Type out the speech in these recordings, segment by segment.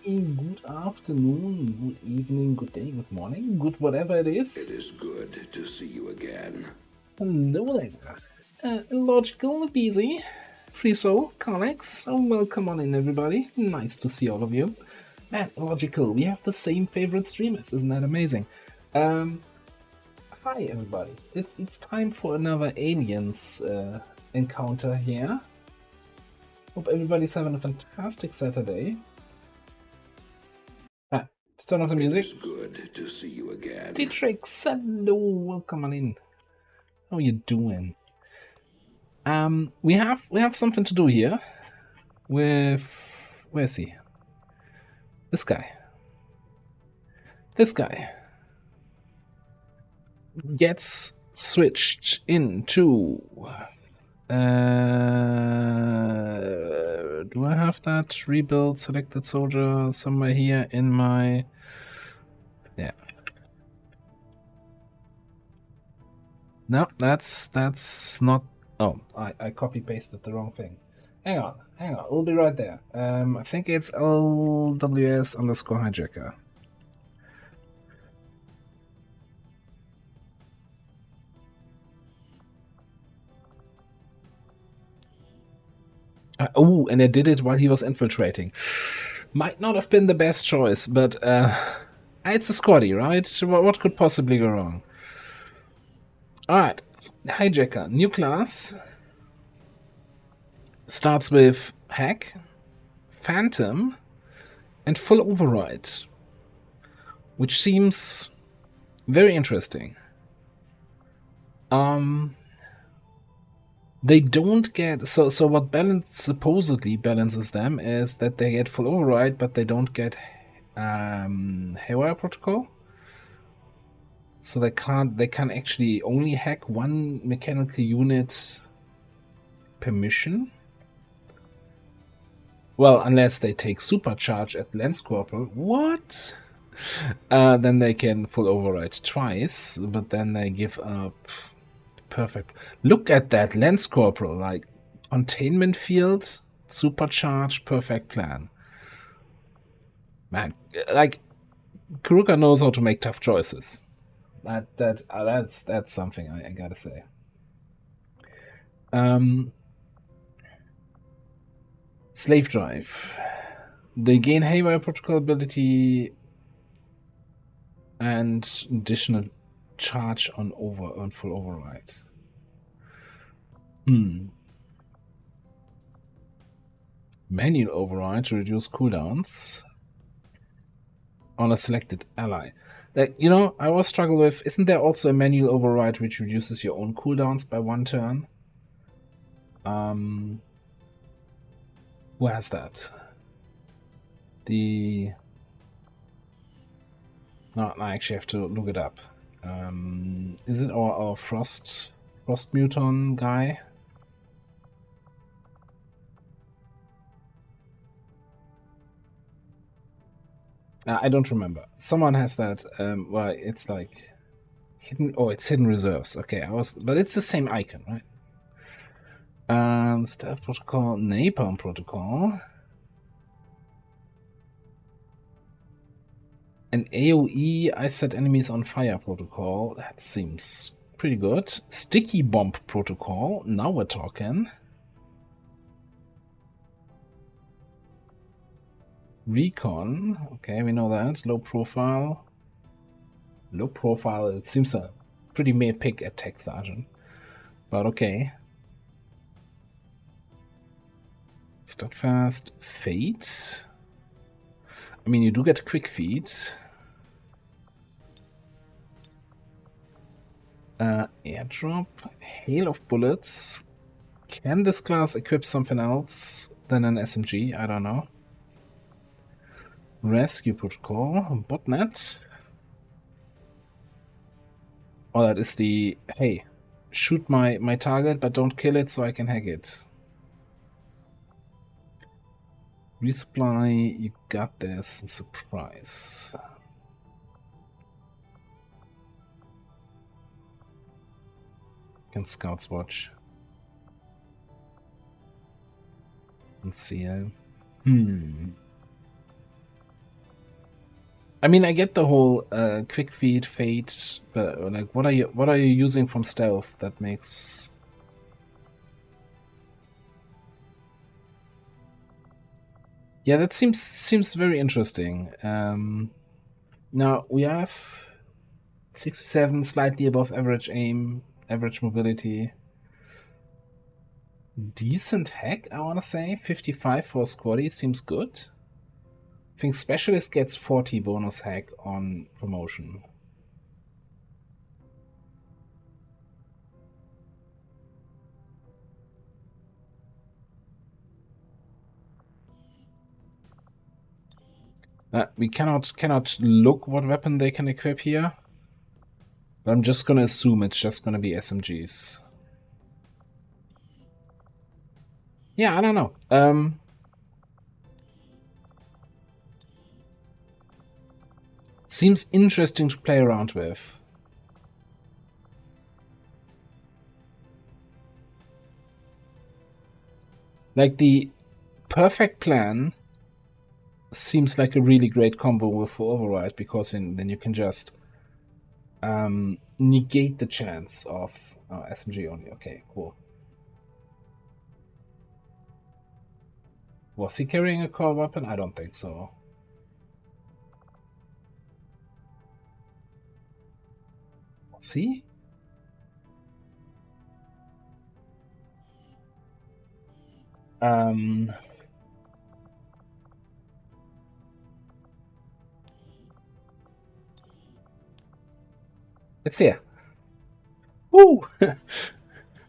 good afternoon, good evening, good day, good morning, good whatever it is. It is good to see you again. Hello there. Logical, busy, free soul, Connex. Welcome on in, everybody. Nice to see all of you. Man, Logical, we have the same favorite streamers. Isn't that amazing? Hi, everybody. It's time for another Aliens encounter here. Hope everybody's having a fantastic Saturday. Let's turn off the music. It is good to see you again. T-Trix, hello, welcome on in. How you doing? We have something to do here with, where is he? This guy gets switched into do I have that rebuild selected soldier somewhere here in my, yeah, no, that's not, oh, I copy pasted the wrong thing. Hang on, we'll be right there. I think it's LWS underscore hijacker. Oh, and I did it while he was infiltrating. Might not have been the best choice, but it's a squaddy, right? What could possibly go wrong? Alright, hijacker, new class. Starts with hack, phantom, and full override, which seems very interesting. They don't get, so what supposedly balances them is that they get full override, but they don't get haywire protocol. So they can actually only hack one mechanical unit per mission. Well, unless they take supercharge at Lance Corporal. What? Then they can full override twice, but then they give up. Perfect. Look at that Lance Corporal, like containment field, supercharge, perfect plan. Man, like Kuruka knows how to make tough choices. That's something I gotta say. Slave Drive. They gain haywire protocol ability and additional charge on full override. Manual override to reduce cooldowns on a selected ally. Like, you know, I always struggle with, isn't there also a manual override which reduces your own cooldowns by 1 turn? Who has that? No, I actually have to look it up. Is it our Frost Muton guy? I don't remember. Someone has that. Well, it's like hidden. Oh, it's hidden reserves. Okay, but it's the same icon, right? Stealth protocol, napalm protocol, an AOE. I set enemies on fire protocol. That seems pretty good. Sticky bomb protocol. Now we're talking. Recon, okay, we know that. Low profile. It seems a pretty mere pick at Tech Sergeant. But okay. Steadfast. Fate. I mean, you do get quick feet. Airdrop. Hail of bullets. Can this class equip something else than an SMG? I don't know. Rescue protocol. Botnet. Oh, that is the, hey, shoot my target, but don't kill it so I can hack it. Resupply, you got this. Surprise. Can Scouts watch. And seal. I mean, I get the whole quick feed fade, but like, what are you using from stealth that makes? Yeah, that seems very interesting. Now we have 67, slightly above average aim, average mobility. Decent hack, I want to say. 55 for a squaddy seems good. I think Specialist gets 40 bonus hack on promotion. We cannot look what weapon they can equip here. But I'm just gonna assume it's just gonna be SMGs. Yeah, I don't know. Seems interesting to play around with. Like, the perfect plan seems like a really great combo with full override, because then you can just negate the chance of SMG only. Okay, cool. Was he carrying a core weapon? I don't think so. Was he? It's here. Woo!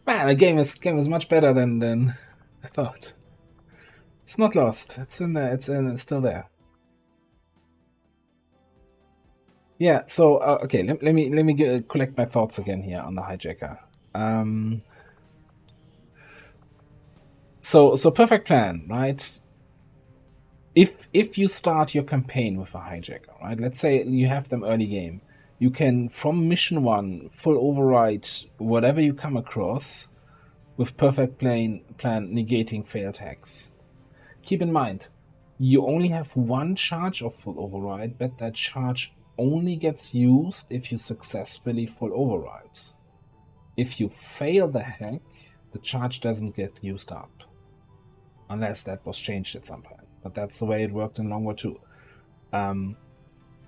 Man, the game is much better than I thought. It's not lost. It's in there. It's still there. Yeah. So okay, let me collect my thoughts again here on the hijacker. So perfect plan, right? If you start your campaign with a hijacker, right? Let's say you have them early game. You can, from mission 1, full override whatever you come across with perfect plan negating failed hacks. Keep in mind, you only have one charge of full override, but that charge only gets used if you successfully full override. If you fail the hack, the charge doesn't get used up. Unless that was changed at some point. But that's the way it worked in Long War 2.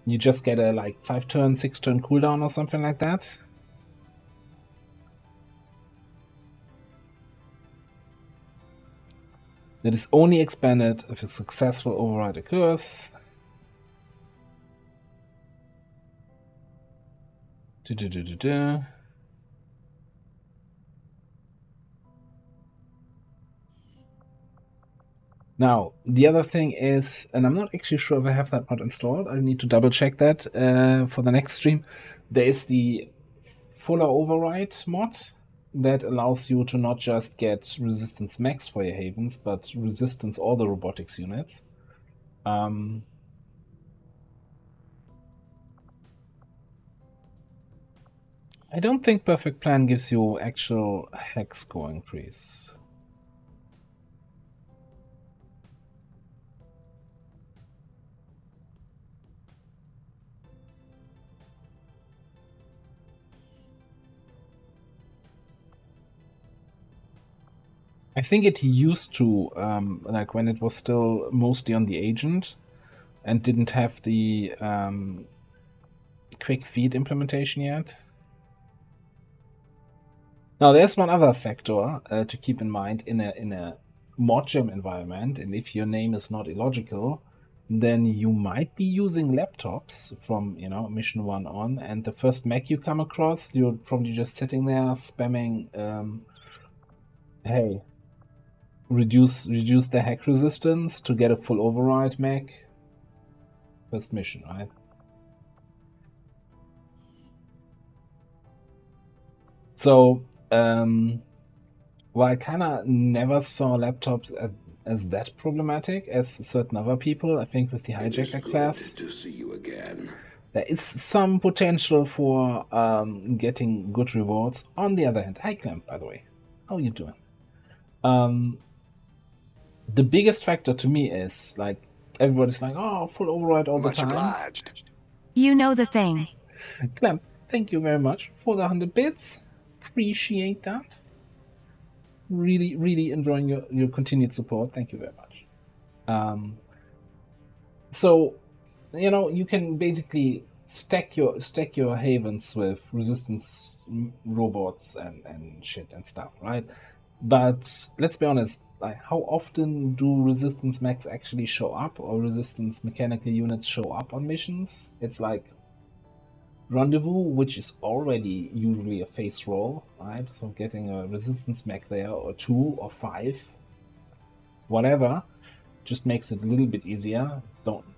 You just get a 5-turn, 6-turn cooldown or something like that. That is only expanded if a successful override occurs. Now, the other thing is, and I'm not actually sure if I have that mod installed, I need to double check that for the next stream. There is the fuller override mod that allows you to not just get resistance max for your havens, but resistance all the robotics units. I don't think Perfect Plan gives you actual hack score increase. I think it used to, when it was still mostly on the agent and didn't have the quick feed implementation yet. Now, there's one other factor to keep in mind in a mod gem environment, and if your name is not illogical, then you might be using laptops from mission 1 on, and the first mech you come across, you're probably just sitting there spamming, hey, reduce the hack resistance to get a full override mech. First mission, right? So, while I kind of never saw laptops as that problematic as certain other people, I think with the hijacker class, to see you again. There is some potential for getting good rewards. On the other hand, hi Clem, by the way, how are you doing? The biggest factor to me is everybody's like, oh, full override all the time. Much obliged. You know the thing. Clem, thank you very much for the 100 bits. Appreciate that. Really, really enjoying your continued support. Thank you very much. So, you know, you can basically stack your havens with resistance robots and shit and stuff, right? But let's be honest, like, how often do resistance mechs actually show up, or resistance mechanical units show up on missions? It's like Rendezvous, which is already usually a face roll, right? So getting a resistance mech there, or 2 or 5, whatever, just makes it a little bit easier.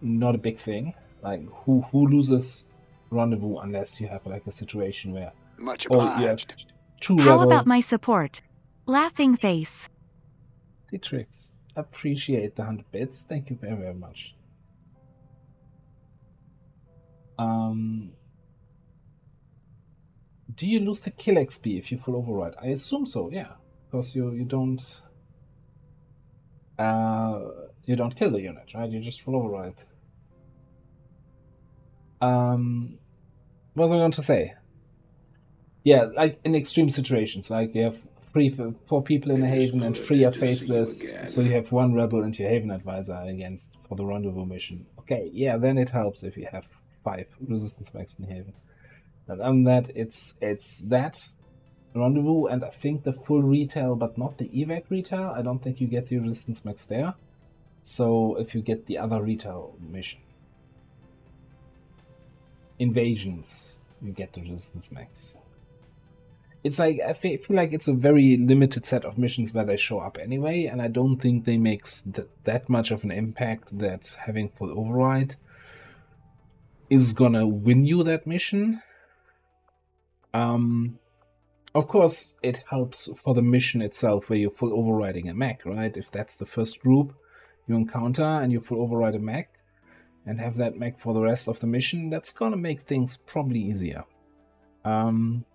Not a big thing. Like, who loses Rendezvous unless you have like a situation where Much you have obliged. 2 How rebels. about my support? Laughing face. Dietrix, appreciate the 100 bits. Thank you very, very much. Do you lose the kill XP if you full override? I assume so, yeah, because you don't kill the unit, right? You just full override. What was I going to say? Yeah, like in extreme situations, like you have 4 people in a haven and 3 are faceless, so you have 1 rebel and your haven advisor against for the rendezvous mission. Okay, yeah, then it helps if you have 5 resistance mechs in haven. But other than that, it's that rendezvous and I think the full retail, but not the evac retail. I don't think you get the resistance mechs there. So if you get the other retail mission, invasions, you get the resistance mechs. It's like, I feel like it's a very limited set of missions where they show up anyway, and I don't think they make that much of an impact that having full override is gonna win you that mission. Of course, it helps for the mission itself where you're full overriding a mech, right? If that's the first group you encounter and you full override a mech and have that mech for the rest of the mission, that's gonna make things probably easier. Now,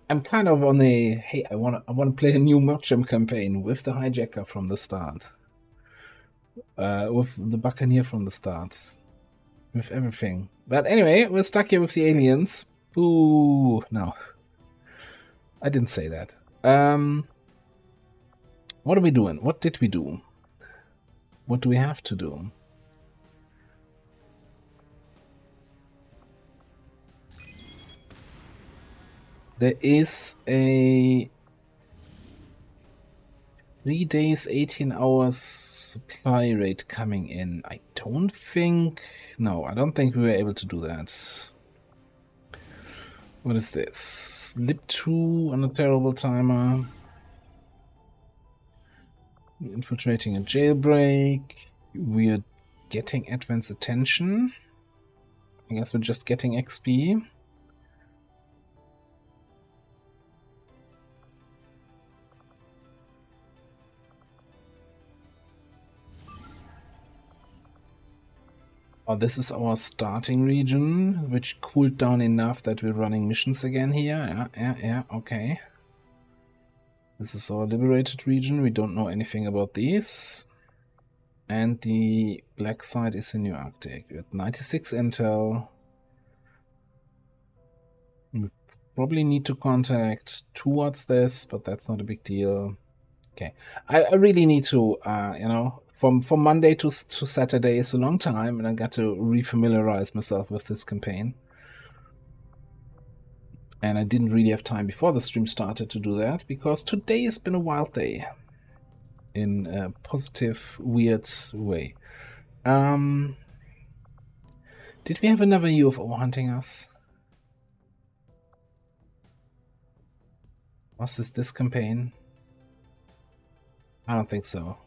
I'm kind of on a, hey, I wanna play a new Merchant campaign with the Hijacker from the start, with the Buccaneer from the start, with everything. But anyway, we're stuck here with the aliens. Ooh, no, I didn't say that. What are we doing? What did we do? What do we have to do? There is a 3 days, 18 hours supply rate coming in. I don't think we were able to do that. What is this? Lip 2 on a terrible timer. Infiltrating a jailbreak. We're getting advanced attention. I guess we're just getting XP. Oh, this is our starting region, which cooled down enough that we're running missions again here. Yeah, okay. This is our liberated region. We don't know anything about these. And the black side is in New Arctic. We have 96 intel. We probably need to contact towards this, but that's not a big deal. Okay, I really need to, you know, from Monday to Saturday is a long time, and I got to refamiliarize myself with this campaign. And I didn't really have time before the stream started to do that, because today has been a wild day. In a positive, weird way. Did we have another UFO hunting us? Was this campaign? I don't think so.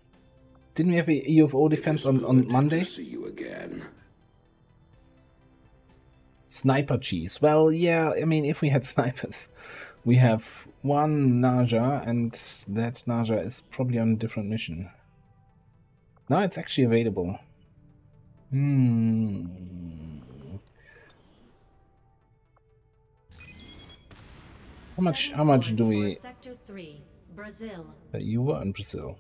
Didn't we have a UFO defense on Monday? See you again. Sniper cheese. Well, yeah, I mean, if we had snipers. We have 1 Naja, and that Naja is probably on a different mission. No, it's actually available. How much do we... Sector 3, Brazil. You were in Brazil.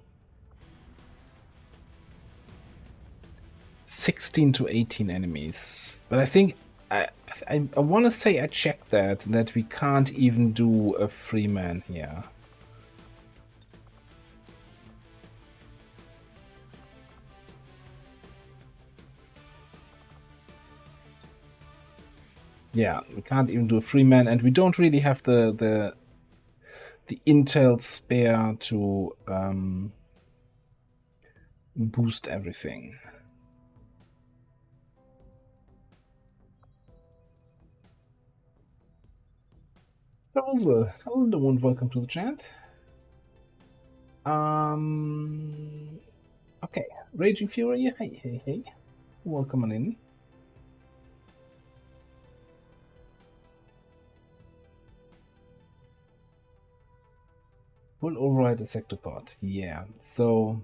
16 to 18 enemies. But I think I want to say I checked that we can't even do a free man here. Yeah, we can't even do a free man, and we don't really have the intel spare to boost everything. Hello, and welcome to the chat. Okay, Raging Fury, hey, welcome on in. Full override a sector pod, yeah. So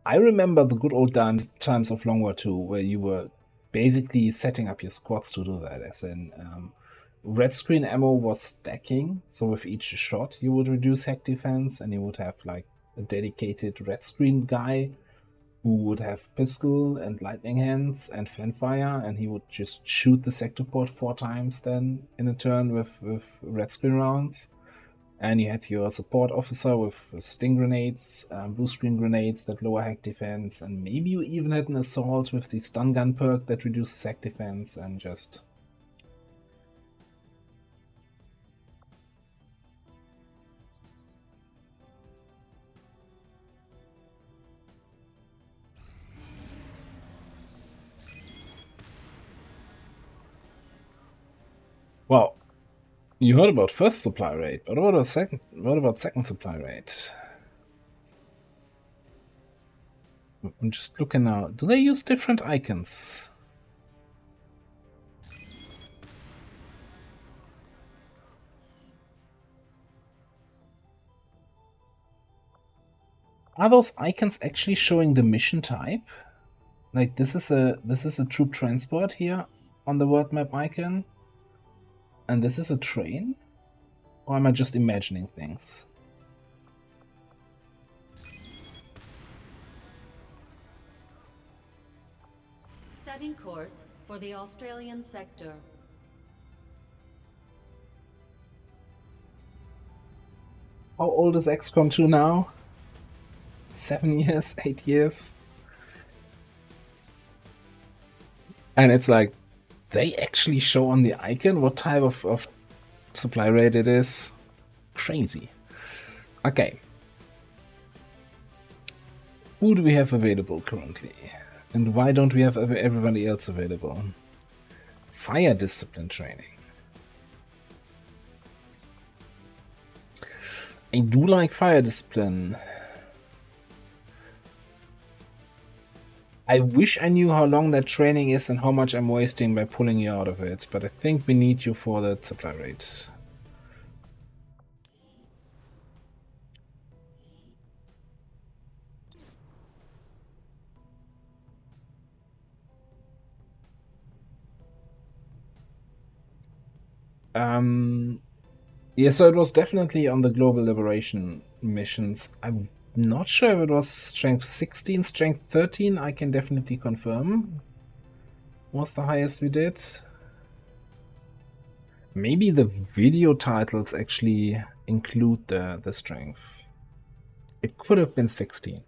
I remember the good old times of Long War 2, where you were basically setting up your squads to do that, as in red screen ammo was stacking, so with each shot you would reduce hack defense, and you would have like a dedicated red screen guy who would have pistol and lightning hands and fanfire, and he would just shoot the sector port 4 times then in a turn with red screen rounds. And you had your support officer with sting grenades, blue screen grenades that lower hack defense, and maybe you even had an assault with the stun gun perk that reduces hack defense, and just... Well, you heard about first supply rate, but what about second supply rate? I'm just looking now. Do they use different icons? Are those icons actually showing the mission type? Like this is a troop transport here on the world map icon, and this is a train? Or am I just imagining things? Setting course for the Australian sector. How old is XCOM 2 now? 7 years? 8 years? And it's like, they actually show on the icon what type of supply rate it is. Crazy. Okay. Who do we have available currently? And why don't we have everybody else available? Fire discipline training. I do like fire discipline. I wish I knew how long that training is and how much I'm wasting by pulling you out of it, but I think we need you for that supply rate. Yeah, so it was definitely on the Global Liberation missions. I'm not sure if it was strength 16, strength 13, I can definitely confirm. Was the highest we did. Maybe the video titles actually include the strength. It could have been 16.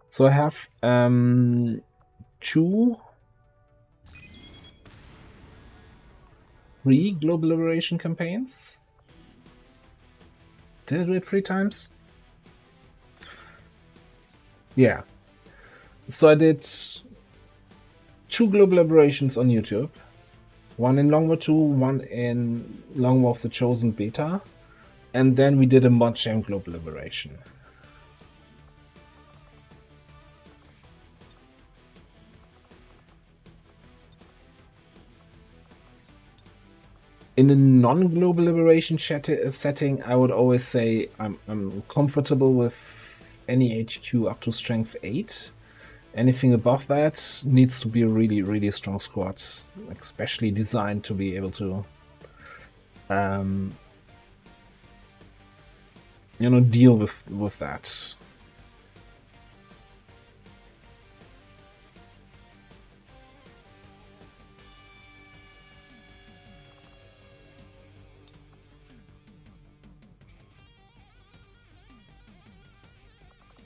So I have 3 Global Liberation campaigns. Did I do it 3 times? Yeah. So I did 2 Global Liberations on YouTube. One in Long War 2, one in Long War of the Chosen Beta. And then we did a Mod Jam Global Liberation. In a non-global liberation setting, I would always say I'm comfortable with any HQ up to strength 8. Anything above that needs to be a really, really strong squad, especially designed to be able to you know, deal with that.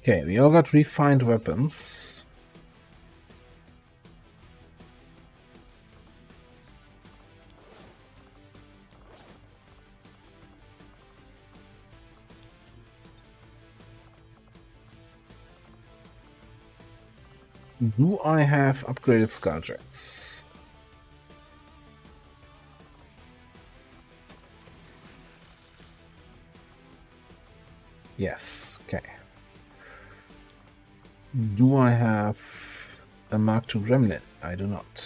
Okay, we all got refined weapons. Do I have upgraded Scarjacks? Yes, okay. Do I have a Mark II Gremlin? I do not.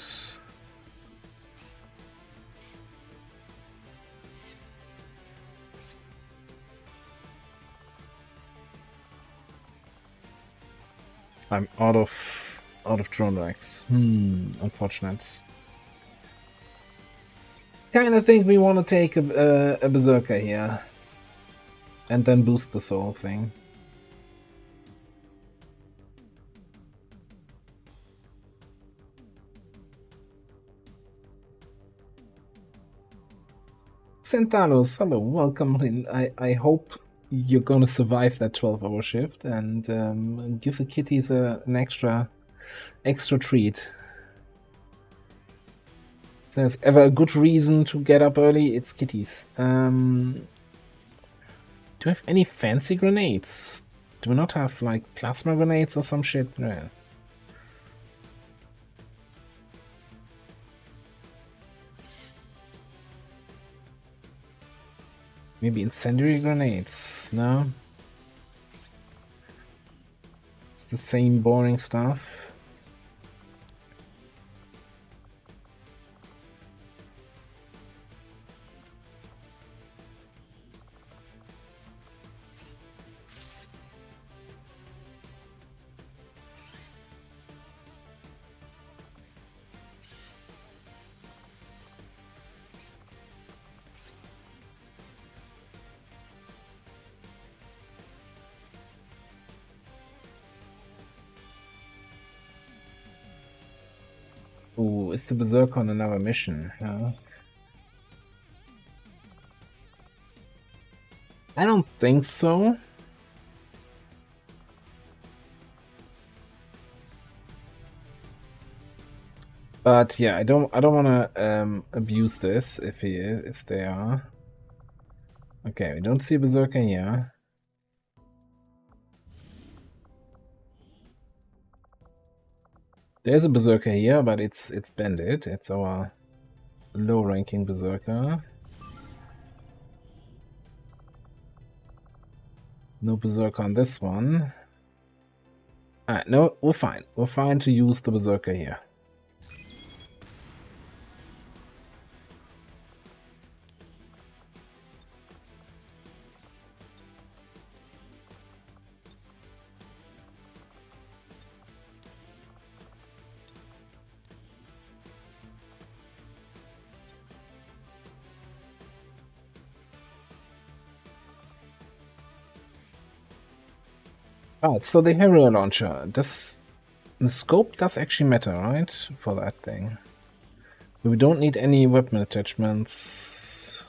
I'm out of drone racks. Unfortunate. Kinda think we want to take a berserker here. And then boost this whole thing. Centalos, hello, welcome in. I hope you're gonna survive that 12-hour shift and give the kitties an extra treat. If there's ever a good reason to get up early, it's kitties. Do we have any fancy grenades? Do we not have like plasma grenades or some shit? No. Maybe incendiary grenades? No? It's the same boring stuff. Ooh, is the Berserker on another mission? Yeah. I don't think so. But yeah, I don't want to abuse this if they are. Okay, we don't see Berserker here. There's a Berserker here, but it's Bandit. It's our low-ranking Berserker. No Berserker on this one. No, we're fine. We're fine to use the Berserker here. So the Harrier launcher, the scope does actually matter, right? For that thing. We don't need any weapon attachments.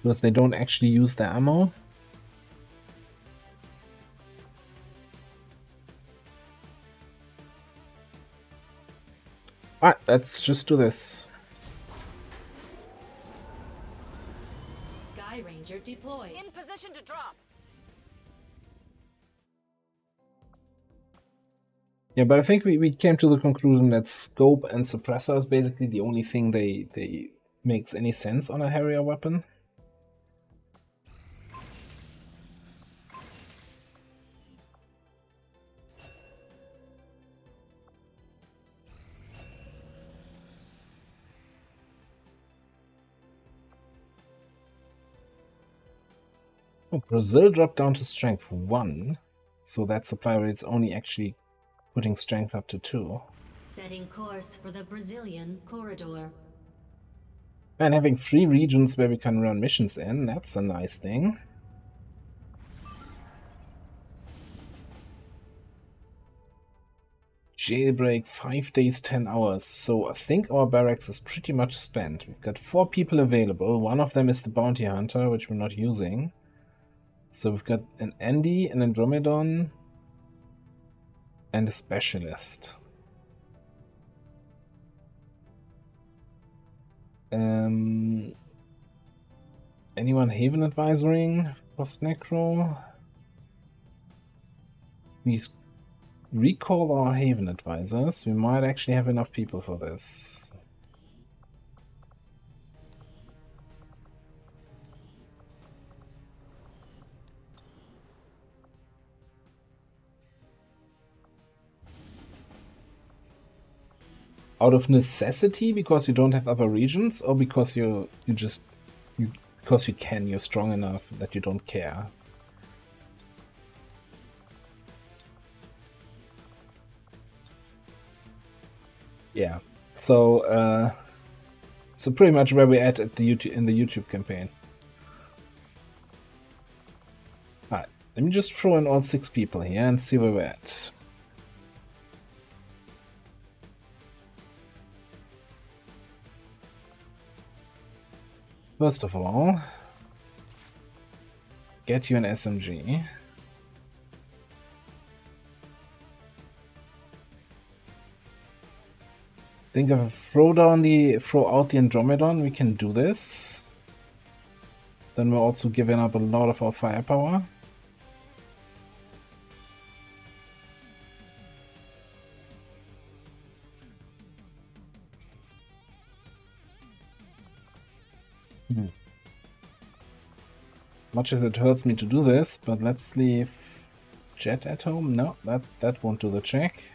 Because they don't actually use the ammo. Alright, let's just do this. Sky Ranger deployed. In position to drop. Yeah, but I think we came to the conclusion that scope and suppressor is basically the only thing they makes any sense on a Harrier weapon. Oh, Brazil dropped down to strength 1, so that supply rate's only actually putting strength up to 2. Setting course for the Brazilian corridor. And having 3 regions where we can run missions in, that's a nice thing. Jailbreak 5 days, 10 hours. So I think our barracks is pretty much spent. We've got 4 people available. One of them is the bounty hunter, which we're not using. So we've got an Andy, an Andromedon, and a specialist. Anyone Haven advisoring? Post Necro? We recall our Haven advisors. We might actually have enough people for this. Out of necessity, because you don't have other regions, or because because you can, you're strong enough that you don't care? Yeah. So so pretty much where we're at the YouTube campaign. Alright, let me just throw in all 6 people here and see where we're at. First of all, get you an SMG. Think of a throw out the Andromedon. We can do this. Then we're also giving up a lot of our firepower. Much as it hurts me to do this, but let's leave Jet at home. No, that won't do the trick.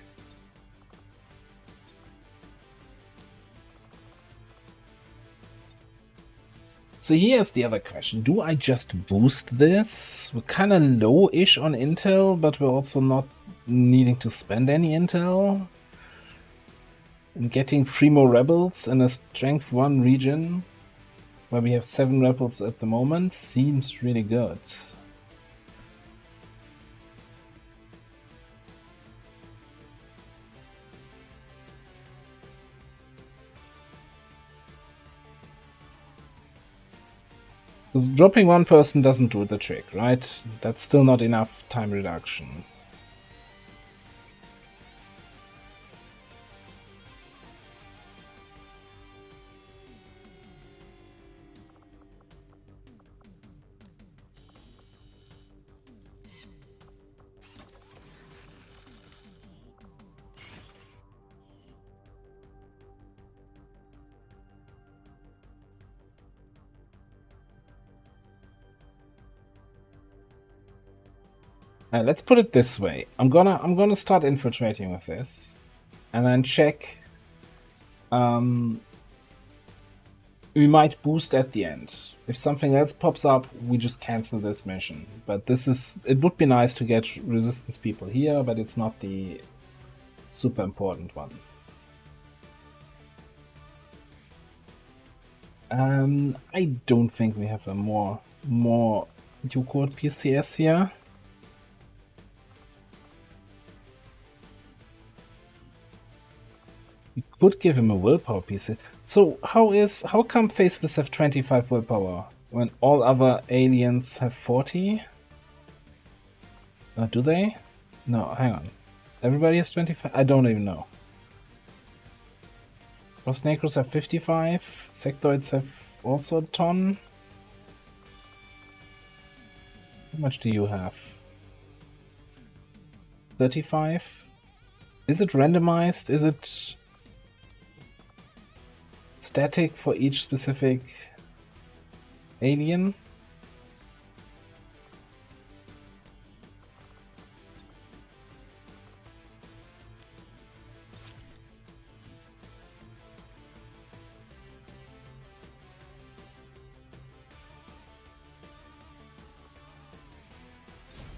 So here's the other question. Do I just boost this? We're kind of low-ish on intel, but we're also not needing to spend any intel. And getting 3 more rebels in a strength 1 region, where we have 7 rebels at the moment, seems really good. Because dropping 1 person doesn't do the trick, right? That's still not enough time reduction. Let's put it this way. I'm gonna start infiltrating with this, and then check. We might boost at the end. If something else pops up, we just cancel this mission. But it would be nice to get resistance people here, but it's not the super important one. I don't think we have a more U-Code PCS here. We could give him a willpower piece. So how come Faceless have 25 willpower when all other aliens have 40? Do they? No, hang on. Everybody has 25? I don't even know. Frost Necros have 55. Sectoids have also a ton. How much do you have? 35? Is it randomized? Is it static for each specific alien?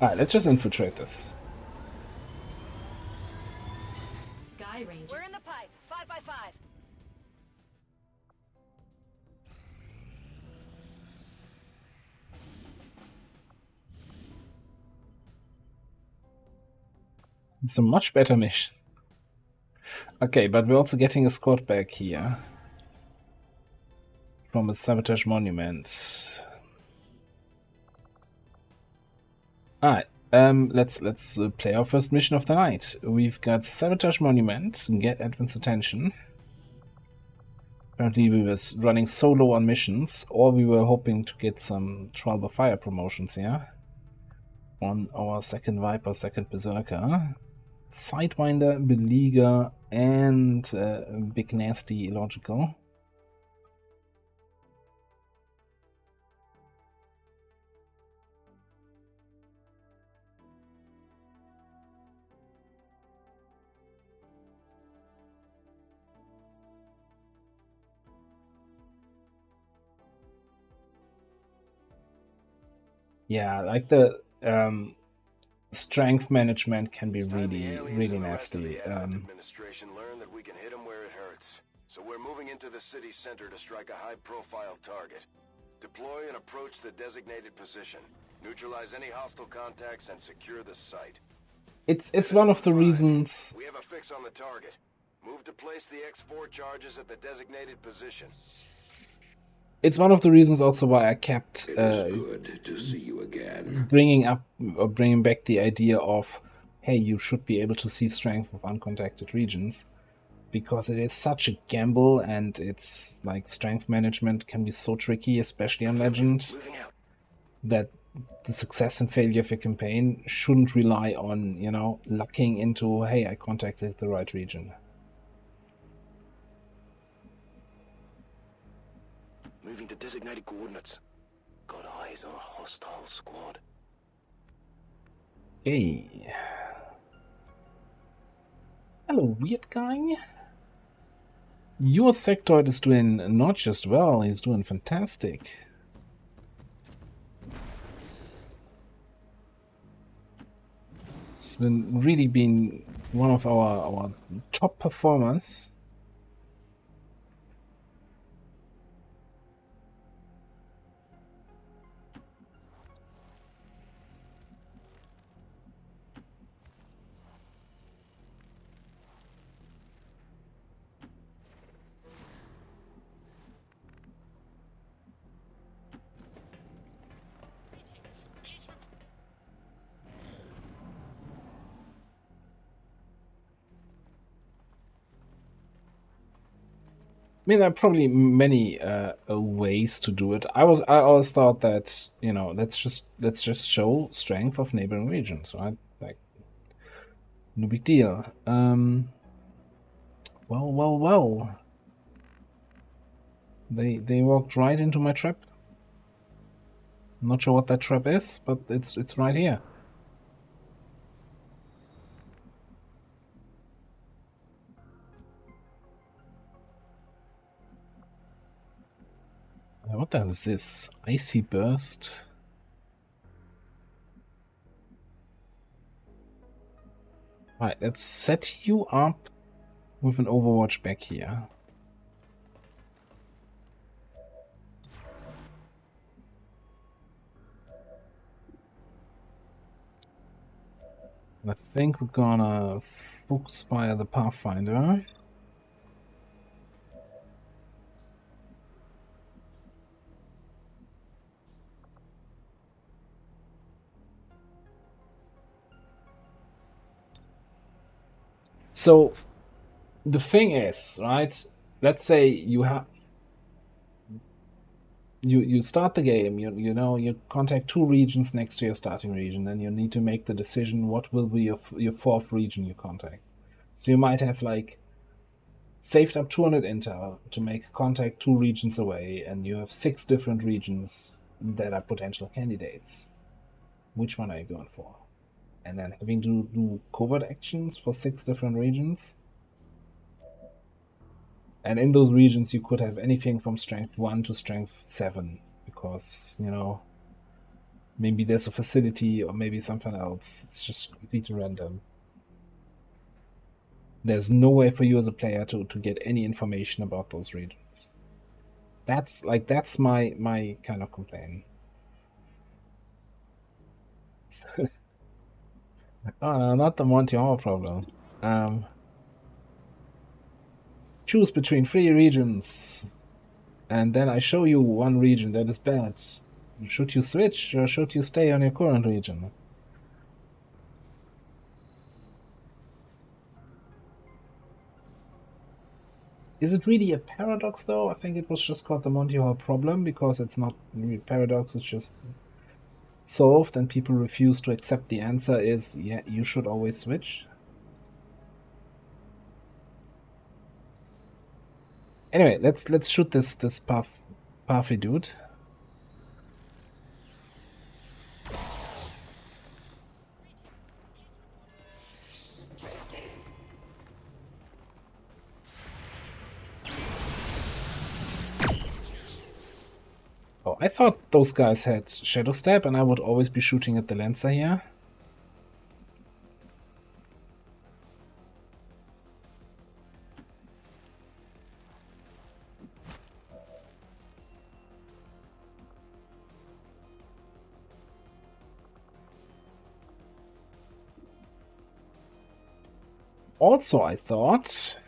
Alright, let's just infiltrate this. Sky Ranger. We're in the pipe. 5 by 5. It's a much better mission. Okay, but we're also getting a squad back here from a sabotage monument. Alright, let's play our first mission of the night. We've got sabotage monument, get Edwin's attention. Apparently we were running solo on missions, or we were hoping to get some trial by fire promotions here. On our second Viper, second Berserker. Sidewinder, Beleaguer, and Big Nasty Illogical. Yeah, like the strength management can be really nasty. Administration learned that we can hit them where it hurts. So we're moving into the city center to strike a high-profile target. Deploy and approach the designated position. Neutralize any hostile contacts and secure the site. It's one of the reasons. We have a fix on the target. Move to place the X4 charges at the designated position. It's one of the reasons also why I kept Good to see you again. bringing back the idea of, hey, you should be able to see strength of uncontacted regions, because it is such a gamble, and it's like strength management can be so tricky, especially on Legend, that the success and failure of your campaign shouldn't rely on, you know, lucking into, hey, I contacted the right region. Moving to designated coordinates. Got eyes on a hostile squad. Okay. Hello, weird guy. Your sectoid is doing not just well, he's doing fantastic. It's really been one of our top performers. I mean, there are probably many ways to do it. I always thought that, you know, let's just show strength of neighboring regions, right? Like, no big deal. Well. They walked right into my trap. I'm not sure what that trap is, but it's right here. What the hell is this? Icy burst? Alright, let's set you up with an Overwatch back here. I think we're gonna focus fire the Pathfinder. So the thing is, right? Let's say you have you start the game. You know, you contact two regions next to your starting region, and you need to make the decision what will be your fourth region you contact. So you might have like saved up 200 intel to make contact two regions away, and you have 6 different regions that are potential candidates. Which one are you going for? And then having to do covert actions for 6 different regions. And in those regions you could have anything from strength 1 to strength 7, because, you know, maybe there's a facility or maybe something else. It's just completely random. There's no way for you as a player to get any information about those regions. That's my kind of complaint. Oh no, not the Monty Hall problem. Choose between 3 regions. And then I show you one region that is bad. Should you switch or should you stay on your current region? Is it really a paradox though? I think it was just called the Monty Hall problem because it's not really a paradox, it's just solved and people refuse to accept the answer is, yeah, you should always switch. Anyway, let's shoot this puffy dude. Oh, I thought those guys had Shadow Step and I would always be shooting at the Lancer here. Also, I thought,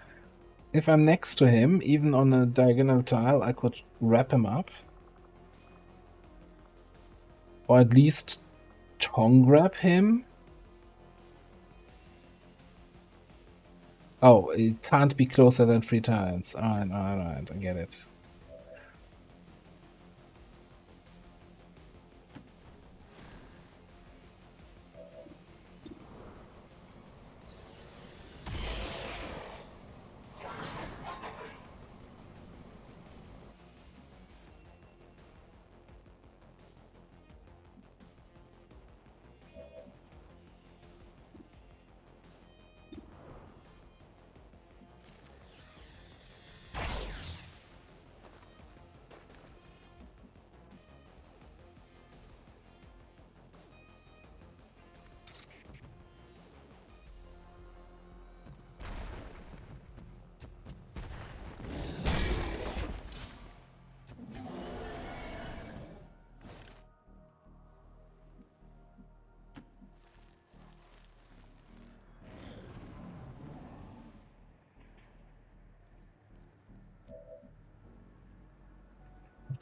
if I'm next to him, even on a diagonal tile, I could wrap him up. Or at least tongue grab him. Oh, it can't be closer than 3 tiles. Alright, I get it.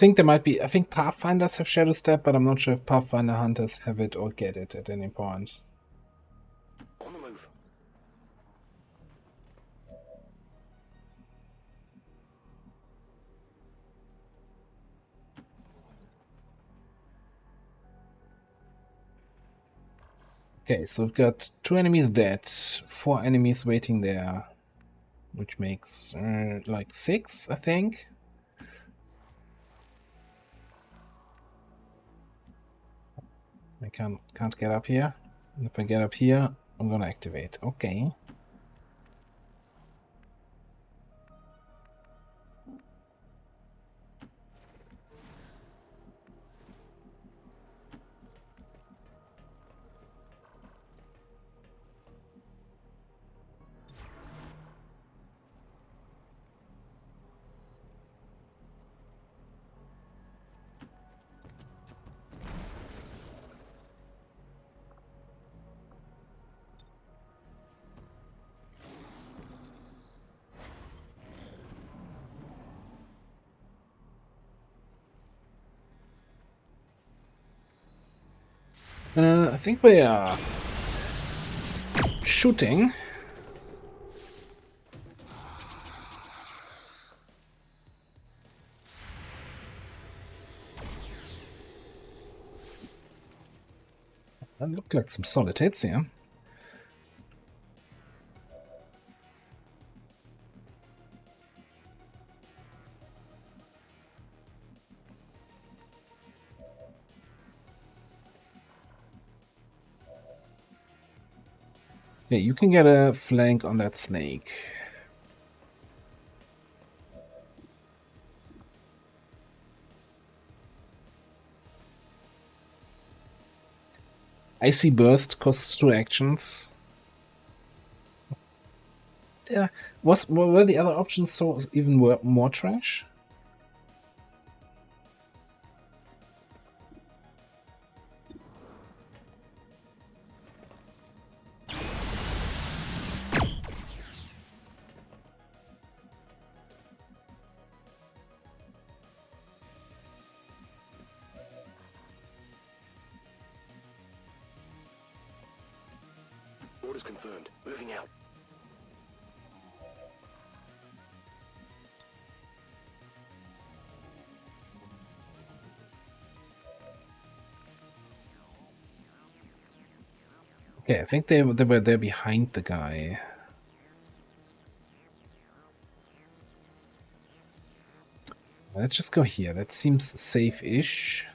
I think Pathfinders have Shadow Step, but I'm not sure if Pathfinder Hunters have it or get it at any point. On the move. Okay, so we've got 2 enemies dead, 4 enemies waiting there, which makes like 6, I think. I can't get up here. And if I get up here, I'm gonna activate. Okay. I think we are shooting. That looked like some solid hits here. Yeah, you can get a flank on that snake. Icy Burst costs 2 actions. Yeah, were the other options so even more trash? Orders confirmed. Moving out. Okay, I think they were there behind the guy. Let's just go here. That seems safe-ish.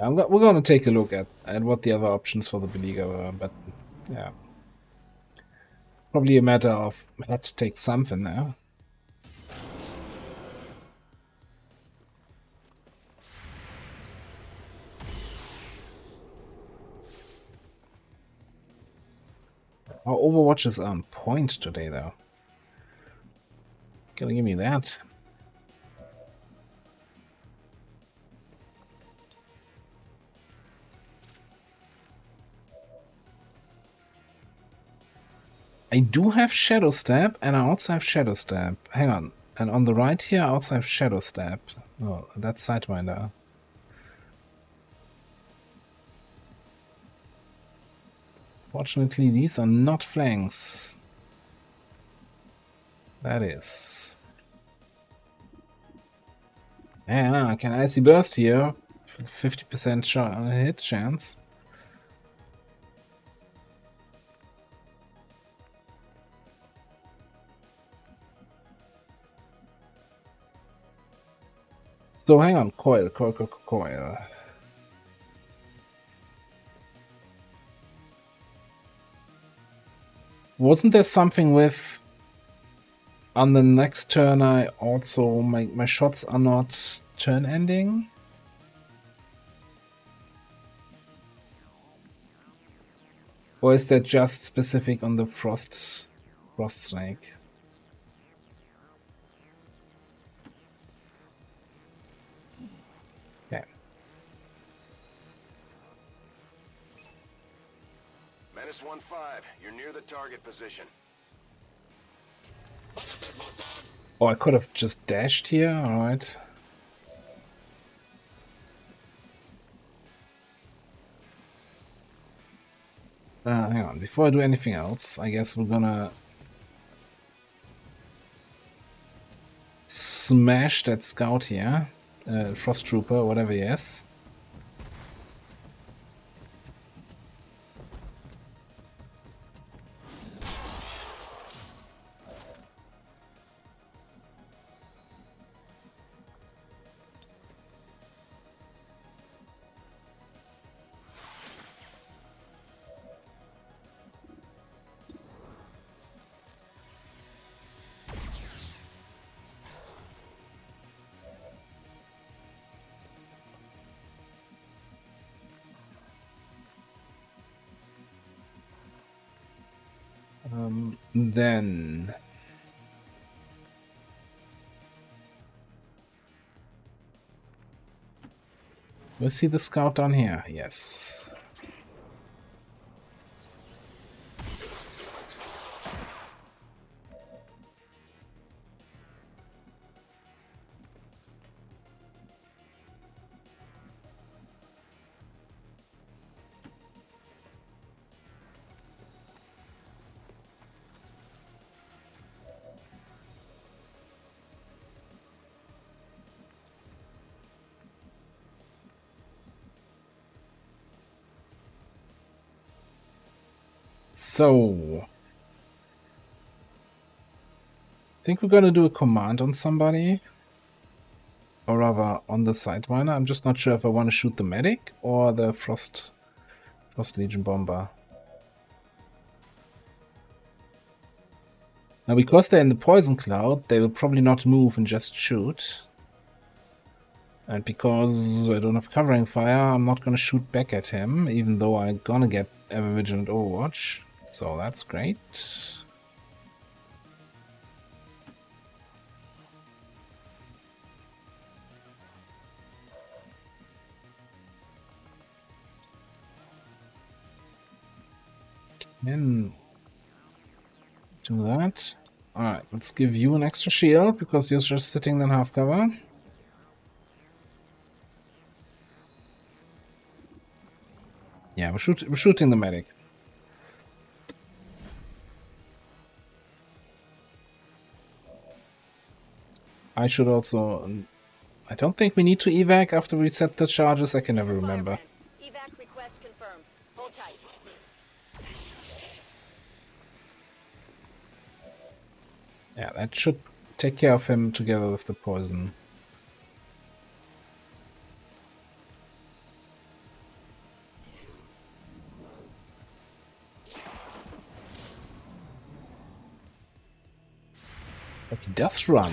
We're going to take a look at what the other options for the beleaguer were, but yeah. Probably a matter of had to take something now. Our Overwatch is on point today, though. Gotta give me that. I do have Shadow Step, and I also have Shadow Step. Hang on. And on the right here, I also have Shadow Step. Oh, that's Sidewinder. Fortunately, these are not flanks. That is. Yeah, can Icy Burst here. 50% hit chance. So hang on, coil. Wasn't there something with on the next turn I also my shots are not turn ending? Or is that just specific on the frost snake? Okay. Menace 1-5, you're near the target position. Oh, I could have just dashed here, alright. Hang on, before I do anything else, I guess we're gonna smash that scout here. Frost Trooper, whatever he is. Then we'll see the scout down here. Yes. So, I think we're gonna do a command on somebody, or rather on the Sidewinder. I'm just not sure if I want to shoot the medic or the Frost Legion bomber. Now, because they're in the poison cloud, they will probably not move and just shoot. And because I don't have covering fire, I'm not gonna shoot back at him, even though I'm gonna get Ever Vigilant Overwatch. So that's great. Can do that. Alright, let's give you an extra shield, because you're just sitting in half cover. Yeah, we're shooting the medic. I should also... I don't think we need to evac after we set the charges. I can never remember. Evac request confirmed. Hold tight. Yeah, that should take care of him together with the poison. But he does run.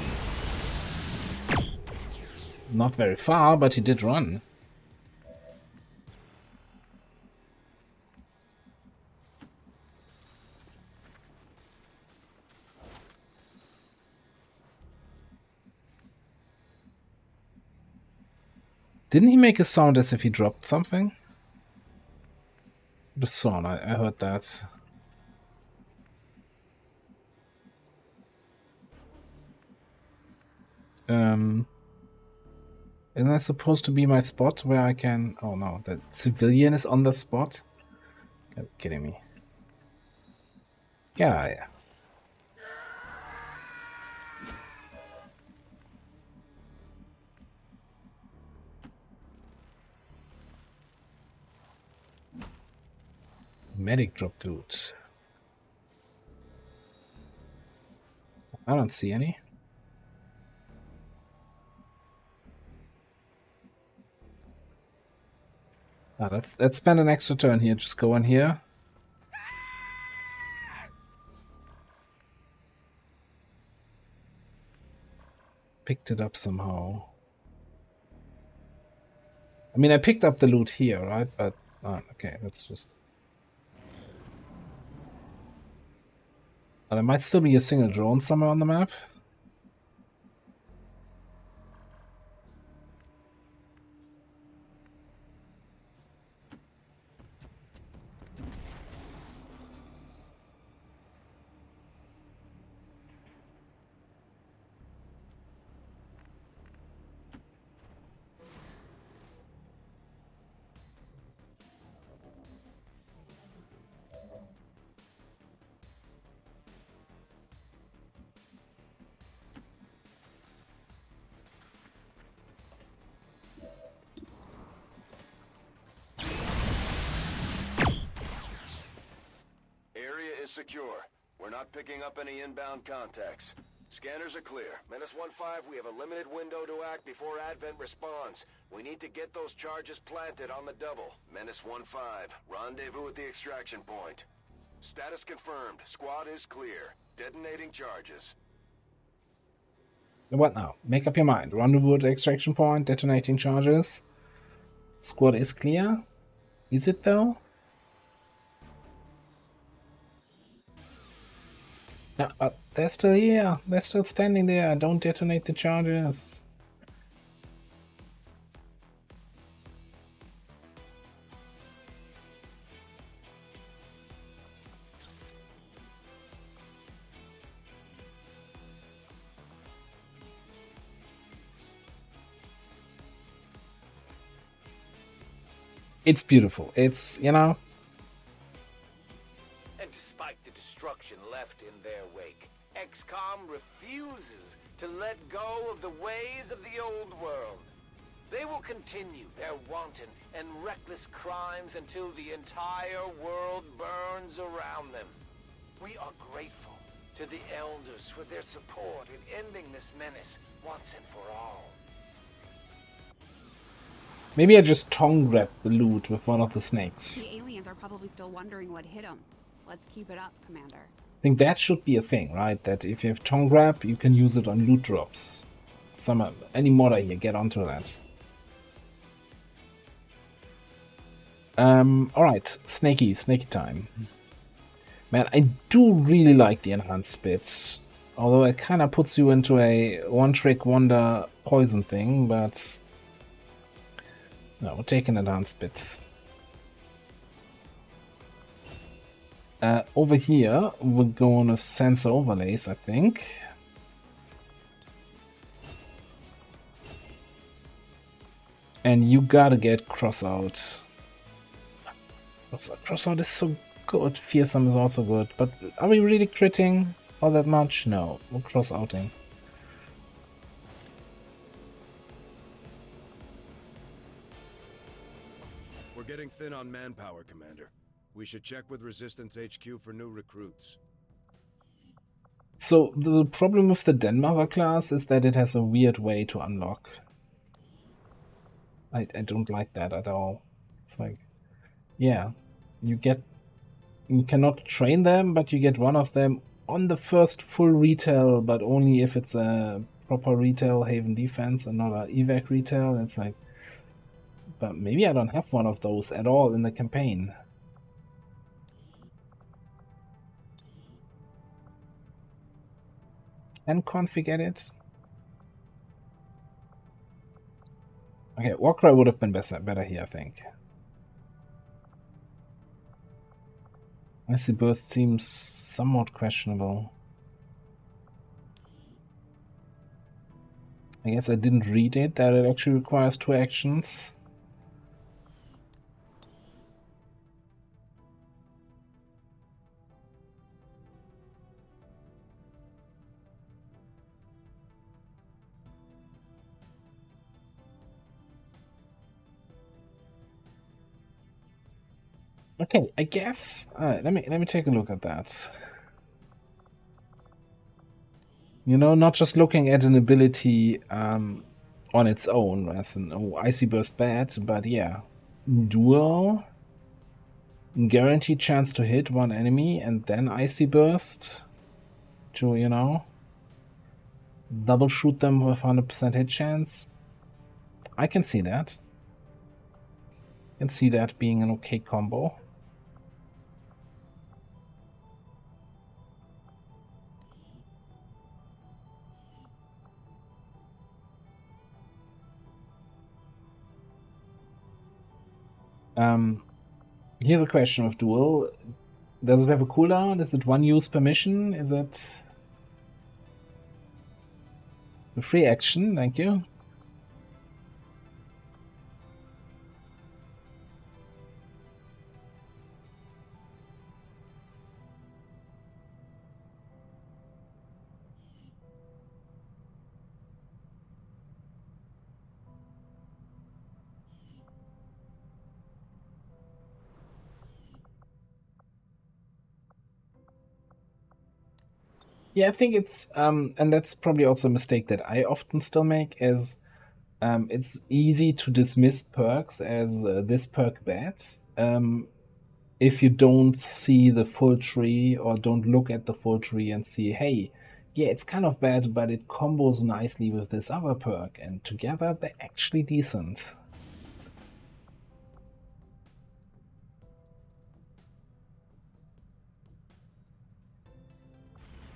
Not very far, but he did run. Didn't he make a sound as if he dropped something? The sound, I heard that. Isn't that supposed to be my spot where I can... Oh no, the civilian is on the spot? You're kidding me. Get out of here. Medic drop loot. I don't see any. Let's spend an extra turn here. Just go in here. Picked it up somehow. I mean, I picked up the loot here, right? But okay, let's just... There might still be a single drone somewhere on the map. Secure. We're not picking up any inbound contacts. Scanners are clear. Menace 1-5, we have a limited window to act before Advent responds. We need to get those charges planted on the double. Menace 1-5, rendezvous at the extraction point. Status confirmed. Squad is clear. Detonating charges. What now? Make up your mind. Rendezvous at the extraction point, detonating charges. Squad is clear? Is it though? No, but they're still here. They're still standing there. Don't detonate the charges. It's beautiful. It's, you know... Left in their wake, XCOM refuses to let go of the ways of the old world. They will continue their wanton and reckless crimes until the entire world burns around them. We are grateful to the Elders for their support in ending this menace once and for all. Maybe I just tongue grabbed the loot with one of the snakes. The aliens are probably still wondering what hit them. Let's keep it up, Commander. I think that should be a thing, right? That if you have tongue grab, you can use it on loot drops. Any modder here, get onto that. Alright, snaky time. Man, I do really like the enhanced bit. Although it kind of puts you into a one-trick wonder poison thing, but... No, we'll take an enhanced bit. Over here, we're going with sensor overlays, I think. And you gotta get Crossout. Crossout is so good. Fearsome is also good. But are we really critting all that much? No, we're cross-outing. We're getting thin on manpower, Commander. We should check with Resistance HQ for new recruits. So the problem with the Den class is that it has a weird way to unlock. I don't like that at all. It's like, yeah, you cannot train them, but you get one of them on the first full retail, but only if it's a proper retail Haven defense and not a evac retail. It's like, but maybe I don't have one of those at all in the campaign. Can config edit? Okay, Warcry would have been better here, I think. Icy Burst seems somewhat questionable. I guess I didn't read it, that it actually requires 2 actions. Okay, I guess. Let me take a look at that. You know, not just looking at an ability on its own as an Icy Burst bad, but yeah, dual, guaranteed chance to hit one enemy, and then Icy Burst to, you know, double shoot them with 100% hit chance. I can see that. I can see that being an okay combo. Here's a question of duel. Does it have a cooldown? Is it 1 use per mission? Is it a free action? Thank you. Yeah, I think it's and that's probably also a mistake that I often still make, is it's easy to dismiss perks as this perk bad if you don't see the full tree or don't look at the full tree and see, hey, yeah, it's kind of bad, but it combos nicely with this other perk, and together they're actually decent.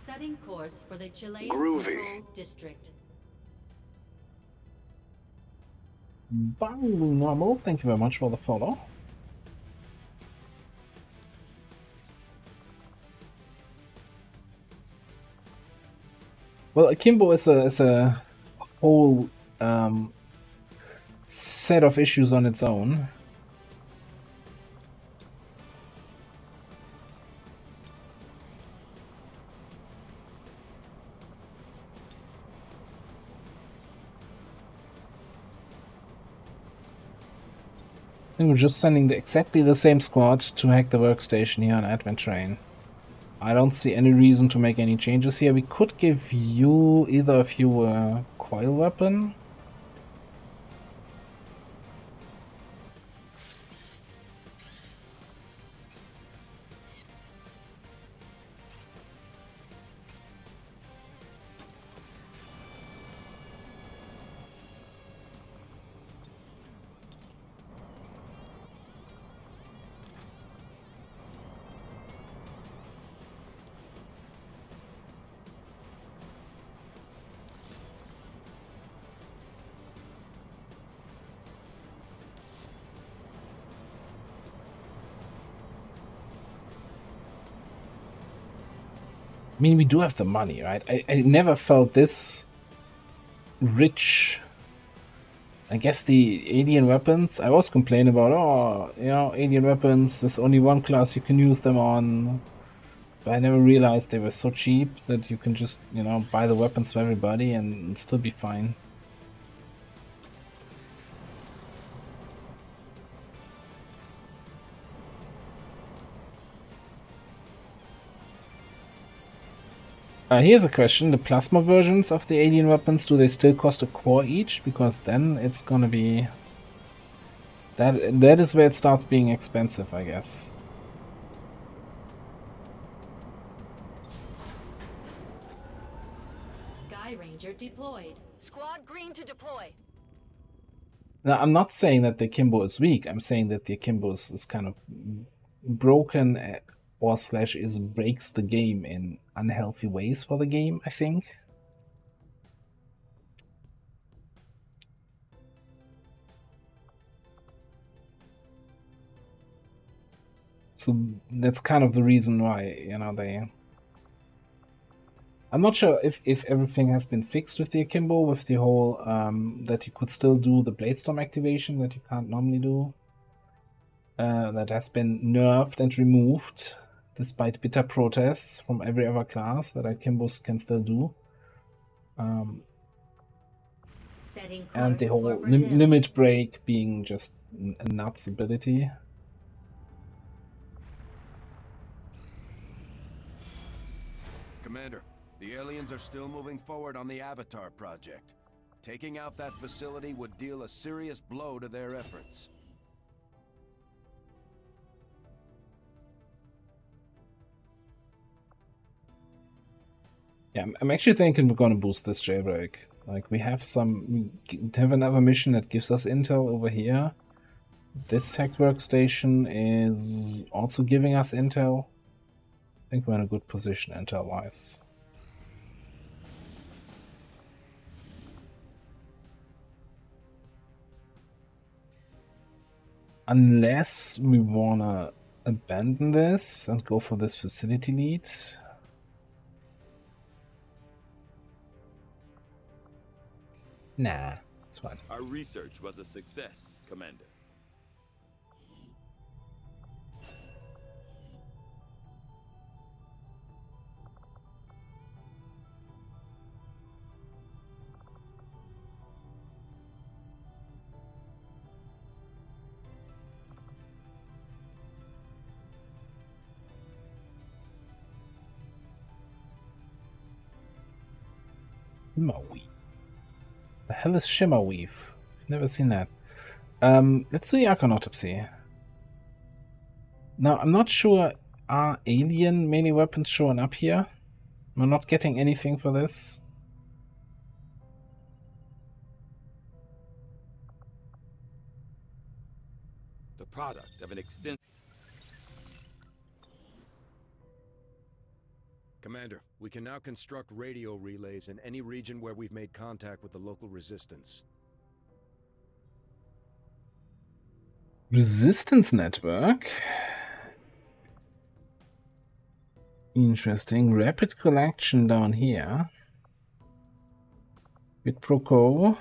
Setting course for the Chilean Groovy. Control District. Bang, normal, thank you very much for the follow. Well, Akimbo is a whole set of issues on its own. And we're just sending exactly the same squad to hack the workstation here on Advent Train. I don't see any reason to make any changes here. We could give you, either of you, a coil weapon. I mean, we do have the money, right? I never felt this rich. I guess the alien weapons, I was complaining about, oh, you know, alien weapons, there's only one class you can use them on. But I never realized they were so cheap that you can just, you know, buy the weapons for everybody and still be fine. Here's a question. The plasma versions of the alien weapons, do they still cost a core each? Because then it's gonna be... That is where it starts being expensive, I guess. Sky Ranger deployed. Squad green to deploy. Now, I'm not saying that the Akimbo is weak. I'm saying that the Akimbo is kind of broken or slash is breaks the game in unhealthy ways for the game, I think. So that's kind of the reason why, you know, they... I'm not sure if everything has been fixed with the Akimbo, with the whole, that you could still do the Bladestorm activation that you can't normally do. That has been nerfed and removed, despite bitter protests from every other class that Akimbos can still do. And the whole limit break being just a nuts ability. Commander, the aliens are still moving forward on the Avatar project. Taking out that facility would deal a serious blow to their efforts. Yeah, I'm actually thinking we're gonna boost this jailbreak. Like, we have another mission that gives us intel over here. This hack workstation is also giving us intel. I think we're in a good position intel-wise. Unless we wanna abandon this and go for this facility lead. Nah, it's fine. Our research was a success, Commander. Shimmerweave. The hell is Shimmerweave? Never seen that. Let's do the Archon Autopsy. Now, I'm not sure, are alien melee weapons showing up here? We're not getting anything for this. The product of an extensive... Commander, we can now construct radio relays in any region where we've made contact with the local resistance. Resistance network? Interesting. Rapid collection down here. With Proco.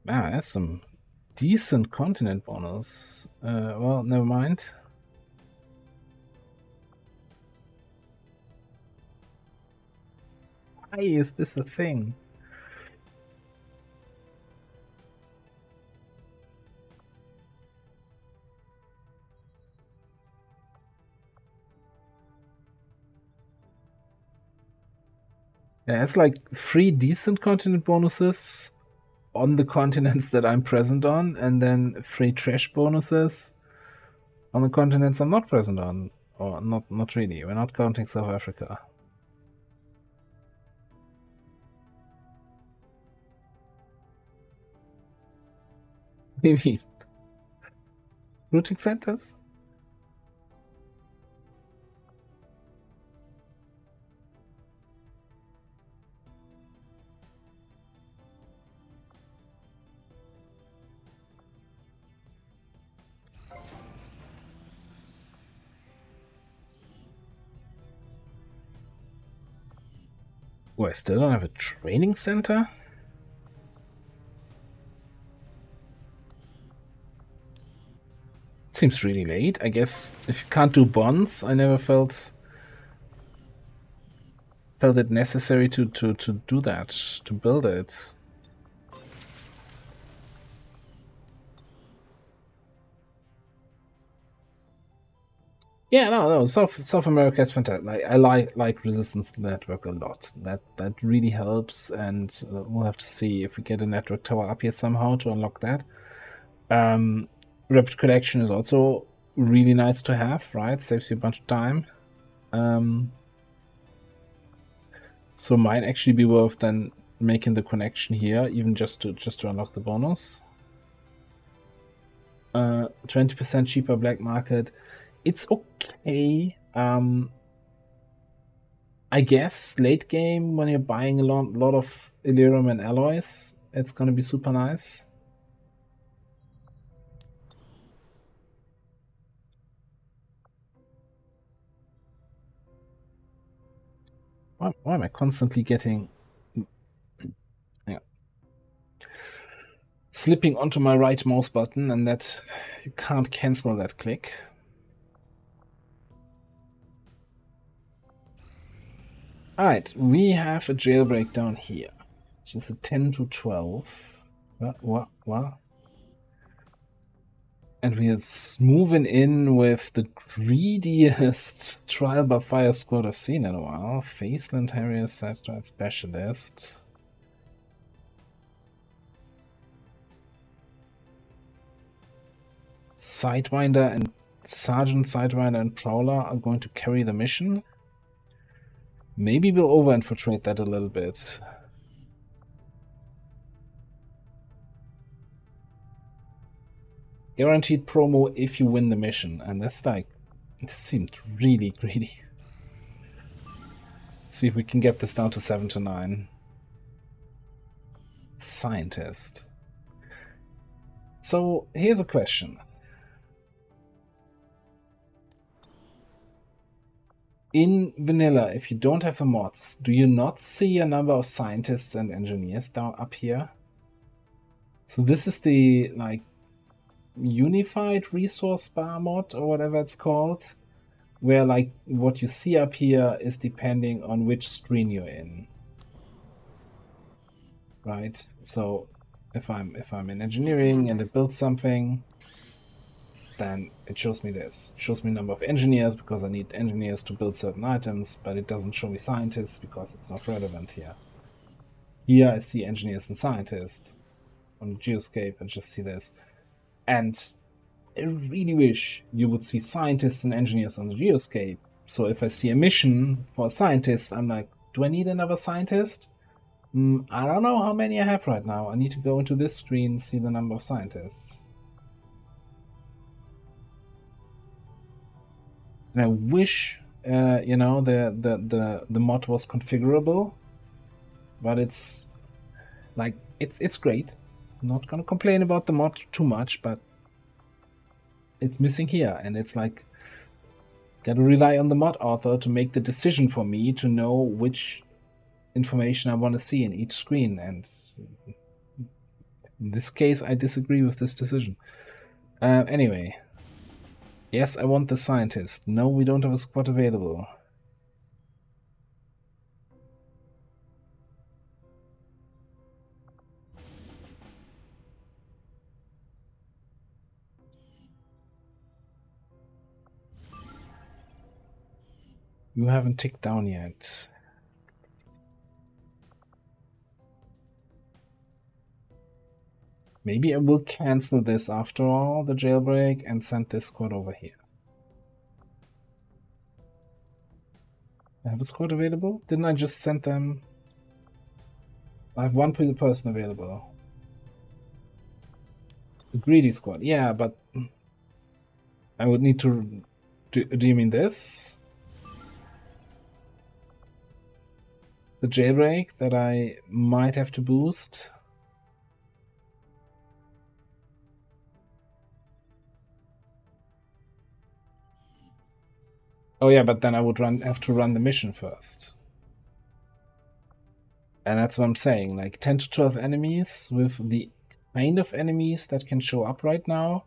Ah, that's some decent continent bonus. Well, never mind. Why is this a thing? Yeah, it's like 3 decent continent bonuses on the continents that I'm present on, and then 3 trash bonuses on the continents I'm not present on. Or not really. We're not counting South Africa. Maybe routing centers? Oh, I still don't have a training center? It seems really late. I guess if you can't do bonds, I never felt it necessary to do that, to build it. Yeah, no. South America is fantastic. I like Resistance Network a lot. That really helps, and we'll have to see if we get a network tower up here somehow to unlock that. Rapid Collection is also really nice to have, right? Saves you a bunch of time. So might actually be worth then making the connection here, even just to unlock the bonus. 20% cheaper black market. It's okay. I guess late game when you're buying a lot of Illyrium and alloys, it's gonna be super nice. Why am I constantly getting slipping onto my right mouse button, and that you can't cancel that click? Alright, we have a jailbreak down here, which is a 10 to 12. What? And we are moving in with the greediest trial by fire squad I've seen in a while. Faceland Harrier Satellite Specialist. Sidewinder and Sergeant Sidewinder and Prowler are going to carry the mission. Maybe we'll over-infiltrate that a little bit. Guaranteed promo if you win the mission. And that's like, this seemed really greedy. Let's see if we can get this down to 7 to 9. Scientist. So here's a question. In vanilla, if you don't have the mods, do you not see a number of scientists and engineers down up here? So this is the like unified resource bar mod or whatever it's called, where like what you see up here is depending on which screen you're in. Right? So if I'm in engineering and I build something, then it shows me this. It shows me number of engineers because I need engineers to build certain items, but it doesn't show me scientists because it's not relevant here. Here I see engineers and scientists. On Geoscape I just see this. And I really wish you would see scientists and engineers on the Geoscape. So if I see a mission for a scientist, I'm like, do I need another scientist? I don't know how many I have right now. I need to go into this screen and see the number of scientists. And I wish, you know, the mod was configurable, but it's like it's great. I'm not gonna complain about the mod too much, but it's missing here, and it's like gotta rely on the mod author to make the decision for me to know which information I want to see in each screen. And in this case, I disagree with this decision. Anyway. Yes, I want the scientist. No, we don't have a squad available. You haven't ticked down yet. Maybe I will cancel this after all, the jailbreak, and send this squad over here. I have a squad available? Didn't I just send them? I have one person available. The greedy squad. Yeah, but I would need to... Do you mean this? The jailbreak that I might have to boost? Oh yeah, but then I would have to run the mission first. And that's what I'm saying. Like 10 to 12 enemies with the kind of enemies that can show up right now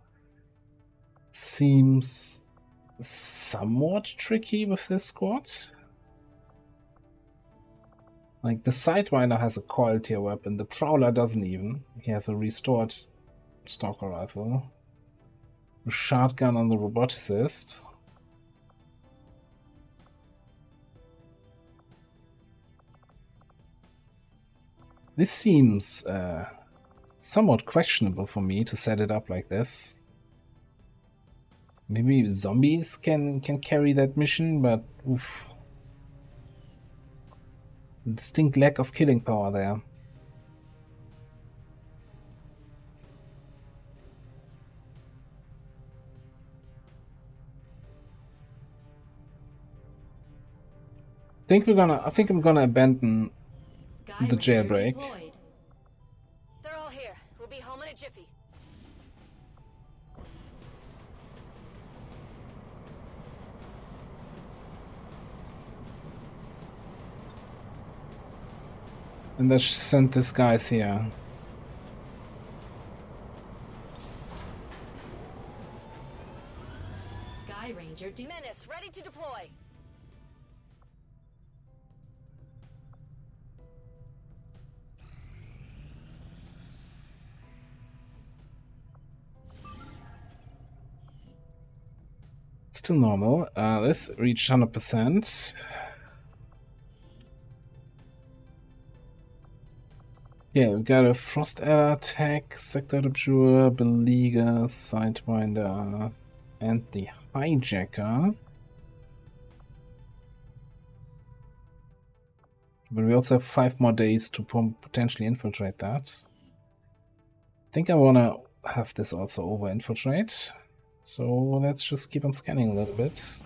seems somewhat tricky with this squad. Like the Sidewinder has a coil tier weapon, the Prowler doesn't even. He has a restored Stalker rifle. A shotgun on the Roboticist. This seems somewhat questionable for me to set it up like this. Maybe zombies can carry that mission, but oof. Distinct lack of killing power there. I think I'm gonna abandon the jailbreak. They're all here. We'll be home in a jiffy. And let's send these guys here. Sky Ranger Menace, ready to deploy. Still normal. Let's reach 100%. Yeah, we got a Frost Adder attack, Sector Rupture, Beleaguer, Sidewinder, and the Hijacker. But we also have 5 more days to potentially infiltrate that. I think I wanna have this also over infiltrate. So let's just keep on scanning a little bit.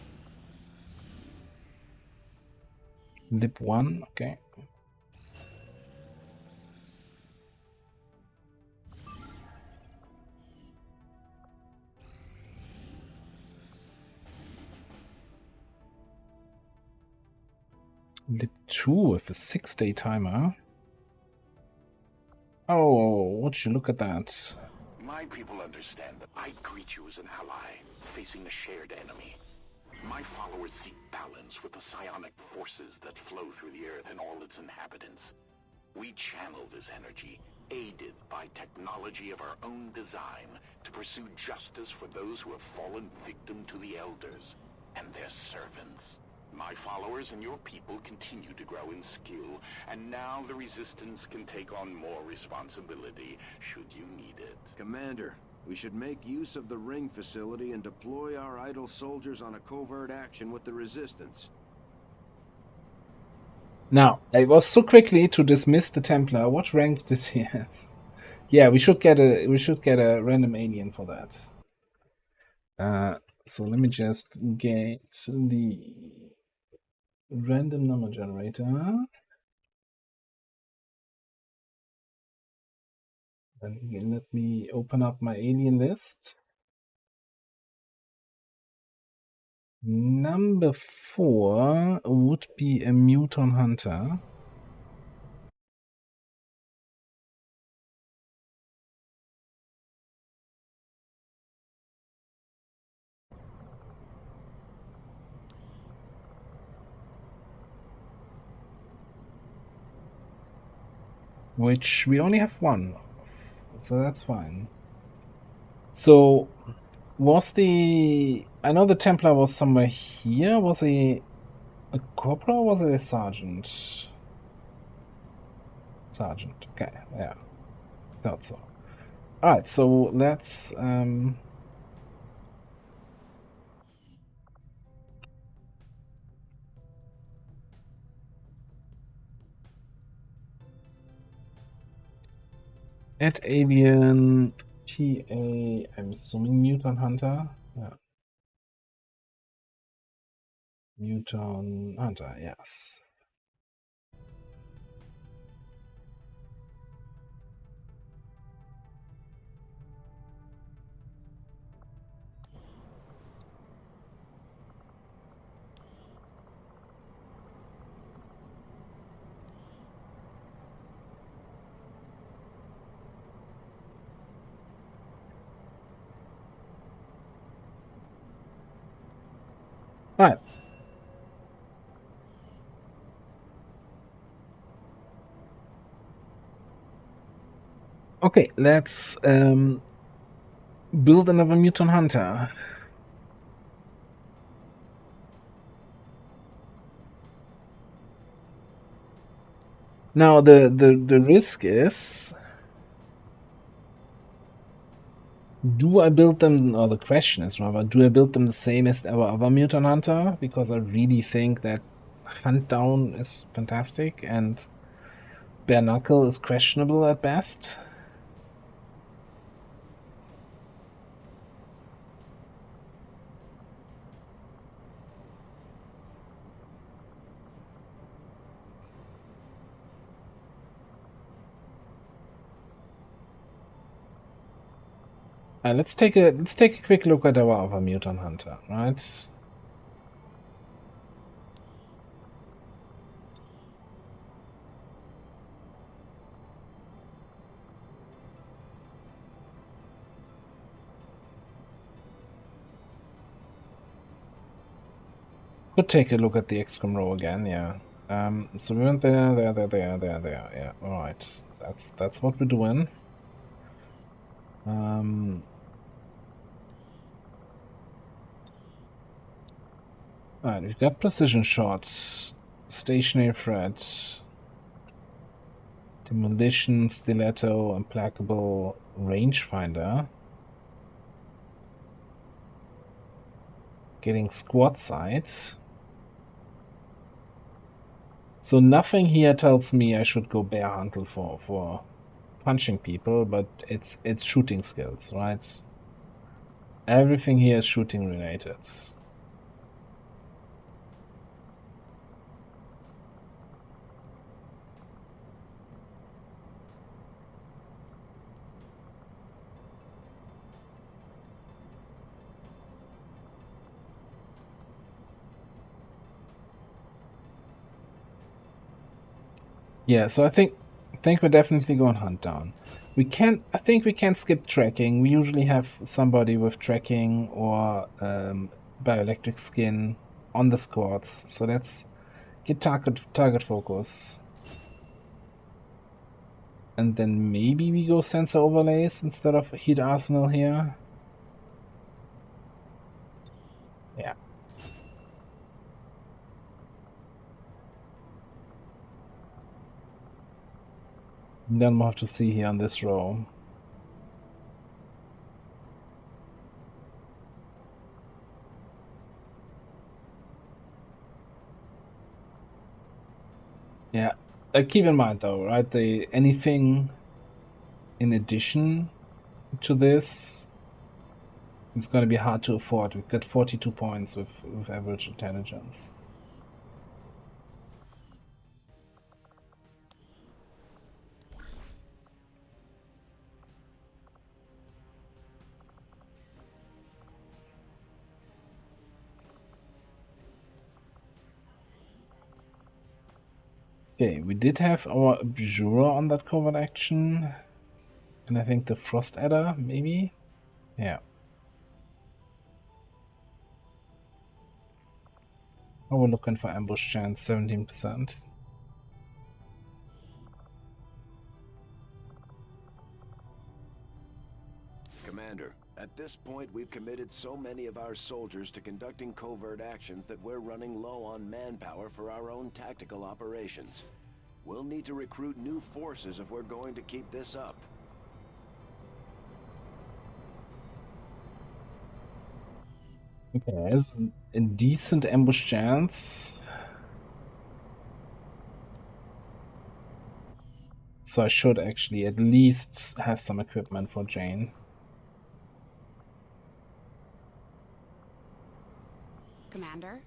Lip 1, okay. Lip 2 with a 6-day timer. Oh, would you look at that? My people understand that I greet you as an ally, facing a shared enemy. My followers seek balance with the psionic forces that flow through the Earth and all its inhabitants. We channel this energy, aided by technology of our own design, to pursue justice for those who have fallen victim to the Elders and their servants. My followers and your people continue to grow in skill, and now the Resistance can take on more responsibility, should you need it. Commander, we should make use of the ring facility and deploy our idle soldiers on a covert action with the Resistance. Now, I was so quickly to dismiss the Templar. What rank does he have? Yeah, we should get a random alien for that. So let me just get the random number generator. Then again, let me open up my alien list. Number 4 would be a Muton Hunter. Which we only have one of, so that's fine. So, was the... I know the Templar was somewhere here. Was he a corporal or was it a sergeant? Sergeant, okay, yeah. Thought so. Alright, so let's... add alien TA, I'm assuming Mutant Hunter. Yeah. Mutant Hunter, yes. Alright. Okay, let's build another mutant hunter. Now the risk is, do I build them, or the question is rather, do I build them the same as our other mutant hunter? Because I really think that Hunt Down is fantastic and Bare Knuckle is questionable at best. Let's take a quick look at our other mutant hunter, right? Could take a look at the XCOM row again, yeah. So we went there, yeah. All right, that's what we're doing. Alright, we've got precision shots, stationary threat, demolition, stiletto, implacable, rangefinder. Getting squad sight. So nothing here tells me I should go bear hunter for punching people, but it's shooting skills, right? Everything here is shooting related. Yeah, so I think we're definitely going Hunt Down. I think we can skip tracking. We usually have somebody with tracking or bioelectric skin on the squads. So let's get target focus. And then maybe we go sensor overlays instead of heat arsenal here. Yeah. Then we'll have to see here on this row. Yeah, keep in mind though, right? Anything in addition to this is going to be hard to afford. We've got 42 points with average intelligence. Okay, we did have our Abjurer on that covert action. And I think the Frost Adder, maybe? Yeah. Oh, we're looking for ambush chance, 17%. Commander, at this point we've committed so many of our soldiers to conducting covert actions that we're running low on manpower for our own tactical operations. We'll need to recruit new forces if we're going to keep this up. Okay, there's a decent ambush chance. So I should actually at least have some equipment for Jane. Commander?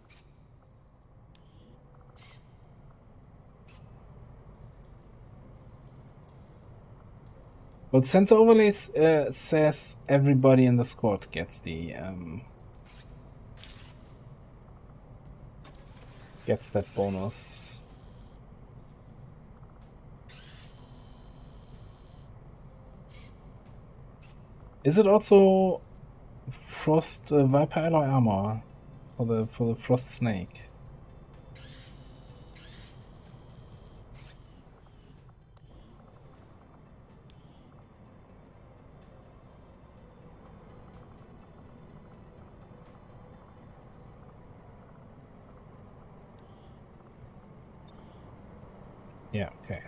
Well, sensor overlays says everybody in the squad gets that bonus. Is it also Frost Viper alloy armor? for the frost snake. Yeah, okay.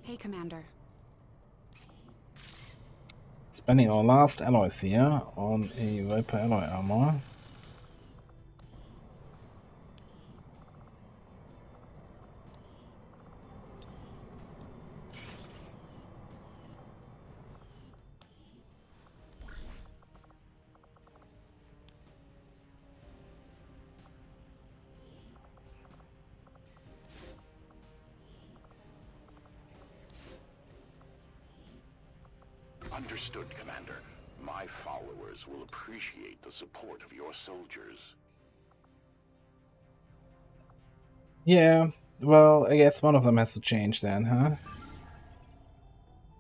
Hey, Commander. Spending our last alloys here on a Viper alloy armor. Understood, Commander. My followers will appreciate the support of your soldiers. Yeah, well, I guess one of them has to change then, huh?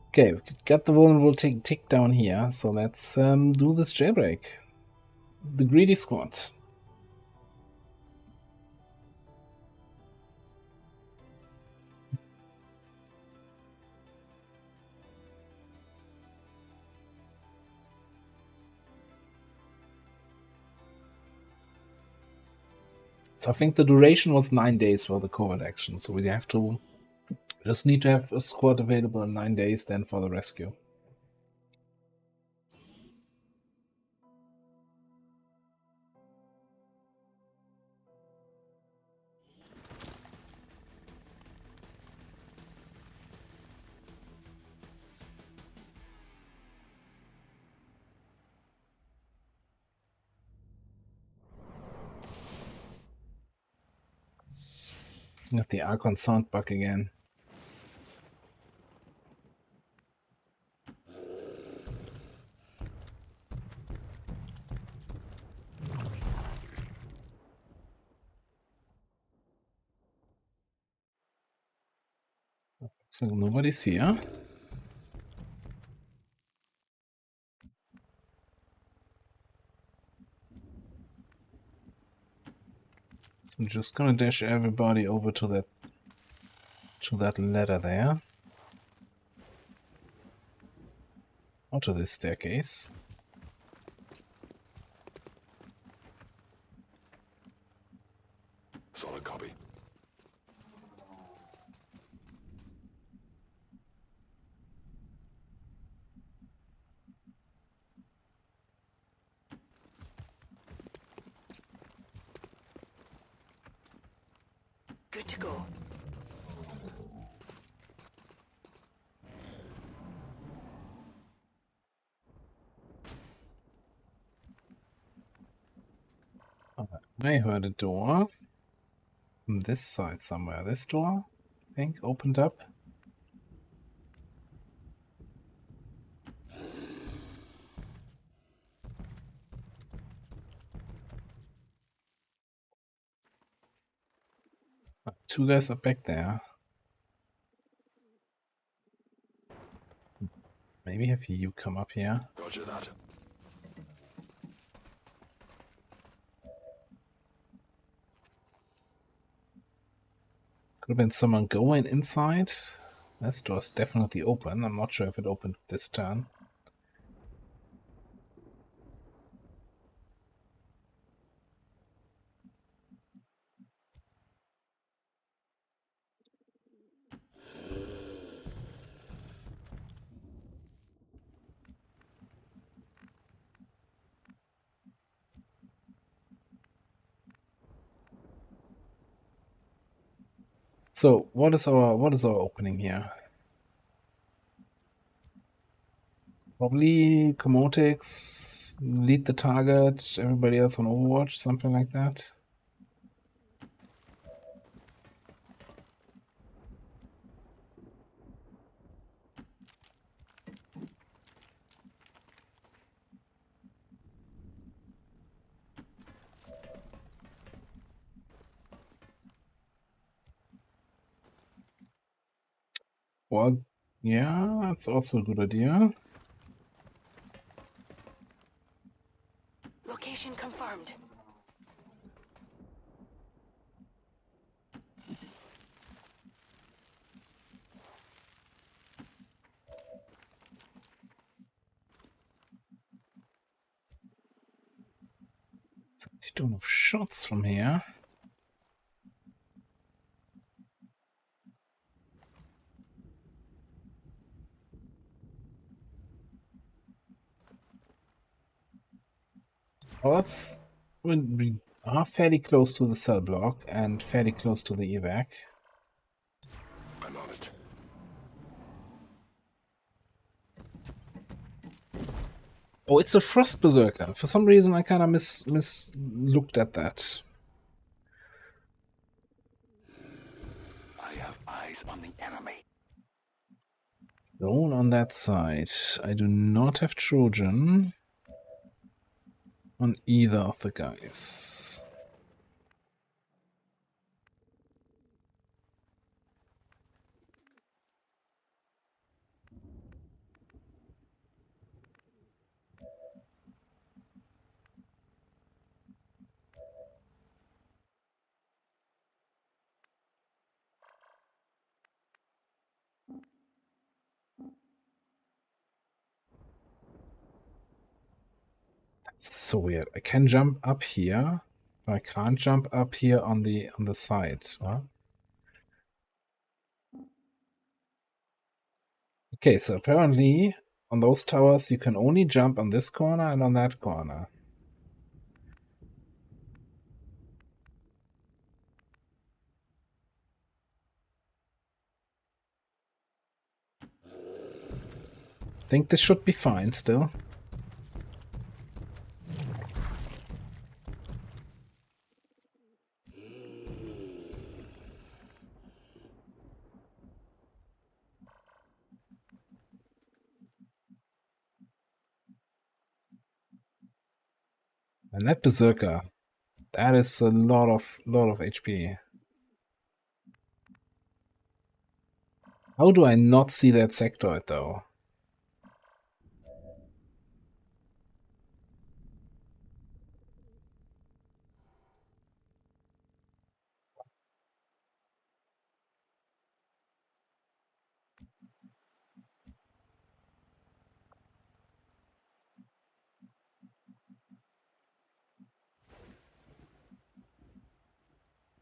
Okay, we got the vulnerable tick down here, so let's do this jailbreak. The greedy squad. So I think the duration was 9 days for the covert action, so we have to just need to have a squad available in 9 days then for the rescue. Got the Archon sound bug again. So nobody's here. So I'm just gonna dash everybody over to that ladder there. Or to this staircase. Solid copy. Good to go. I heard a door from this side somewhere. This door, I think, opened up. Two guys are back there. Maybe have you come up here. Roger that. Could have been someone going inside. This door's definitely open. I'm not sure if it opened this turn. So what is our opening here? Probably Comotics, lead the target, everybody else on Overwatch, something like that. Well, yeah, that's also a good idea. Location confirmed. So you don't have shots from here. Well, that's when we are fairly close to the cell block and fairly close to the evac. I'm on it. Oh, it's a Frost Berserker. For some reason, I kind of looked at that. I have eyes on the enemy. Drone on that side. I do not have Trojan on either of the guys. That's so weird. I can jump up here, but I can't jump up here on the side. Huh? Okay, so apparently on those towers you can only jump on this corner and on that corner. I think this should be fine still. And that Berserker, that is a lot of HP. How do I not see that sectoid though?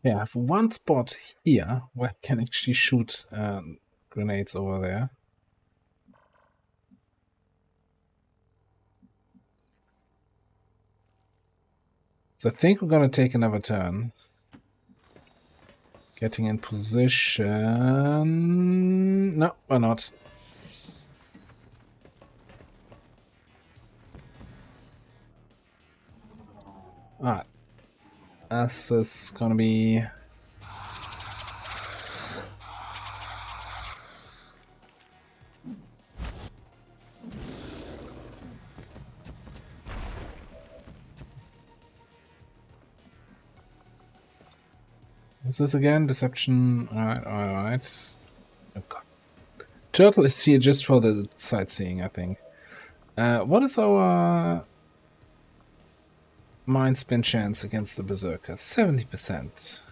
Yeah, I have one spot here where I can actually shoot grenades over there. So I think we're gonna take another turn. Getting in position. No, we're not. Ah, this is gonna be. What's this again? Deception. Alright, alright. Okay. Turtle is here just for the sightseeing, I think. What is our mind spin chance against the Berserker? 70%.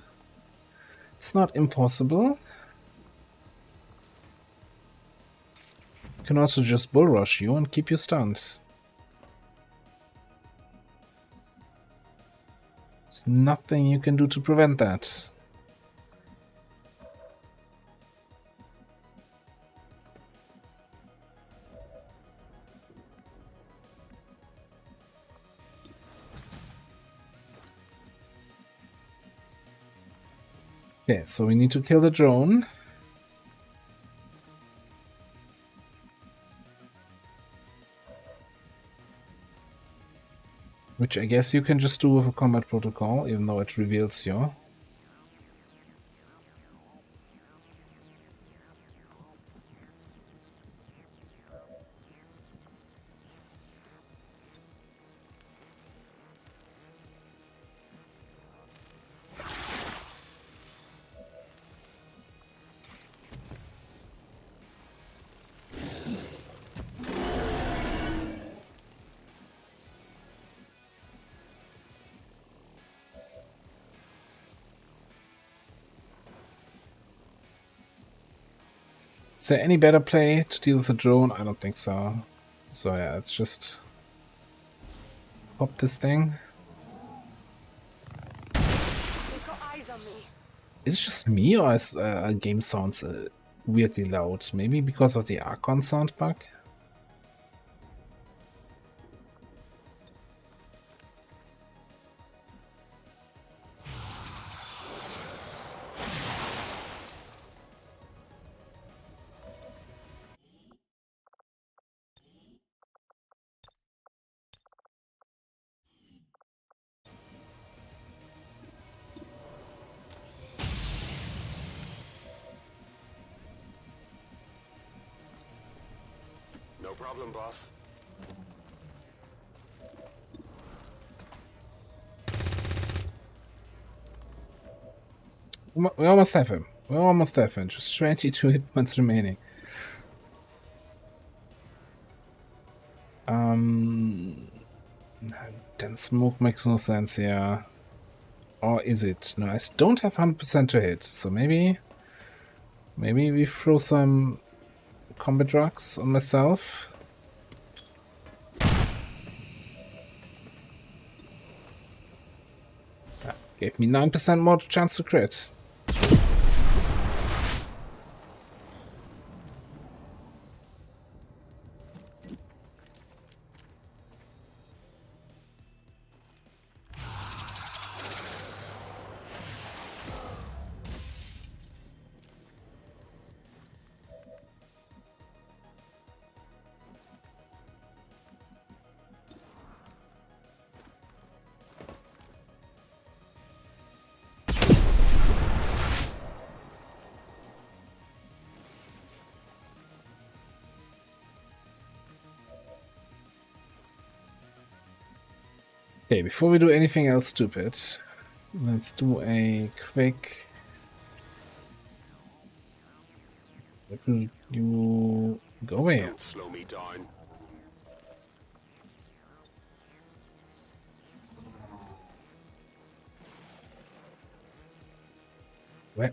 It's not impossible. You can also just bull rush you and keep your stuns. There's nothing you can do to prevent that. Okay, so we need to kill the drone. Which I guess you can just do with a combat protocol, even though it reveals you. there any better play to deal with a drone? I don't think so. So yeah, let's just pop this thing. Is it just me, or is game sounds weirdly loud? Maybe because of the Archon sound bug? No problem, boss. We almost have him. We almost have him. Just 22 hit points remaining. Then smoke makes no sense here. Or is it? No, I don't have 100% to hit. So maybe we throw some combat drugs on myself. Gave me 9% more chance to crit. Okay, before we do anything else stupid, let's do a quick... You go away. Don't slow me down.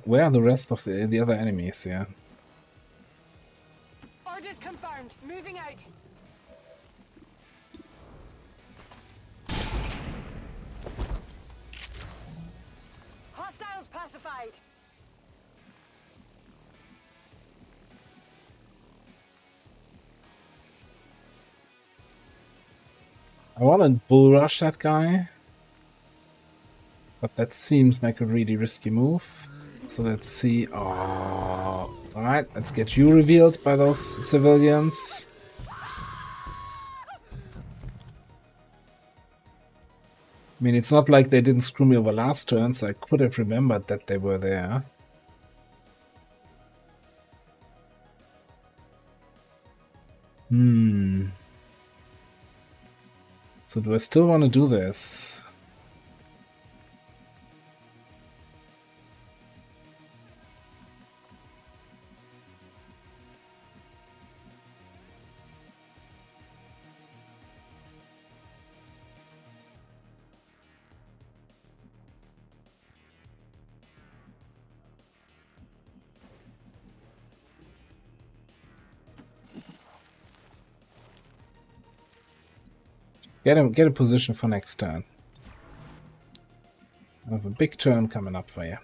Where are the rest of the other enemies? Yeah. Orders confirmed. Moving out. Hostiles pacified. I want to bull rush that guy, but that seems like a really risky move. So let's see. Oh, alright, let's get you revealed by those civilians. I mean, it's not like they didn't screw me over last turn, so I could have remembered that they were there. So do I still want to do this? Get a position for next turn. I have a big turn coming up for you.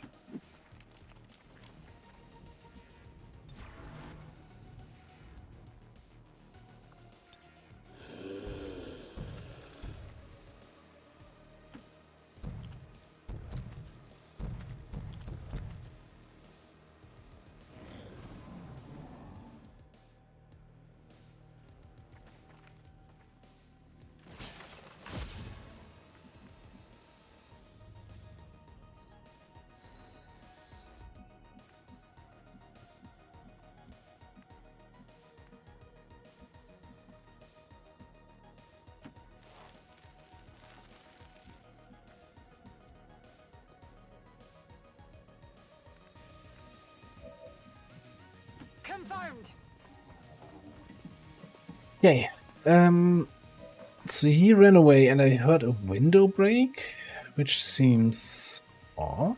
Confirmed. Okay. So he ran away and I heard a window break, which seems odd.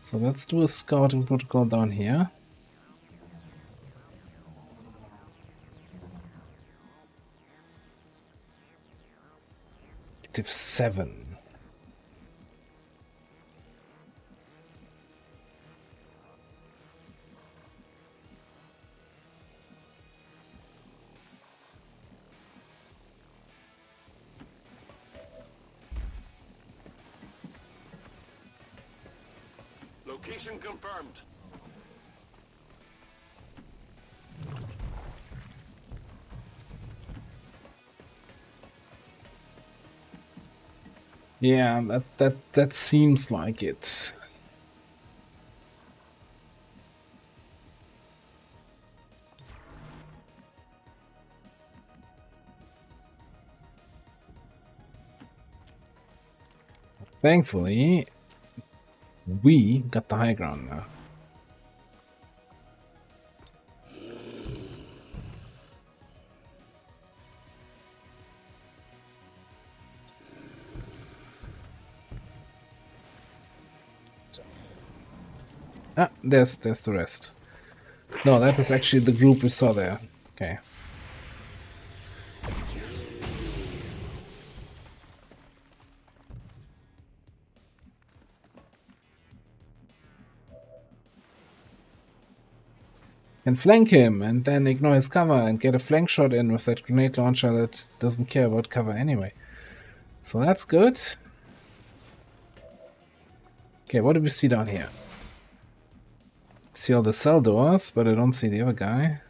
So let's do a scouting protocol down here. Active 7. Location confirmed. Yeah, that seems like it. Thankfully, we got the high ground now. Ah, there's the rest. No, that was actually the group we saw there. Okay. And flank him, and then ignore his cover and get a flank shot in with that grenade launcher that doesn't care about cover anyway. So that's good. Okay, what do we see down here? See all the cell doors, but I don't see the other guy.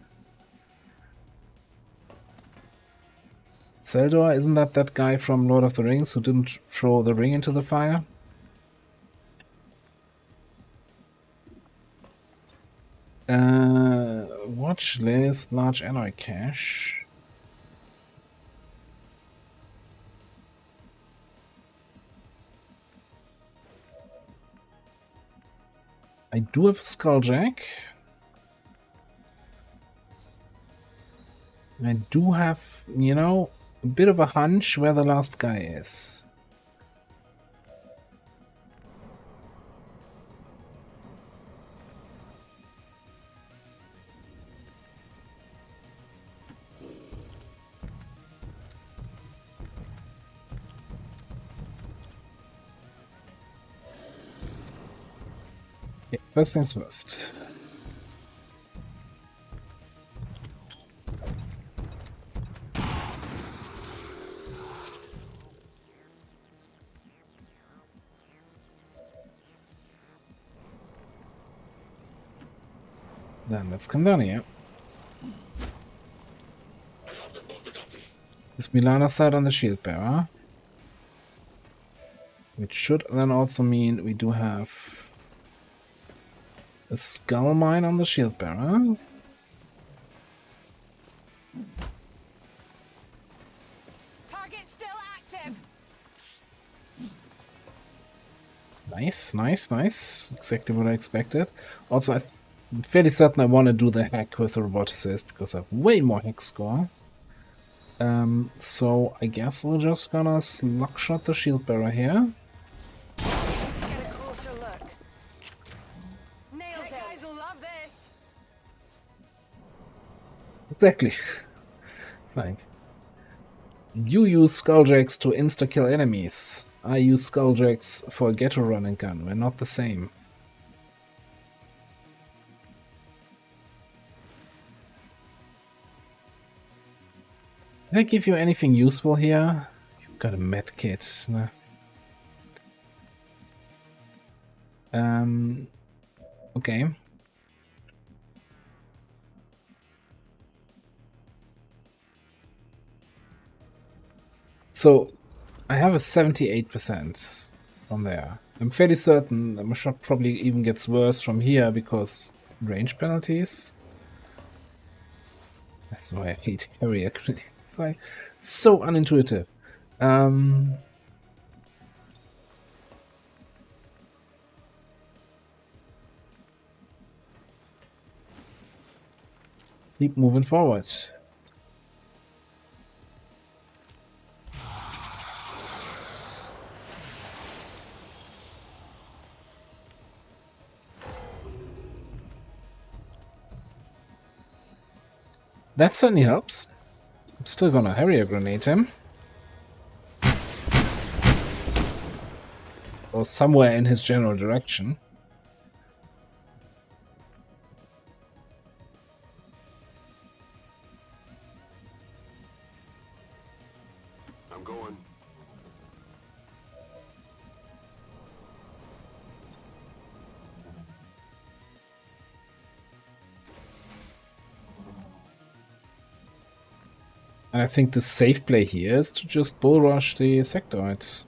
Cell door, isn't that guy from Lord of the Rings who didn't throw the ring into the fire? Watch list, large alloy cache. I do have a skulljack. I do have, you know, a bit of a hunch where the last guy is. Okay, first things first. Then let's come down here. Is Milana side on the shield bearer? Which should then also mean we do have a skull mine on the shield bearer. Target still active. Nice. Exactly what I expected. Also, I'm fairly certain I want to do the hack with the roboticist because I have way more hack score. So I guess we're just gonna slug shot the shield bearer here. Get a closer look. Nailed it. Guys will love this. Exactly. It's like, you use skulljacks to insta-kill enemies. I use skulljacks for a ghetto running gun. We're not the same. Did I give you anything useful here? You've got a med kit. No. Okay. So, I have a 78% from there. I'm fairly certain that my shot probably even gets worse from here because range penalties. That's why I hate area grenades. It's like so unintuitive. Keep moving forward. That certainly helps. I'm still gonna area grenade him. Or somewhere in his general direction. I'm going. And I think the safe play here is to just bull rush the sectoids.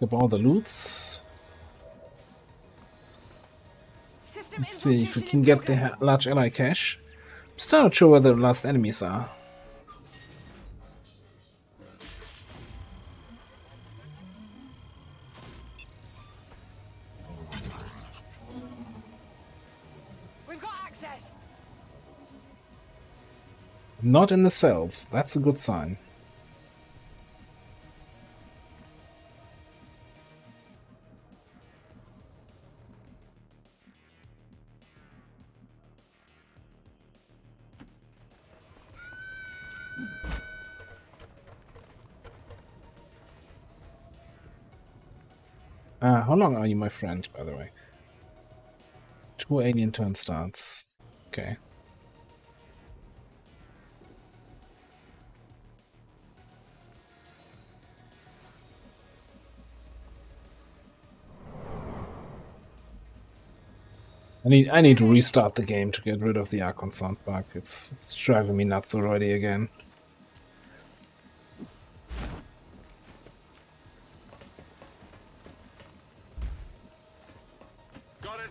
Grab all the loots. Let's see if we can get the large ally cache. I'm still not sure where the last enemies are. We've got access. Not in the cells. That's a good sign. How long are you, my friend, by the way? 2 alien turn starts. Okay. I need to restart the game to get rid of the Archon sound bug. It's driving me nuts already again. Got it.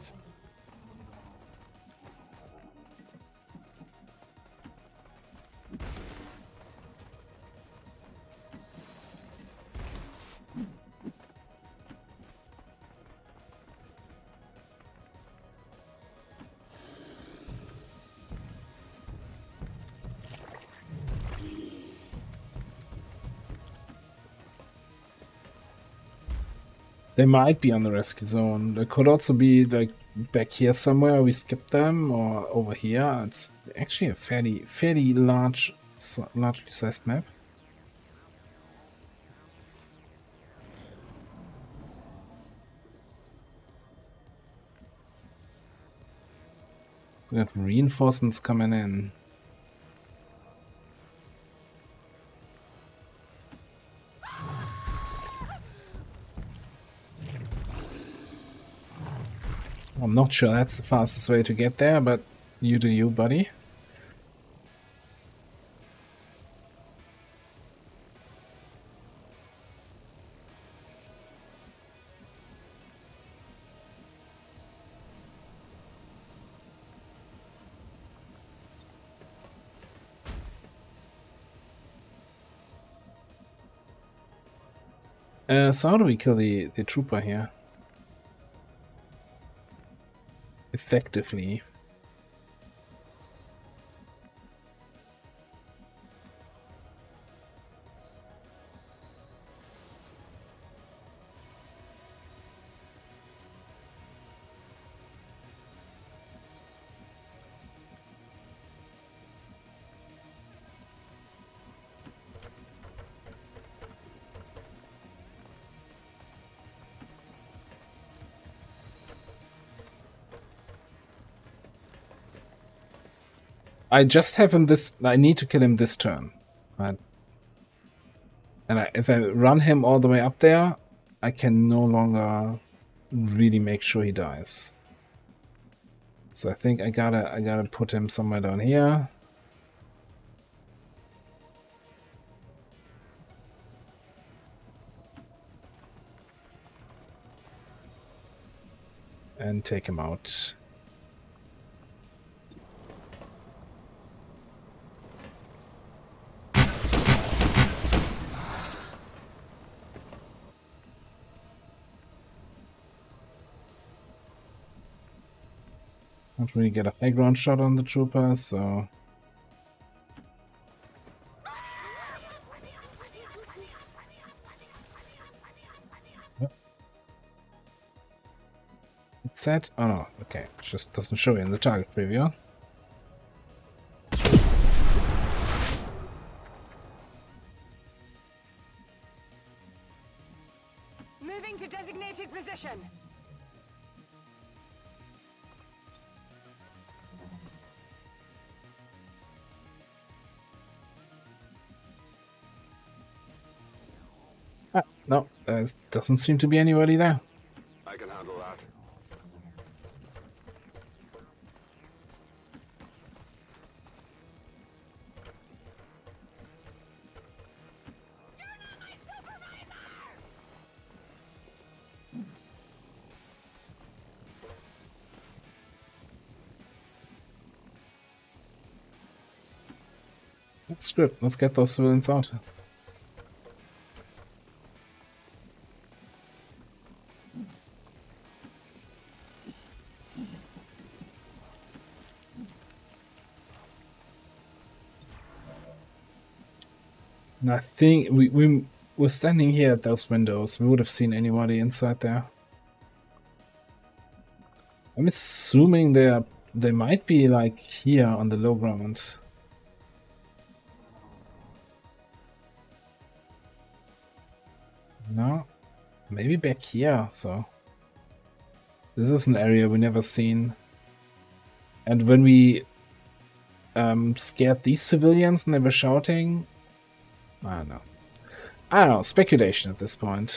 They might be on the rescue zone. There could also be like back here somewhere. We skipped them, or over here. It's actually a fairly largely sized map. So we got reinforcements coming in. I'm not sure that's the fastest way to get there, but you do you, buddy. So how do we kill the trooper here? Effectively. I just have him this... I need to kill him this turn. Right? And if I run him all the way up there, I can no longer really make sure he dies. So I think I gotta put him somewhere down here. And take him out. Can't really get a high ground shot on the trooper, so... It's set? Oh no, okay. It just doesn't show you in the target preview. Moving to designated position. No, there doesn't seem to be anybody there. I can handle that. That's good. Let's get those civilians out. And I think we were standing here at those windows. We would have seen anybody inside there. I'm assuming they might be like here on the low ground. No, maybe back here. So this is an area we never seen. And when we scared these civilians and they were shouting, I don't know. I don't know. Speculation at this point.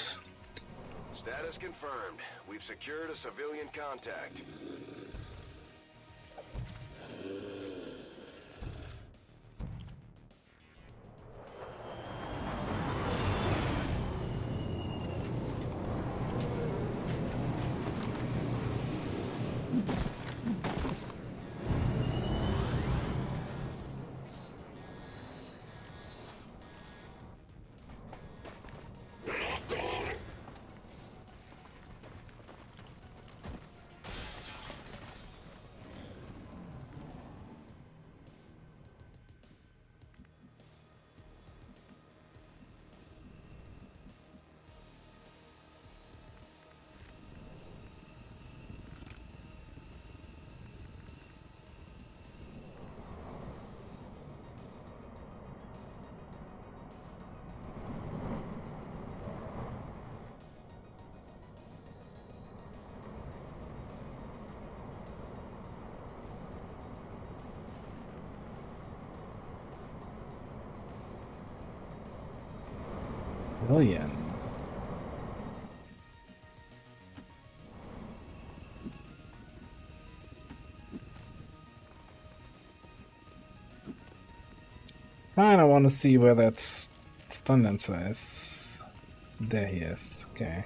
Status confirmed. We've secured a civilian contact. Brilliant. Kinda want to see where that stun lancer is. There he is. Okay.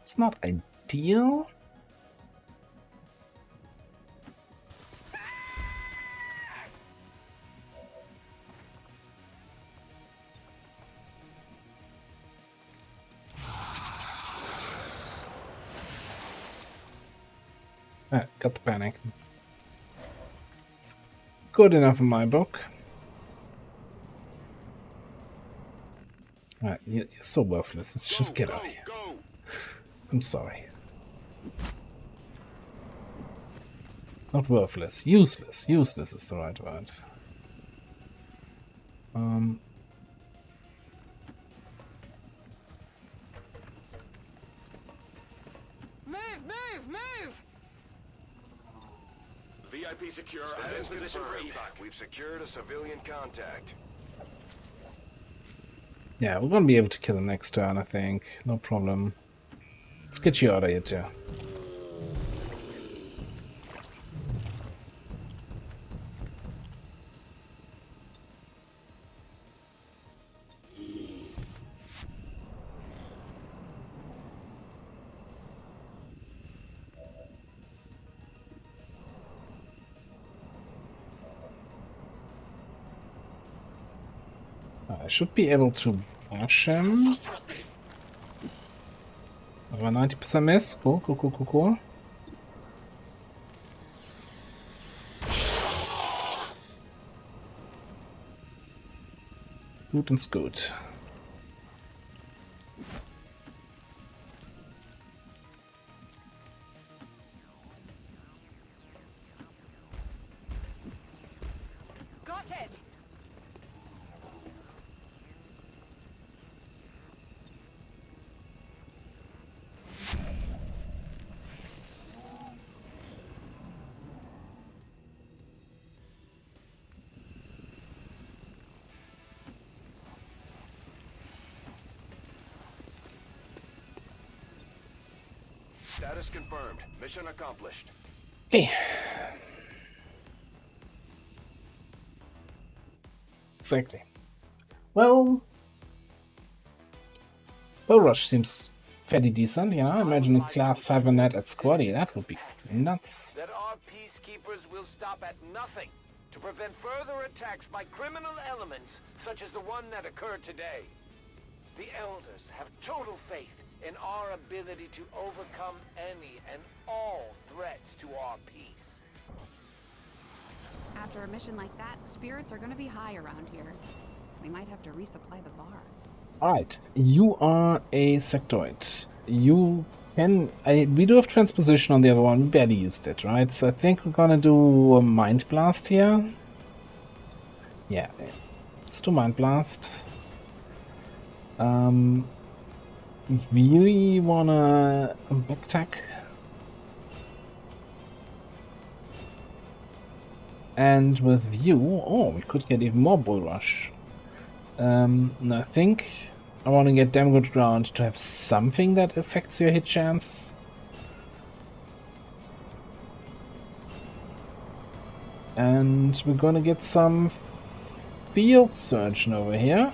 It's not ideal. Ah, got the panic. It's good enough in my book. Alright, you're so worthless. Just get out of here. I'm sorry. Not worthless. Useless. Useless is the right word. Move, move, move! VIP secure. Head in position for evac. We've secured a civilian contact. Yeah, we're gonna be able to kill him next turn, I think. No problem. Let's get you out of here, too. I should be able to bash him. Over 90% miss. Cool, cool, cool, cool, cool. Gut und gut. Got it! Status confirmed. Mission accomplished. Okay. Exactly. Well, Bull Rush seems fairly decent, you know. Imagine a class 7 net at Squaddy, that would be nuts. That our peacekeepers will stop at nothing to prevent further attacks by criminal elements such as the one that occurred today. The Elders have total faith in our ability to overcome any and all threats to our peace. After a mission like that, spirits are gonna be high around here. We might have to resupply the bar. Alright, you are a sectoid. You can... we do have transposition on the other one, we barely used it, right? So I think we're gonna do a Mind Blast here. Yeah, let's do Mind Blast. If we wanna backtack. And with you, oh, we could get even more Bull Rush. I think I want to get damn good ground to have something that affects your hit chance. And we're gonna get some field surgeon over here.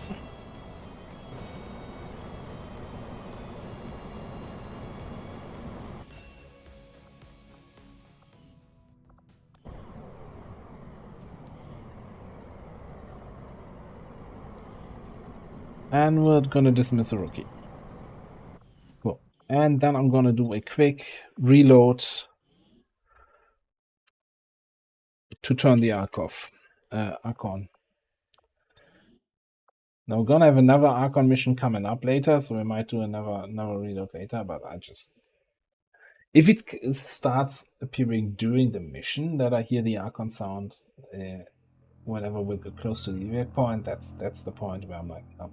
And we're gonna dismiss a rookie. Cool. And then I'm gonna do a quick reload to turn the Arc off. Archon. Now we're gonna have another Archon mission coming up later, so we might do another reload later, but I just... If it starts appearing during the mission that I hear the Archon sound, whenever we get close to the evac point, that's the point where I'm like, no.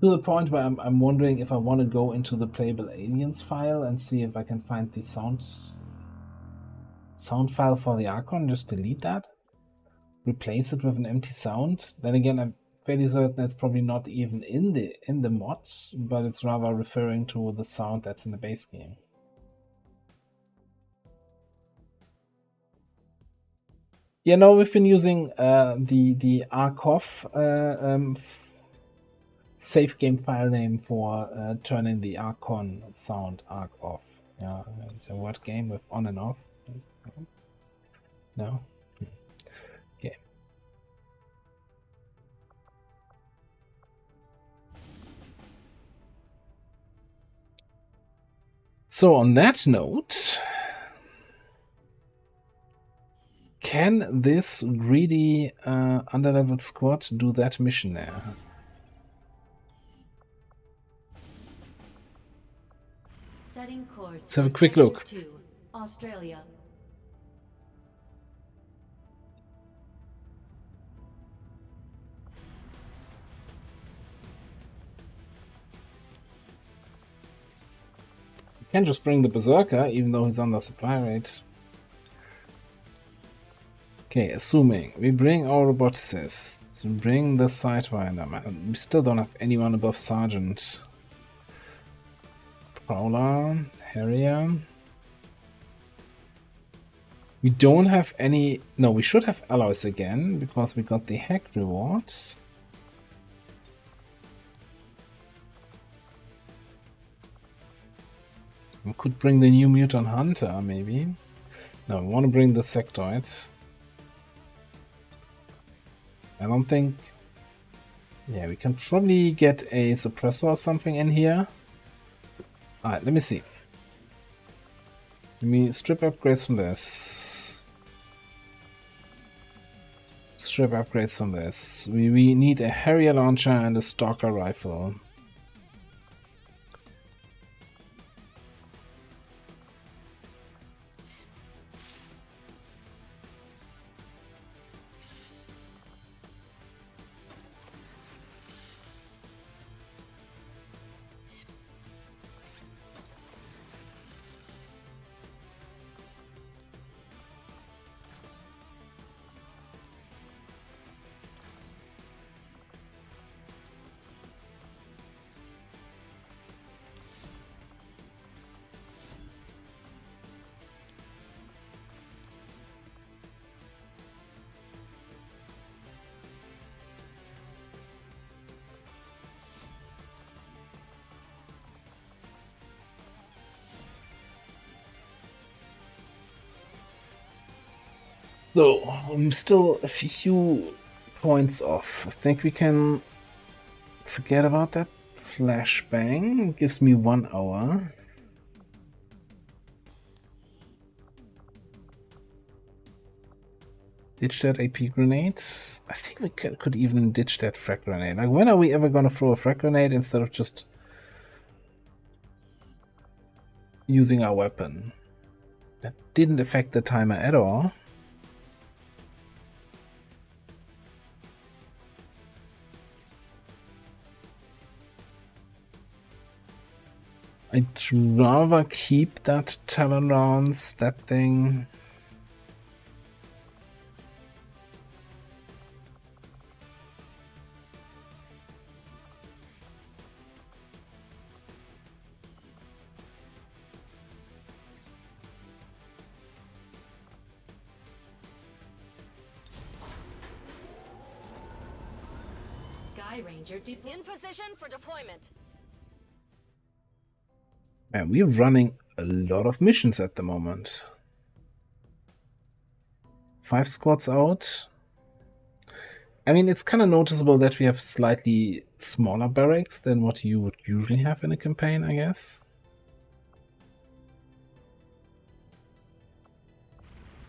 To the point where I'm wondering if I want to go into the playable aliens file and see if I can find the sound file for the Archon, just delete that, replace it with an empty sound. Then again, I'm fairly certain it's probably not even in the mod, but it's rather referring to the sound that's in the base game. Yeah, no, we've been using the arcov save game file name for turning the Archon sound arc off. Yeah, it's a word game with on and off. No? Okay. So on that note, can this greedy underleveled squad do that mission there? Setting course. Let's have a for quick Sector look. 2, Australia. We can just bring the Berserker, even though he's under supply rate. Okay, assuming we bring our roboticists, bring the Sidewinder, man. We still don't have anyone above Sergeant. Prowler, Harrier. We don't have any... No, we should have alloys again, because we got the hack reward. We could bring the new Mutant Hunter, maybe. No, we want to bring the Sectoid. I don't think... Yeah, we can probably get a suppressor or something in here. Alright, let me see. Let me strip upgrades from this. Strip upgrades from this. We need a Harrier launcher and a Stalker rifle. So, I'm still a few points off. I think we can forget about that flashbang. It gives me 1 hour. Ditch that AP grenade. I think we could even ditch that frag grenade. Like, when are we ever gonna throw a frag grenade instead of just using our weapon? That didn't affect the timer at all. I'd rather keep that Talon rounds, that thing. Sky Ranger In position for deployment. Man, we're running a lot of missions at the moment. 5 squads out. I mean, it's kind of noticeable that we have slightly smaller barracks than what you would usually have in a campaign, I guess.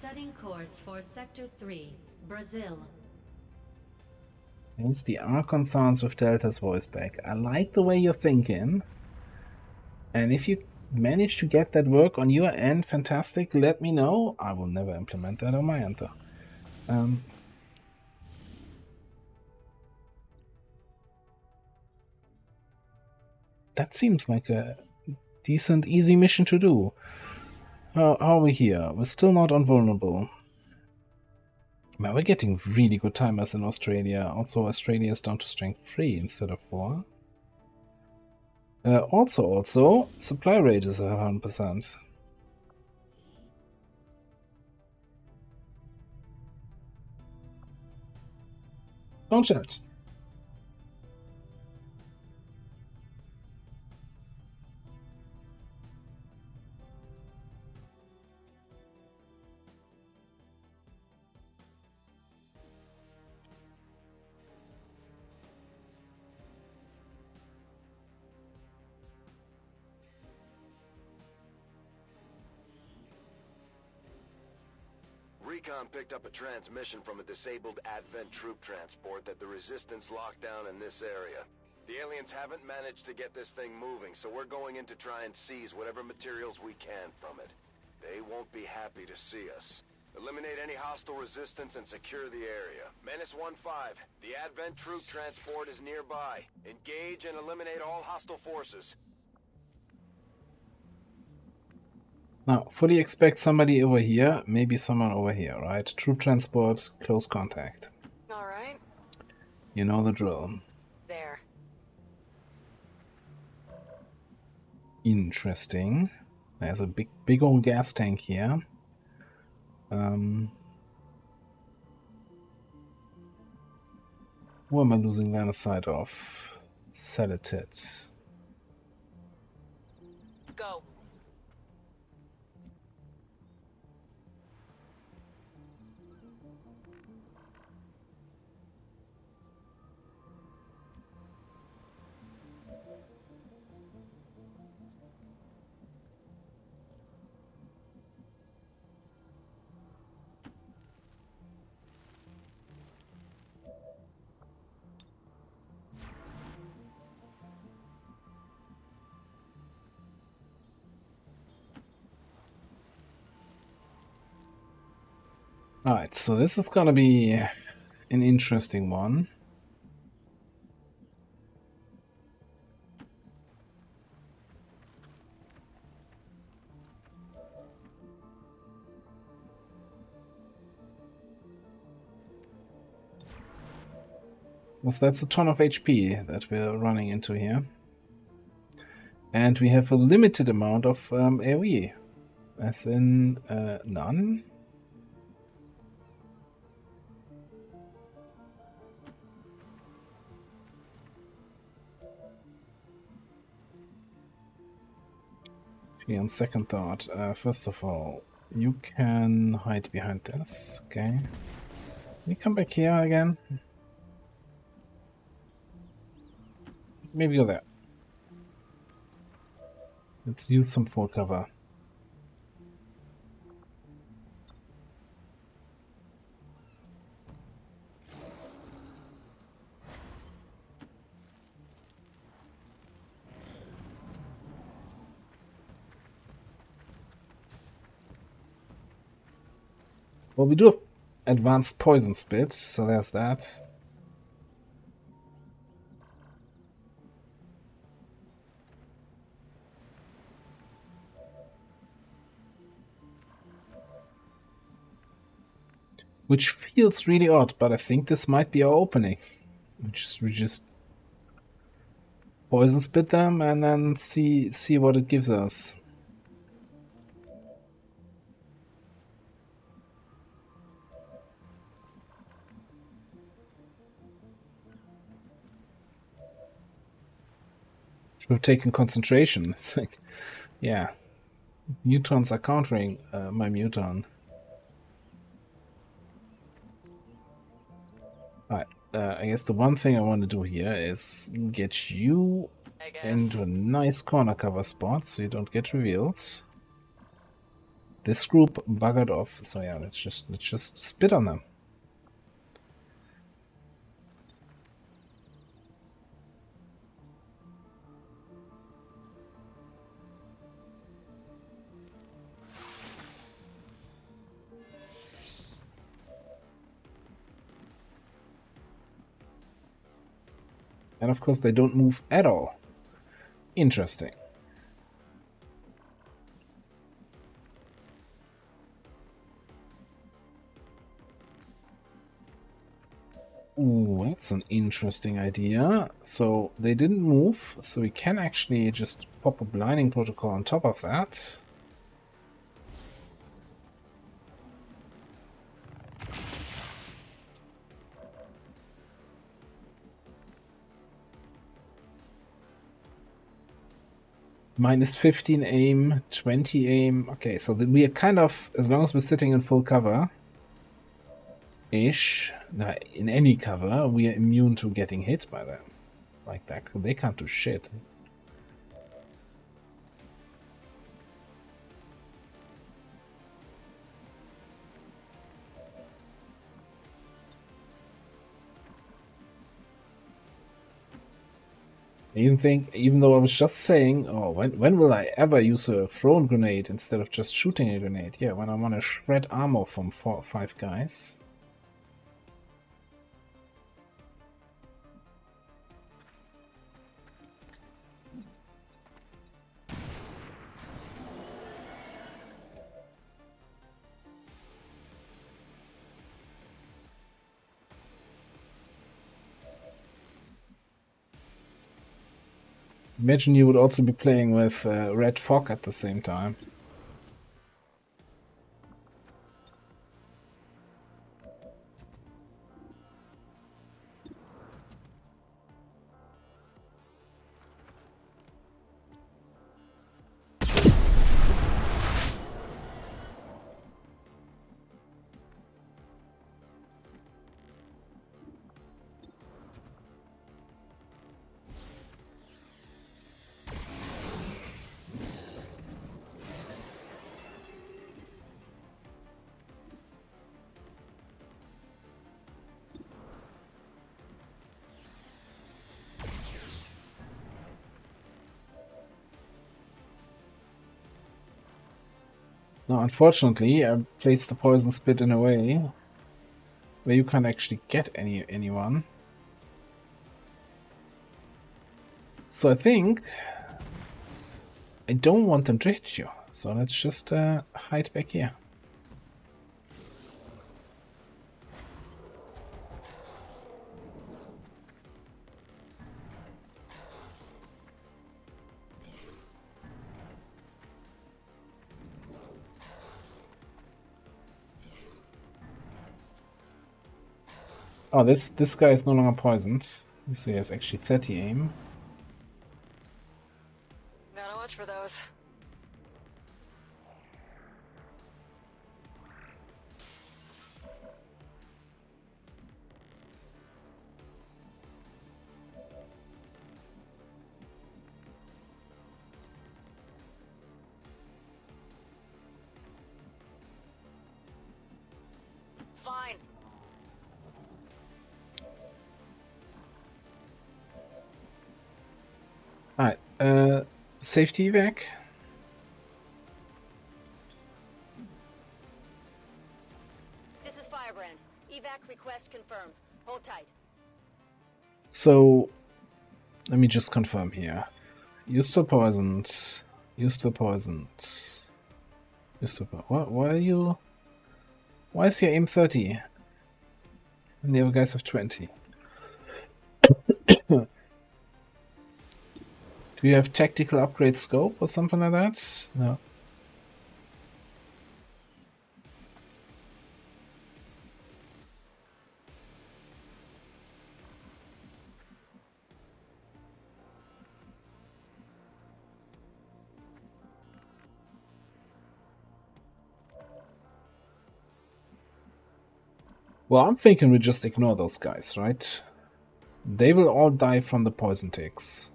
Setting course for Sector 3, Brazil. Hence the are concerns with Delta's voice back. I like the way you're thinking. And if you manage to get that work on your end, fantastic, let me know. I will never implement that on my end though. That seems like a decent, easy mission to do. How are we here? We're still not invulnerable. Man, we're getting really good timers in Australia. Also, Australia is down to strength 3 instead of 4. Also, supply rate is 100%. Don't chat. recon picked up a transmission from a disabled Advent troop transport that the Resistance locked down in this area. The aliens haven't managed to get this thing moving, so we're going in to try and seize whatever materials we can from it. They won't be happy to see us. Eliminate any hostile resistance and secure the area. Menace 1-5, the Advent troop transport is nearby. Engage and eliminate all hostile forces. Now, fully expect somebody over here, maybe someone over here, right? Troop transport, close contact. All right. You know the drill. There. Interesting. There's a big old gas tank here. Who am I losing line of sight of? Salatit. Go. Alright, so this is gonna be an interesting one. Because that's a ton of HP that we're running into here. And we have a limited amount of AoE. As in, none. Okay, on second thought, first of all, you can hide behind this, okay. Can you come back here again? Maybe go there. Let's use some full cover. Well, we do have advanced poison spit, so there's that. Which feels really odd, but I think this might be our opening. We just poison spit them and then see what it gives us. Should have taken concentration. It's like, yeah, mutons are countering my muton. Alright, I guess the one thing I want to do here is get you into a nice corner cover spot so you don't get revealed. This group buggered off, so yeah, let's just spit on them. And of course they don't move at all. Interesting. Ooh, that's an interesting idea. So they didn't move, so we can actually just pop a blinding protocol on top of that. Minus 15 aim, 20 aim. Okay, so we are kind of, as long as we're sitting in full cover, ish, in any cover, we are immune to getting hit by them. Like that, they can't do shit. Even though I was just saying, oh, when will I ever use a thrown grenade instead of just shooting a grenade? Yeah, when I want to shred armor from 4 or 5 guys. Imagine you would also be playing with Red Fog at the same time. Now, unfortunately, I placed the poison spit in a way where you can't actually get anyone. So I think I don't want them to hit you. So let's just hide back here. Oh, this guy is no longer poisoned. So he has actually 30 aim. Gotta watch for those. Fine. Alright, safety evac. This is Firebrand. Evac request confirmed. Hold tight. So, let me just confirm here. You're still poisoned. You're still poisoned. You're still poisoned. Why are you... Why is your aim 30? And the other guys have 20. Do you have tactical upgrade scope or something like that? No. Well, I'm thinking we just ignore those guys, right? They will all die from the poison ticks.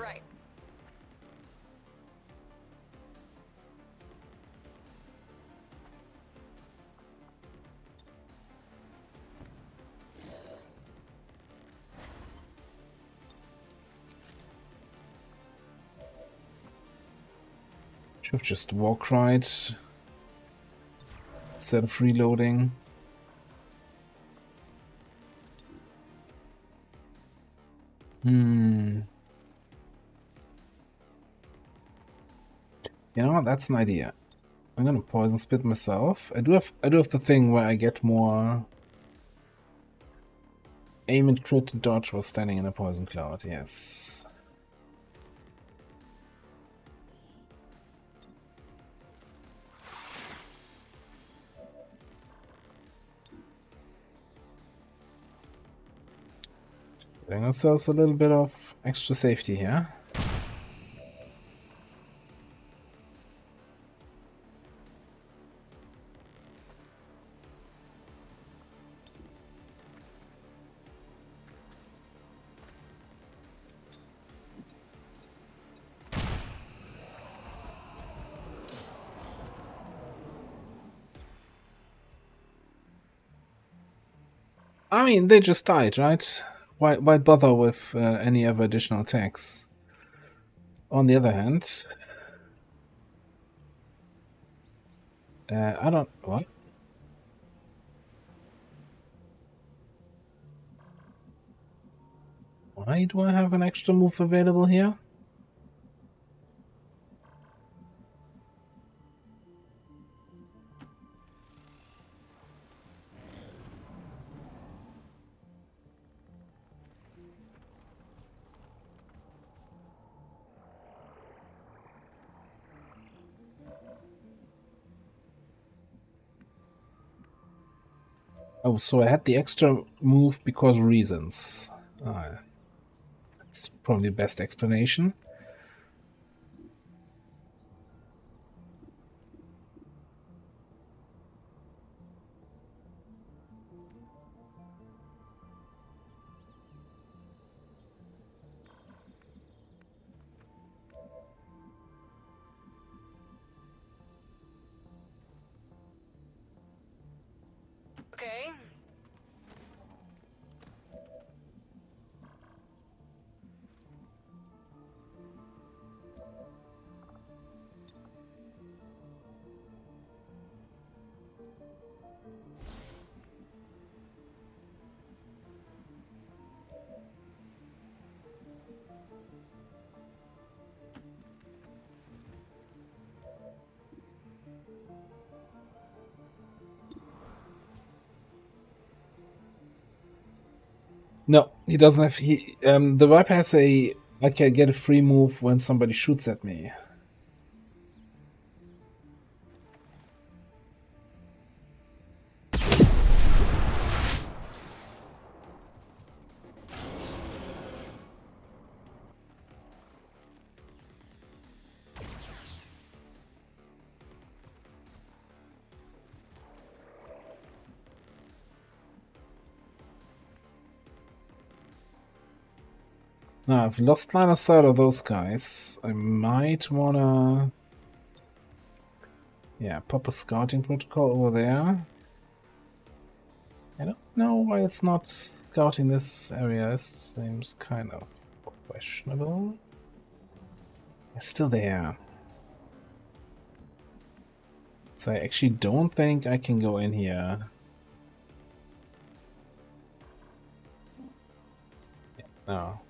Right. Should just walk right instead of reloading. You know what? That's an idea. I'm gonna poison spit myself. I do have the thing where I get more aim and crit and dodge while standing in a poison cloud. Yes. Getting ourselves a little bit of extra safety here. I mean, they just died, right? Why bother with any other additional attacks? On the other hand, I don't... What? Why do I have an extra move available here? Oh, so I had the extra move because reasons. That's probably the best explanation. Okay. No, he doesn't have... the Viper has a... I can get a free move when somebody shoots at me. Now, I've lost line of sight of those guys. I might wanna... Yeah, pop a scouting protocol over there. I don't know why it's not scouting this area. It seems kind of questionable. It's still there. So I actually don't think I can go in here. No.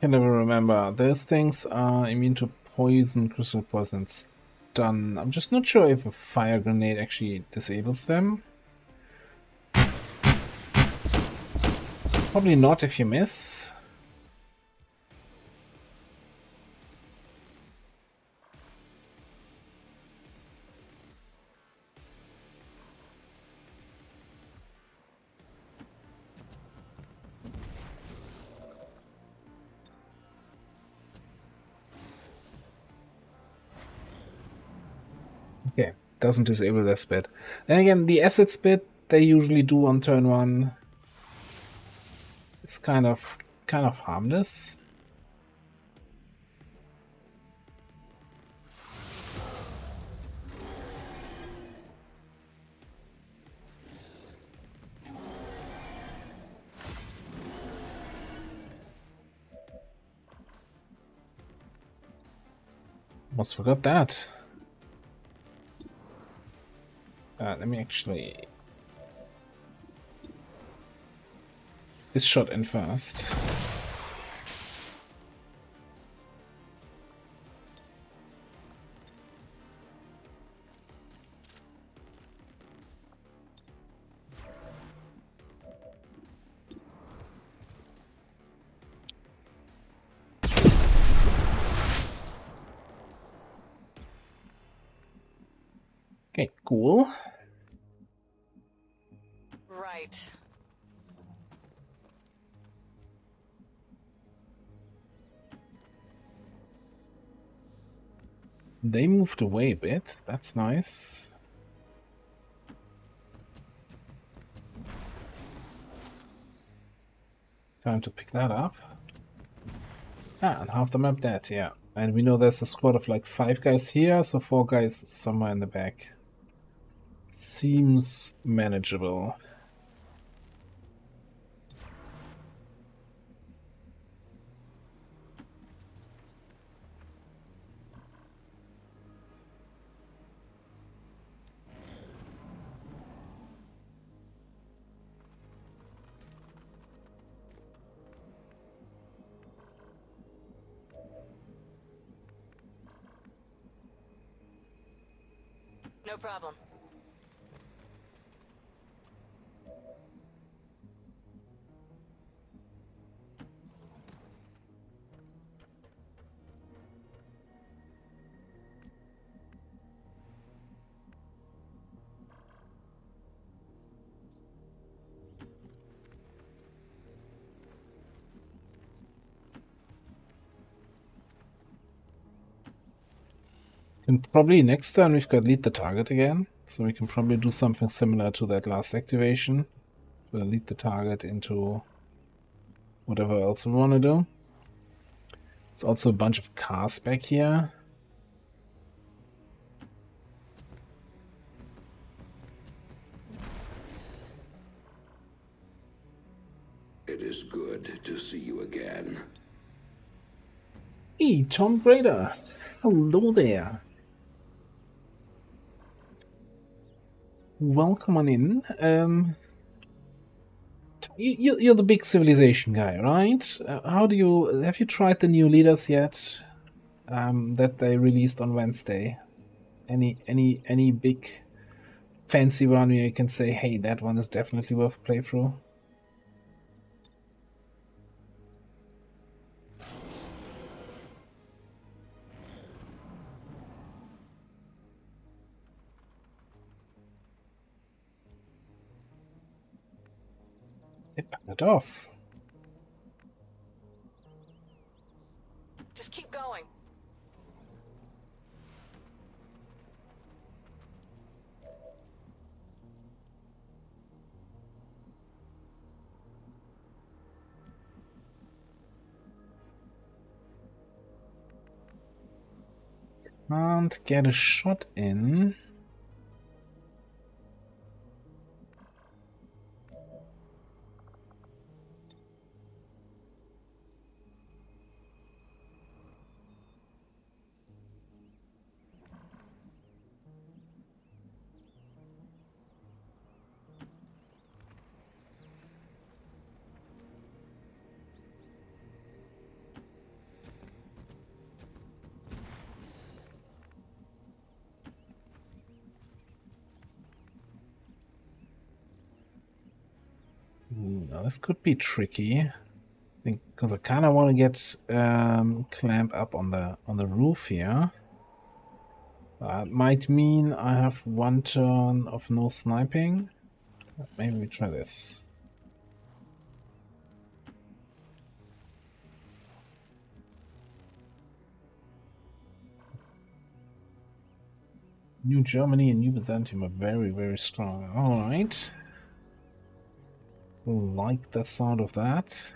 Can never remember. Those things are immune to poison, crystal poison, stun. I'm just not sure if a fire grenade actually disables them. Probably not if you miss. Okay, doesn't disable their spit. Then again, the acid spit they usually do on turn 1 is kind of harmless. Almost forgot that. Let me actually... This shot in first. Okay, cool. Right. They moved away a bit. That's nice. Time to pick that up. Ah, and half the map dead, yeah. And we know there's a squad of like 5 guys here, so 4 guys somewhere in the back. Seems manageable. No problem. And probably next turn we've got lead the target again, so we can probably do something similar to that last activation. We'll lead the target into whatever else we want to do. There's also a bunch of cars back here. It is good to see you again. Hey, Tom Grader. Hello there. Welcome on in. You're the big civilization guy, right? Have you tried the new leaders yet? That they released on Wednesday. Any big fancy one where you can say, hey, that one is definitely worth a playthrough? It off. Just keep going. Can't get a shot in. Now this could be tricky. I think because I kind of want to get clamp up on the roof here. That might mean I have one turn of no sniping. Maybe we try this. New Germany and New Byzantium are very, very strong. Alright. Like the sound of that.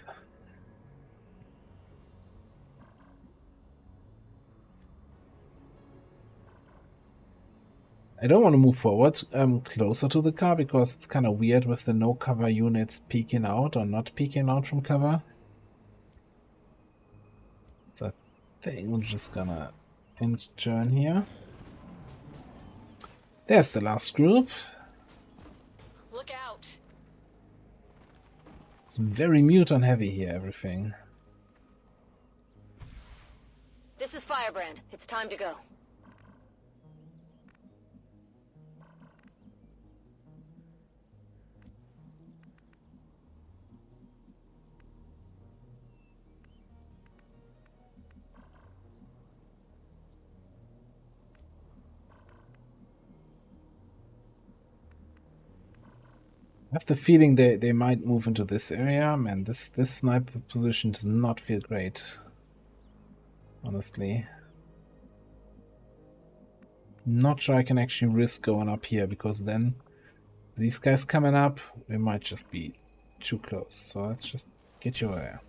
I don't want to move forward closer to the car because it's kind of weird with the no cover units peeking out or not peeking out from cover. So I think we're just gonna end turn here. There's the last group. Look out. It's very mutant heavy here, everything. This is Firebrand. It's time to go. I have the feeling they might move into this area. Man, this sniper position does not feel great. Honestly. Not sure I can actually risk going up here, because then these guys coming up, we might just be too close. So let's just get you over there.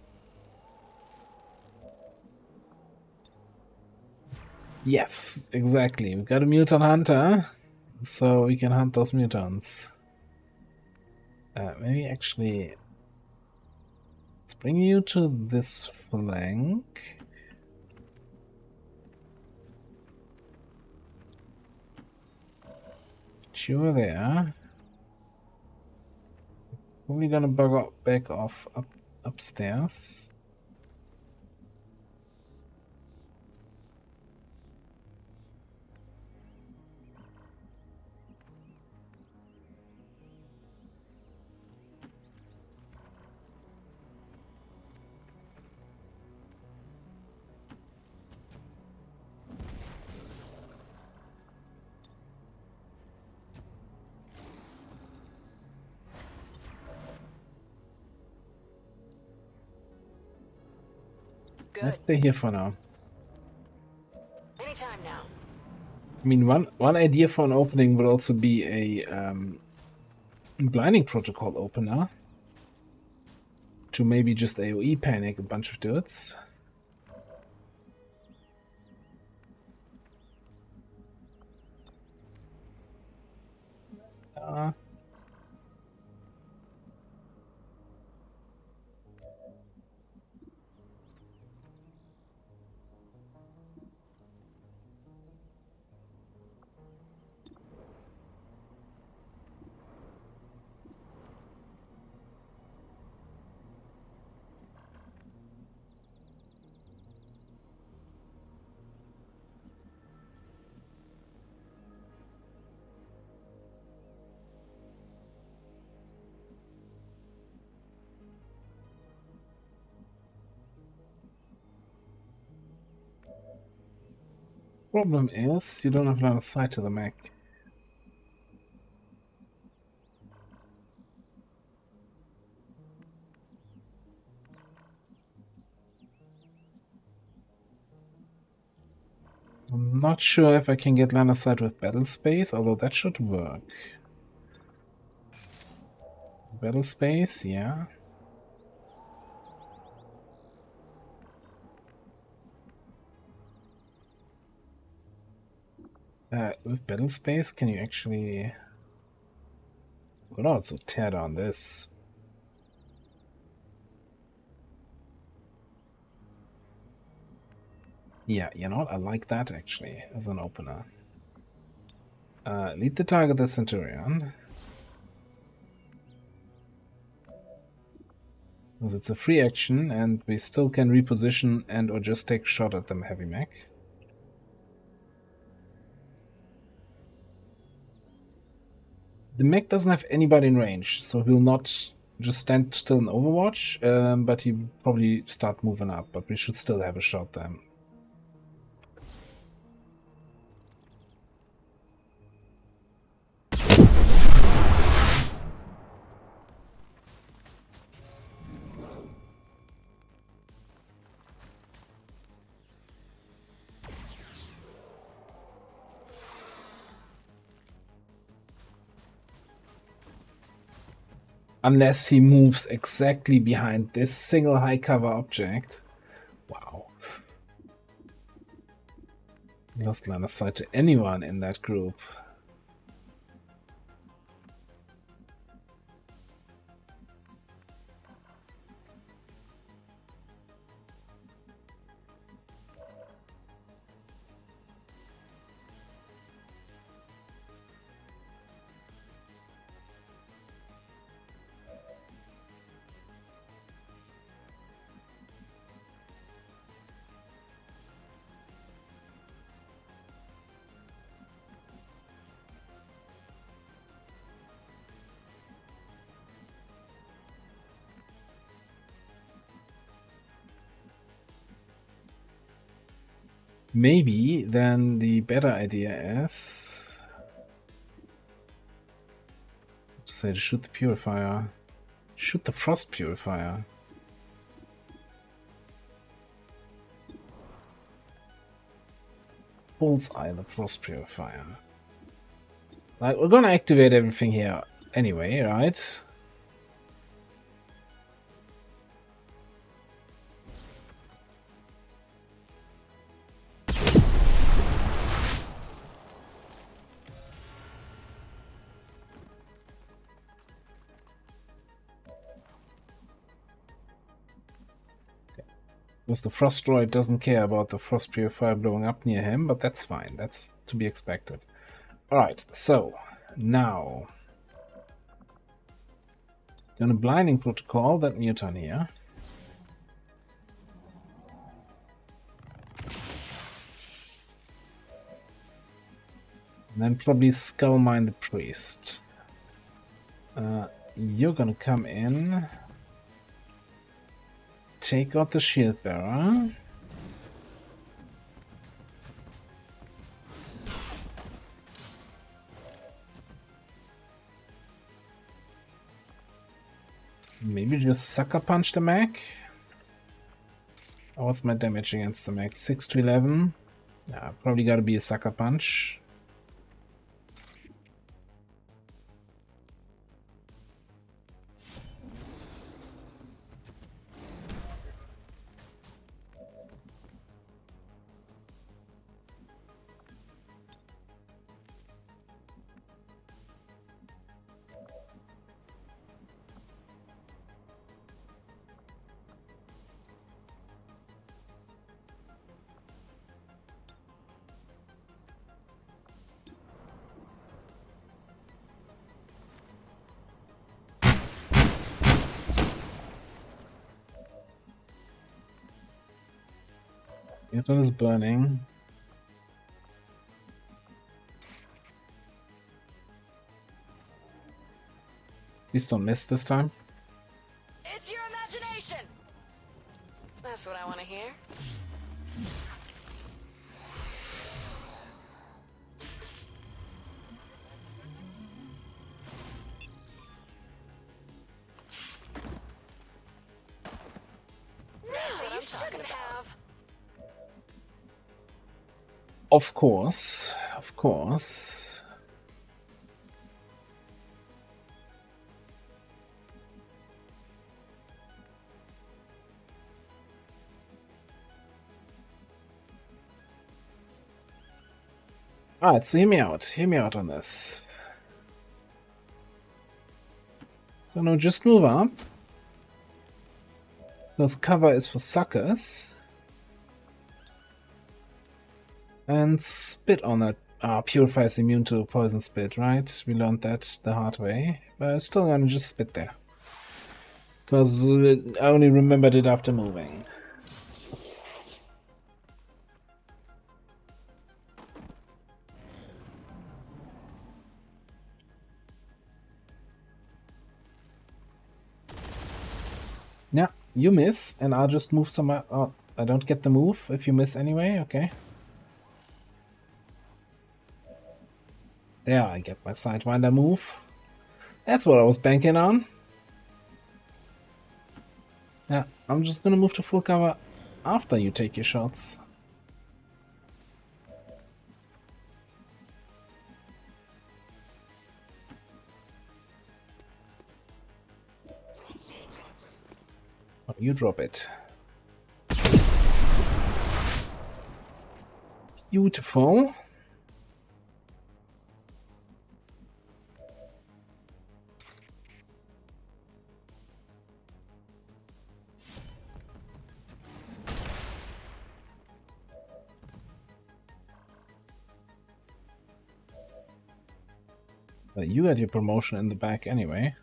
Yes, exactly. We got a mutant hunter, so we can hunt those mutants. Maybe actually, let's bring you to this flank. Get you over there. We're gonna back off upstairs. Good. Stay here for now. Anytime now. I mean, one idea for an opening would also be a blinding protocol opener to maybe just AoE panic a bunch of dudes. Problem is, you don't have line of sight to the mech. I'm not sure if I can get line of sight with battle space, although that should work. Battle space, yeah. With battle space, can you actually... Could also tear down this. Yeah, you know what? I like that actually as an opener. Lead the target the Centurion. Because it's a free action and we still can reposition and or just take a shot at them heavy mech. The mech doesn't have anybody in range, so he'll not just stand still in Overwatch, but he'll probably start moving up, but we should still have a shot then. Unless he moves exactly behind this single high cover object. Wow. Lost line of sight to anyone in that group. Maybe then the better idea is to say to shoot the purifier. Shoot the frost purifier. Bullseye, the Frost Purifier. Like, we're gonna activate everything here anyway, right? Because the Frost Droid doesn't care about the Frost Purifier blowing up near him, but that's fine. That's to be expected. Alright, so now gonna blinding protocol that Muton here. And then probably Skull Mine the Priest. You're gonna come in. Take out the Shield Bearer. Maybe just Sucker Punch the mech. Oh, what's my damage against the mech? 6 to 11. Yeah, probably gotta be a Sucker Punch. Newton is burning. Please don't miss this time. It's your imagination! That's what I want to hear. That's what you shouldn't have. Of course, of course. Alright, so hear me out on this. So now just move up. Because cover is for suckers. And spit on it. Purify is immune to poison spit, right? We learned that the hard way. But I'm still gonna just spit there. Because I only remembered it after moving. Yeah, you miss, and I'll just move somewhere. Oh, I don't get the move if you miss anyway, okay. There, I get my Sidewinder move. That's what I was banking on. Yeah, I'm just gonna move to full cover after you take your shots. Oh, you drop it. Beautiful. You had your promotion in the back anyway.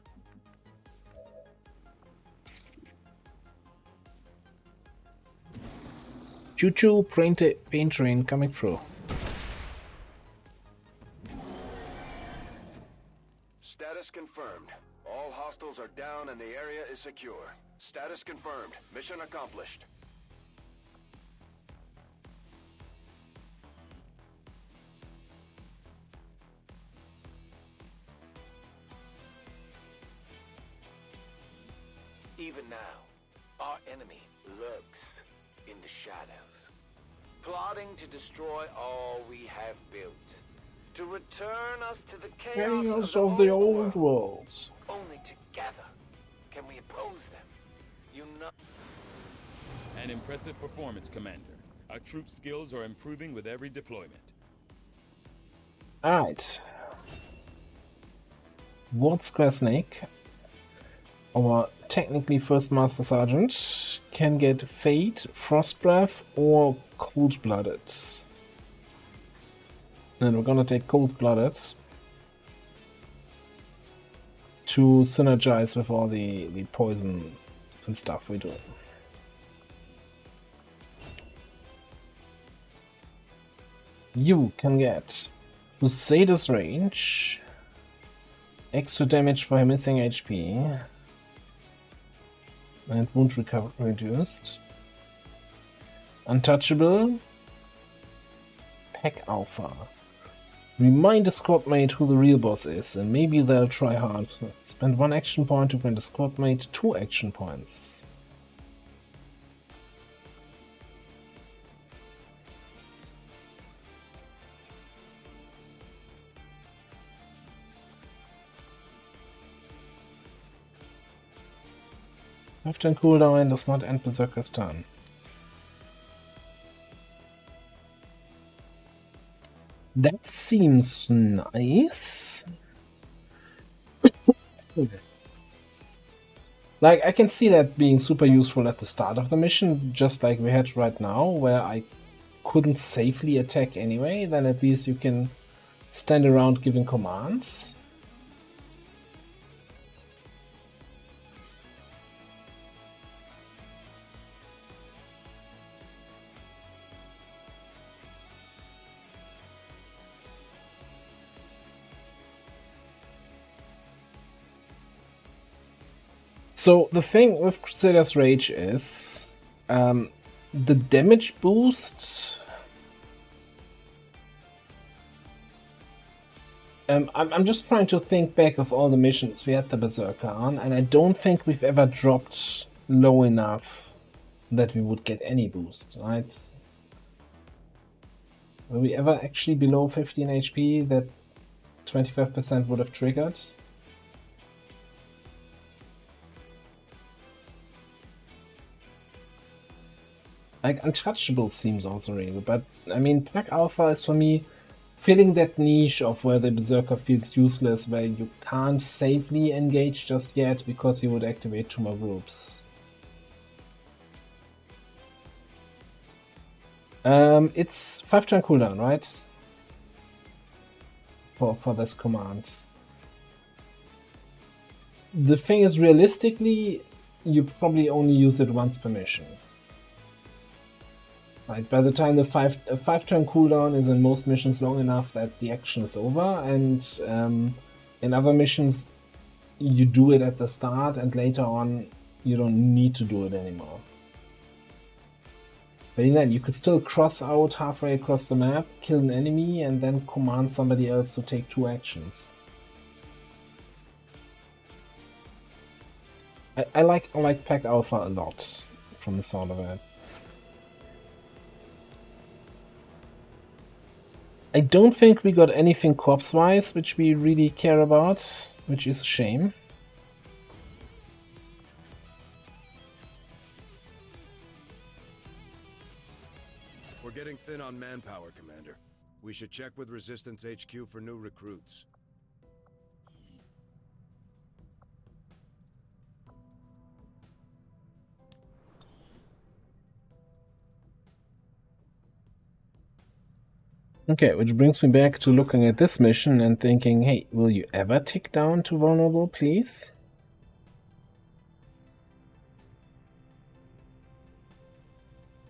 Choo-choo, paint train coming through. Status confirmed. All hostiles are down and the area is secure. Status confirmed. Mission accomplished. Even now, our enemy lurks in the shadows. plotting to destroy all we have built. To return us to the Chaos of the old world. Only together can we oppose them. An impressive performance, Commander. Our troops' skills are improving with every deployment. Alright. Ward Square Snake, our technically first Master Sergeant, can get Fate, Frost Breath, or Cold Blooded. And we're gonna take Cold Blooded to synergize with all the poison and stuff we do. You can get Crusader's Range, extra damage for missing HP, and wound recovery reduced. Untouchable, Pack Alpha. Remind the squad mate who the real boss is, and maybe they'll try hard. Spend 1 action point to grant the squad mate 2 action points. Lifetime cooldown does not end Berserker's turn. That seems nice. Like, I can see that being super useful at the start of the mission, just like we had right now, where I couldn't safely attack anyway. Then at least you can stand around giving commands. So the thing with Crusader's Rage is the damage boost. I'm just trying to think back of all the missions we had the Berserker on, and I don't think we've ever dropped low enough that we would get any boost, right? Were we ever actually below 15 HP that 25% would have triggered? Like, Untouchable seems also real, but I mean, Pack Alpha is for me filling that niche of where the Berserker feels useless, where you can't safely engage just yet because you would activate 2 more groups. It's 5-turn cooldown, right? For this command. The thing is, realistically, you probably only use it once per mission. Right, by the time the 5-turn cooldown is in most missions long enough that the action is over, and in other missions you do it at the start and later on you don't need to do it anymore. But then you could still cross out halfway across the map, kill an enemy, and then command somebody else to take 2 actions. I like Pack Alpha a lot, from the sound of it. I don't think we got anything corpse-wise which we really care about, which is a shame. We're getting thin on manpower, Commander. We should check with Resistance HQ for new recruits. Okay, which brings me back to looking at this mission and thinking, hey, will you ever tick down to vulnerable, please?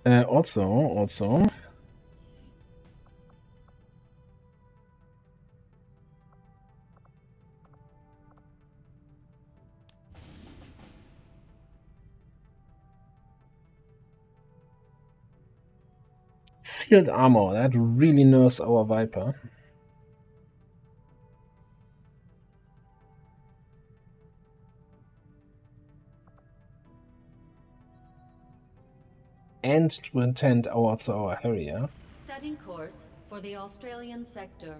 Also. Sealed armor, that really nerfs our Viper. and to attend our area. Setting course for the Australian sector.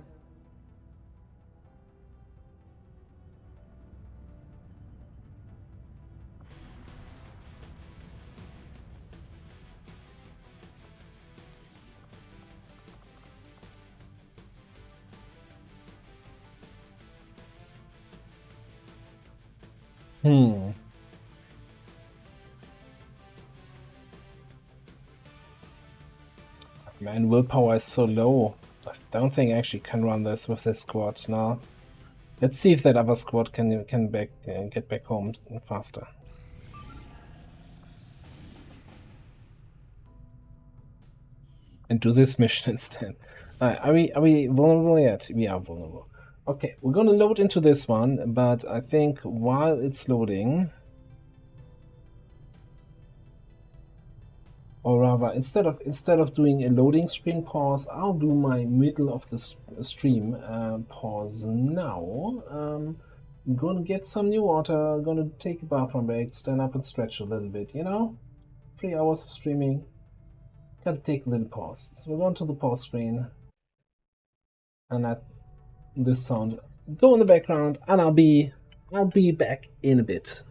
Man, willpower is so low. I don't think I actually can run this with this squad now. Let's see if that other squad can get back home faster. And do this mission instead. Are we vulnerable yet? We are vulnerable. Okay, we're gonna load into this one, but I think while it's loading, or rather, instead of doing a loading screen pause, I'll do my middle of the stream pause now. I'm gonna get some new water, gonna take a bathroom break, stand up and stretch a little bit, you know? 3 hours of streaming. Gotta take a little pause. So we're going to the pause screen. And let this sound go in the background, and I'll be back in a bit.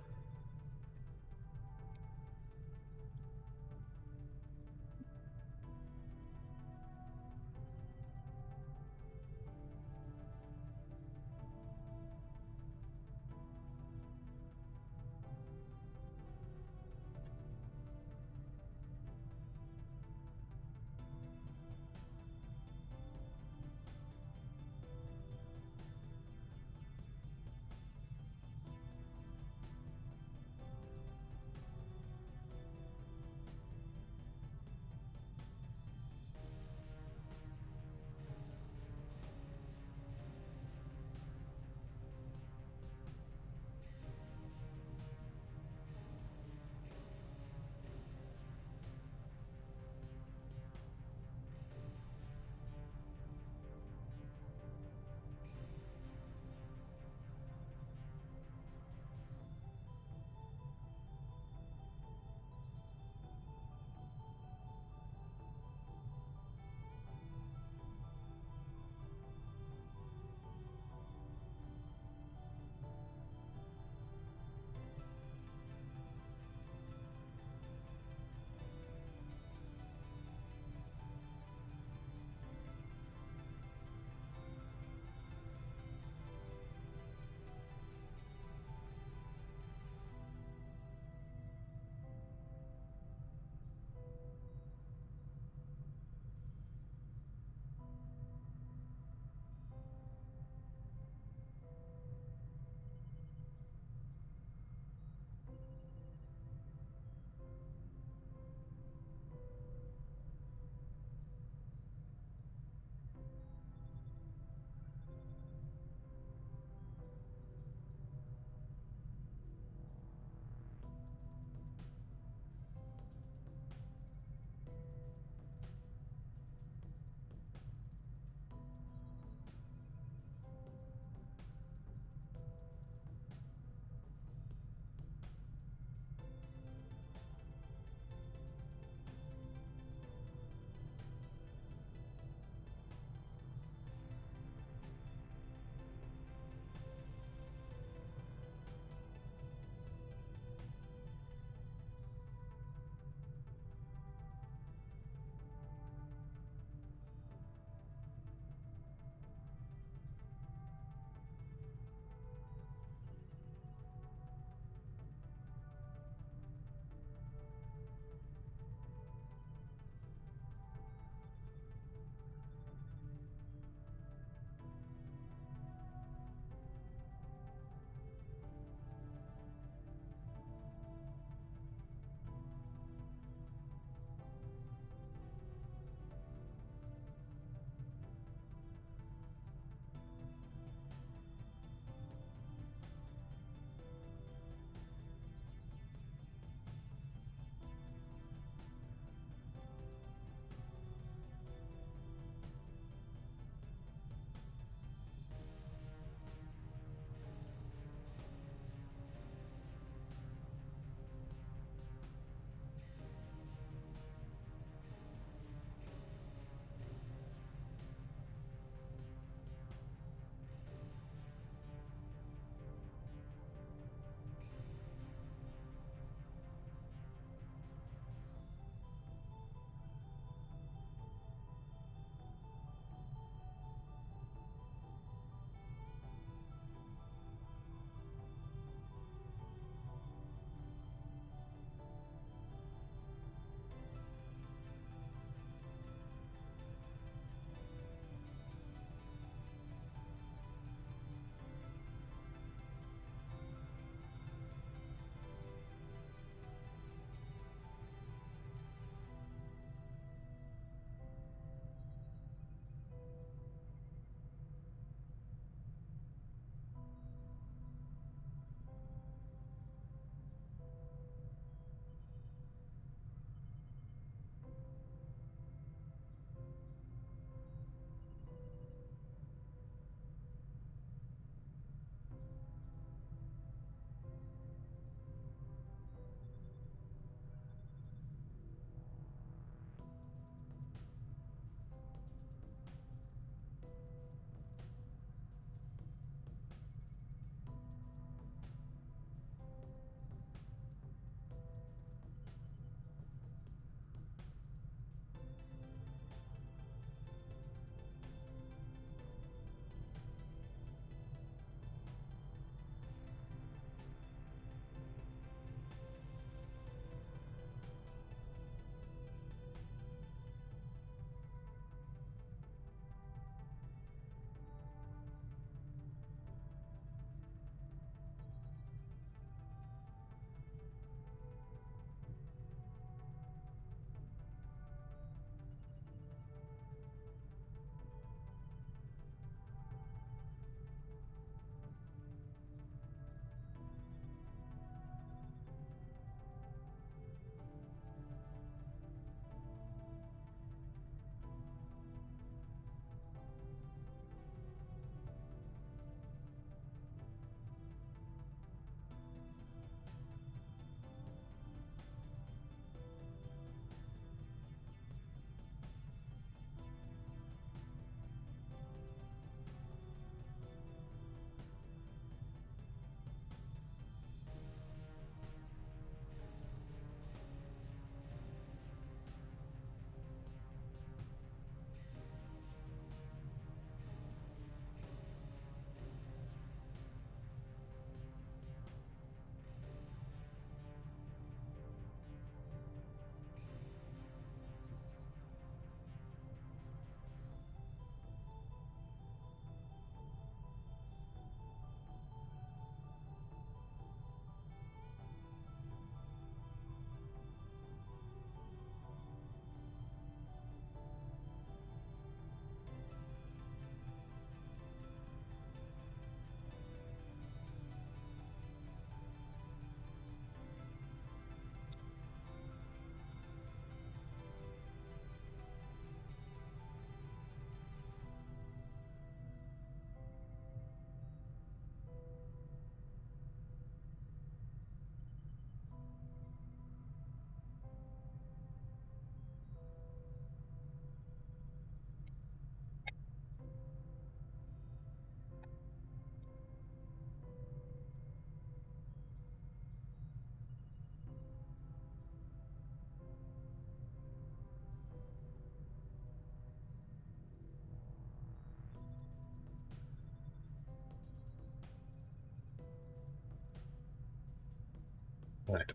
Right.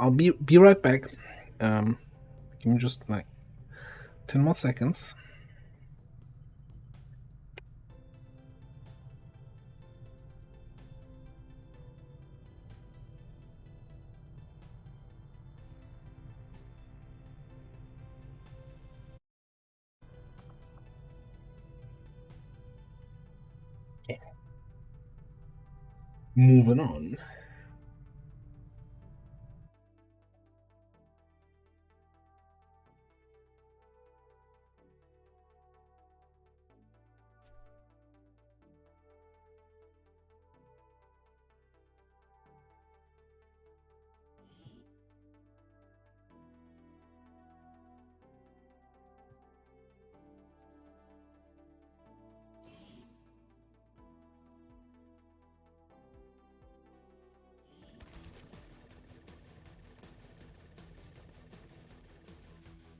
I'll be right back. Give me just like 10 more seconds. Okay. Moving on.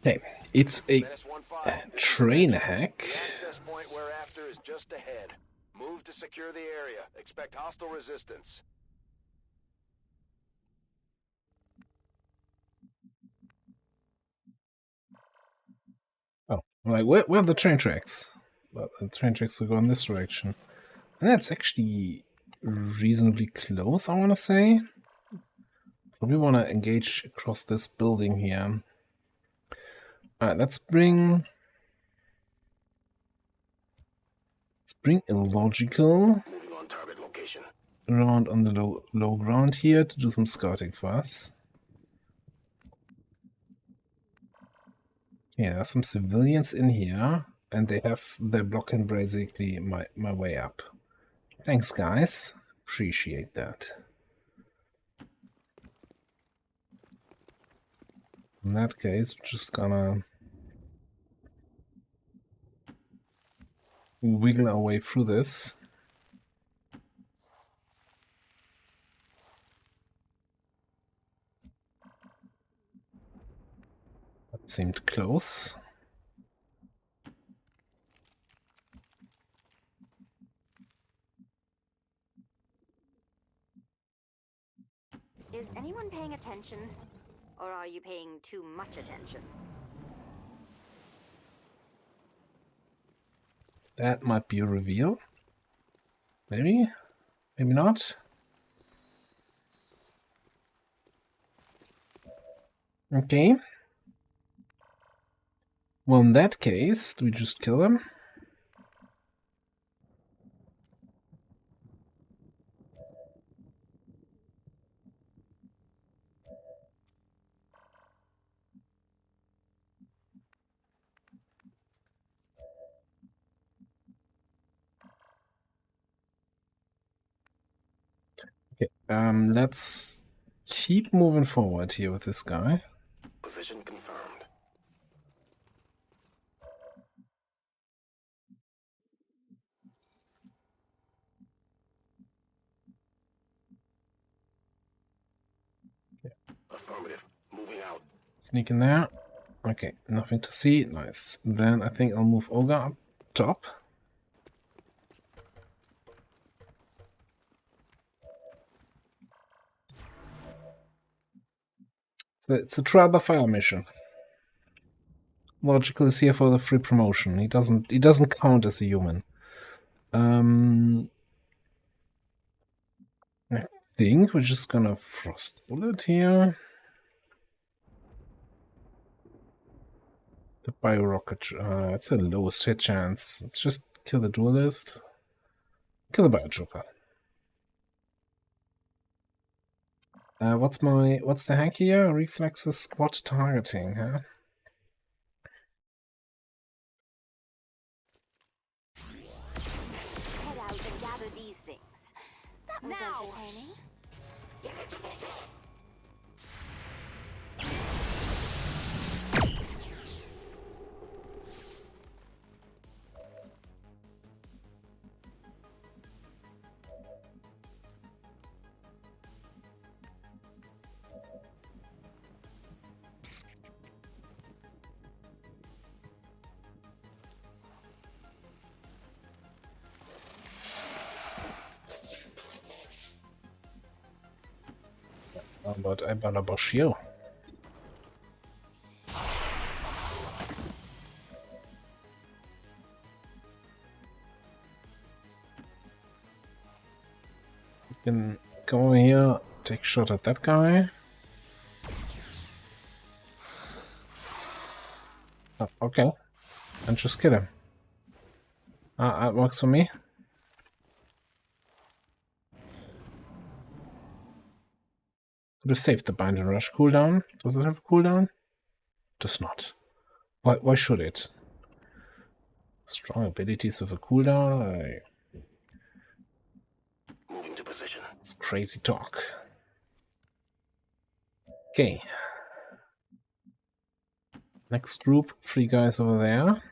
Okay, it's a train hack. The access point we're after is just ahead. Move to secure the area. Expect hostile resistance. Oh, like where are the train tracks? Well, the train tracks will go in this direction. And that's actually reasonably close, I want to say. Probably want to engage across this building here. Alright, let's bring Illogical Moving on target location. around on the low ground here to do some scouting for us. Yeah, there's some civilians in here, and they're blocking basically my way up. Thanks, guys. Appreciate that. In that case, we're just gonna wiggle our way through this. That seemed close. Is anyone paying attention? Or are you paying too much attention? That might be a reveal. Maybe? Maybe not? Okay. Well, in that case, do we just kill him? Okay, let's keep moving forward here with this guy. Position confirmed. Okay. Affirmative. Moving out. Sneak in there. Okay, nothing to see. Nice. Then I think I'll move Ogre up top. It's a trial by fire mission. Logical is here for the free promotion. He doesn't count as a human. I think we're just gonna frost bullet here. The bio rocket. It's the lowest hit chance. Let's just kill the duelist. Kill the biotrooper. What's the hack here? Reflexes squad targeting, huh? Head out and gather these things. That was entertaining. but I better bosh you. You can come over here, take a shot at that guy. Oh, okay. And just kill him. That works for me. Could have saved the Bind and Rush cooldown. Does it have a cooldown? Does not. Why should it? Strong abilities with a cooldown? Moving to position. It's crazy talk. Okay. Next group, 3 guys over there.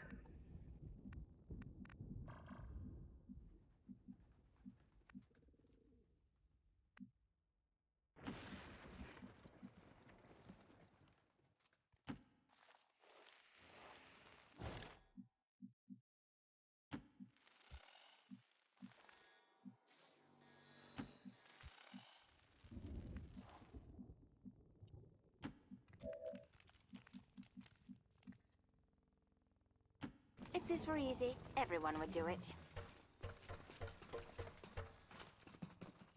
If this were easy, everyone would do it.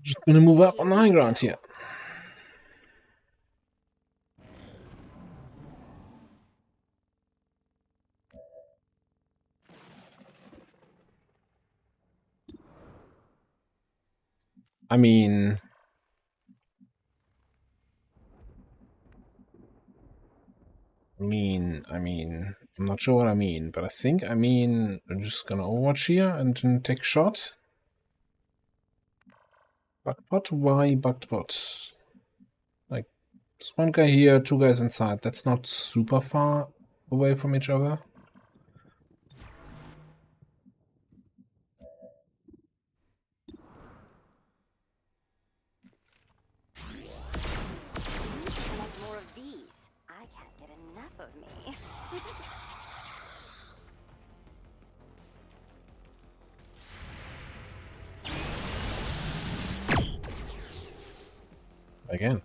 Just gonna move up on the high ground here. I mean, I'm not sure what I mean, but I think I'm just gonna overwatch here and then take a shot. Bugbot? Why Bugbot? Like, there's one guy here, 2 guys inside. That's not super far away from each other. Like more of these. I can't get enough of me. Again.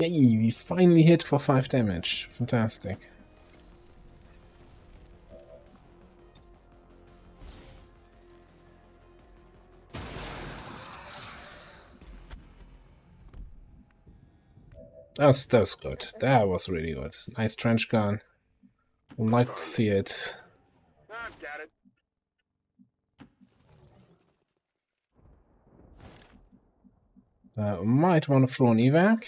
Yay, we finally hit for 5 damage. Fantastic. That was good. That was really good. Nice trench gun. Would like to see it. I've got it. Might want to throw an evac.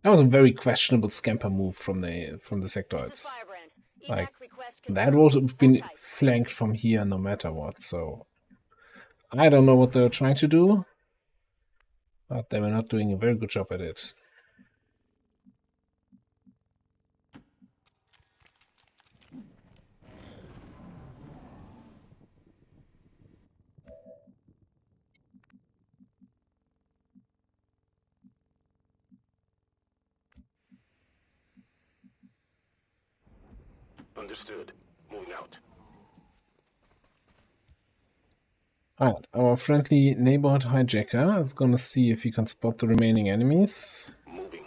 That was a very questionable scamper move from the sectoids. Like, that would have been flanked from here no matter what, so I don't know what they were trying to do, but they were not doing a very good job at it. Understood. Moving out. Alright, our friendly neighborhood hijacker is gonna see if he can spot the remaining enemies. Moving.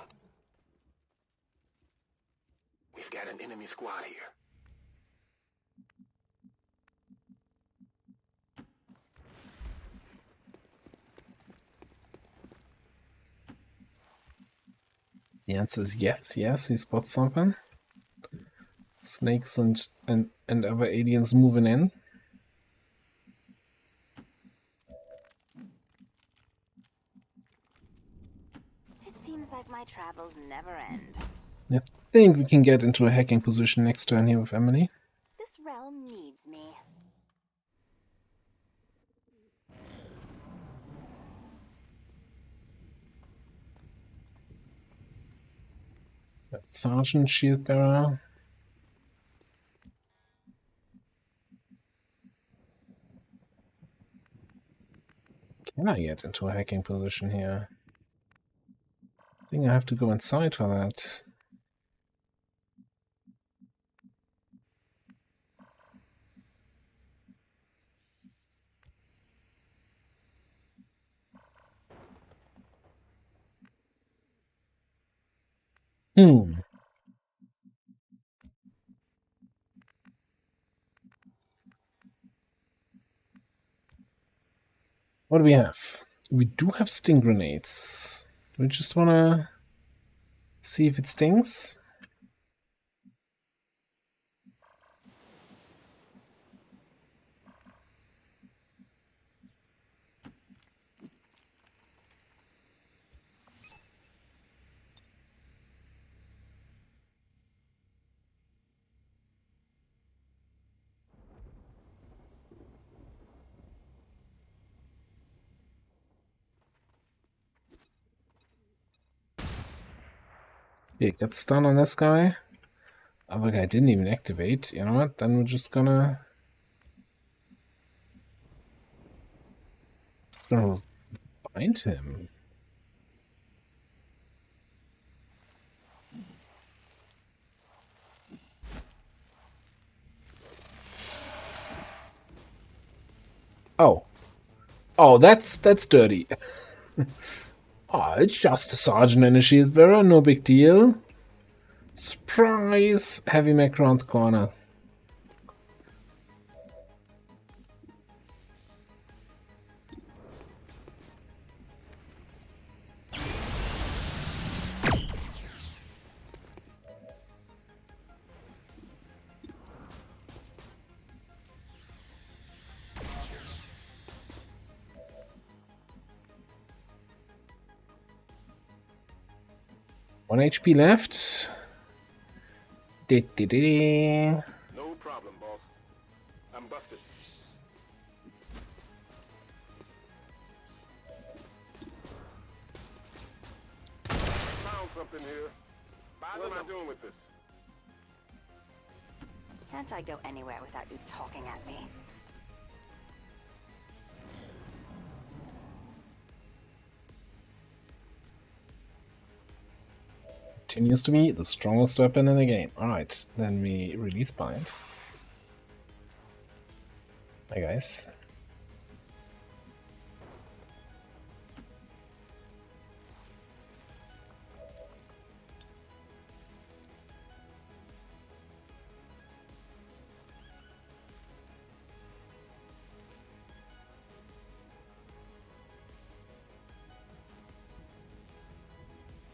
We've got an enemy squad here. The answer is yes. Yes, he spots something. Snakes and other aliens moving in. It seems like my travels never end. I think we can get into a hacking position next turn here with Emily. This realm needs me. That Sergeant Shield Bearer. Can I get into a hacking position here? I think I have to go inside for that. What do we have? We do have sting grenades. Do we just wanna see if it stings? Okay, got stun on this guy. Other guy didn't even activate. You know what? Then we're just gonna find him. Oh. Oh, that's dirty. Oh, it's just a sergeant and a shield bearer, no big deal. Surprise! Heavy mech around the corner. One HP left. No problem, boss. I'm busted. Found something here. What am I doing with this? Can't I go anywhere without you talking at me? Continues to be the strongest weapon in the game. Alright, then we release bind. Hi guys.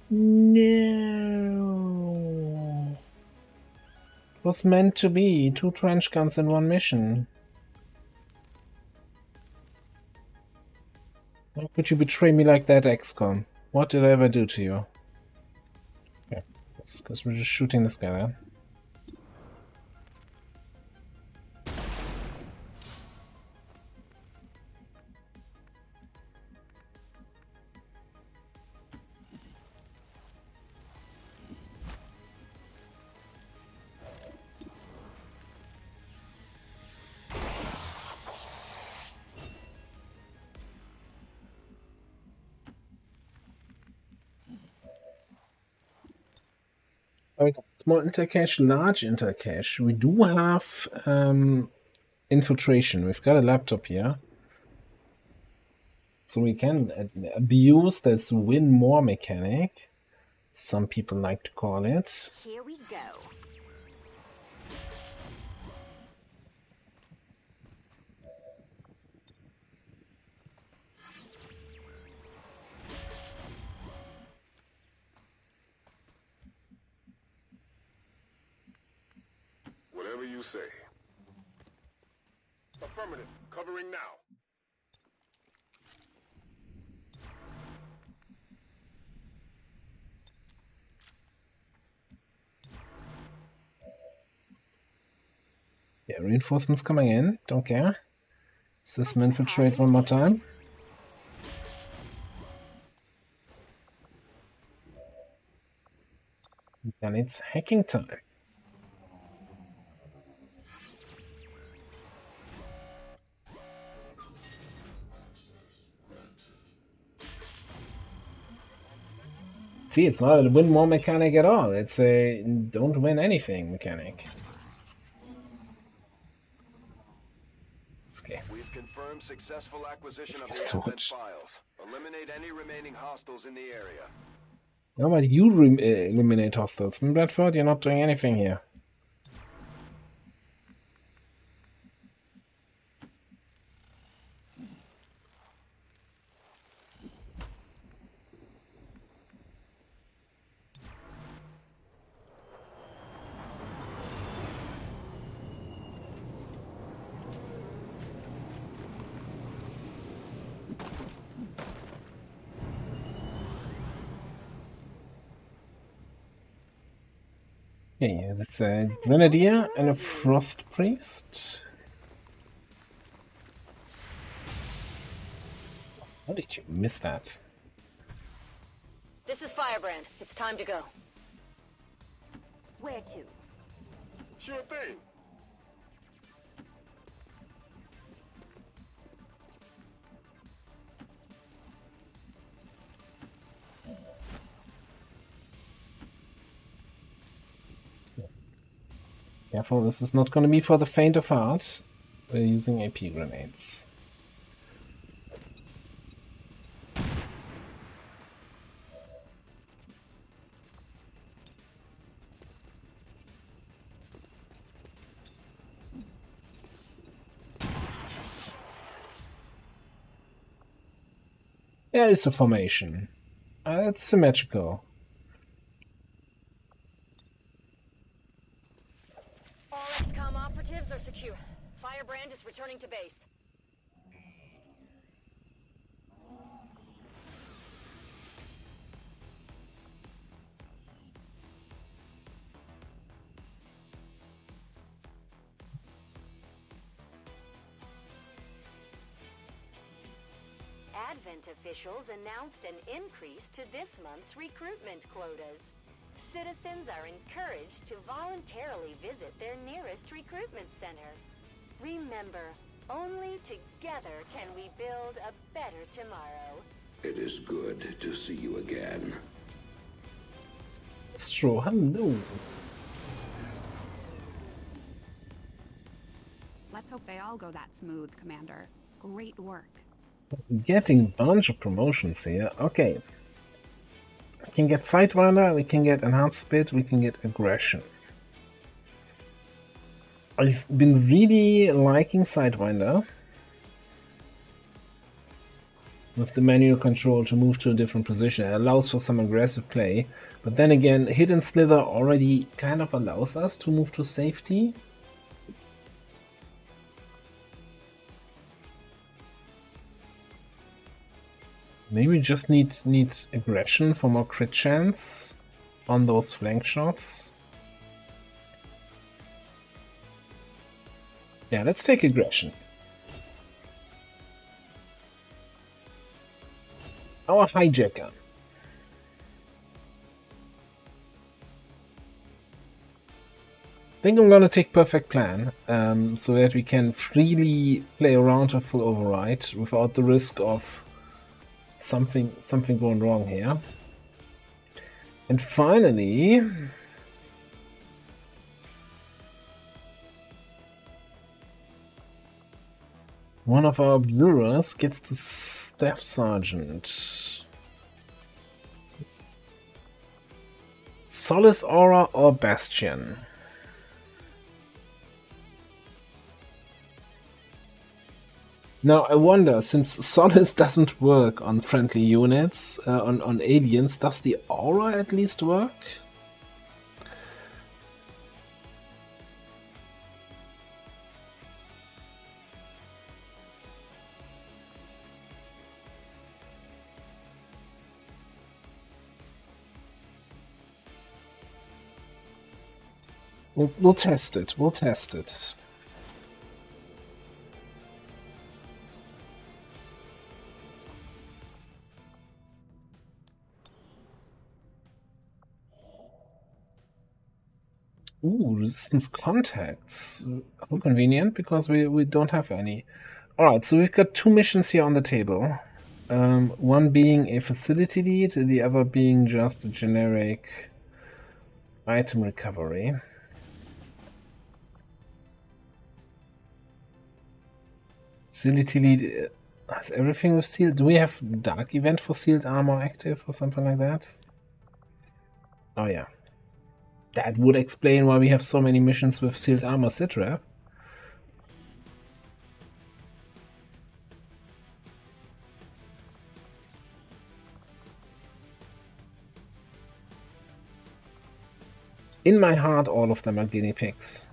No. It was meant to be 2 trench guns in 1 mission. Why could you betray me like that, XCOM? What did I ever do to you? Okay, that's because we're just shooting this guy there. Small intercache, large intercache. We do have infiltration. We've got a laptop here. So we can abuse this win more mechanic. Some people like to call it. Here we go. Whatever you say. Affirmative. Covering now. Yeah, reinforcements coming in. Don't care. System infiltrate one more time. Then it's hacking time. See, it's not a win more mechanic at all. It's a don't win anything mechanic. Okay. We've confirmed successful acquisition of It's the too Advent much. files. Eliminate any remaining hostiles in the area. How about you eliminate hostiles? Bradford, you're not doing anything here. Okay, that's a Grenadier and a Frost Priest. How did you miss that? This is Firebrand. It's time to go. Where to? Sure thing. Careful, this is not going to be for the faint of heart. We're using AP grenades. There is a formation. It's symmetrical. All XCOM operatives are secure. Firebrand is returning to base. Advent officials announced an increase to this month's recruitment quotas. Citizens are encouraged to voluntarily visit their nearest recruitment center. Remember, only together can we build a better tomorrow. It is good to see you again. It's true. Hello. Let's hope they all go that smooth, Commander. Great work. Getting a bunch of promotions here. Okay. We can get Sidewinder, we can get Enhanced Speed, we can get Aggression. I've been really liking Sidewinder. With the manual control to move to a different position. It allows for some aggressive play. But then again, Hit and Slither already kind of allows us to move to safety. Maybe we just need aggression for more crit chance on those flank shots. Yeah, let's take aggression. Our hijacker. I think I'm gonna take Perfect Plan, so that we can freely play around a full override without the risk of something going wrong here. And finally, one of our Blurers gets to Staff Sergeant. Solace Aura or Bastion? Now I wonder, since Solace doesn't work on friendly units, on aliens, does the Aura at least work? We'll test it. We'll test it. Ooh, resistance contacts. How convenient, because we don't have any. Alright, so we've got 2 missions here on the table. One being a facility lead, the other being just a generic item recovery. Facility lead has everything with sealed. Do we have dark event for sealed armor active or something like that? Oh yeah. That would explain why we have so many missions with sealed armor sitrep. In my heart, all of them are guinea pigs.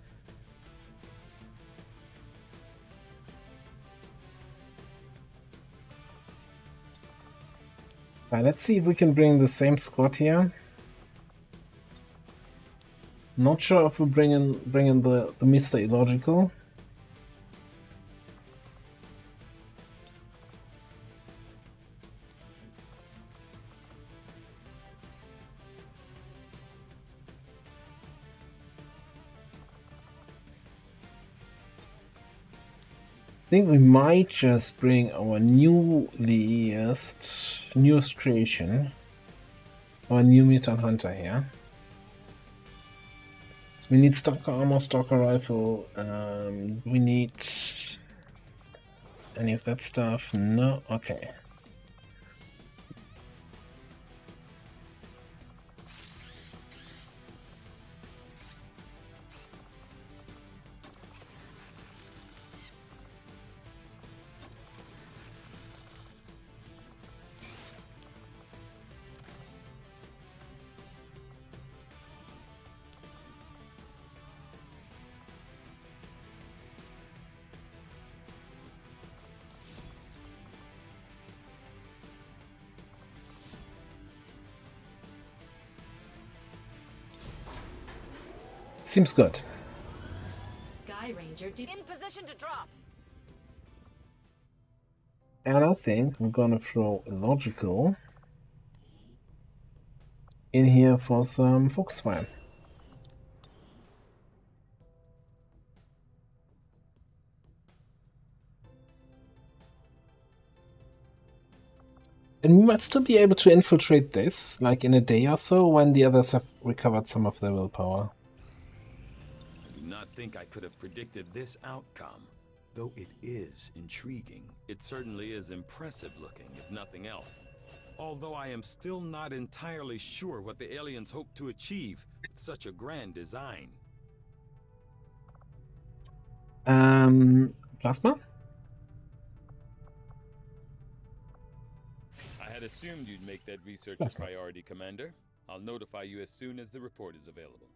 Let's see if we can bring the same squad here. Not sure if we bring in the Mr. Illogical. I think we might just bring our newest creation, our new mutant hunter here. So we need stalker armor, stalker rifle. We need any of that stuff? No. Okay. Seems good. Sky Ranger in position to drop. And I think we're gonna throw Illogical in here for some Foxfire. And we might still be able to infiltrate this, like in a day or so, when the others have recovered some of their willpower. I do not think I could have predicted this outcome. Though it is intriguing. It certainly is impressive looking, if nothing else. Although I am still not entirely sure what the aliens hope to achieve with such a grand design. Plasma? I had assumed you'd make that research a priority, Commander. I'll notify you as soon as the report is available.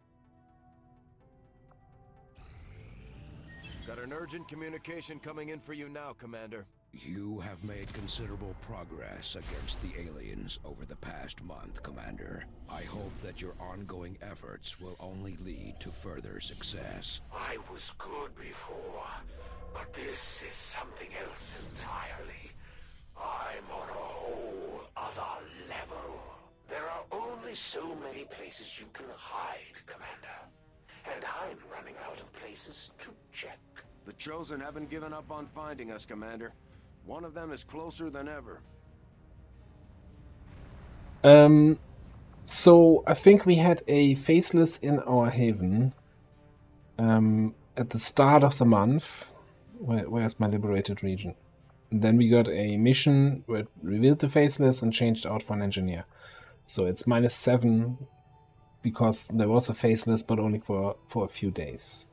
Got an urgent communication coming in for you now, Commander. You have made considerable progress against the aliens over the past month, Commander. I hope that your ongoing efforts will only lead to further success. I was good before, but this is something else entirely. I'm on a whole other level. There are only so many places you can hide, Commander. And I'm running out of places to check. The Chosen haven't given up on finding us, Commander. One of them is closer than ever. So I think we had a Faceless in our haven at the start of the month. Where's my liberated region? And then we got a mission where it revealed the Faceless and changed out for an engineer. So it's -7 because there was a Faceless, but only for a few days.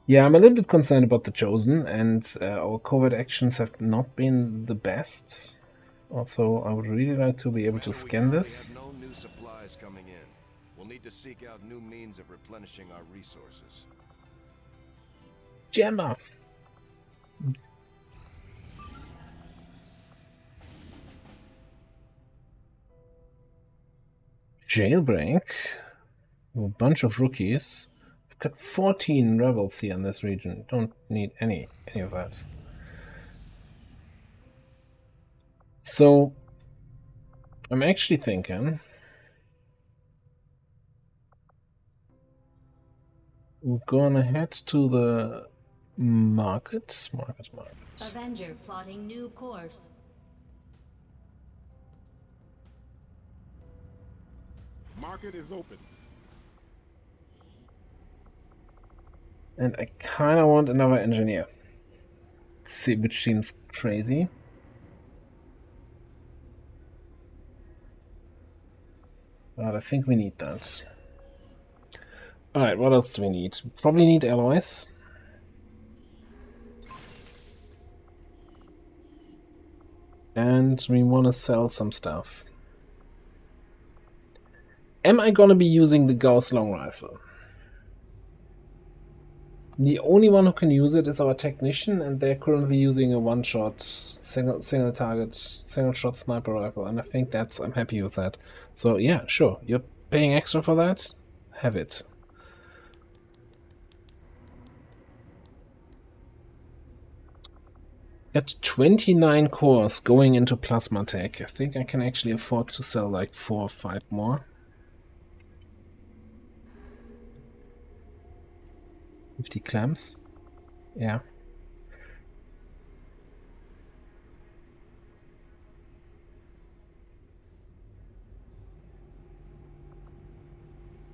Yeah, I'm a little bit concerned about the Chosen, and our covert actions have not been the best. Also, I would really like to be able to scan this. No new supplies coming in. We'll need to seek out new means of replenishing our resources. Gemma! Jailbreak. A bunch of rookies. We've got 14 rebels here in this region. Don't need any of that. So I'm actually thinking we're gonna head to the Market. Avenger plotting new course. Market is open. And I kind of want another engineer. See, which seems crazy. But I think we need that. Alright, what else do we need? Probably need alloys. And we want to sell some stuff. Am I gonna be using the Gauss long rifle? The only one who can use it is our technician, and they're currently using a one-shot, single target, single-shot sniper rifle, and I think I'm happy with that. So yeah, sure, you're paying extra for that? Have it. At 29 cores going into plasma tech, I think I can actually afford to sell like 4 or 5 more. 50 clamps. Yeah.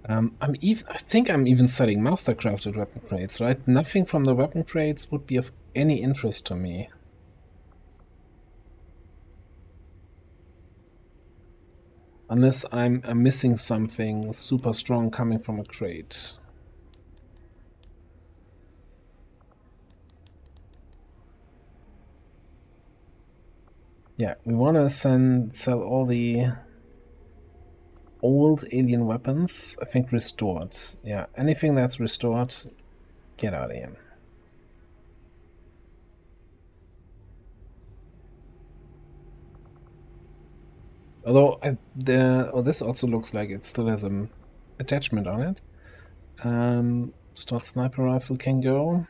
I think I'm even selling mastercrafted weapon crates, right? Nothing from the weapon crates would be of any interest to me. Unless I'm missing something super strong coming from a crate. Yeah, we want to sell all the old alien weapons. I think restored. Yeah, anything that's restored, get out of here. Although this also looks like it still has an attachment on it. Restored sniper rifle can go.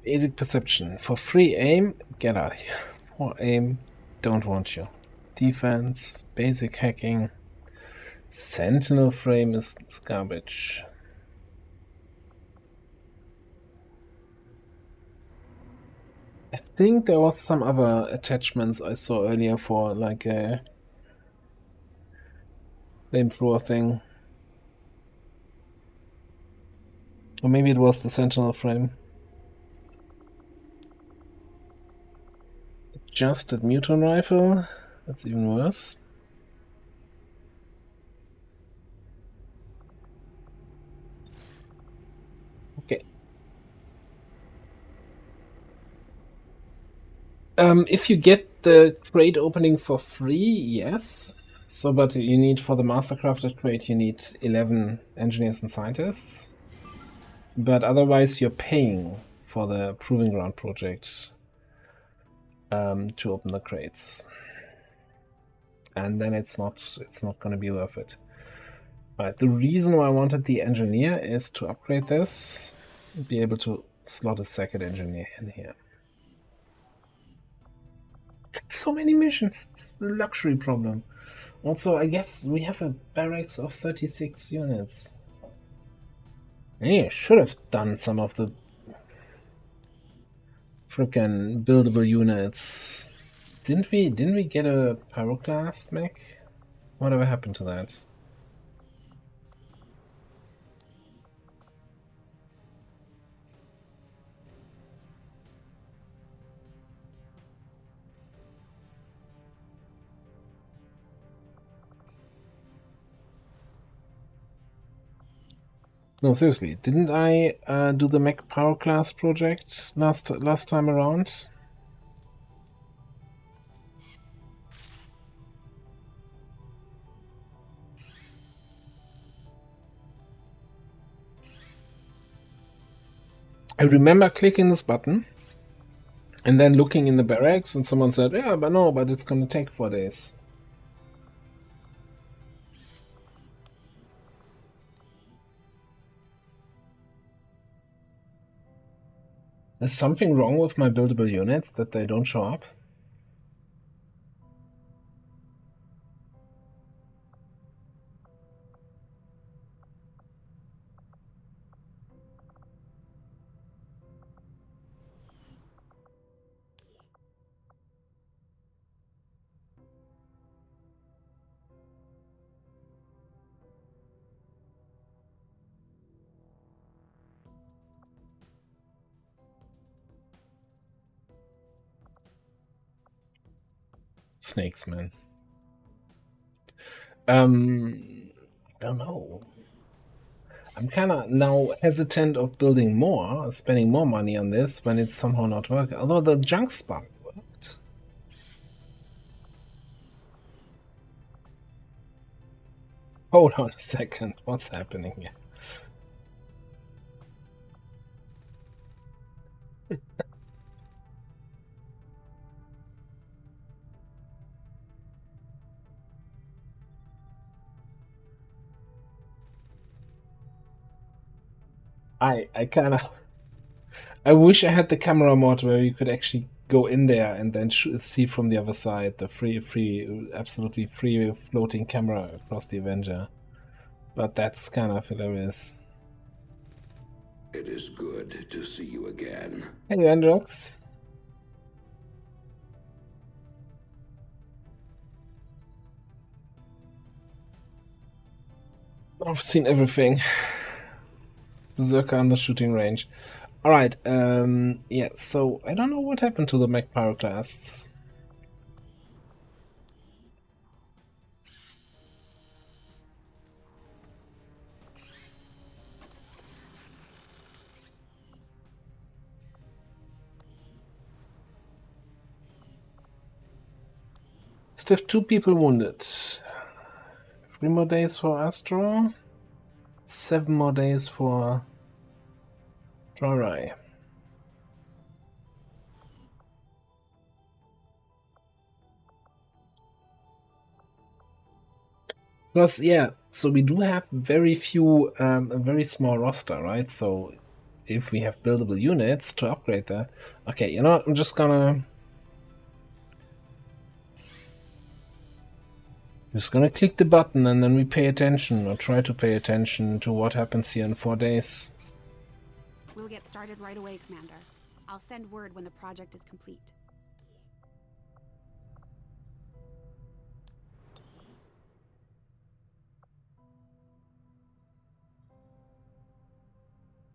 Basic perception. For free aim, get out of here. For aim, don't want you. Defense, basic hacking. Sentinel frame is garbage. I think there was some other attachments I saw earlier for like a flamethrower thing. Or maybe it was the Sentinel frame. Adjusted muton rifle. That's even worse. Okay. If you get the crate opening for free, yes. So, but you need, for the mastercrafted crate, you need 11 engineers and scientists. But otherwise, you're paying for the Proving Ground project to open the crates. And then it's not going to be worth it. Right, the reason why I wanted the engineer is to upgrade this, be able to slot a second engineer in here. So many missions, it's a luxury problem. Also, I guess we have a barracks of 36 units. Hey, should have done some of the frickin' buildable units. Didn't we get a pyroclast mech? Whatever happened to that? No, seriously, didn't I do the mech pyroclast project last time around? I remember clicking this button And then looking in the barracks, and someone said, yeah, but no, but it's gonna take 4 days. Is something wrong with my buildable units that they don't show up? Snakes, man. I don't know. I'm kind of now hesitant of building more, spending more money on this when it's somehow not working. Although the junk spark worked. Hold on a second. What's happening here? I kind of... I wish I had the camera mod where you could actually go in there and then see from the other side the absolutely free floating camera across the Avenger. But that's kind of hilarious. It is good to see you again. Hey, Androx. I've seen everything. Berserker on the shooting range. Alright, yeah, so I don't know what happened to the mech pyroclasts. Still have 2 people wounded. 3 more days for Astro. 7 more days for Dry. Because, yeah, so we do have very few, a very small roster, right? So if we have buildable units to upgrade that... Okay, you know what? I'm just gonna click the button and then we pay attention, or try to pay attention to what happens here in 4 days. We'll get started right away, Commander. I'll send word when the project is complete.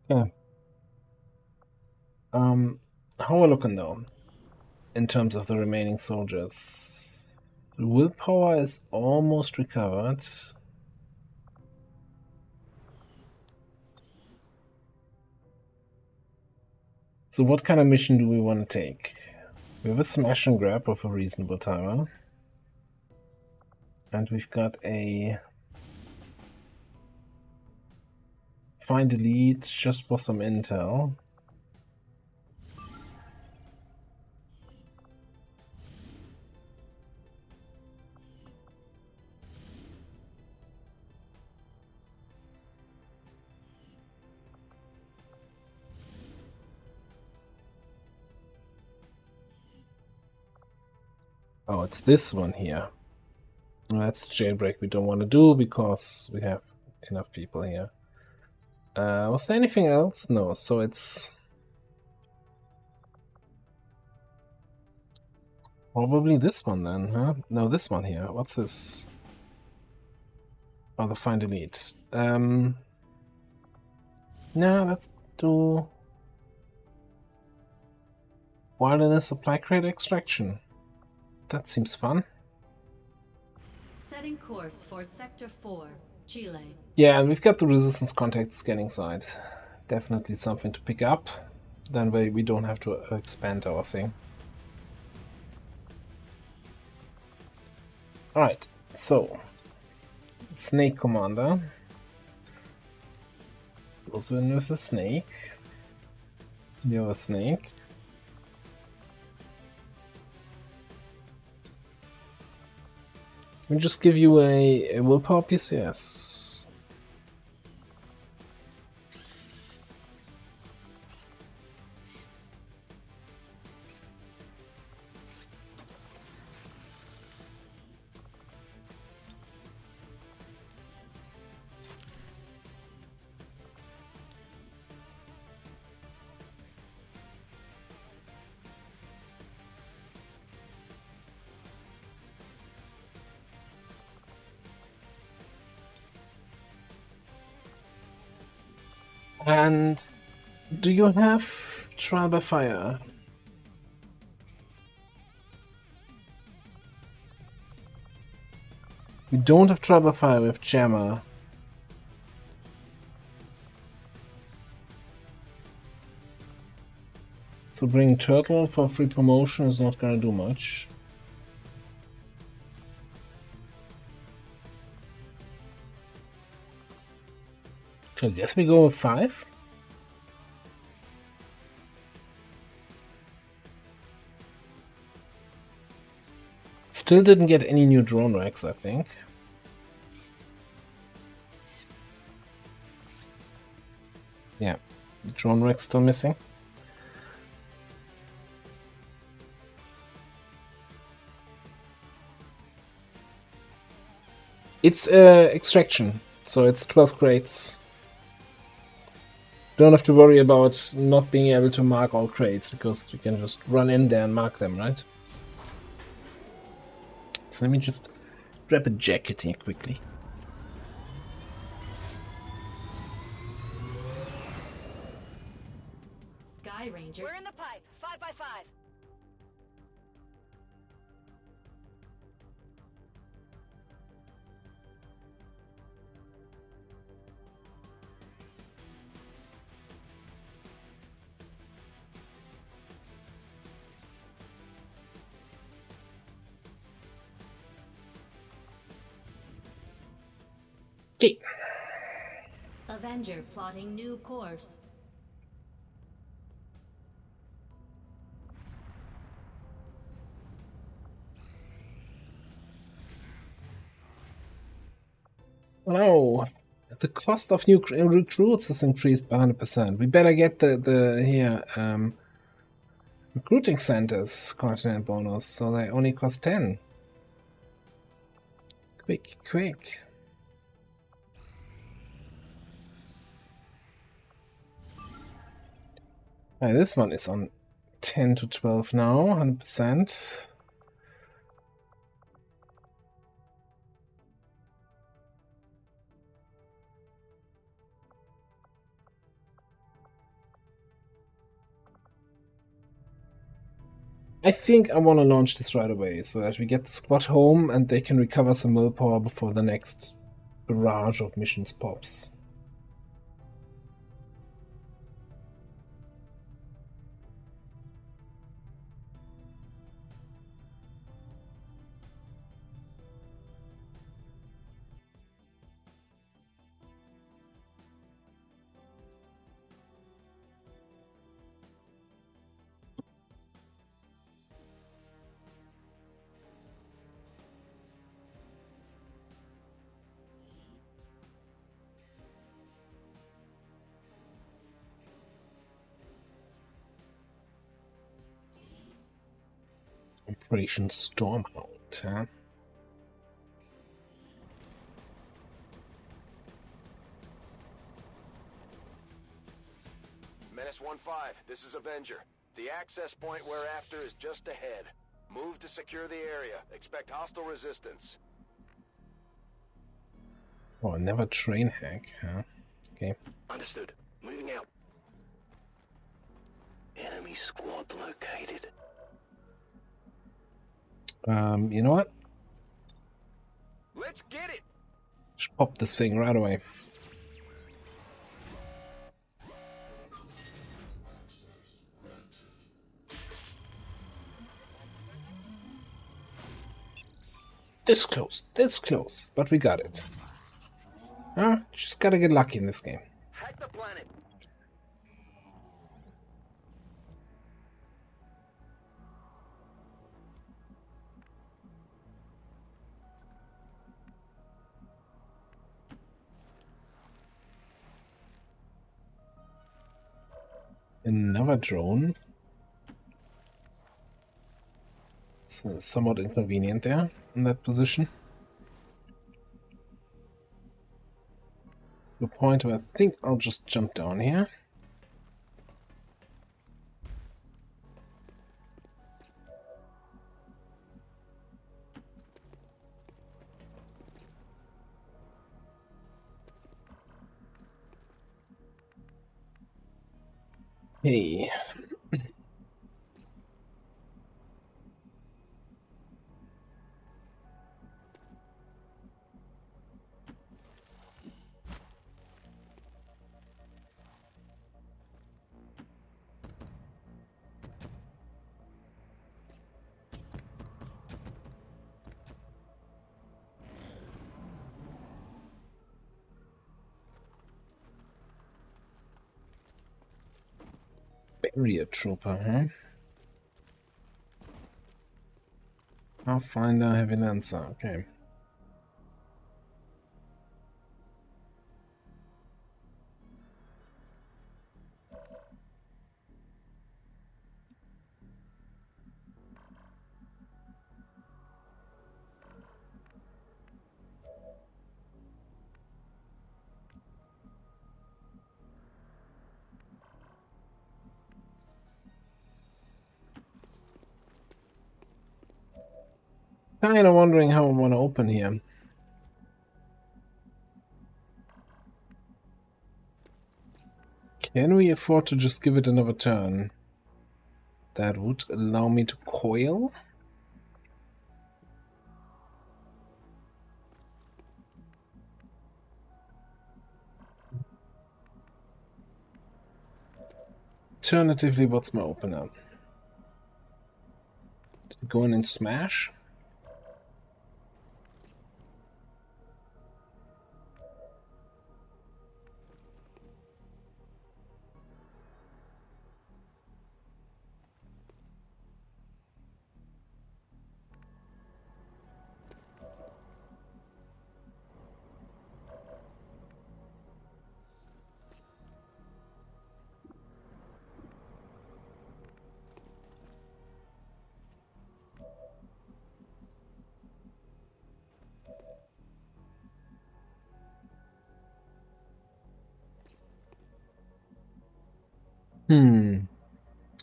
Yeah. How are we looking though, in terms of the remaining soldiers? Willpower is almost recovered. So what kind of mission do we want to take? We have a smash and grab of a reasonable timer. And we've got a find a lead just for some intel. Oh, it's this one here. That's jailbreak we don't want to do because we have enough people here. Was there anything else? No, so it's probably this one then, huh? No, this one here. What's this? Oh, the find elite. No, let's do wilderness supply crate extraction. That seems fun. Setting course for Sector 4, Chile. Yeah, and we've got the resistance contact scanning site. Definitely something to pick up. Then we don't have to expand our thing. Alright, so Snake Commander goes in with the snake. The other snake. Let me just give you a willpower piece, yes. And do you have trial by fire? We don't have trial by fire with Jammer. So bringing Turtle for free promotion is not gonna do much. So I guess we go with 5. Still didn't get any new drone racks, I think. Yeah, drone rack's still missing. It's extraction, so it's 12 crates. Don't have to worry about not being able to mark all crates, because you can just run in there and mark them, right? So let me just grab a jacket here quickly. Sky Ranger. We're in the pipe. 5x5. Okay. Avenger plotting new course. Oh, the cost of new recruits is increased by 100%. We better get the here recruiting centers continent bonus, so they only cost 10. Quick. This one is on 10 to 12 now, 100%. I think I want to launch this right away, so that we get the squad home and they can recover some willpower before the next barrage of missions pops. Operation Stormhound, huh? Menace 1-5, this is Avenger. The access point we're after is just ahead. Move to secure the area. Expect hostile resistance. Oh, never train hack, huh? Okay. Understood. Moving out. Enemy squad located. You know what? Let's get it! Just pop this thing right away. This close, but we got it. Just gotta get lucky in this game. Hack the planet! Another drone. It's somewhat inconvenient there in that position. The point where I think I'll just jump down here. Hey. Barrier trooper, huh? Pathfinder, heavy lancer, okay. Kinda wondering how I want to open here. Can we afford to just give it another turn? That would allow me to coil. Alternatively, what's my opener? Go in and smash?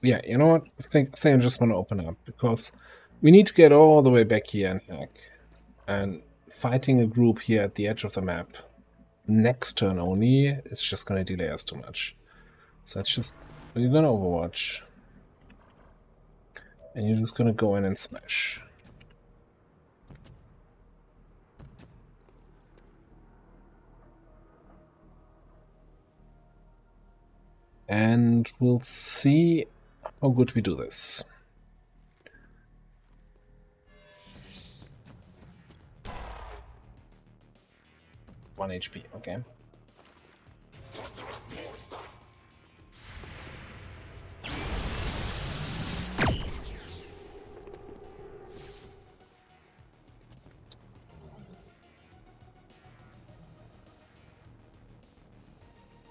Yeah, you know what? I think I just want to open up, because we need to get all the way back here and hack. And fighting a group here at the edge of the map next turn only is just going to delay us too much. So it's just, we're going to Overwatch. And you're just going to go in and smash. And we'll see how good we do this. One HP, okay.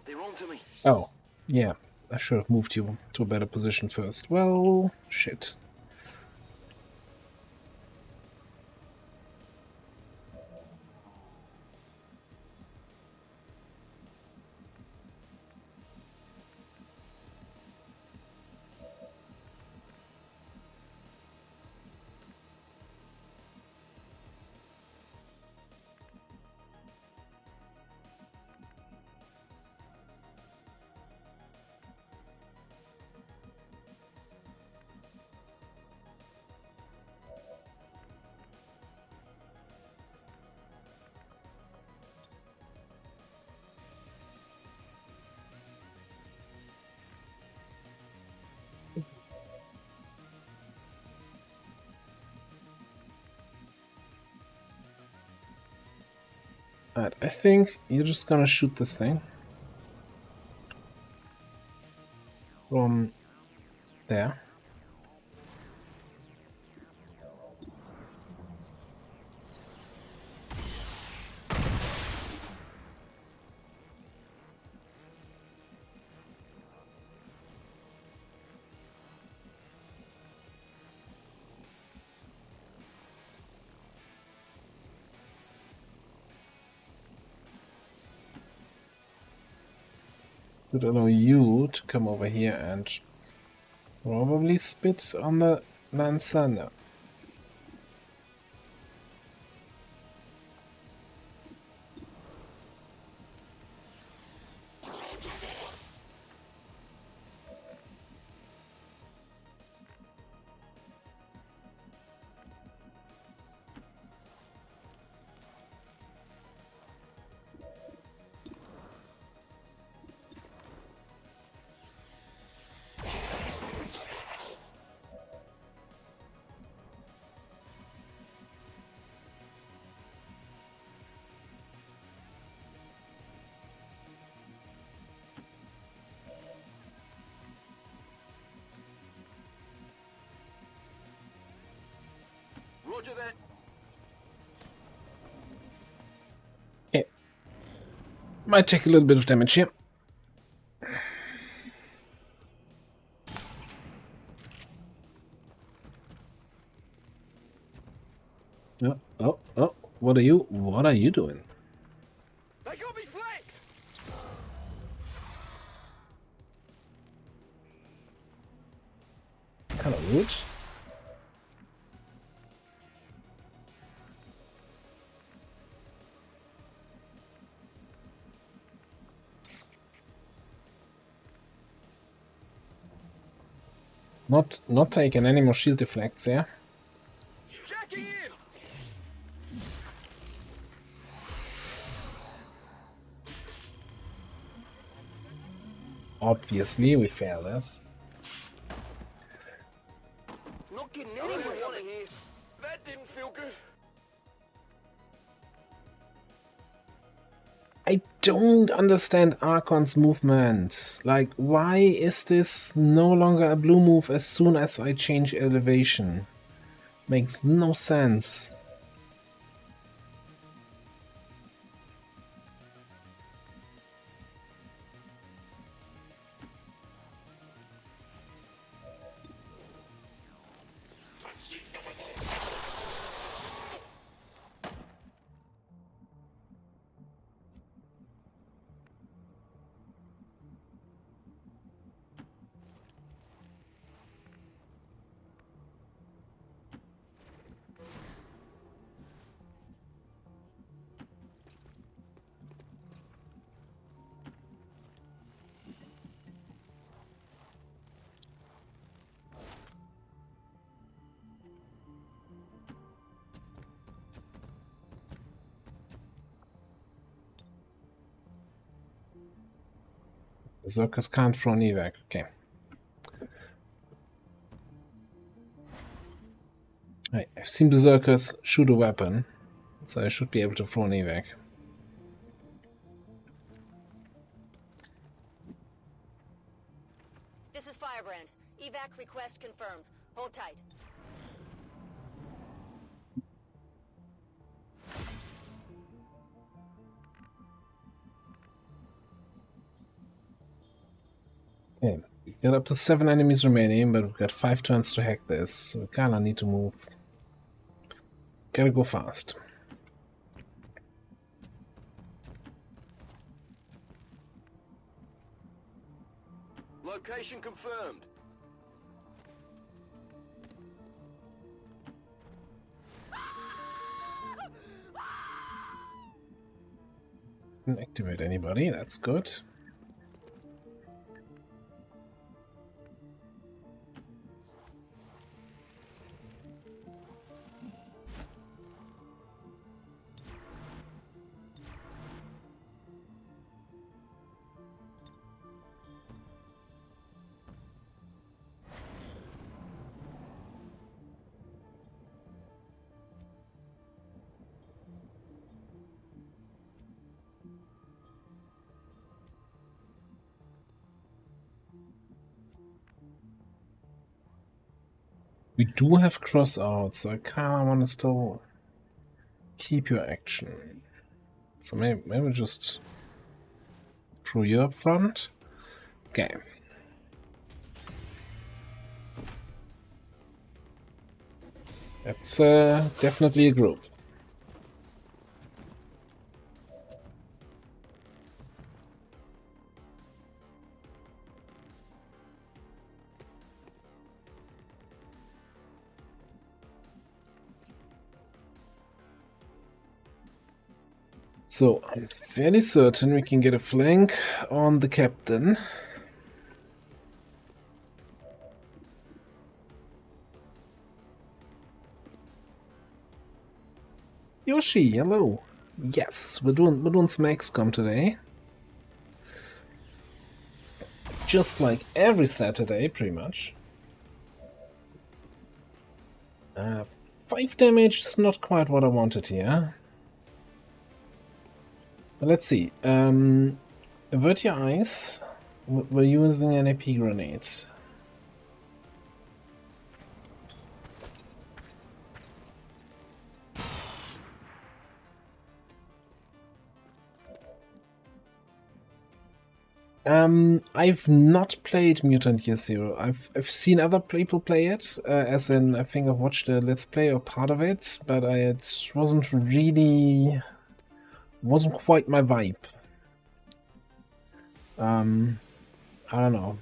They're on to me. Oh, yeah. I should have moved you to a better position first. Well, shit. Alright, I think you're just gonna shoot this thing from there. Could allow you to come over here and probably spit on the Lancer. No. Roger that. Okay. Might take a little bit of damage here. Oh, what are you doing? They got me flanked. It's kind of rude. Not taking any more shield deflects, yeah? Jacking in. Obviously, we fail this. Not getting anyone out of here. That didn't feel good. I don't understand Archon's movement. Like, why is this no longer a blue move as soon as I change elevation? Makes no sense. Berserkers can't throw an evac, okay. Right, I've seen Berserkers shoot a weapon, so I should be able to throw an evac. This is Firebrand. Evac request confirmed. Hold tight. Okay, we've got up to 7 enemies remaining, but we've got 5 turns to hack this, so we kinda need to move. Gotta go fast. Location confirmed. Didn't activate anybody, that's good. We do have crossouts, so I kinda wanna still keep your action. So maybe just throw you up front. Okay. That's definitely a group. So, I'm fairly certain we can get a flank on the captain. Yoshi, hello. Yes, we're doing some XCOM today. Just like every Saturday, pretty much. 5 damage is not quite what I wanted here. But let's see. Avert your eyes. We're using an AP grenade. I've not played Mutant Year Zero. I've seen other people play it, as in I think I've watched a Let's Play or part of it, but it wasn't quite my vibe. I don't know.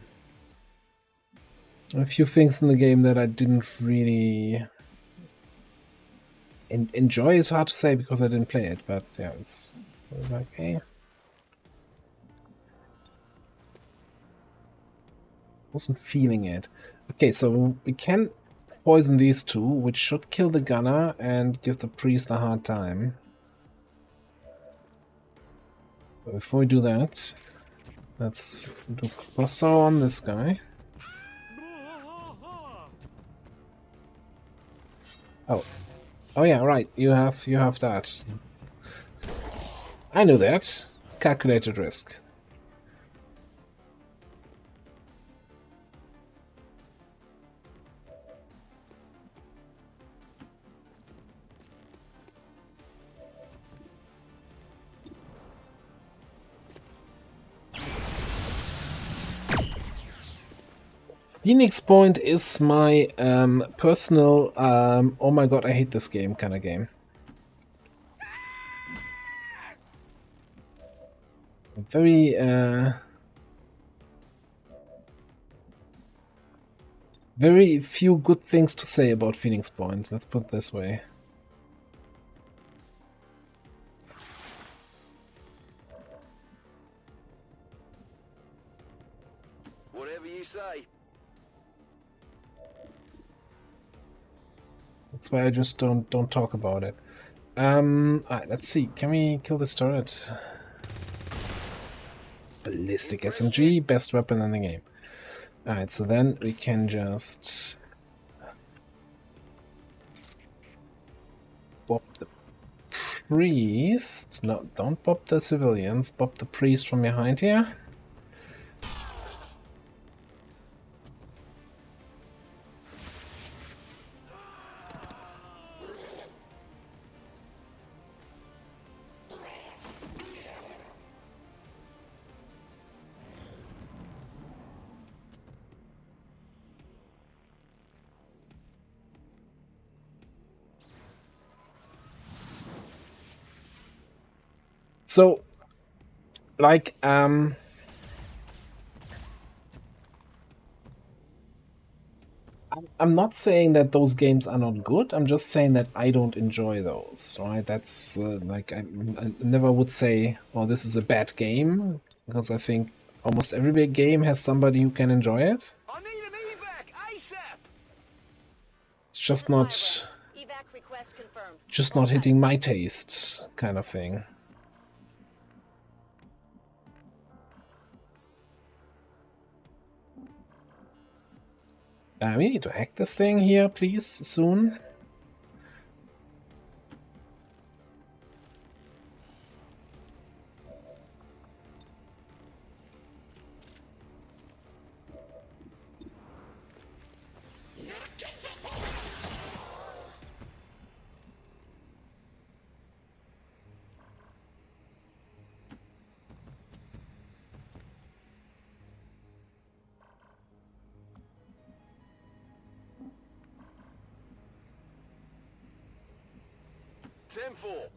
A few things in the game that I didn't really enjoy is hard to say because I didn't play it, but yeah, it's like, hey. Wasn't feeling it. Okay, so we can poison these two, which should kill the gunner and give the priest a hard time. But before we do that, let's do cross-saw on this guy. Oh yeah, right. You have that. I knew that. Calculated risk. Phoenix Point is my personal oh my god, I hate this game kind of game. Very very few good things to say about Phoenix Point, let's put it this way. Whatever you say. That's why I just don't talk about it. Alright, let's see. Can we kill this turret? Ballistic SMG, best weapon in the game. Alright, so then we can just bop the priest. No, don't bop the civilians. Bop the priest from behind here. So, like, I'm not saying that those games are not good, I'm just saying that I don't enjoy those, right? That's, like, I never would say, oh, this is a bad game, because I think almost every big game has somebody who can enjoy it. It's just not hitting my taste, kind of thing. We need to hack this thing here, please, soon. Tenfold.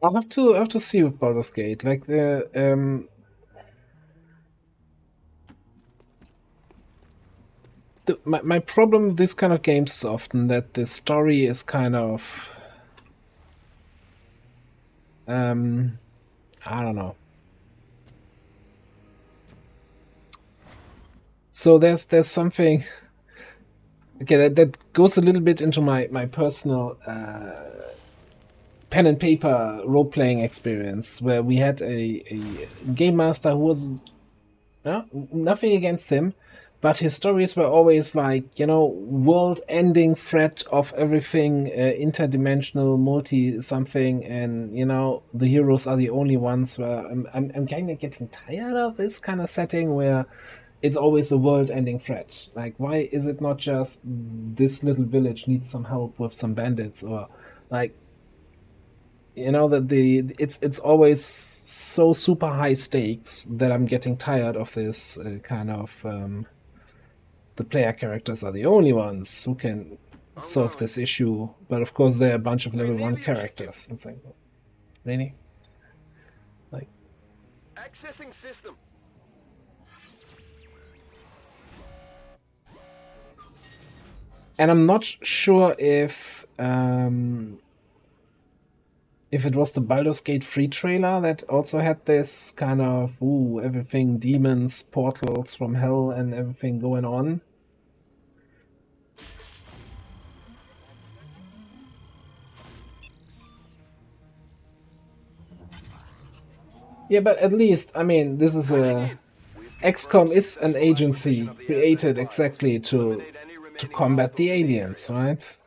I'll have to see with Baldur's Gate, like the my problem with this kind of games is often that the story is kind of I don't know. So there's something okay that goes a little bit into my personal pen and paper role playing experience, where we had a game master who was nothing against him, but his stories were always like, you know, world-ending threat of everything, interdimensional, multi-something, and, you know, the heroes are the only ones where I'm kind of getting tired of this kind of setting where it's always a world-ending threat. Like, why is it not just this little village needs some help with some bandits, or, like, you know, that it's always so super high stakes that I'm getting tired of this kind of the player characters are the only ones who can solve this issue, but of course there are a bunch of level 1 characters. It's like, really? Like, accessing system. and I'm not sure if it was the Baldur's Gate 3 trailer that also had this kind of, ooh, everything, demons, portals from hell and everything going on. Yeah, but at least, I mean, this is a... XCOM is an agency created exactly to combat the aliens, right?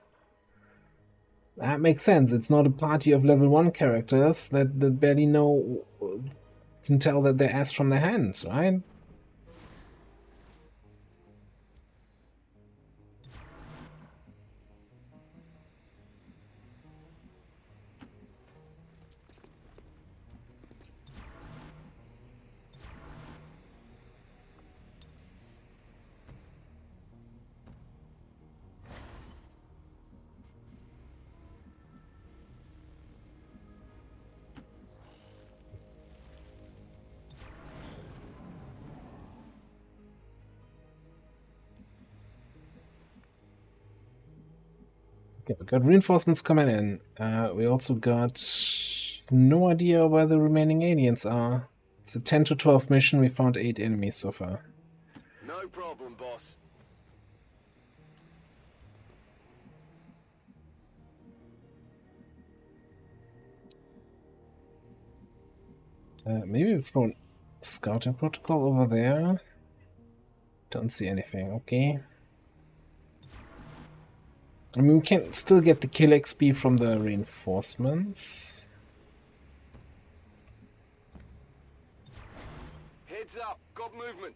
That makes sense. It's not a party of level 1 characters that barely can tell that they're ass from their hands, right? Okay, we got reinforcements coming in. We also got no idea where the remaining aliens are. It's a 10 to 12 mission. We found 8 enemies so far. No problem, boss. Maybe we've thrown scouting protocol over there. Don't see anything, okay. I mean, we can still get the kill XP from the reinforcements. Heads up, got movement.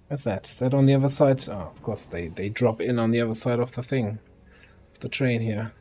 Where's that? Is that on the other side? Oh, of course, they drop in on the other side of the thing. Of the train here.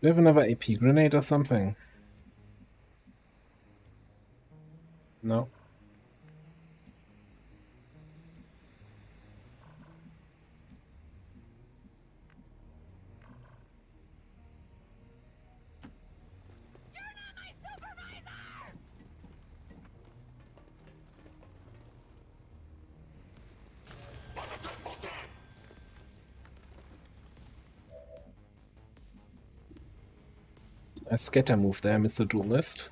Do we have another AP grenade or something? No. A scatter move there, Mr. Duelist.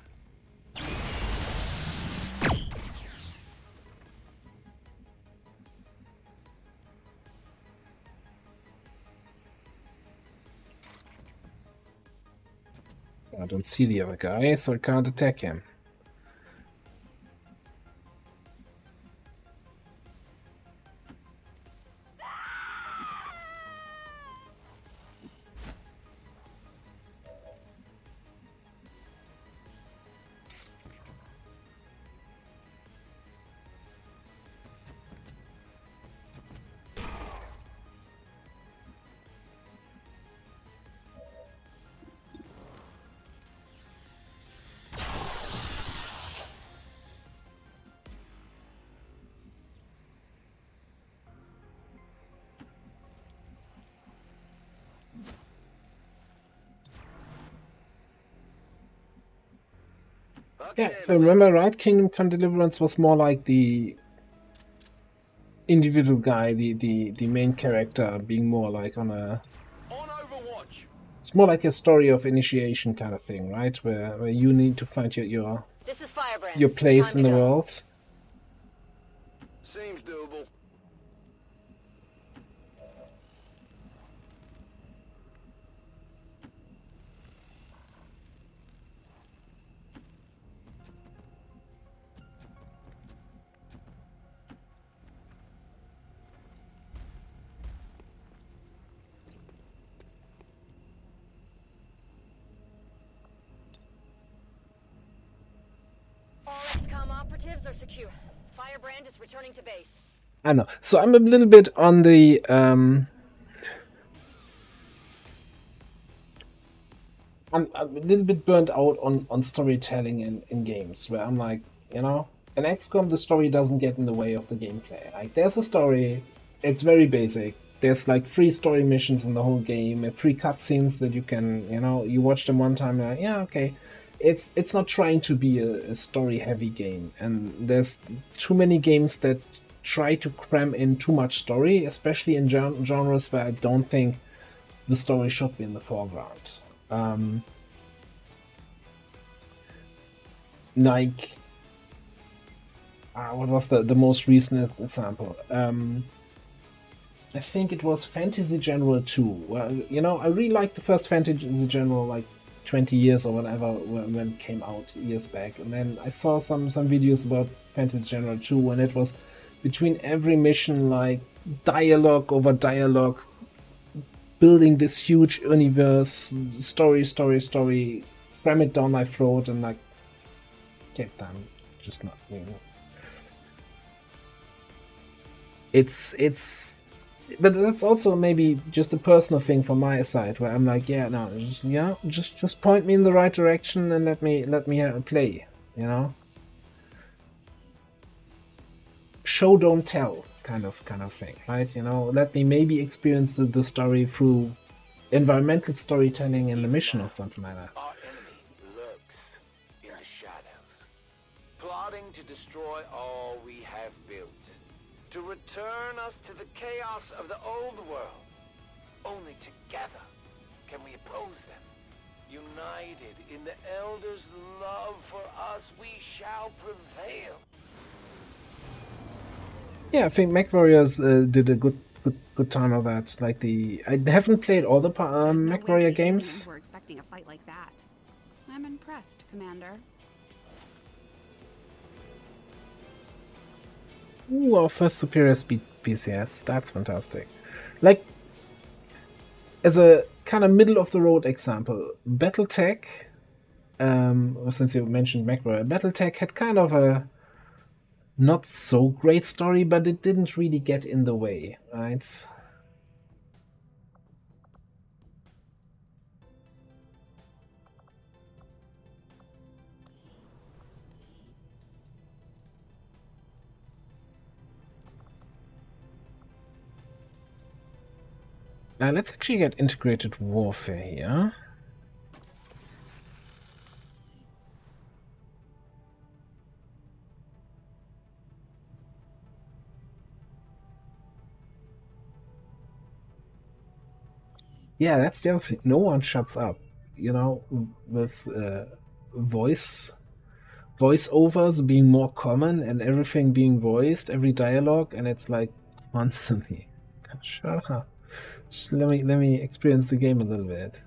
I don't see the other guy, so I can't attack him. Yeah, if I remember right, Kingdom Come Deliverance was more like the individual guy, the main character being more like on a... It's more like a story of initiation kind of thing, right? Where you need to find your place in the world. Seems doable. All XCOM operatives are secure. Firebrand is returning to base. I know. So I'm a little bit on the I'm a little bit burnt out on storytelling in games, where I'm like, you know, in XCOM the story doesn't get in the way of the gameplay. Like, there's a story, it's very basic. There's like 3 story missions in the whole game, and 3 cutscenes that you can, you know, you watch them one time, and like, yeah, okay. It's not trying to be a story-heavy game, and there's too many games that try to cram in too much story, especially in genres where I don't think the story should be in the foreground. Like, what was the most recent example? I think it was Fantasy General 2. Well, you know, I really liked the first Fantasy General, like 20 years or whatever when it came out years back, and then I saw some videos about Fantasy General 2, and it was between every mission like dialogue over dialogue, building this huge universe, story, cram it down my throat, and like, get done, just not, you know. It's but that's also maybe just a personal thing from my side, where I'm like, yeah, no, just point me in the right direction and let me play, you know. Show don't tell kind of thing, right? You know, let me maybe experience the story through environmental storytelling in the mission or something like that. Our enemy lurks in the shadows, plotting to destroy all we have built, to return us to the chaos of the old world. Only together can we oppose them. United in the Elders' love for us, we shall prevail. Yeah, I think MechWarriors did a good time of that. Like, I haven't played all the MechWarrior games. We're expecting a fight like that. I'm impressed, Commander. Ooh, our first superior speed PCS. That's fantastic. Like, as a kind of middle of the road example, BattleTech, since you mentioned MechWarrior, BattleTech had kind of a not so great story, but it didn't really get in the way, right? Let's actually get integrated warfare here. Yeah, that's the other thing. No one shuts up, you know, with voiceovers being more common and everything being voiced, every dialogue, and it's like constantly. Shut up. Just let me experience the game a little bit.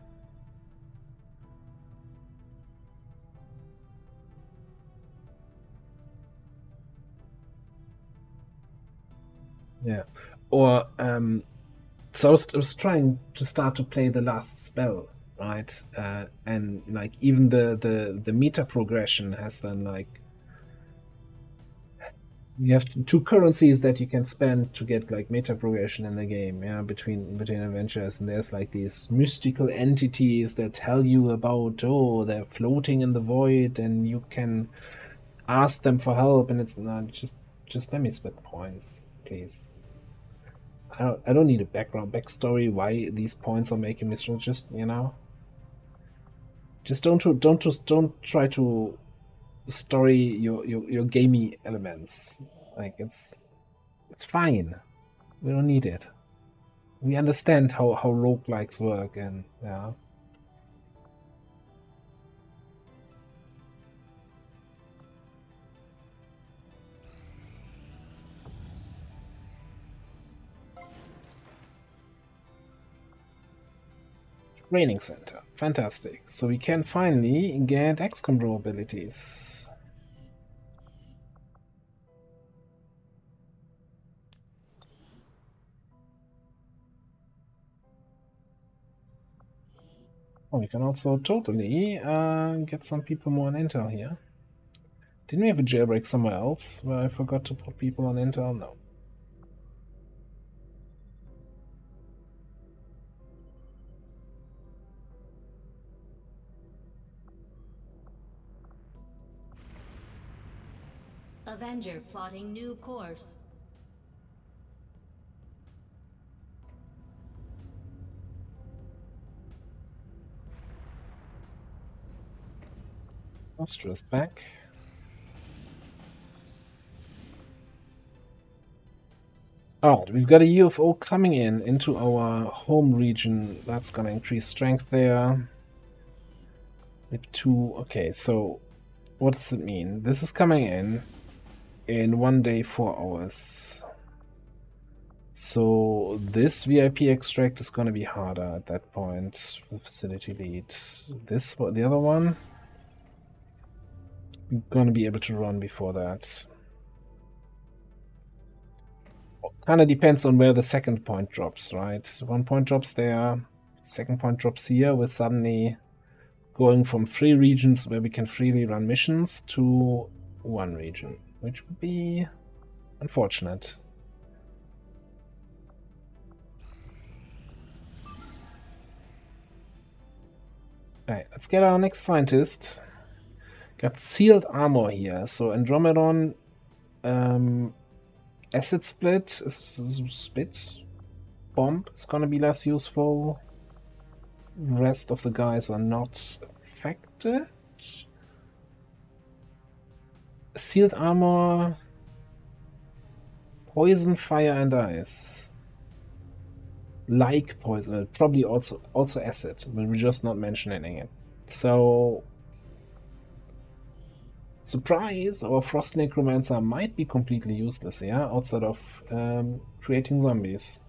Yeah, or so I was trying to start to play the last spell, right? And like even the meta progression has then like you have 2 currencies that you can spend to get like meta progression in the game, yeah, between adventures, and there's like these mystical entities that tell you about, oh, they're floating in the void and you can ask them for help, and it's not just let me spend points, please. I don't need a backstory why these points are making me strong. Just, you know, just don't try to story, your gamey elements. Like it's fine. We don't need it. We understand how roguelikes work, and yeah. Training center. Fantastic. So we can finally get XCOM Pro abilities. Oh, we can also totally get some people more on Intel here. Didn't we have a jailbreak somewhere else where I forgot to put people on Intel? No. Avenger plotting new course. Austria's back. Oh, we've got a UFO coming into our home region. That's gonna increase strength there. EP2. Okay, so what does it mean? This is coming in 1 day, 4 hours. So this VIP extract is gonna be harder at that point for the facility lead. This, the other one, we're gonna be able to run before that. Kind of depends on where the second point drops, right? 1 point drops there, second point drops here. We're suddenly going from 3 regions where we can freely run missions to 1 region, which would be unfortunate. Alright, let's get our next scientist. Got sealed armor here, so Andromedon acid split bomb is gonna be less useful. Rest of the guys are not affected. Sealed armor, poison, fire, and ice. Like poison, probably also acid. We're just not mentioning it. So, surprise! Our frost necromancer might be completely useless here, outside of creating zombies.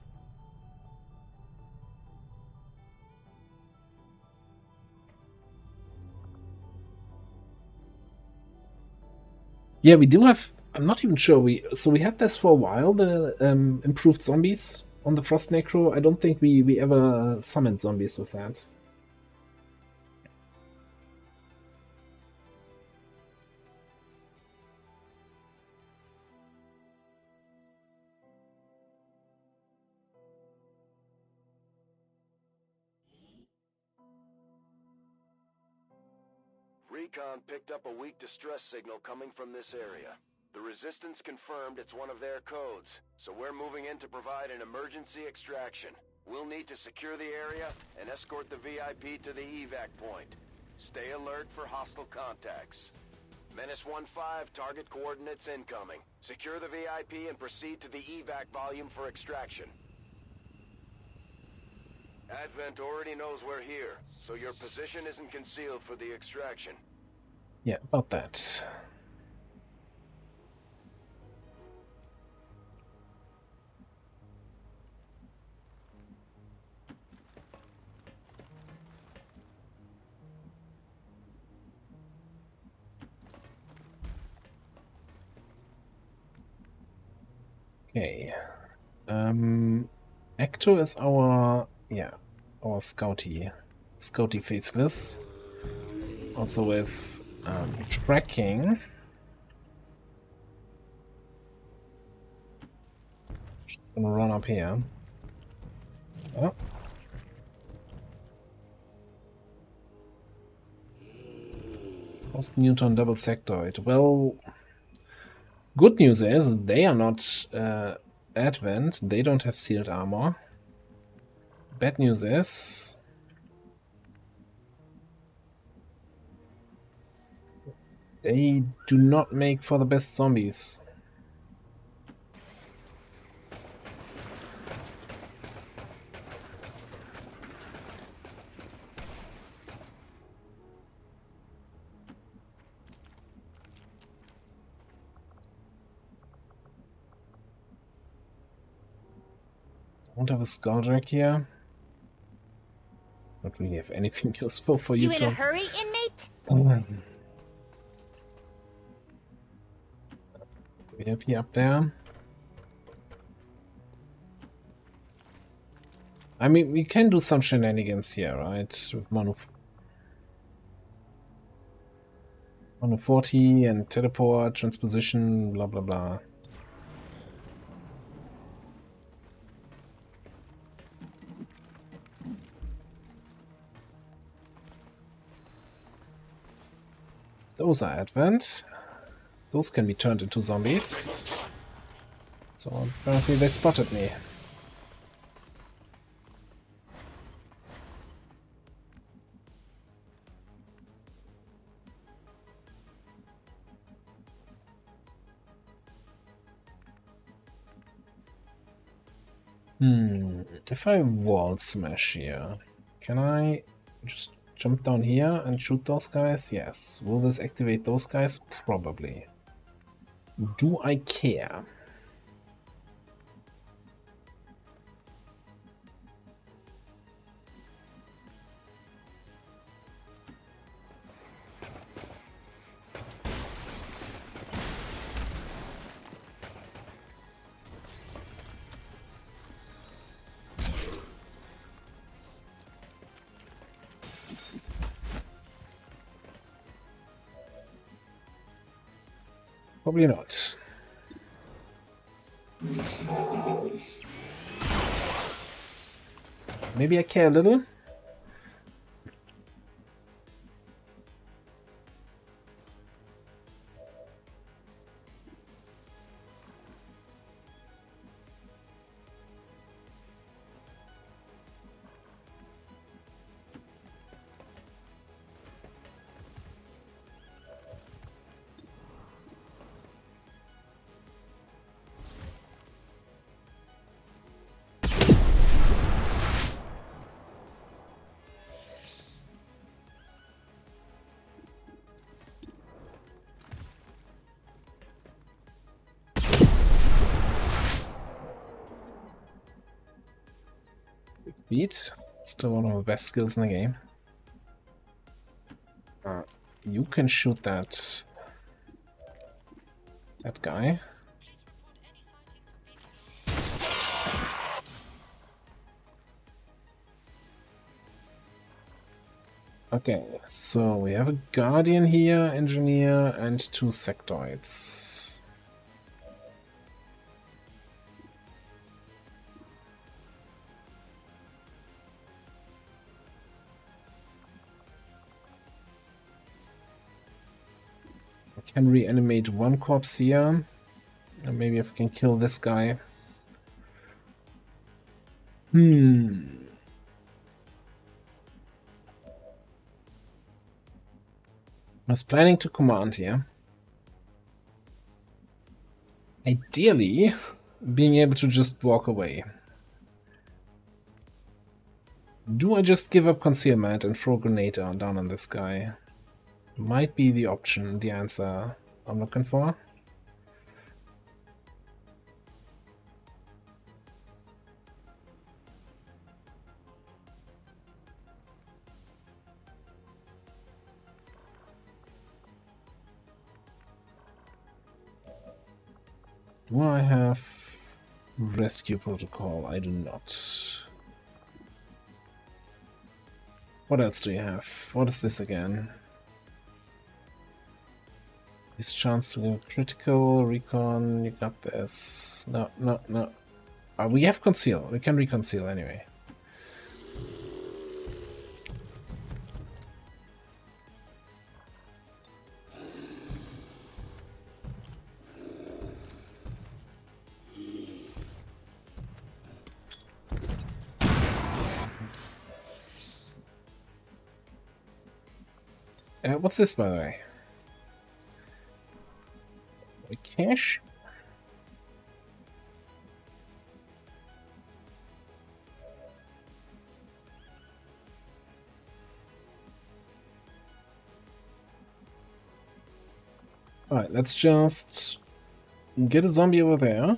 Yeah, we do have. I'm not even sure. We had this for a while. The improved zombies on the Frost Necro. I don't think we ever summoned zombies with that. Recon picked up a weak distress signal coming from this area. The Resistance confirmed it's one of their codes, so we're moving in to provide an emergency extraction. We'll need to secure the area and escort the VIP to the evac point. Stay alert for hostile contacts. Menace 1-5, target coordinates incoming. Secure the VIP and proceed to the evac volume for extraction. Advent already knows we're here, so your position isn't concealed for the extraction. Yeah, about that. Okay. Ecto is our scouty faceless. Also with tracking. Just gonna run up here. Oh. Post-Newton double sectoid. Well, good news is they are not Advent. They don't have sealed armor. Bad news is They do not make for the best zombies. Don't have a Skulljack here. Don't really have anything useful for you, You in to... a hurry, inmate? VIP up there. I mean, we can do some shenanigans here, right? With Mono 40 and teleport, transposition, blah blah blah. Those are advent. Those can be turned into zombies. So apparently they spotted me. If I wall smash here, can I just jump down here and shoot those guys? Yes. Will this activate those guys? Probably. Do I care? Probably not. Maybe I care a little. Beat. Still one of the best skills in the game. You can shoot that guy. Okay, so we have a Guardian here, Engineer, and 2 Sectoids. I can reanimate 1 corpse here. And maybe if I can kill this guy. I was planning to command here. Ideally, being able to just walk away. Do I just give up concealment and throw a grenade down on this guy? Might be the option, the answer I'm looking for. Do I have rescue protocol? I do not. What else do you have? What is this again? This chance to get critical, recon, you got this. No. We have conceal. We can reconceal anyway. What's this, by the way? a cache. Alright, let's just get a zombie over there.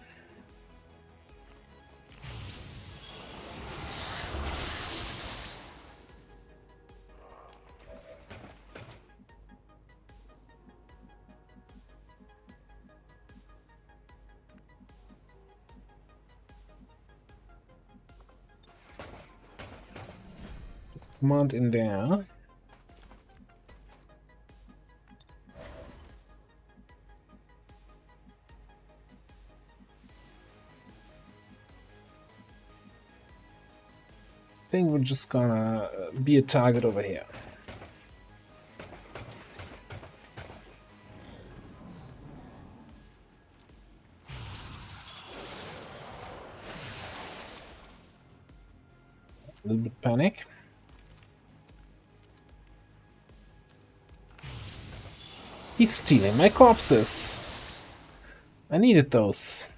Command in there. I think we're just gonna be a target over here. A little bit panic. He's stealing my corpses. I needed those.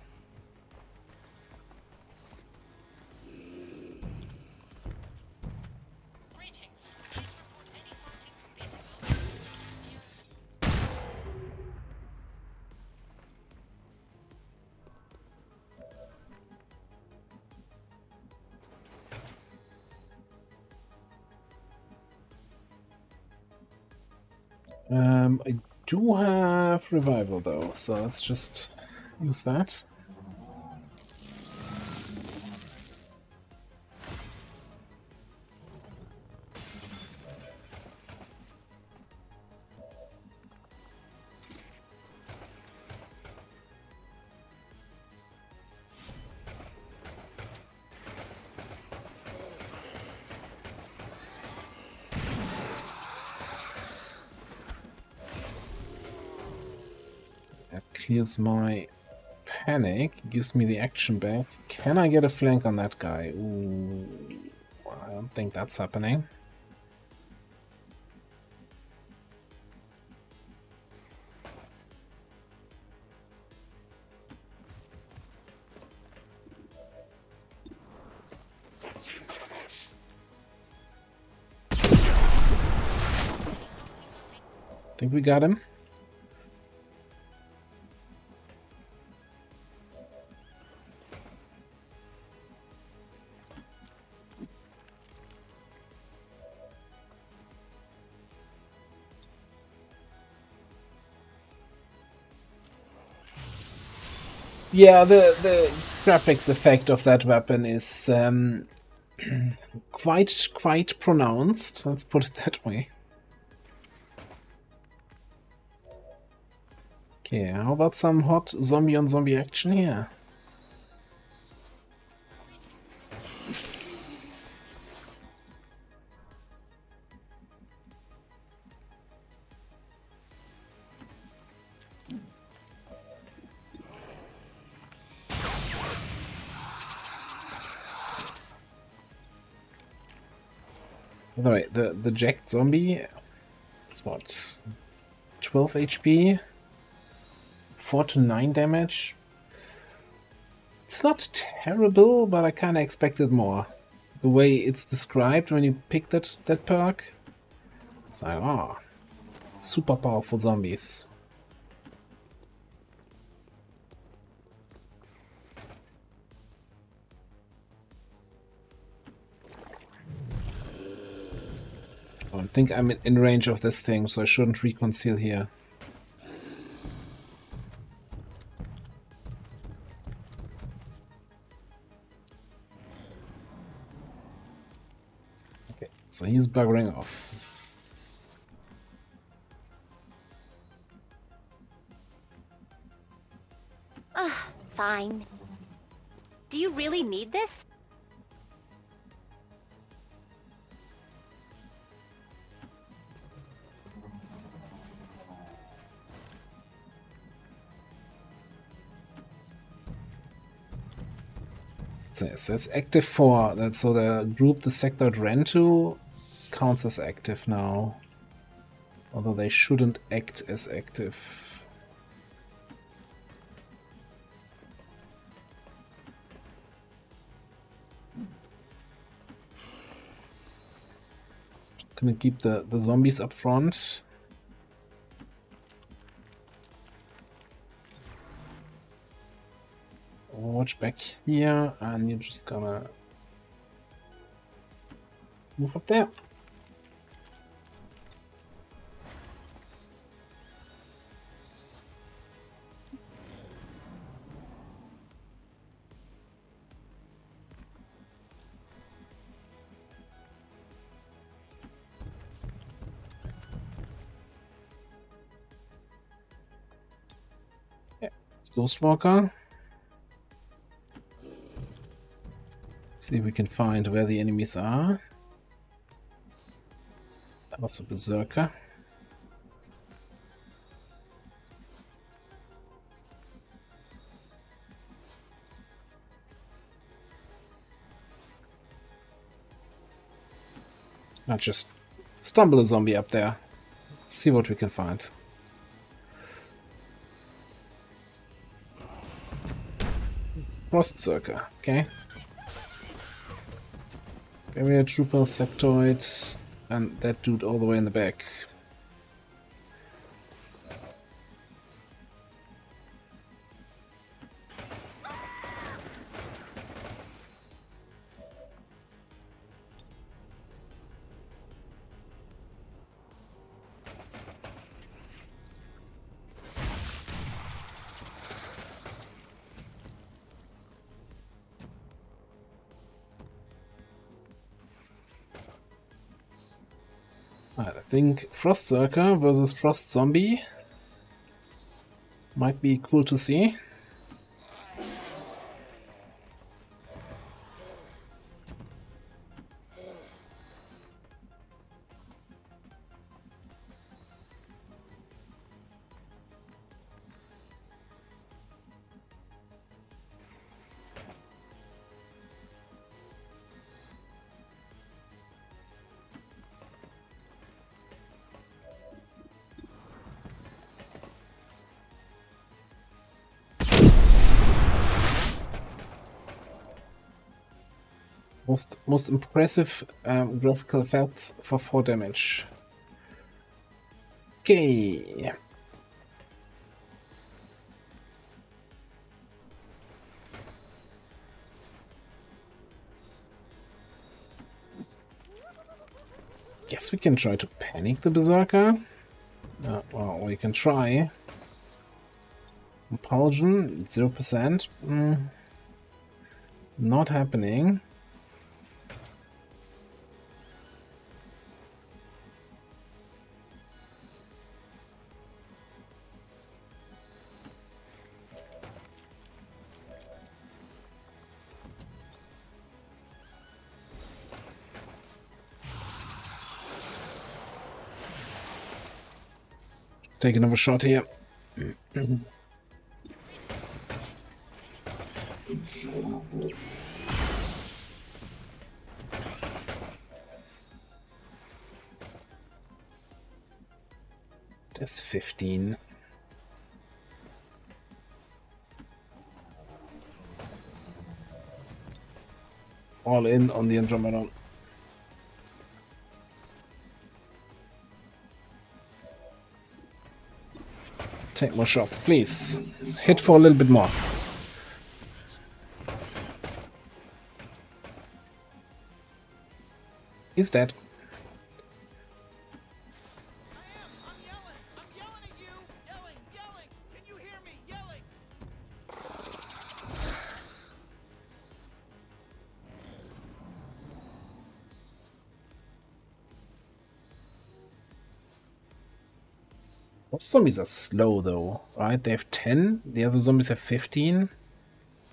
I do have revival though, so let's just use that. Clears my panic, gives me the action back. Can I get a flank on that guy? Ooh, I don't think that's happening. Think we got him. Yeah, the graphics effect of that weapon is quite pronounced. Let's put it that way. Okay, how about some hot zombie on zombie action here? By the way, the jacked zombie, it's what, 12 HP, 4 to 9 damage. It's not terrible, but I kinda expected more. The way it's described when you pick that perk, it's like, oh, super powerful zombies. I think I'm in range of this thing, so I shouldn't reconceal here. Okay, so he's buggering off. Fine. Do you really need this? It says active 4, that's so the group the sector it ran to counts as active now. Although they shouldn't act as active. Gonna keep the zombies up front. Watch back here, and you're just gonna move up there. Yeah, it's Ghostwalker. See if we can find where the enemies are. That was a Berserker. I'll just stumble a zombie up there. Let's see what we can find. Frost Circa, okay. Barrier Trooper, Sectoid, and that dude all the way in the back. I think Frost Circa versus Frost Zombie might be cool to see. Most impressive graphical effects for 4 damage. Okay. Guess we can try to panic the Berserker. Well, we can try. Compulsion, 0%. Not happening. Take another shot here. That's 15. All in on the Andromeda. Take more shots, please. Hit for a little bit more. He's dead. Most zombies are slow though, right? They have 10, the other zombies have 15.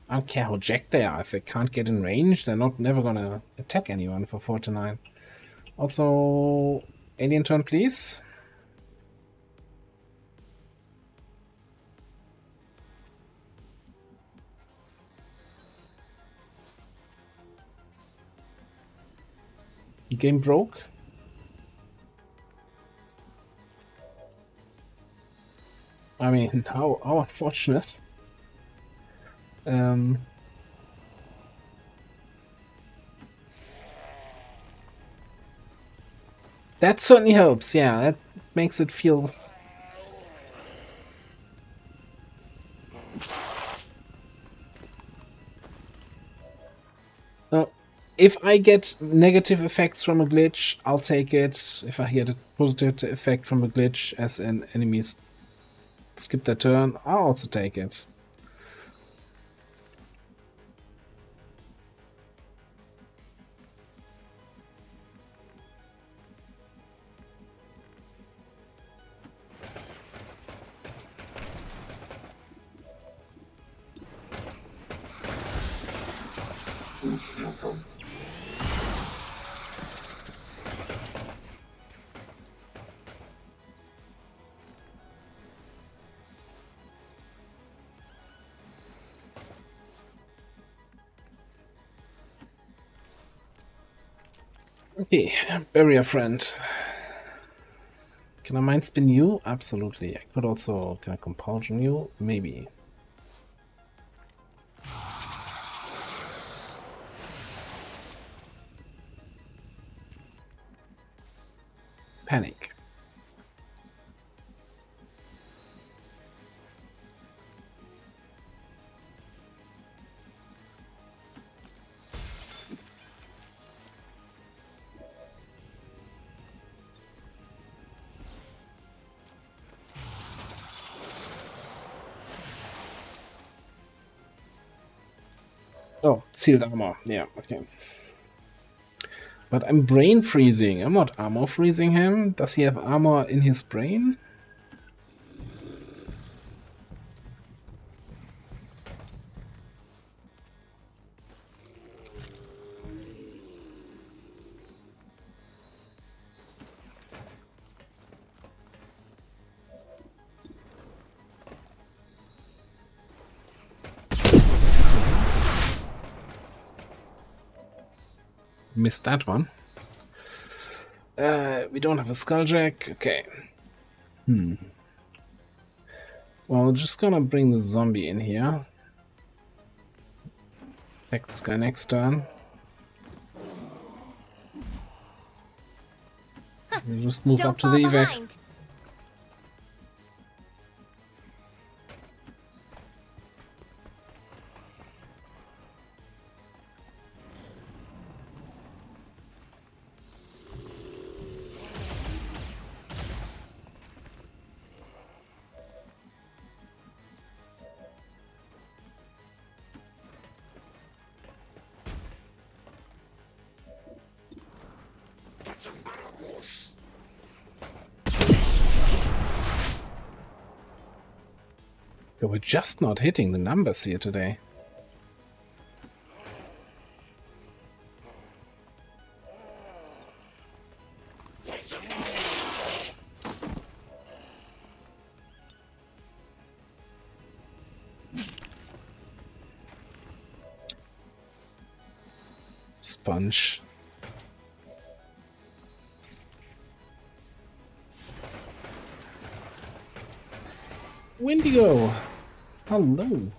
I don't care how jacked they are. If they can't get in range, they're never gonna attack anyone for 49. Also, alien turn, please. Game broke. I mean, how unfortunate. That certainly helps, yeah. That makes it feel... if I get negative effects from a glitch, I'll take it. If I get a positive effect from a glitch, as in enemies skip their turn, I'll also take it. Okay, barrier friend. Can I mind spin you? Absolutely. I could also... Can I compulsion you? Maybe. Panic. Oh, sealed armor. Yeah, okay. But I'm brain freezing. I'm not armor freezing him. Does he have armor in his brain? Missed that one. We don't have a skulljack. Okay. Well, just gonna bring the zombie in here. Attack this guy next turn. We'll just move up to the evac. We're just not hitting the numbers here today. Sponge. Wendigo! Hello!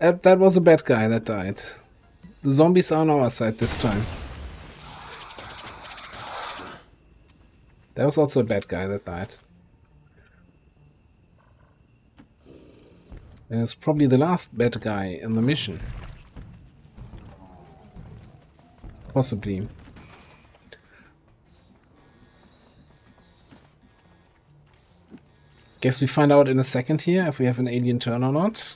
That was a bad guy that died. The zombies are on our side this time. That was also a bad guy that died. And it's probably the last bad guy in the mission. Possibly. Guess we find out in a second here if we have an alien turn or not.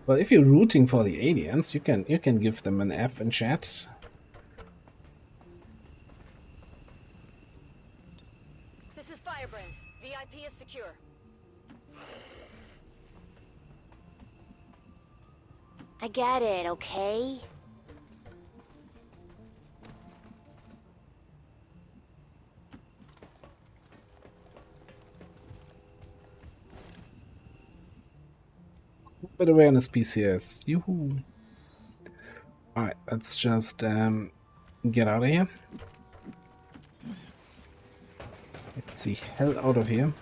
Well, if you're rooting for the aliens, you can give them an F in chat. This is Firebrand. VIP is secure. I get it, okay? Bit awareness PCS. Yoo-hoo. Let's just get out of here. Get the hell out of here.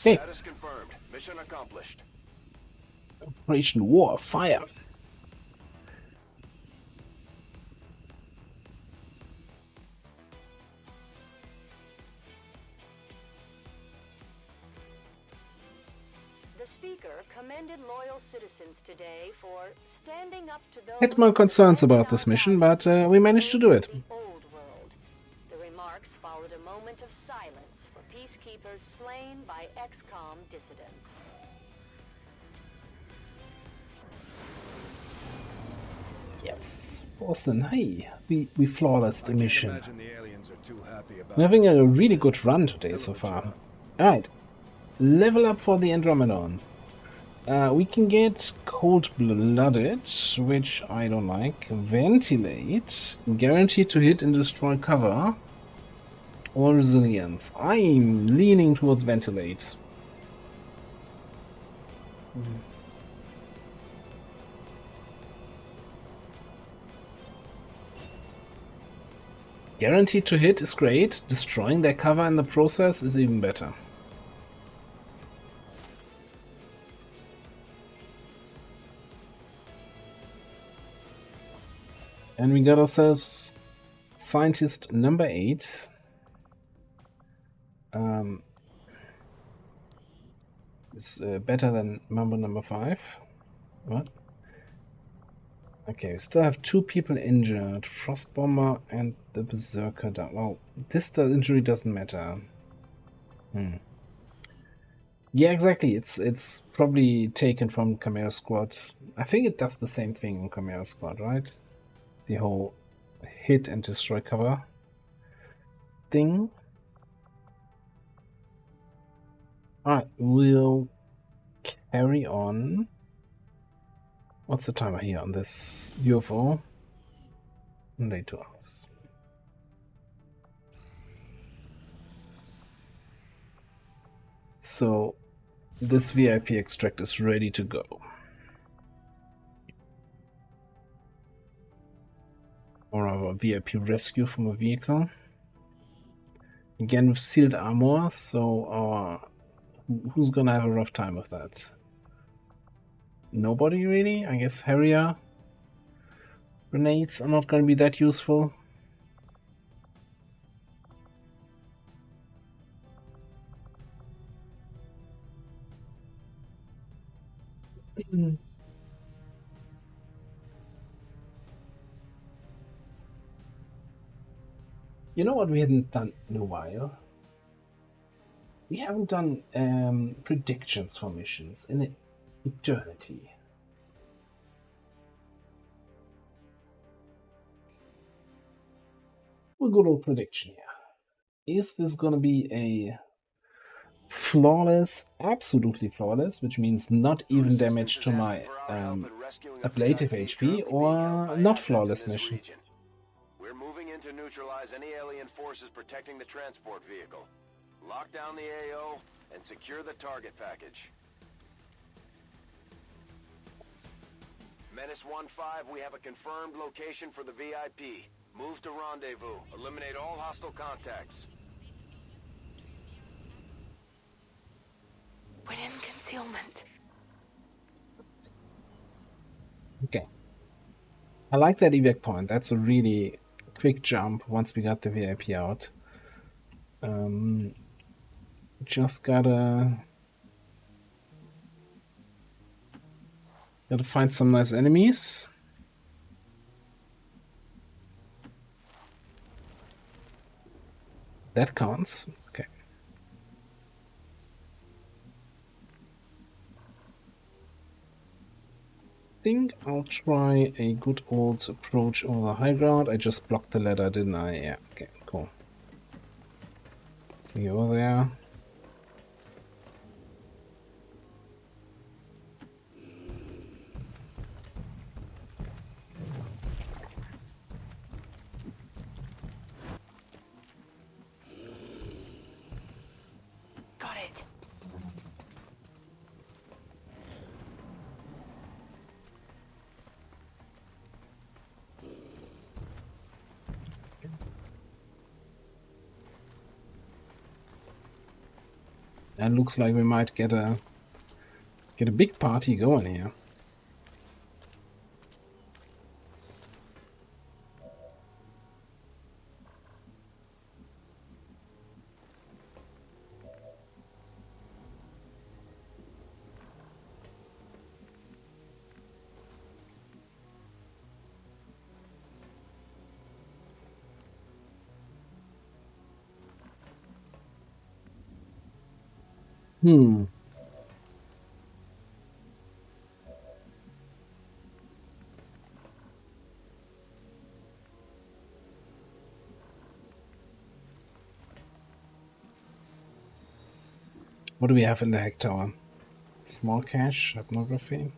Hey. Status confirmed. Mission accomplished. Operation War Fire. The speaker commended loyal citizens today for standing up to those Had my concerns about this mission, but we managed to do it. old world. The remarks followed a moment of silence for peacekeepers slain by XCOM dissidents. Yes, awesome. Hey, we flawless the mission. Imagine the aliens are too happy about We're having a really good run today so far. Alright, level up for the Andromedon. We can get cold-blooded, which I don't like. Ventilate, guaranteed to hit and destroy cover. Or resilience. I'm leaning towards ventilate. Guaranteed to hit is great. Destroying their cover in the process is even better. And we got ourselves scientist number 8. It's better than number 5. What? Okay, we still have 2 people injured. Frost Bomber and the Berserker down. Well, this injury doesn't matter. Yeah, exactly. It's probably taken from Chimera Squad. I think it does the same thing in Chimera Squad, right? The whole hit and destroy cover thing. Alright, we'll carry on. What's the timer here on this UFO? Only 2 hours. So this VIP extract is ready to go. Or our VIP rescue from a vehicle. Again with sealed armor, so who's gonna have a rough time with that? Nobody really? I guess Harrier grenades are not gonna be that useful. You know what we hadn't done in a while? We haven't done predictions for missions in eternity. A good old prediction here. Is this gonna be a flawless, absolutely flawless, which means not even damage to my ablative HP, or not flawless mission? We're moving in to neutralize any alien forces protecting the transport vehicle. Lock down the AO and secure the target package. Menace 1-5, we have a confirmed location for the VIP. Move to rendezvous. Eliminate all hostile contacts. When in concealment. Okay. I like that evac point. That's a really quick jump once we got the VIP out. Just gotta find some nice enemies. That counts. Okay. think I'll try a good old approach over the high ground. I just blocked the ladder, didn't I? Yeah, okay, cool. We go there. Got it. And looks like we might get a big party going here. What do we have in the hack tower? Small cache, ethnography.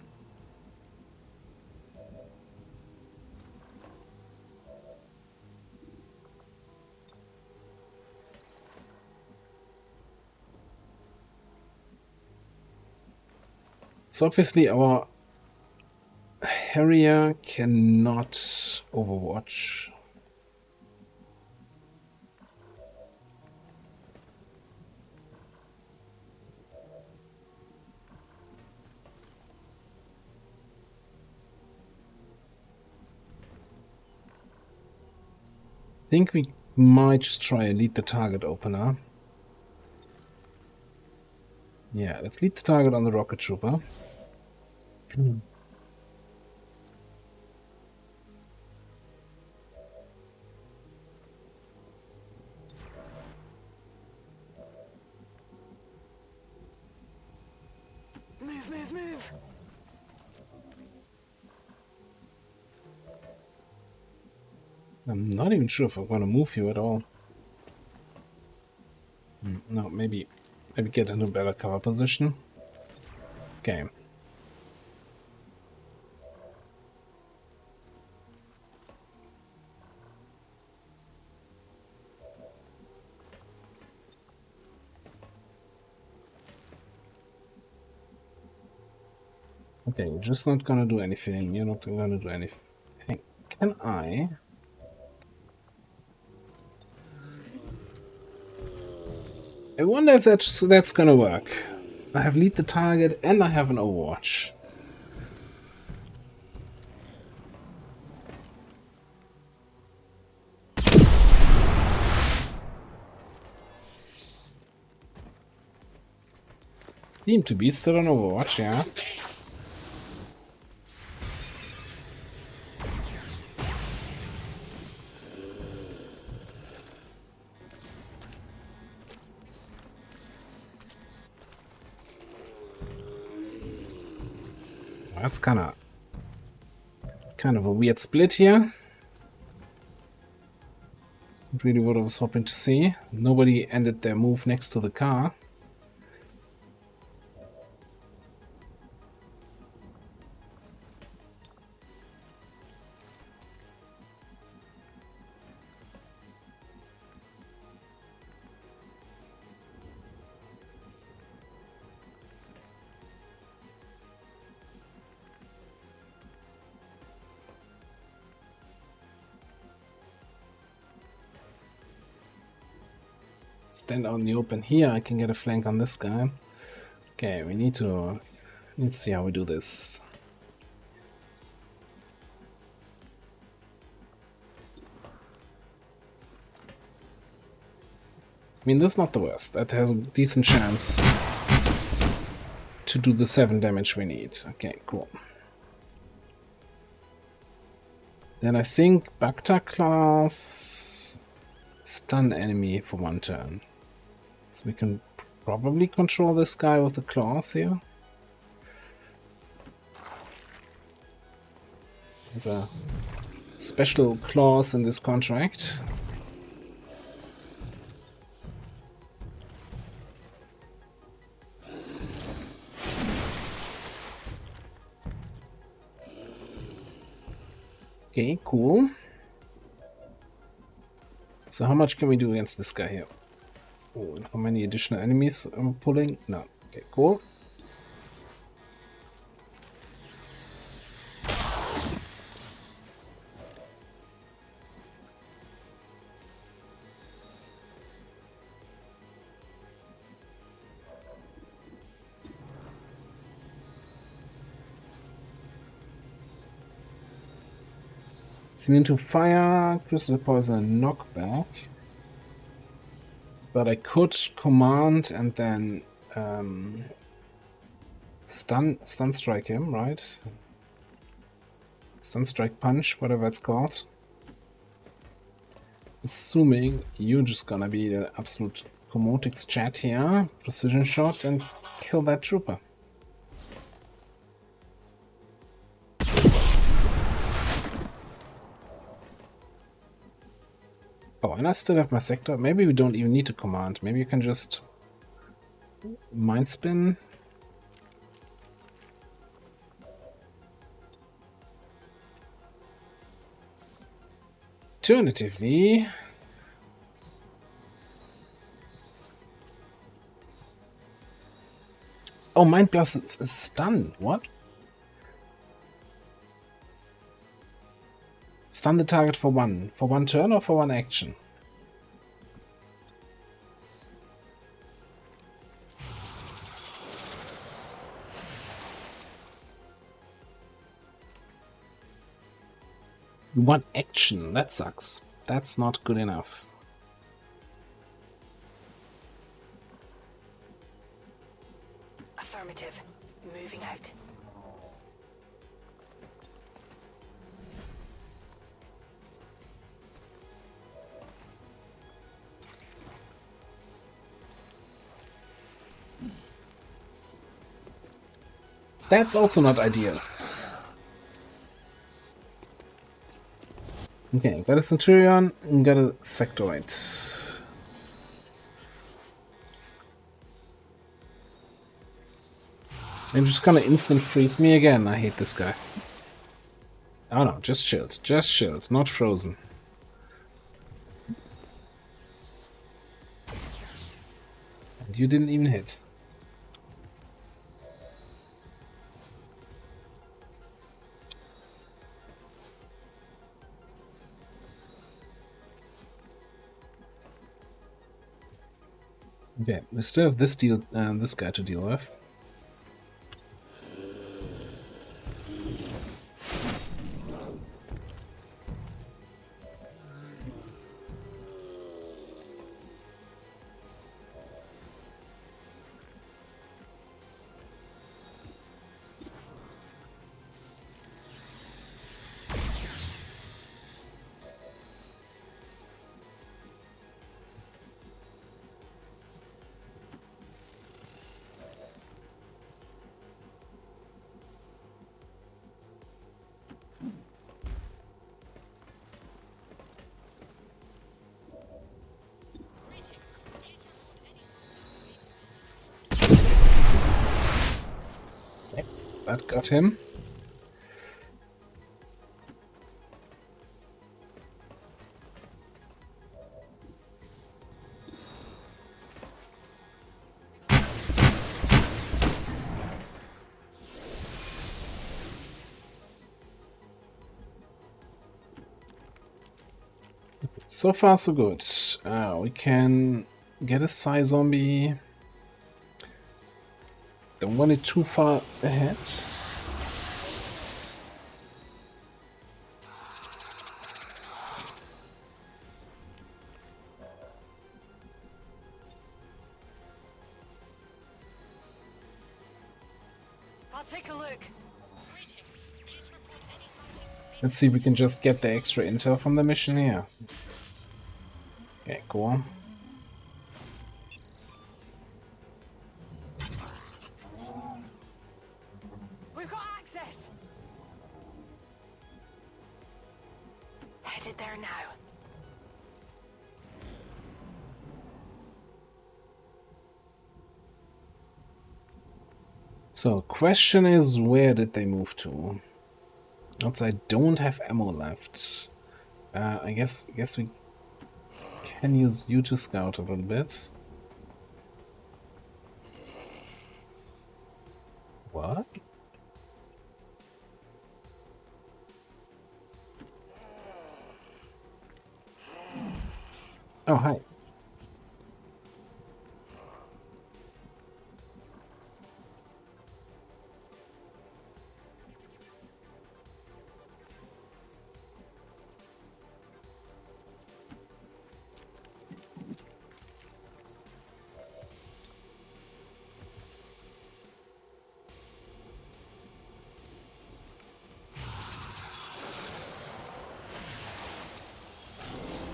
So obviously our Harrier cannot overwatch. I think we might just try and lead the target opener. Yeah, let's lead the target on the rocket trooper. Move. I'm not even sure if I'm gonna move you at all. No, maybe get into a better cover position. Okay. Okay, you're just not gonna do anything. You're not gonna do anything. Can I? I wonder if that's gonna work. I have lead the target and I have an overwatch. Seem to be still on overwatch, yeah. That's kind of a weird split here. Not really what I was hoping to see. Nobody ended their move next to the car. Stand out in the open here. I can get a flank on this guy. Okay, we need to see how we do this. I mean, this is not the worst. That has a decent chance to do the 7 damage we need. Okay, cool. Then I think Bacta class stun enemy for 1 turn. So we can probably control this guy with the claws here. There's a special clause in this contract. Okay, cool. So how much can we do against this guy here? Oh, and how many additional enemies am I pulling? No. Okay, cool. Immune to fire, crystal poison, and knockback. But I could command and then stun strike him, right? Stun strike punch, whatever it's called. Assuming you're just gonna be the absolute Comotix chat here, precision shot, and kill that trooper. Oh, and I still have my sector. Maybe we don't even need to command. Maybe you can just mind spin. Alternatively, oh, Mind Blast is stun. What? Stun the target for one turn or for one action? One action. That sucks. That's not good enough. Affirmative. Moving out. That's also not ideal. Okay, got a Centurion and got a Sectoid. I'm just gonna instant freeze me again. I hate this guy. Oh no, just chilled. Just chilled, not frozen. And you didn't even hit. Okay, we still have this guy to deal with. That got him. So far, so good. We can get a Psy Zombie. Don't want it too far ahead. I'll take a look. Let's see if we can just get the extra intel from the mission here. Okay, cool. We've got access. headed there now. So, question is, where did they move to? Also, I don't have ammo left. I guess we can use you to scout a little bit. What? Oh, hi.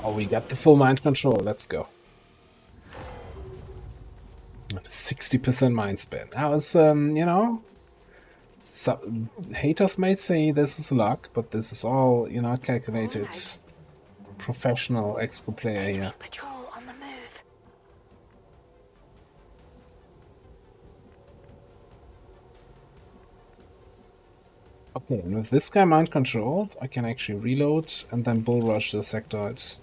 Oh, we got the full mind control. Let's go. 60% mind spin. That was, you know, haters may say this is luck, but this is all, you know, calculated, professional exco player here. Patrol on the move. Okay, and with this guy mind controlled, I can actually reload and then bull rush the sectoids.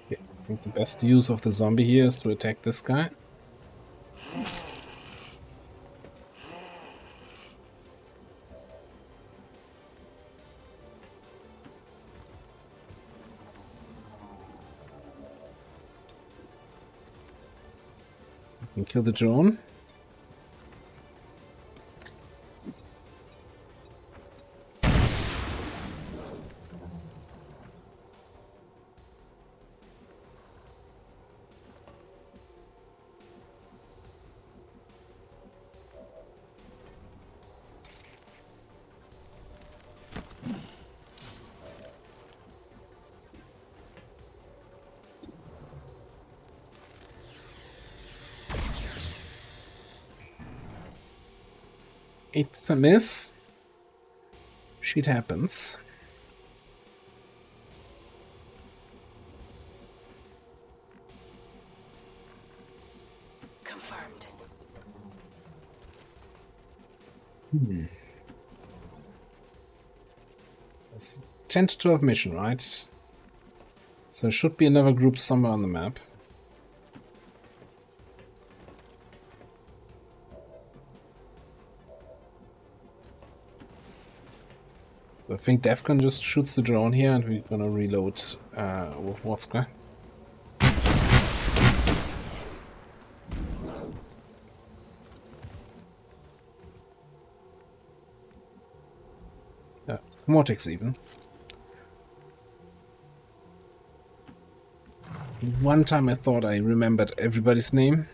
I think the best use of the zombie here is to attack this guy. You can kill the drone. It's a miss. Shit happens. Confirmed. It's 10 to 12 mission, right? So there should be another group somewhere on the map. I think Defcon just shoots the drone here and we're gonna reload with WOTC. Mortix even. One time I thought I remembered everybody's name.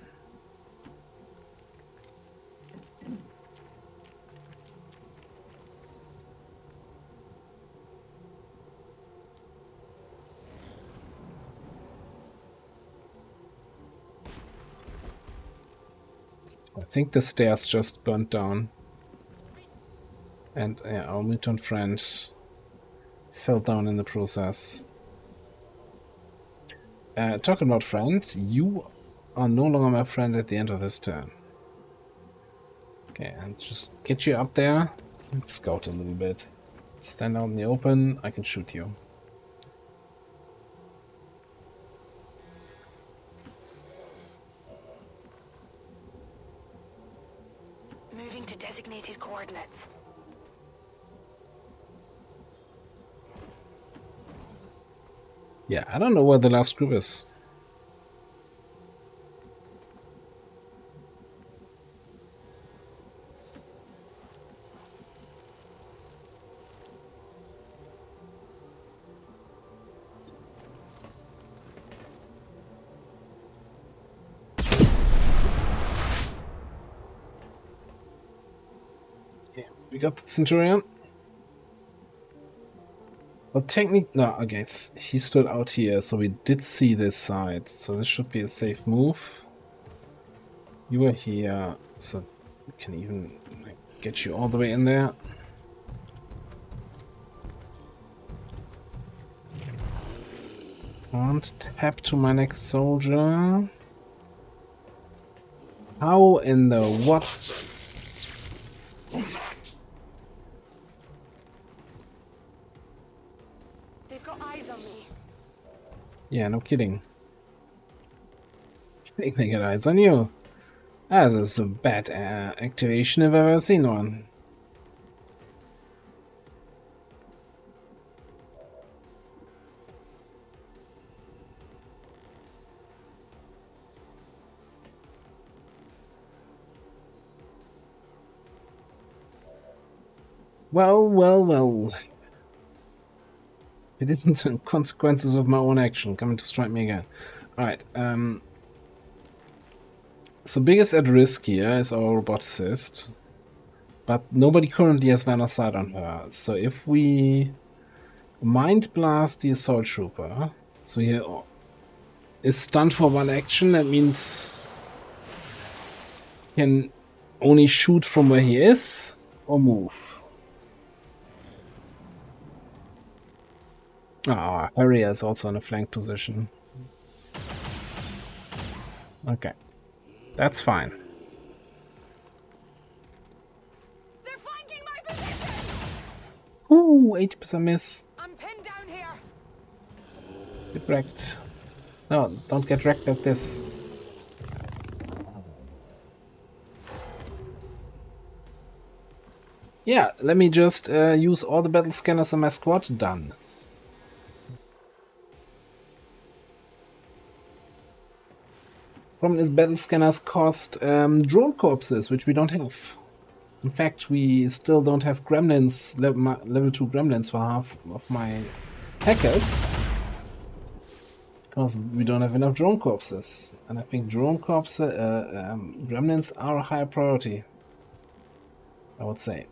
I think the stairs just burnt down. And yeah, our mutant friend fell down in the process. Talking about friends, you are no longer my friend at the end of this turn. Okay, and just get you up there and scout a little bit. Stand out in the open, I can shoot you. designated coordinates. Yeah, I don't know where the last group is. Yeah, we got the Centurion. But technique, no, okay, he stood out here, so we did see this side. So this should be a safe move. You were here, so we can even get you all the way in there. Can't tap to my next soldier. How in the what? They've got eyes on me. Yeah, no kidding. I think they got eyes on you. Ah, this is a bad activation if I've ever seen one. Well, well, well. It isn't the consequences of my own action coming to strike me again. Alright, so biggest at risk here is our roboticist. But nobody currently has line of sight on her. So if we mind blast the assault trooper, so he is stunned for one action, that means he can only shoot from where he is or move. Ah, Harrier is also in a flank position. Okay, that's fine. They're flanking my position. Ooh, 80% miss. I'm pinned down here. Get wrecked. No, don't get wrecked like this. Yeah, let me just use all the battle scanners in my squad. Done. Problem is, battle scanners cost drone corpses, which we don't have. In fact, we still don't have gremlins, level 2 gremlins for half of my hackers. Because we don't have enough drone corpses. And I think drone corpses, gremlins are a higher priority, I would say.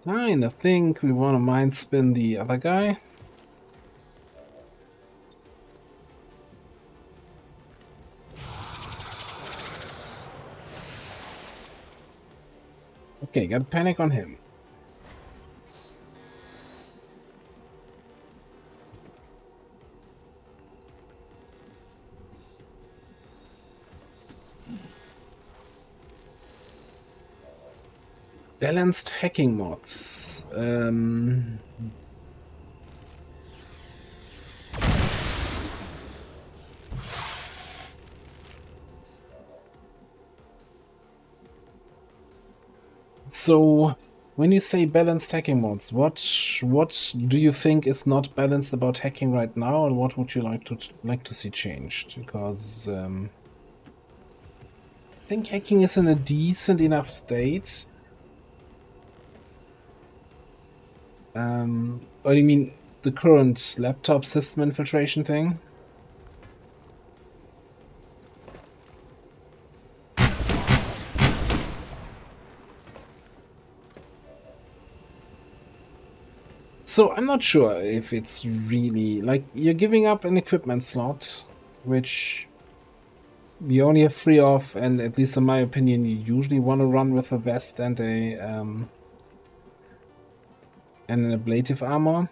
Fine, I think we want to mind spin the other guy. Okay, got a panic on him. Balanced hacking mods. So, when you say balanced hacking mods, what do you think is not balanced about hacking right now, and what would you like to see changed? Because I think hacking is in a decent enough state. Or do you mean the current laptop system infiltration thing? So I'm not sure if it's really, like, you're giving up an equipment slot, which you only have 3 of, and at least in my opinion, you usually want to run with a vest and an ablative armor.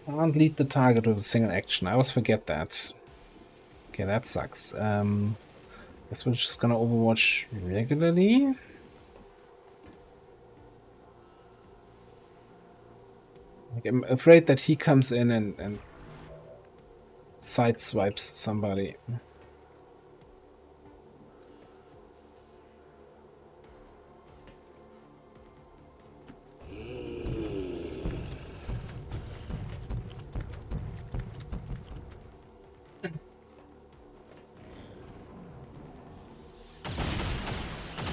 Can't lead the target with a single action. I always forget that. Okay, that sucks. Guess we're just gonna Overwatch regularly. Like, I'm afraid that he comes in and sideswipes somebody.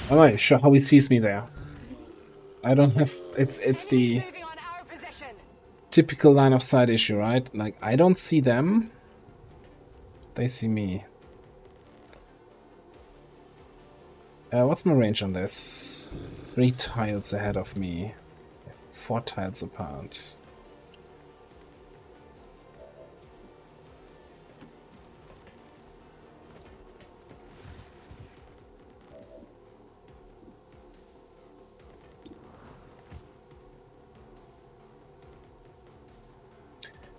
I'm not sure how he sees me there. I don't have... It's the typical line of sight issue, right? Like, I don't see them. They see me. What's my range on this? 3 tiles ahead of me. 4 tiles apart.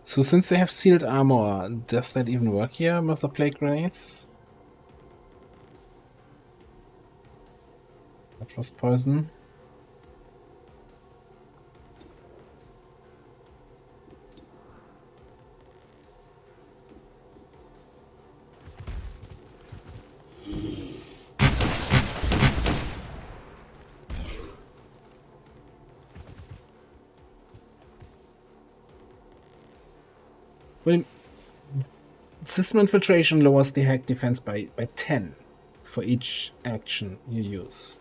So since they have sealed armor, does that even work here with the plague grenades? That was poison. Well, system infiltration lowers the hack defense by 10 for each action you use.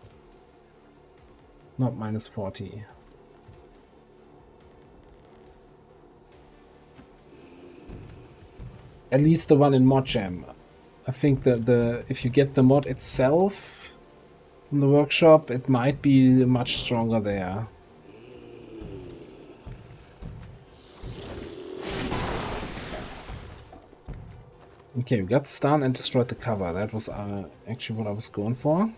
Not minus 40. At least the one in Mod Jam. I think the if you get the mod itself from the workshop, it might be much stronger there. Okay, we got stunned and destroyed the cover. That was actually what I was going for.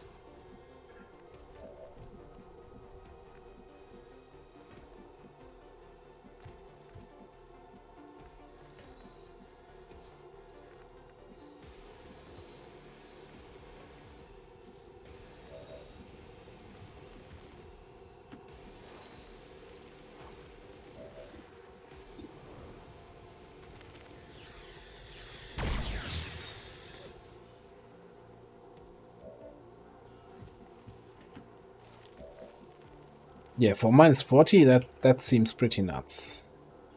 Yeah, for minus 40, that seems pretty nuts.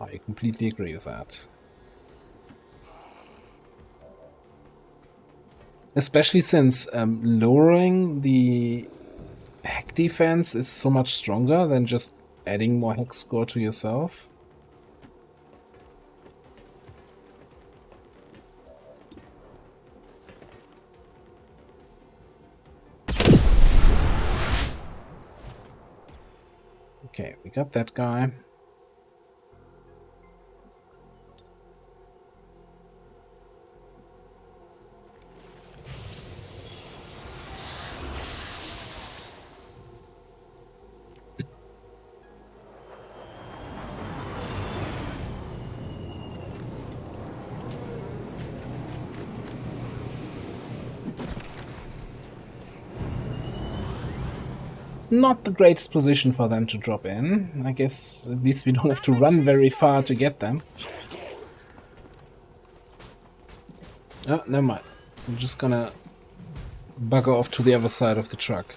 I completely agree with that. Especially since lowering the hack defense is so much stronger than just adding more hack score to yourself. Okay, we got that guy. Not the greatest position for them to drop in. I guess at least we don't have to run very far to get them. Oh, never mind. I'm just gonna bugger off to the other side of the truck.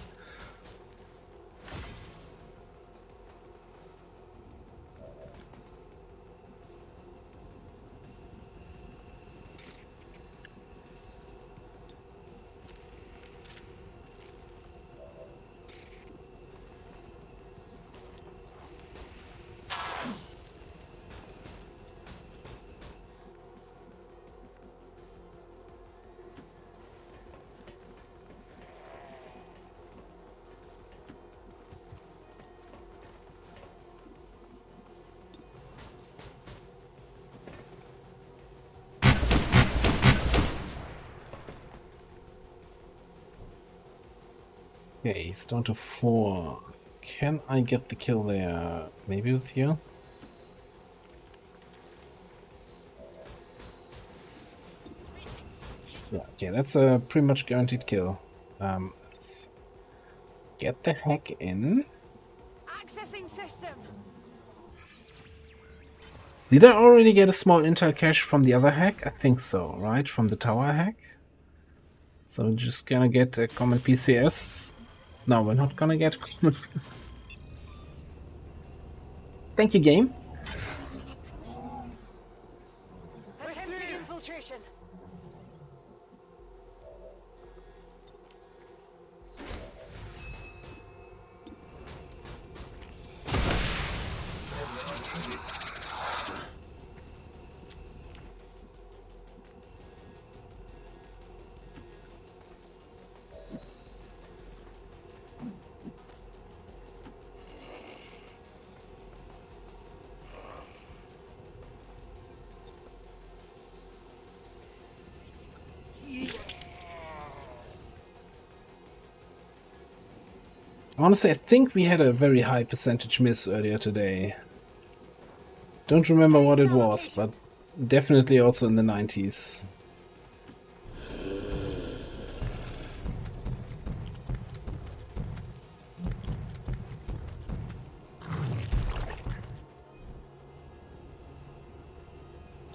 Okay, he's down to 4. Can I get the kill there? Maybe with you? Yeah, okay, that's a pretty much guaranteed kill. Let's get the hack in. Accessing system. Did I already get a small intel cache from the other hack? I think so, right? From the tower hack? So we're just gonna get a common PCS. No, we're not gonna get common PCS. Thank you, game. Infiltration. Honestly, I think we had a very high percentage miss earlier today. Don't remember what it was, but definitely also in the 90s.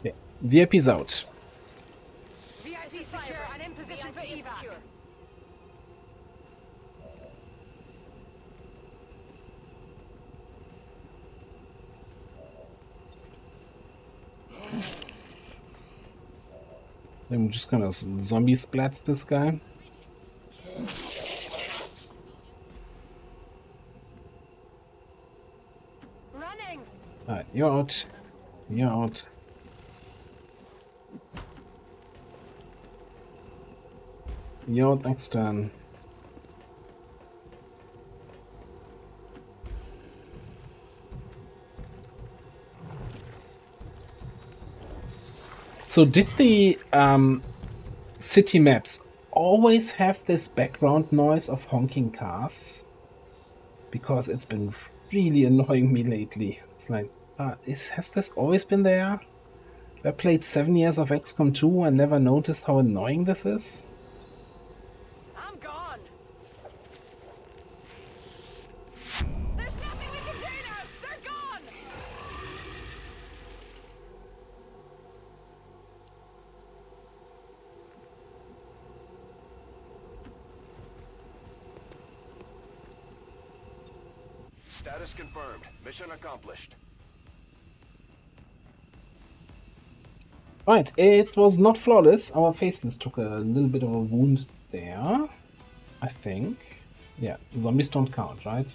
Yeah. VIP's out. VIP secure and in position for evac. Then we're just gonna zombie splat this guy. Running. Alright, you're out. You're out. You're out next turn. So did the city maps always have this background noise of honking cars? Because it's been really annoying me lately. It's like, has this always been there? I played 7 years of XCOM 2 and never noticed how annoying this is. I'm gone. There's nothing we can do now. They're gone. Status confirmed. Mission accomplished. Right, it was not flawless. Our faceless took a little bit of a wound there, I think. Yeah, zombies don't count, right?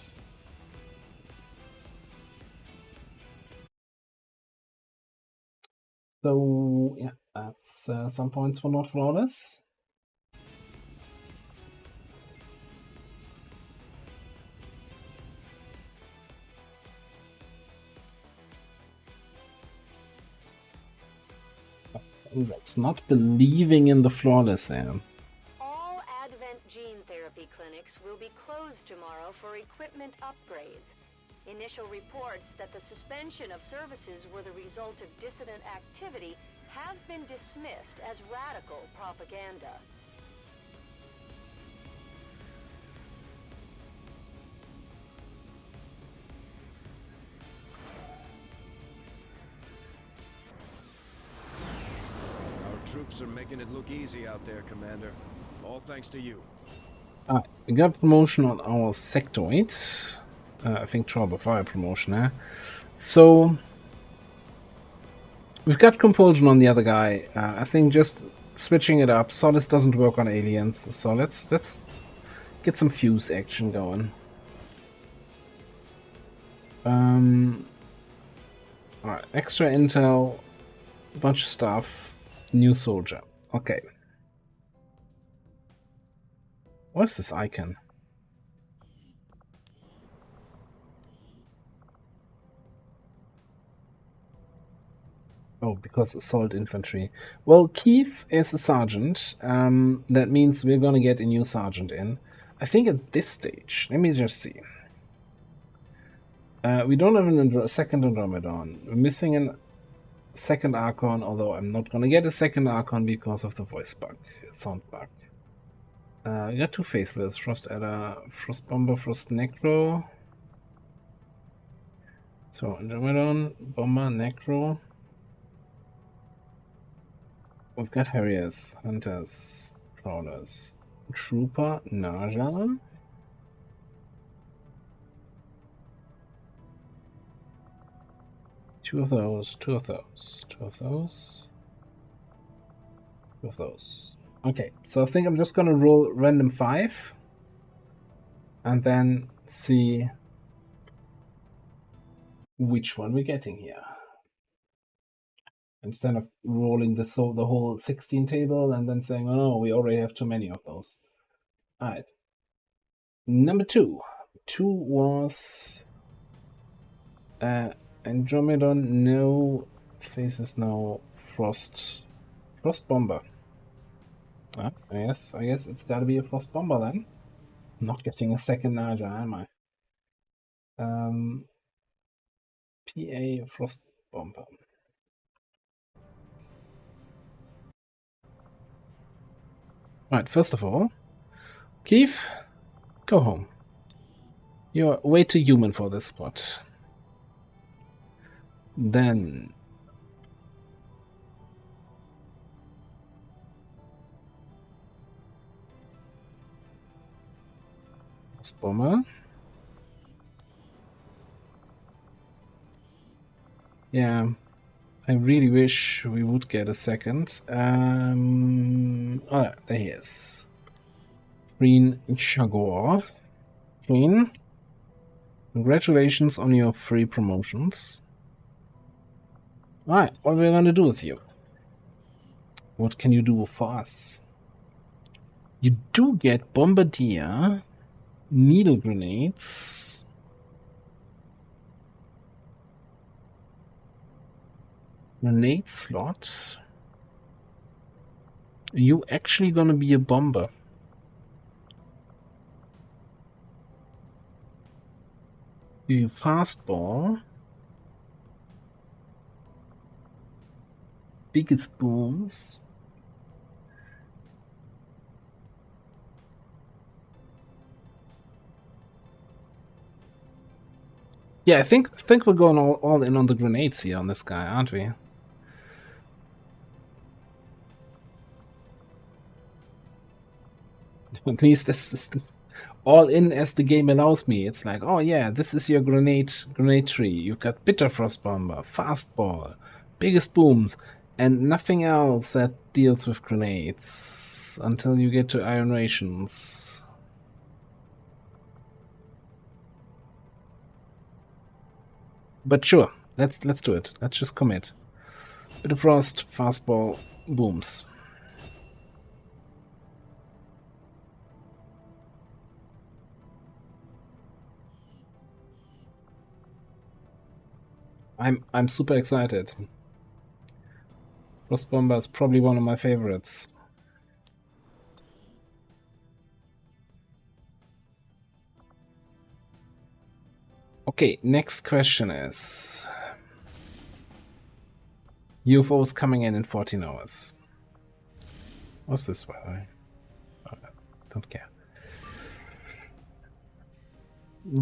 So, yeah, that's some points for not flawless. That's not believing in the flawless there. All Advent gene therapy clinics will be closed tomorrow for equipment upgrades. Initial reports that the suspension of services were the result of dissident activity have been dismissed as radical propaganda. Our troops are making it look easy out there, Commander. All thanks to you. We got promotion on our sectoid. I think Trouble Fire promotion, eh? So we've got compulsion on the other guy. I think just switching it up. Solace doesn't work on aliens, so let's get some fuse action going. Alright, extra intel, bunch of stuff, new soldier. Okay. What's this icon? Oh, because assault infantry. Well, Keith is a sergeant. That means we're gonna get a new sergeant in. I think at this stage, let me just see. We don't have a second Andromedon. We're missing second Archon, although I'm not gonna get a second Archon because of the voice bug, sound bug. We got two faceless, Frost Adder, Frost Bomber, Frost Necro. So Andromedon, Bomber, Necro. We've got Harriers, Hunters, Crawlers, Trooper, Naja. Two of those, two of those, two of those, two of those. Okay, so I think I'm just gonna roll random 5 and then see which one we're getting here. Instead of rolling the whole 16 table and then saying, oh no, we already have too many of those. Alright. Number 2. 2 was Andromedon, no faces, no Frost Bomber. I guess it's gotta be a Frost Bomber then. I'm not getting a second Naja, am I? PA Frost Bomber. Right, first of all, Keith, go home. You're way too human for this squad. Then Frost Bomber. Yeah, I really wish we would get a second. Oh, there he is. Green Shagor. Green, congratulations on your free promotions. Alright, what are we gonna do with you? What can you do for us? You do get Bombardier, Needle Grenades, Grenade Slot. Are you actually gonna be a bomber? You fastball. Biggest booms. Yeah, I think we're going all in on the grenades here on this guy, aren't we? At least this is all in as the game allows me. It's like, oh yeah, this is your grenade tree. You've got Bitter Frost Bomber, Fastball, Biggest Booms, and nothing else that deals with grenades until you get to Iron Rations. But sure, let's do it. Let's just commit. Bitter Frost, Fastball, Booms. I'm super excited. Frost Bomber is probably one of my favorites. Okay, next question is UFOs coming in 14 hours. What's this, by the way? Don't care.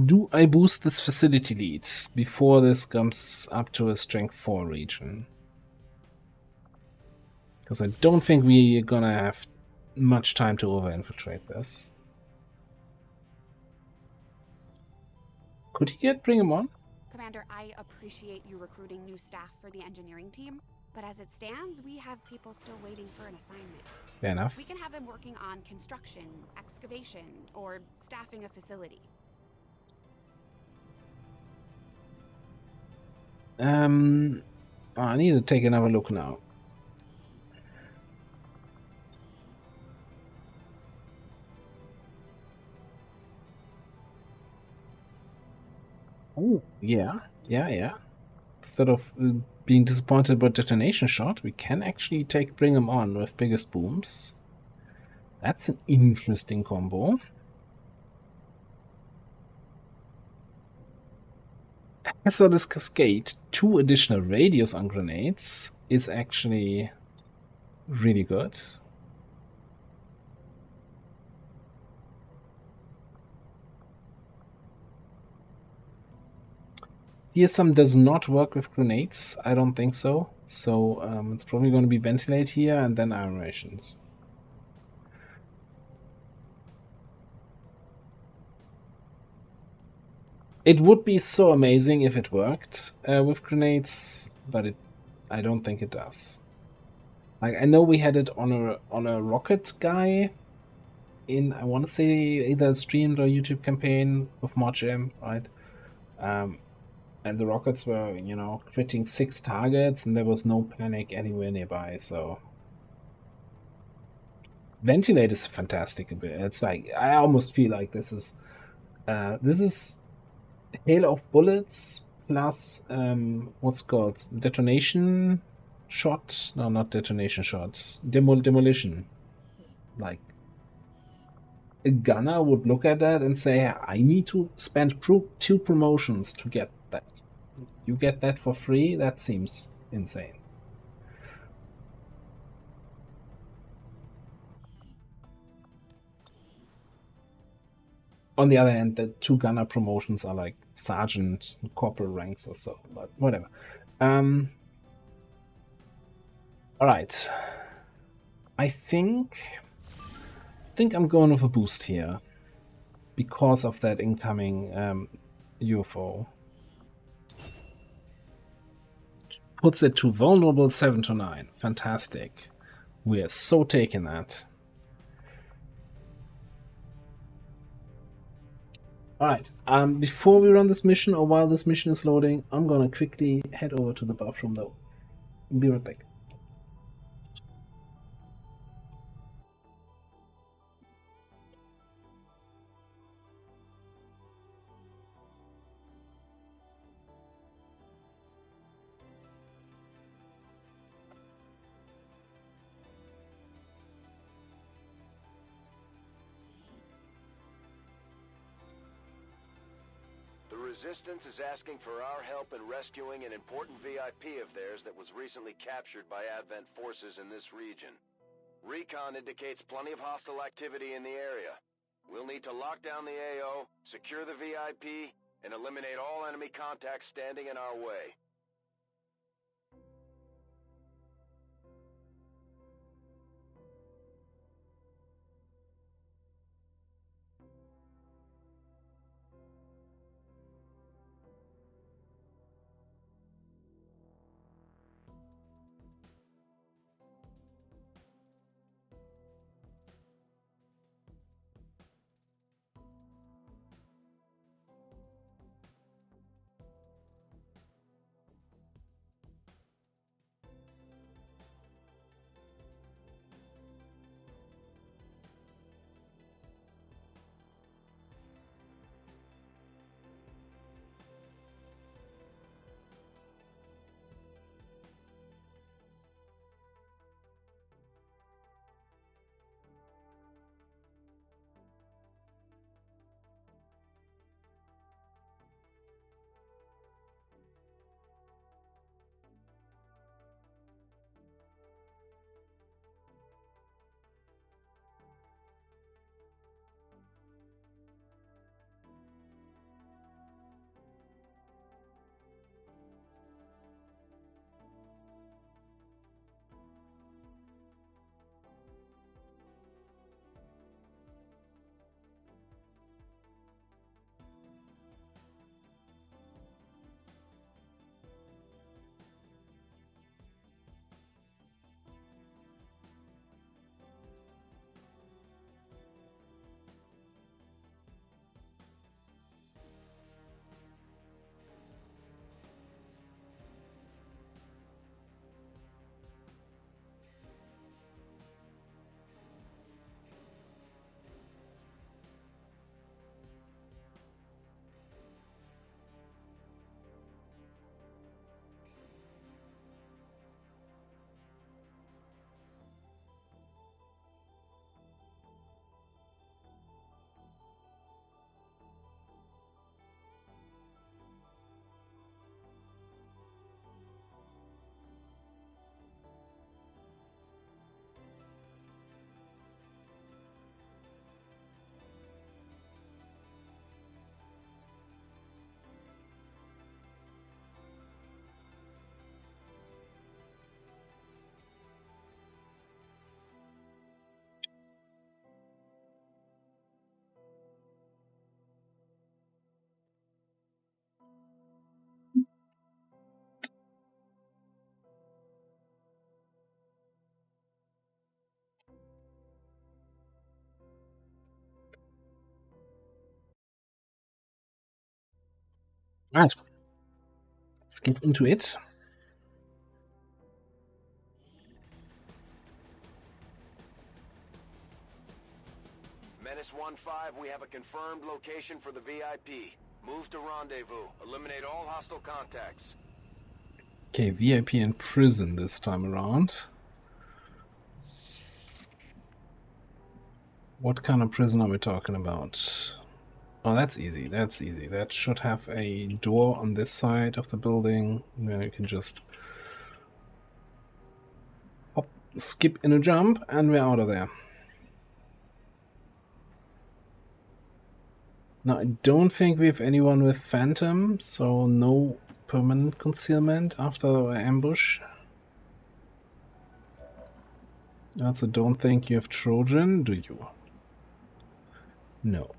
Do I boost this facility lead before this comes up to a strength 4 region? Because I don't think we're gonna have much time to over-infiltrate this. Could he bring him on? Commander, I appreciate you recruiting new staff for the engineering team, but as it stands, we have people still waiting for an assignment. Fair enough. We can have them working on construction, excavation, or staffing a facility. I need to take another look now. Oh, yeah. Instead of being disappointed about detonation shot, we can actually bring him on with Biggest Booms. That's an interesting combo. Hazardous Cascade, 2 additional radius on grenades is actually really good. DSM does not work with grenades. I don't think so. So it's probably going to be ventilate here and then iron rations. It would be so amazing if it worked with grenades, but I don't think it does. Like, I know we had it on a rocket guy in, I want to say, either a streamed or YouTube campaign with ModGem, right? And the rockets were, you know, critting 6 targets, and there was no panic anywhere nearby. So ventilate is fantastic. It's like, I almost feel like this is hail of bullets plus what's called detonation shot. No, not detonation shot. Demolition. Like, a gunner would look at that and say, I need to spend 2 promotions to get that. You get that for free? That seems insane. On the other hand, the 2 gunner promotions are like sergeant, corporal ranks or so, but whatever. All right. I think I'm going with a boost here because of that incoming UFO. Puts it to vulnerable 7 to 9. Fantastic. We are so taking that. Alright, before we run this mission, or while this mission is loading, I'm gonna quickly head over to the bathroom though. Be right back. The Resistance is asking for our help in rescuing an important VIP of theirs that was recently captured by Advent forces in this region. Recon indicates plenty of hostile activity in the area. We'll need to lock down the AO, secure the VIP, and eliminate all enemy contacts standing in our way. Right. Let's get into it. Menace 1-5, we have a confirmed location for the VIP. Move to rendezvous. Eliminate all hostile contacts. Okay, VIP in prison this time around. What kind of prison are we talking about? Oh, that's easy. That's easy. That should have a door on this side of the building. Then you can just hop, skip in a jump, and we're out of there. Now, I don't think we have anyone with Phantom, so no permanent concealment after our ambush. I also don't think you have Trojan, do you? No.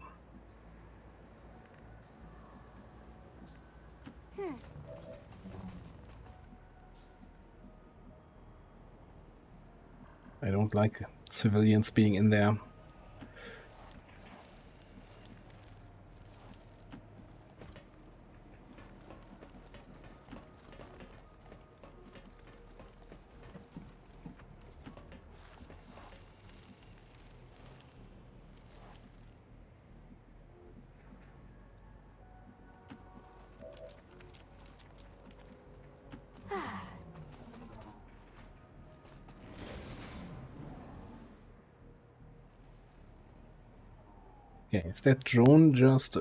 I don't like civilians being in there. Okay, if that drone just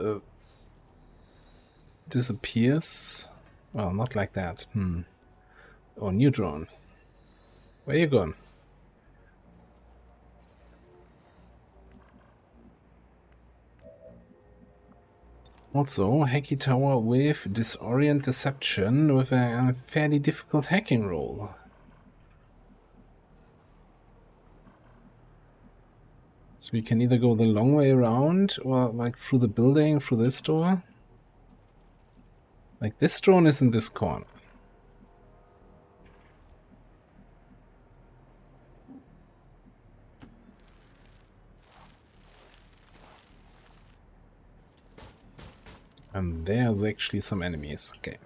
disappears... Well, not like that. Oh, new drone. Where you going? Also, Hacky Tower with Disorient Deception with a fairly difficult hacking roll. So we can either go the long way around or like through the building, through this door. Like this drone is in this corner. And there's actually some enemies. Okay.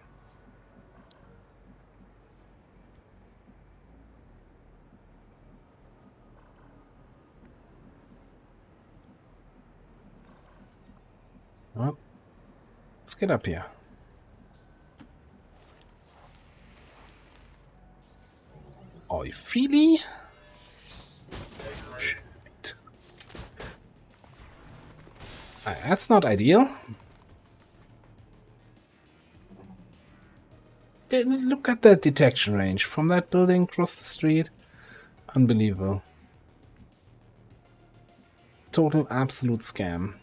Well, let's get up here. Oh, you really? Shit. That's not ideal. Look at that detection range from that building across the street. Unbelievable. Total absolute scam.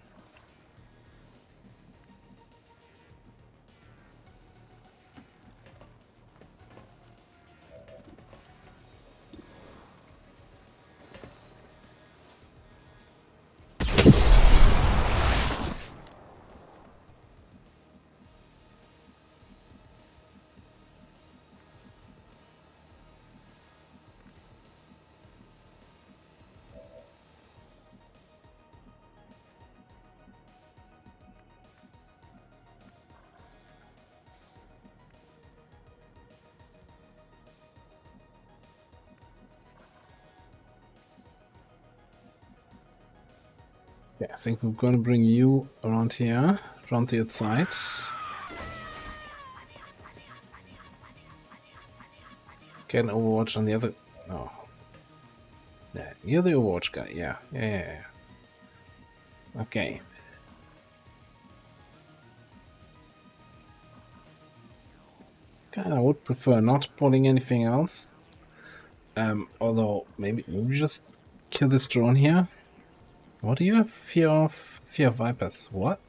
Yeah, I think we're gonna bring you around here, around the outside. Get an Overwatch on the other... No. Yeah, you're the Overwatch guy, yeah. Okay. I would prefer not pulling anything else. Although, maybe just kill this drone here. What do you have? Fear of Vipers. What?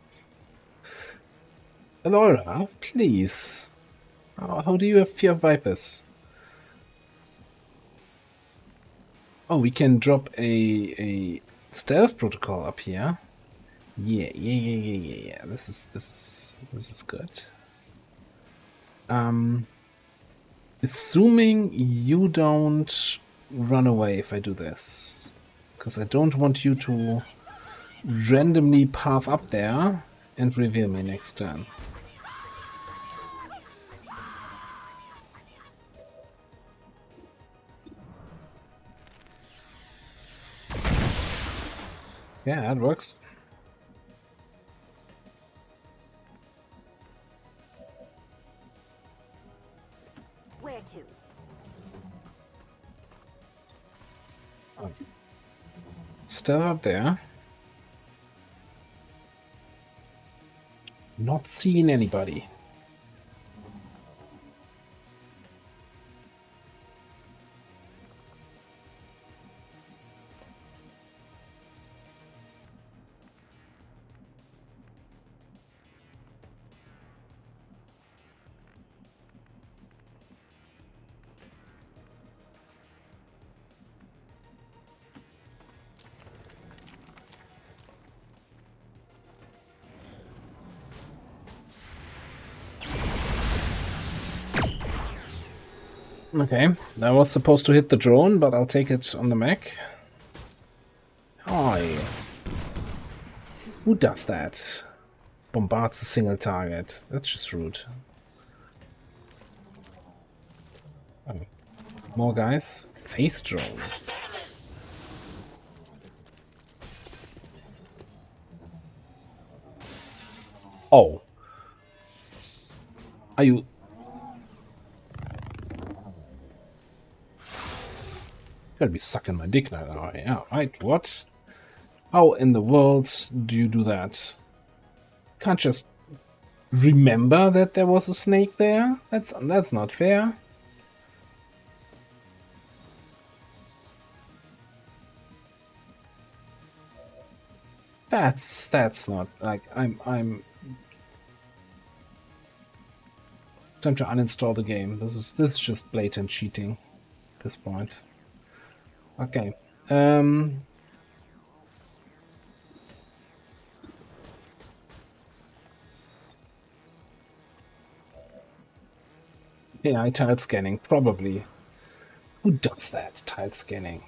Laura, please. How do you have fear of Vipers? Oh, we can drop a stealth protocol up here. Yeah. This is good. Assuming you don't run away if I do this. Because I don't want you to randomly path up there and reveal me next turn. Yeah, that works. Where to? Oh. Still up there. Not seeing anybody. Okay, that was supposed to hit the drone, but I'll take it on the mech. Hi. Who does that? Bombards a single target. That's just rude. Oh. More guys. Face drone. Oh. Are you... Gotta be sucking my dick now. Oh, yeah, right, what? How in the world do you do that? Can't just remember that there was a snake there? That's not fair. That's not like I'm time to uninstall the game. This is just blatant cheating at this point. Okay. AI tile scanning, probably. Who does that? Tile scanning.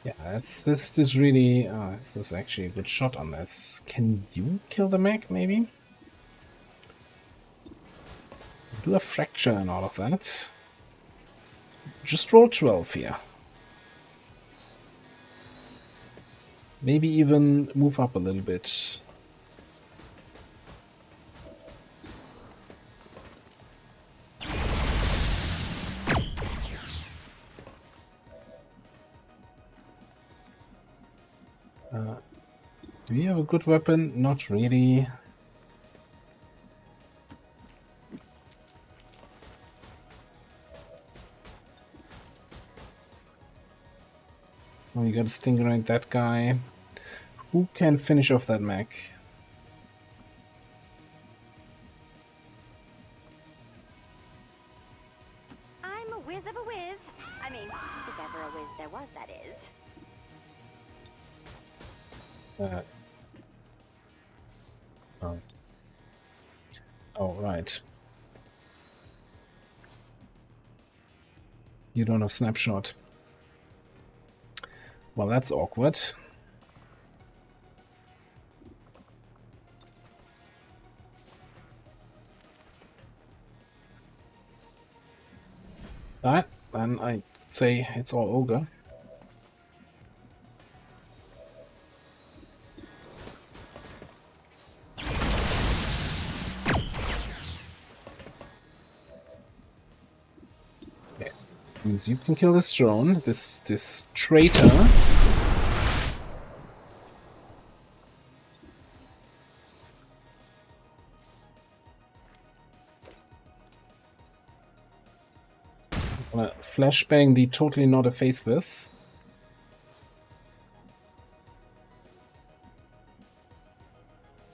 Yeah, this is really this is actually a good shot on this. Can you kill the mech, maybe? Do a fracture and all of that. Just roll 12 here. Maybe even move up a little bit. Do you have a good weapon? Not really. Oh, you gotta stingray that guy. Who can finish off that mech? I'm a whiz of a whiz. I mean, if ever a whiz there was, that is. Oh. Oh, right. You don't have snapshot. Well, that's awkward. Alright, then I'd say it's all ogre. Okay. Means you can kill this drone, this traitor. Flashbang the totally not a faceless.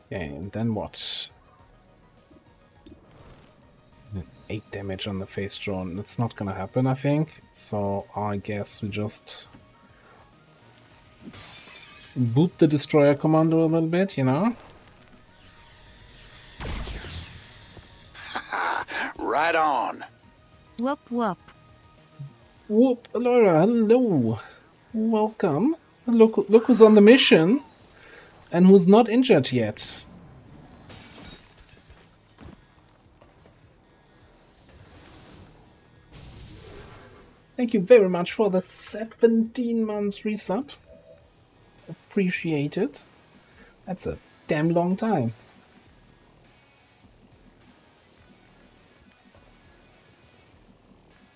Okay, and then what? 8 damage on the face drone. That's not gonna happen, I think. So I guess we just boot the destroyer commando a little bit, you know? Right on. Whoop whoop. Whoop, Laura, hello. Welcome. Look who's on the mission and who's not injured yet. Thank you very much for the 17 months resub. Appreciate it. That's a damn long time.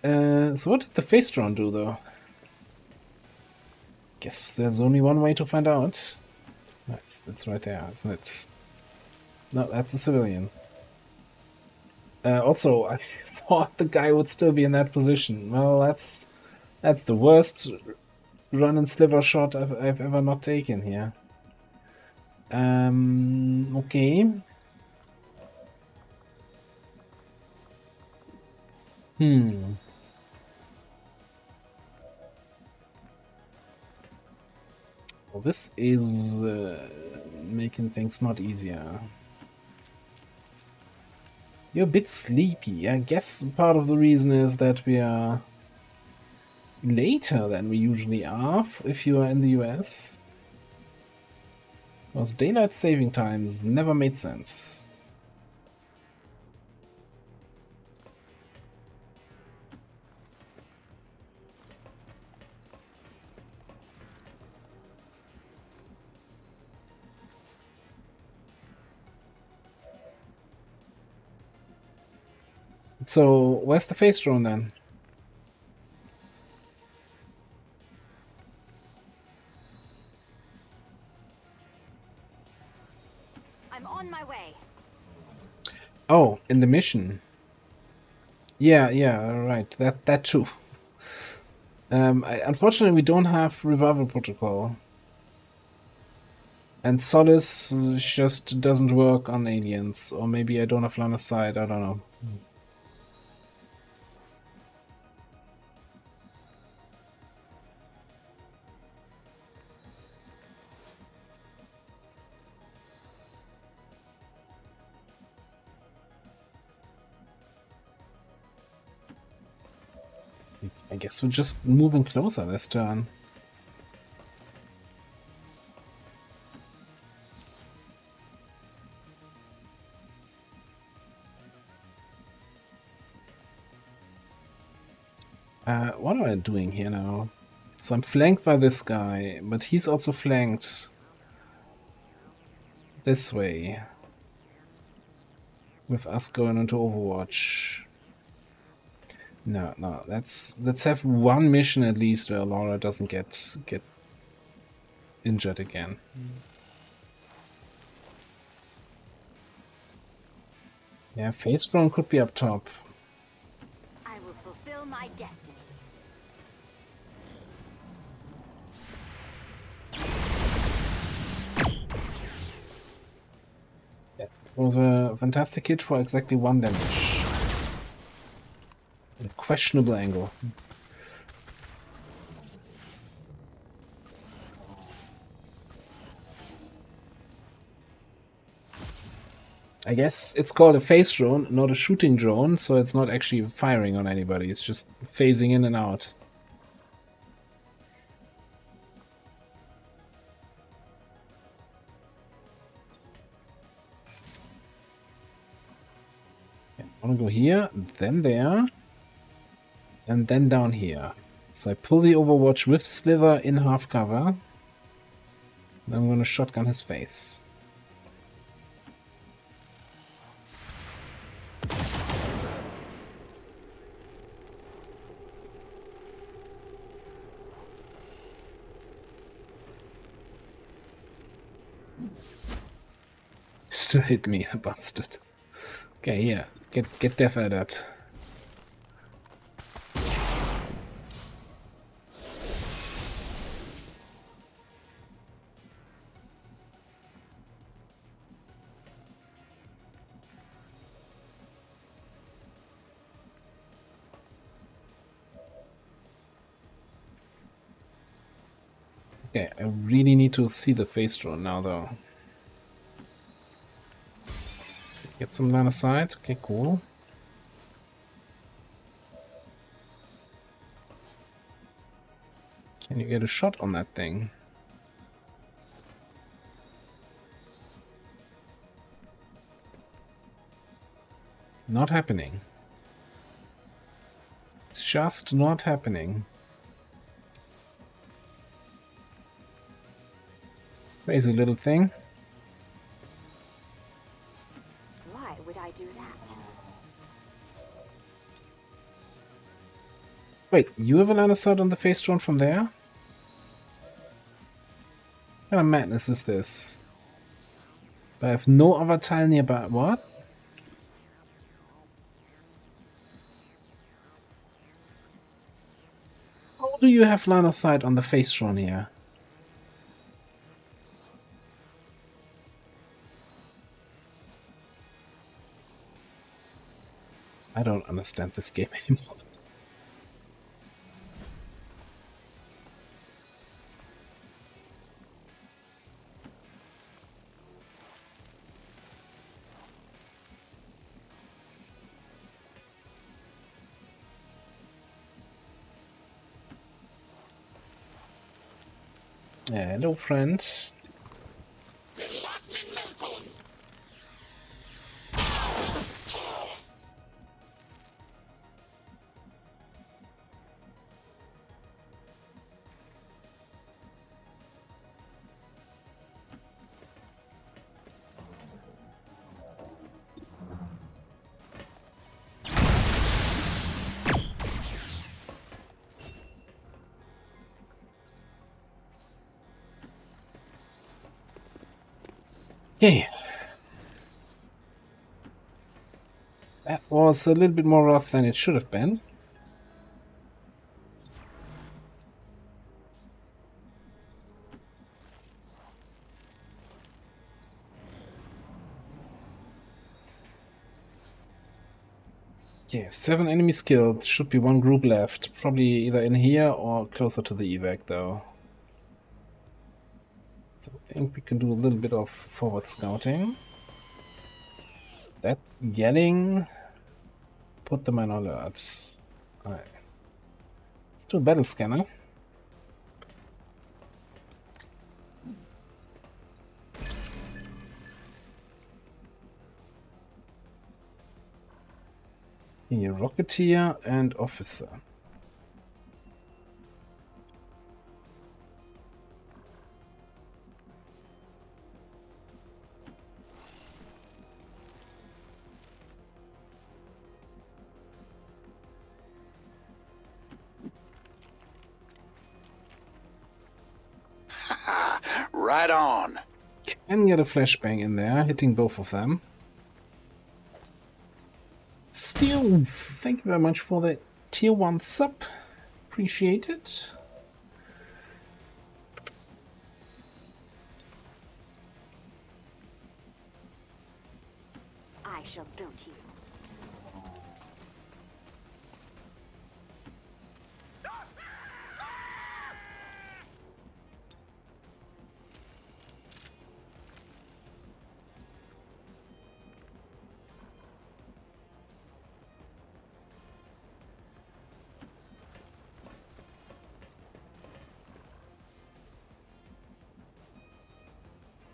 So what did the face drone do, though? Guess there's only one way to find out. That's right there, isn't it? No, that's a civilian. Also, I thought the guy would still be in that position. Well, that's the worst run and sliver shot I've ever not taken here. Okay. Well, this is making things not easier. You're a bit sleepy. I guess part of the reason is that we are later than we usually are if you are in the US. Because daylight saving times never made sense. So, where's the face drone then? I'm on my way. Oh, in the mission. Yeah, right. That too. Unfortunately, we don't have revival protocol. And Solace just doesn't work on aliens. Or maybe I don't have line of sight, I don't know. I guess we're just moving closer this turn. What am I doing here now? So I'm flanked by this guy, but he's also flanked this way. With us going into Overwatch. No, let's have one mission at least where Laura doesn't get injured again. Yeah, face drone could be up top. I will fulfill my destiny. It was a fantastic hit for exactly 1 damage. A questionable angle. I guess it's called a phase drone, not a shooting drone, so it's not actually firing on anybody, it's just phasing in and out. I want to go here, then there, and then down here. So I pull the Overwatch with Slither in half cover. Then I'm going to shotgun his face. Still hit me, the bastard. Okay, yeah, get deaf at that. Okay, I really need to see the face drone now, though. Get some line of sight. Okay, cool. Can you get a shot on that thing? Not happening. It's just not happening. Crazy little thing. Why would I do that? Wait, you have a line of sight on the face drone from there? What kind of madness is this? I have no other tile nearby. What? How do you have line of sight on the face drone here? I don't understand this game anymore. Hello, friends. Okay. That was a little bit more rough than it should have been. Yeah, 7 enemies killed. Should be 1 group left. Probably either in here or closer to the evac, though. So I think we can do a little bit of forward scouting. That yelling, put them on alert. Alright. Let's do a battle scanner. Here, Rocketeer and Officer. Right on. Can get a flashbang in there, hitting both of them. Still, thank you very much for the tier 1 sub. Appreciate it. I shall go to you.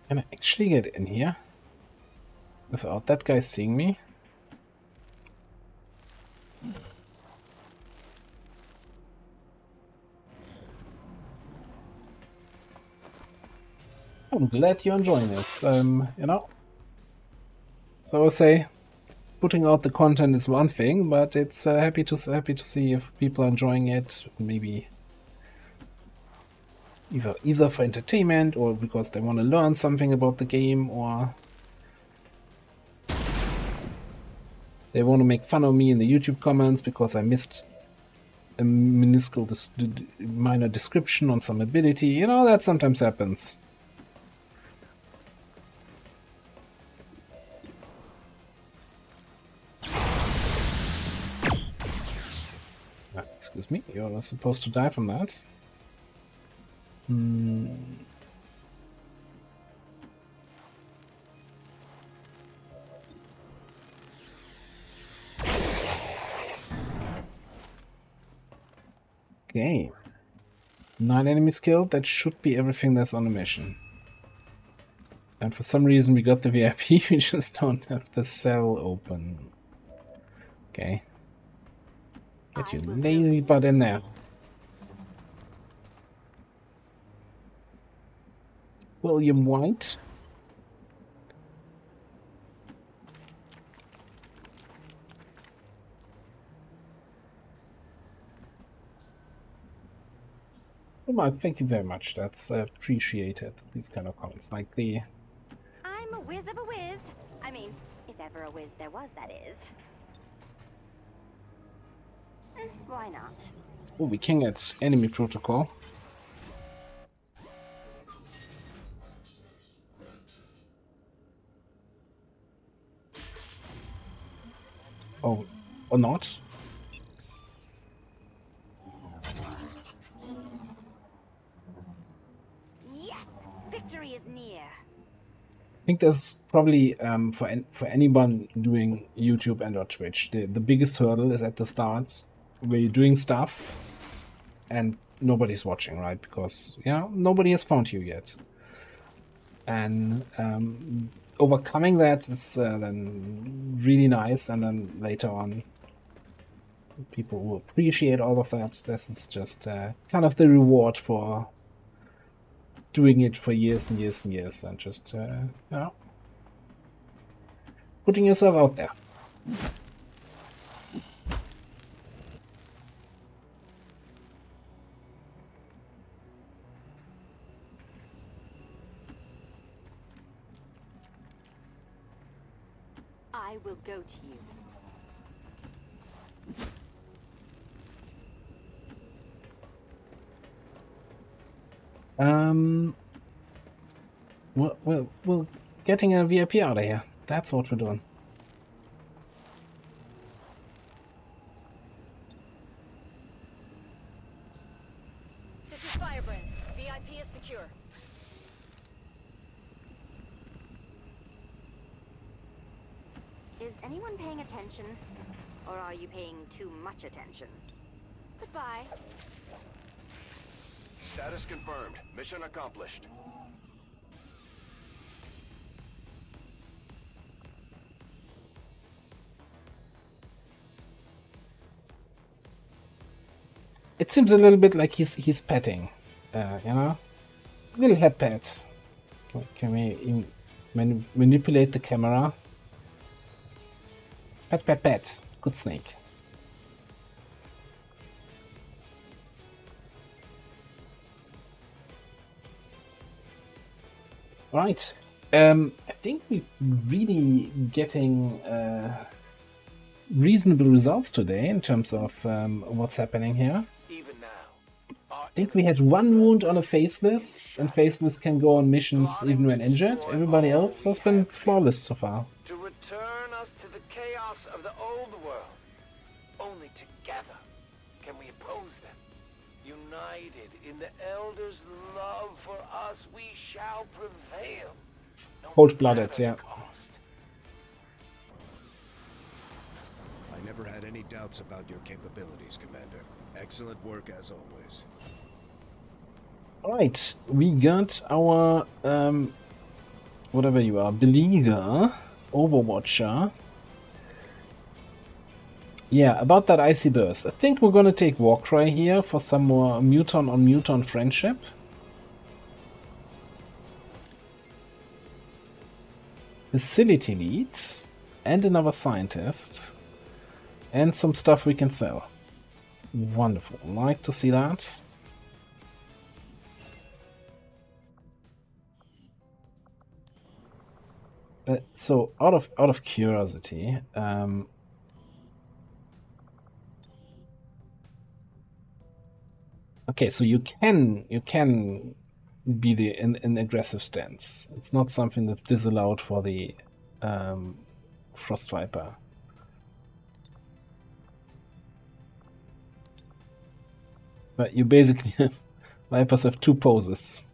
Can I actually get in here without that guy seeing me? I'm glad you're enjoying this. You know. So I say, putting out the content is one thing, but it's happy to see if people are enjoying it. Maybe either for entertainment or because they want to learn something about the game, or they want to make fun of me in the YouTube comments because I missed a minuscule minor description on some ability. You know, that sometimes happens. Excuse me, you're supposed to die from that. Okay. 9 enemies killed. That should be everything that's on the mission. And for some reason we got the VIP, we just don't have the cell open. Okay. Get your lazy butt in there. William White. Well, thank you very much. That's appreciated. These kind of comments, like the. I'm a whiz of a whiz. I mean, if ever a whiz there was, that is. Why not? Oh, we can get enemy protocol. Oh, or not? Yes, victory is near. I think there's probably for anyone doing YouTube and or Twitch, the biggest hurdle is at the start where you're doing stuff and nobody's watching, right? Because nobody has found you yet, and overcoming that is then really nice, and then later on people will appreciate all of that. This is just kind of the reward for doing it for years and years and years, and just putting yourself out there. I will go to you. We're getting a VIP out of here. That's what we're doing. This is Firebrand. VIP is secure. Is anyone paying attention? Or are you paying too much attention? Goodbye. Status confirmed. Mission accomplished. It seems a little bit like he's petting, little head pet. Can we manipulate the camera? Pet, pet, pet. Good snake. Right. I think we're really getting reasonable results today in terms of what's happening here. Even now, I think we had one wound on a Faceless, and Faceless can go on missions even when injured. Everybody else has been flawless so far. to return us to the chaos of the old world. Only together can we oppose them. United in the Elders' love for us, we shall prevail. Cold-blooded, yeah. I never had any doubts about your capabilities, Commander. Excellent work as always. Alright, we got our, whatever you are, Beleaguer, Overwatcher. Yeah, about that Icy Burst. I think we're gonna take Warcry here for some more Muton-on-Muton friendship. Facility lead, and another scientist, and some stuff we can sell. Wonderful, like to see that. So out of curiosity, okay, so you can be in aggressive stance. It's not something that's disallowed for the Frost Viper. But you basically Vipers have two poses.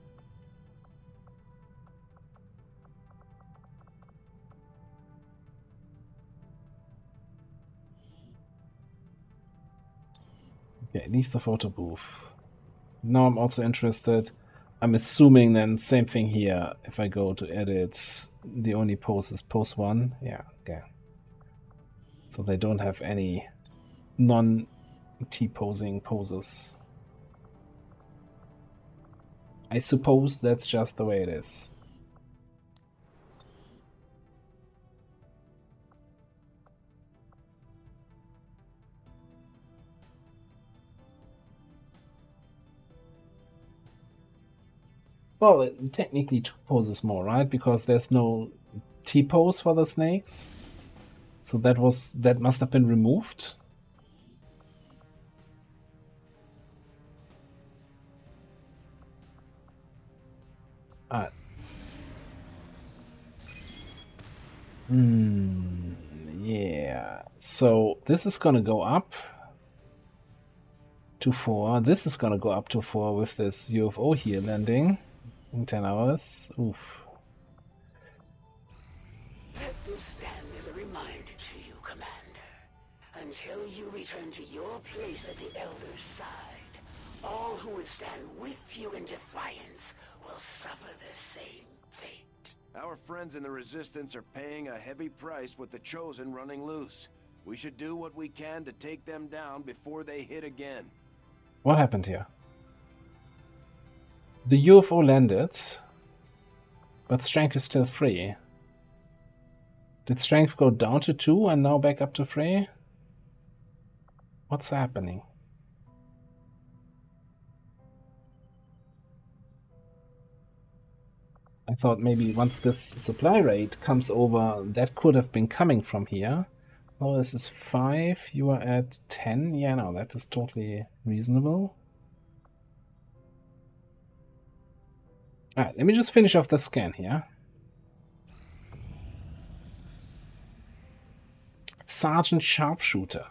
Okay, leave the photo booth. Now I'm also interested. I'm assuming then same thing here. If I go to edit, the only pose is pose 1. Yeah, okay. So they don't have any T-posing poses. I suppose that's just the way it is. Well, technically 2 poses more, right? Because there's no T-pose for the snakes. So that must have been removed. Yeah. So this is gonna go up to 4. This is gonna go up to 4 with this UFO here landing in 10 hours. Oof. Let this stand as a reminder to you, Commander. Until you return to your place at the Elder's side, all who would stand with you in defiance will suffer the same fate. Our friends in the Resistance are paying a heavy price with the Chosen running loose. We should do what we can to take them down before they hit again. What happened here? The UFO landed, but strength is still 3. Did strength go down to 2 and now back up to 3? What's happening? I thought maybe once this supply rate comes over, that could have been coming from here. Oh, this is 5. You are at 10. Yeah, no, that is totally reasonable. Alright, let me just finish off the scan here. Sergeant Sharpshooter.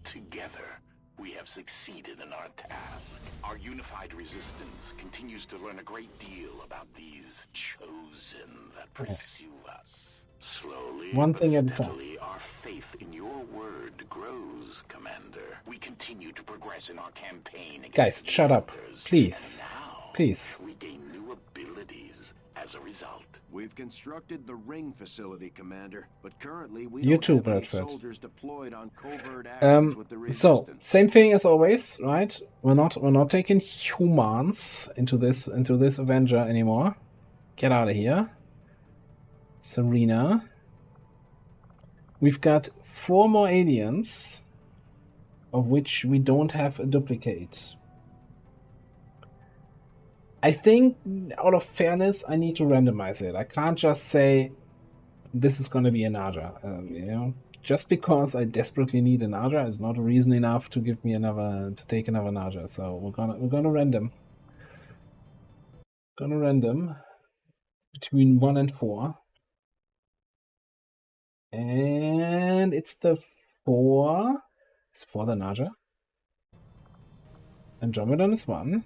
Together, we have succeeded in our task. Our unified resistance continues to learn a great deal about these chosen that pursue us. Slowly, one thing at a steadily, time. our faith in your word grows, Commander. We continue to progress in our campaign against Guys, shut up. others, Please. and now Please. we gain new abilities as a result. We've constructed the ring facility, Commander, but currently we You don't too, have any Bradford. soldiers deployed on covert actions with the So Resistance. same thing as always, right? We're not taking humans into this Avenger anymore. Get out of here. Serena. We've got 4 more aliens, of which we don't have a duplicate. I think, out of fairness, I need to randomize it. I can't just say this is going to be a Naja. You know, just because I desperately need a Naja is not reason enough to give me to take another Naja. So we're gonna random. Gonna random between 1 and 4. And it's the 4. It's for the Naja. Andromedon is 1.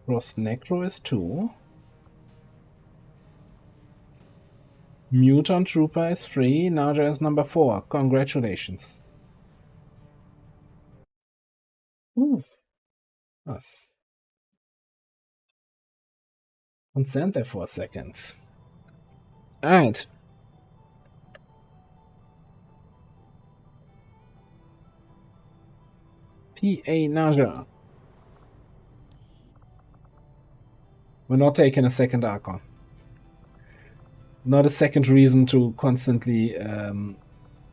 Ross Necro is 2. Muton Trooper is 3. Naja is number 4. Congratulations. Ooh. Nice. And stand there for a second. Alright. PA Naja. We're not taking a second Archon. Not a second reason to constantly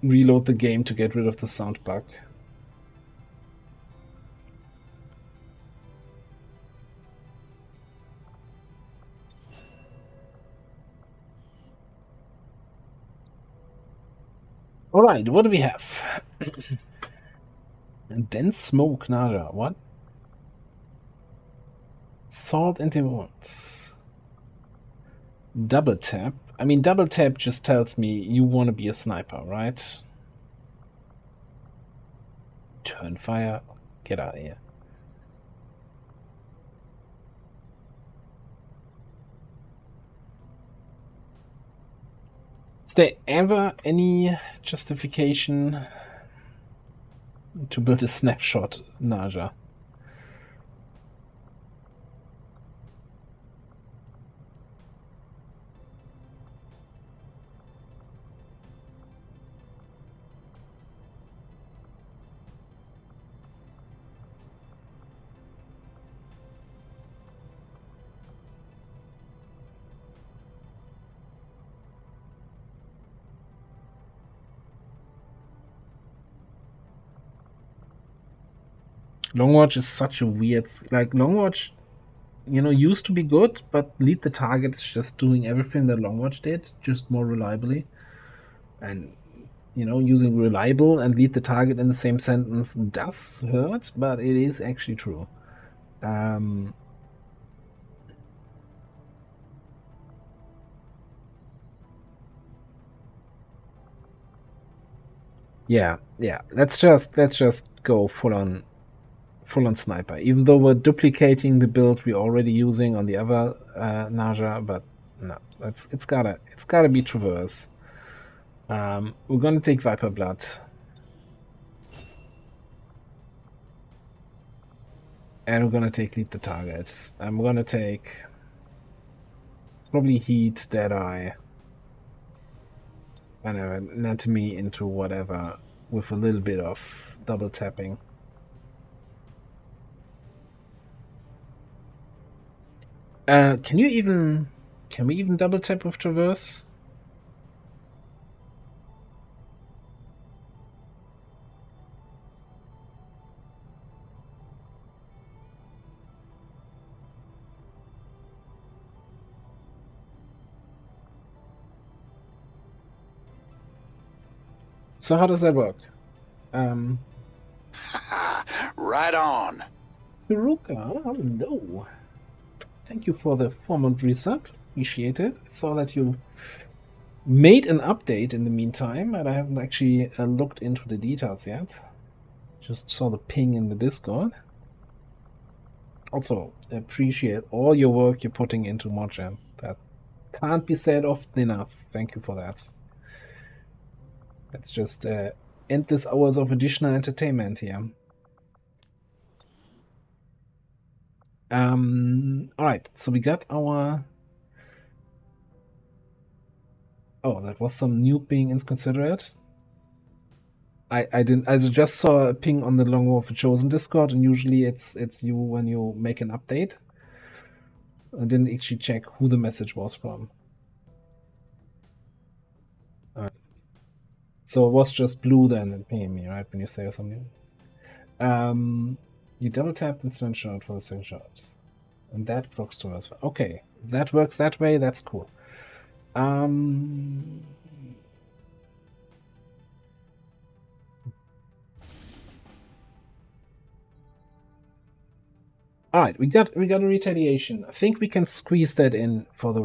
reload the game to get rid of the sound bug. Alright, what do we have? And dense smoke, Naja. What? Salt into wounds. Double tap. I mean, double tap just tells me you want to be a sniper, right? Turn fire. Get out of here. Is there ever any justification to build a snapshot Naja? Longwatch is such a weird... Like, Longwatch, you know, used to be good, but Lead the Target is just doing everything that Longwatch did, just more reliably. And, you know, using reliable and Lead the Target in the same sentence does hurt, but it is actually true. Yeah. Let's just go full on sniper. Even though we're duplicating the build we're already using on the other Naja, but no, it's gotta be Traverse. We're gonna take Viper Blood. And we're gonna take Lead the Target. And we're gonna take probably Heat, Deadeye, and Anatomy into whatever with a little bit of double tapping. Can we even double tap with Traverse? So how does that work? Right on. Hiruka, hello. Thank you for the 4-month resub. Appreciate it. I saw that you made an update in the meantime, and I haven't actually looked into the details yet. Just saw the ping in the Discord. Also, appreciate all your work you're putting into Modjam. That can't be said often enough. Thank you for that. Let's just endless hours of additional entertainment here. Alright, so we got our... Oh, that was some noob being inconsiderate. I just saw a ping on the Long War for Chosen Discord, and usually it's you when you make an update. I didn't actually check who the message was from. So it was just blue then and pinging me, right? When you say something. You double tap and send shot for the second shot. And that blocks to us. Okay, if that works that way, that's cool. Alright, we got a retaliation. I think we can squeeze that in for the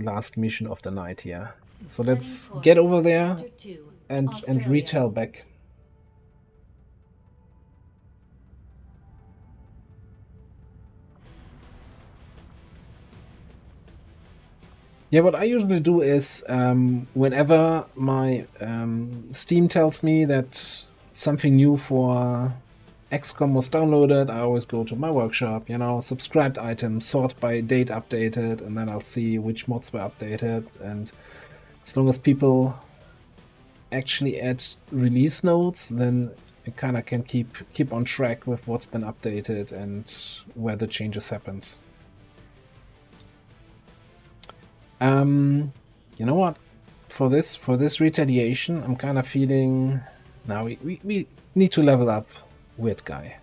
last mission of the night here. So let's get over there and retail back. Yeah, what I usually do is whenever my Steam tells me that something new for XCOM was downloaded, I always go to my workshop, you know, subscribed items, sort by date updated, and then I'll see which mods were updated. And as long as people actually add release notes, then I kind of can keep on track with what's been updated and where the changes happened. You know what? For this retaliation, I'm kind of feeling now we need to level up Weird Guy,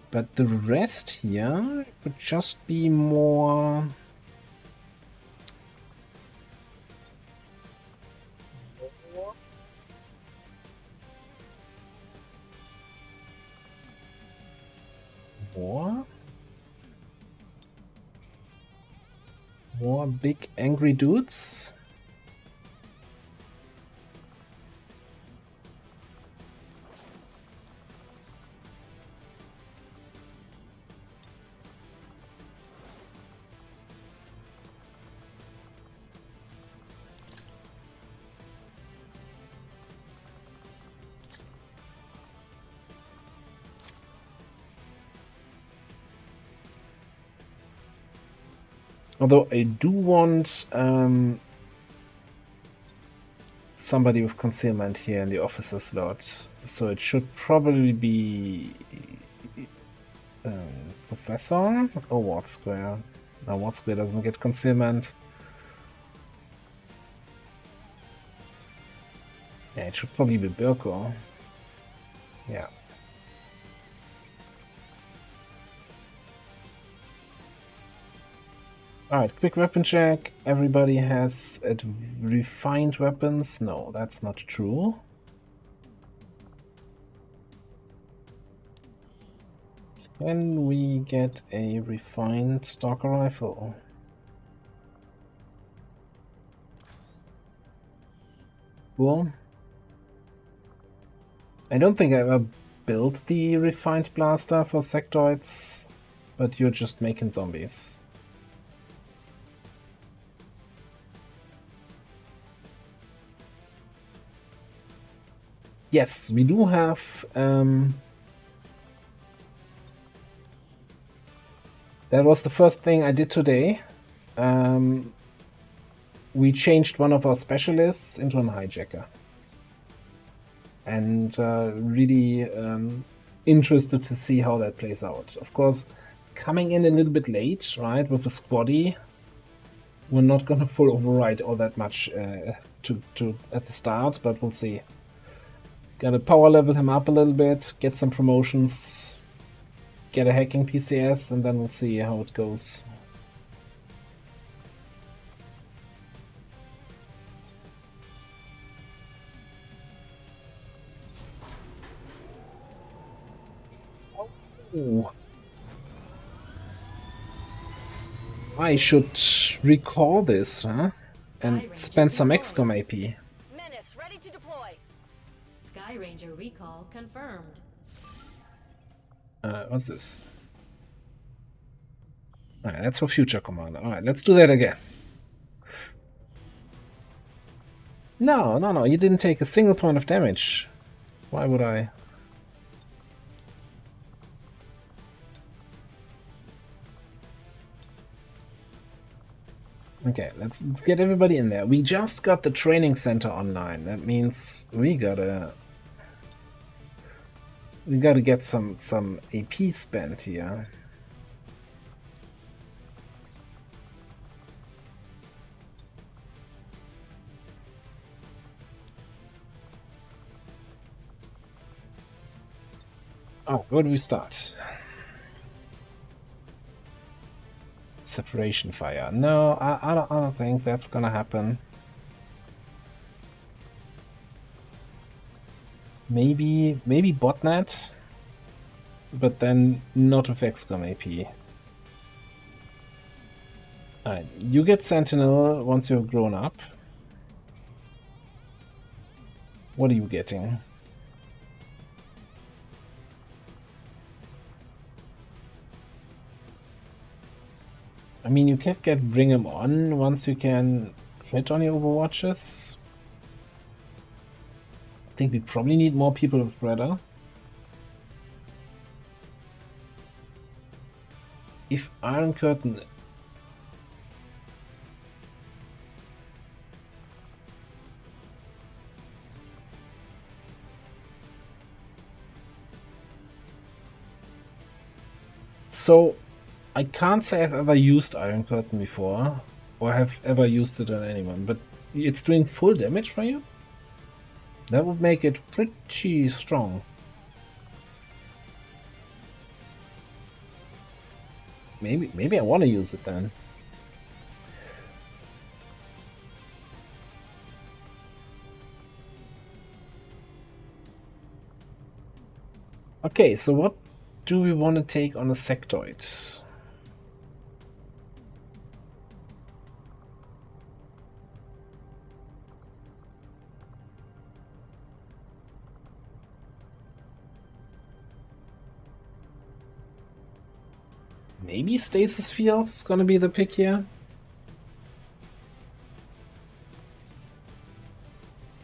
but the rest here would just be more. More big angry dudes. Although I do want somebody with concealment here in the officer slot, so it should probably be Professor or Ward Square. No, Ward Square doesn't get concealment. Yeah, it should probably be Birko. Yeah. Alright, quick weapon check. Everybody has refined weapons. No, that's not true. Can we get a refined stalker rifle? Cool. I don't think I ever built the refined blaster for sectoids, but you're just making zombies. Yes, we do have that was the first thing I did today. We changed one of our specialists into an hijacker. And really interested to see how that plays out. Of course, coming in a little bit late, right, with a squaddy, we're not gonna full override all that much to at the start, but we'll see. Gotta power level him up a little bit, get some promotions, get a hacking PCS, and then we'll see how it goes. Oh. I should recall this, huh? And spend some XCOM AP. Menace, ready to deploy. Sky Ranger recall confirmed. What's this? Alright, that's for Future Commander. Alright, let's do that again. No, you didn't take a single point of damage. Why would I? Okay, let's get everybody in there. We just got the training center online. That means we gotta get some AP spent here. Oh, where do we start? Separation fire. No, I don't think that's gonna happen. Maybe botnet, but then not with XCOM AP. Alright, you get Sentinel once you've grown up. What are you getting? I mean, you can't bring him on once you can fit on your Overwatches. I think we probably need more people with Redder. If Iron Curtain... So... I can't say I've ever used Iron Curtain before, or have ever used it on anyone, but it's doing full damage for you? That would make it pretty strong. Maybe I want to use it then. Okay, so what do we want to take on a sectoid? Maybe Stasis Field is gonna be the pick here.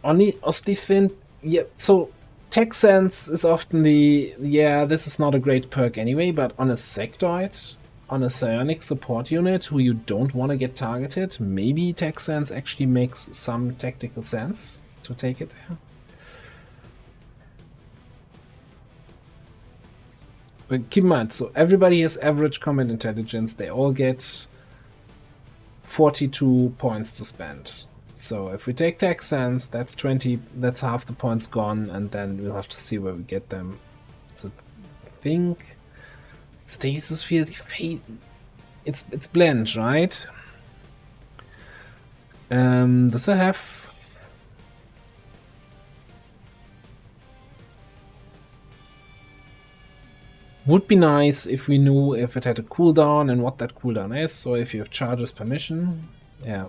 Ostifin, yeah, so Tech Sense is often the, yeah, this is not a great perk anyway, but on a sectoid, on a psionic support unit who you don't want to get targeted, maybe Tech Sense actually makes some tactical sense to take it there. But keep in mind, so everybody has average combat intelligence, they all get 42 points to spend. So if we take Tech Sense, that's 20, that's half the points gone, and then we'll have to see where we get them. So I think Stasis Field, it's blend, right? Does it have? Would be nice if we knew if it had a cooldown and what that cooldown is. So if you have charges permission, yeah.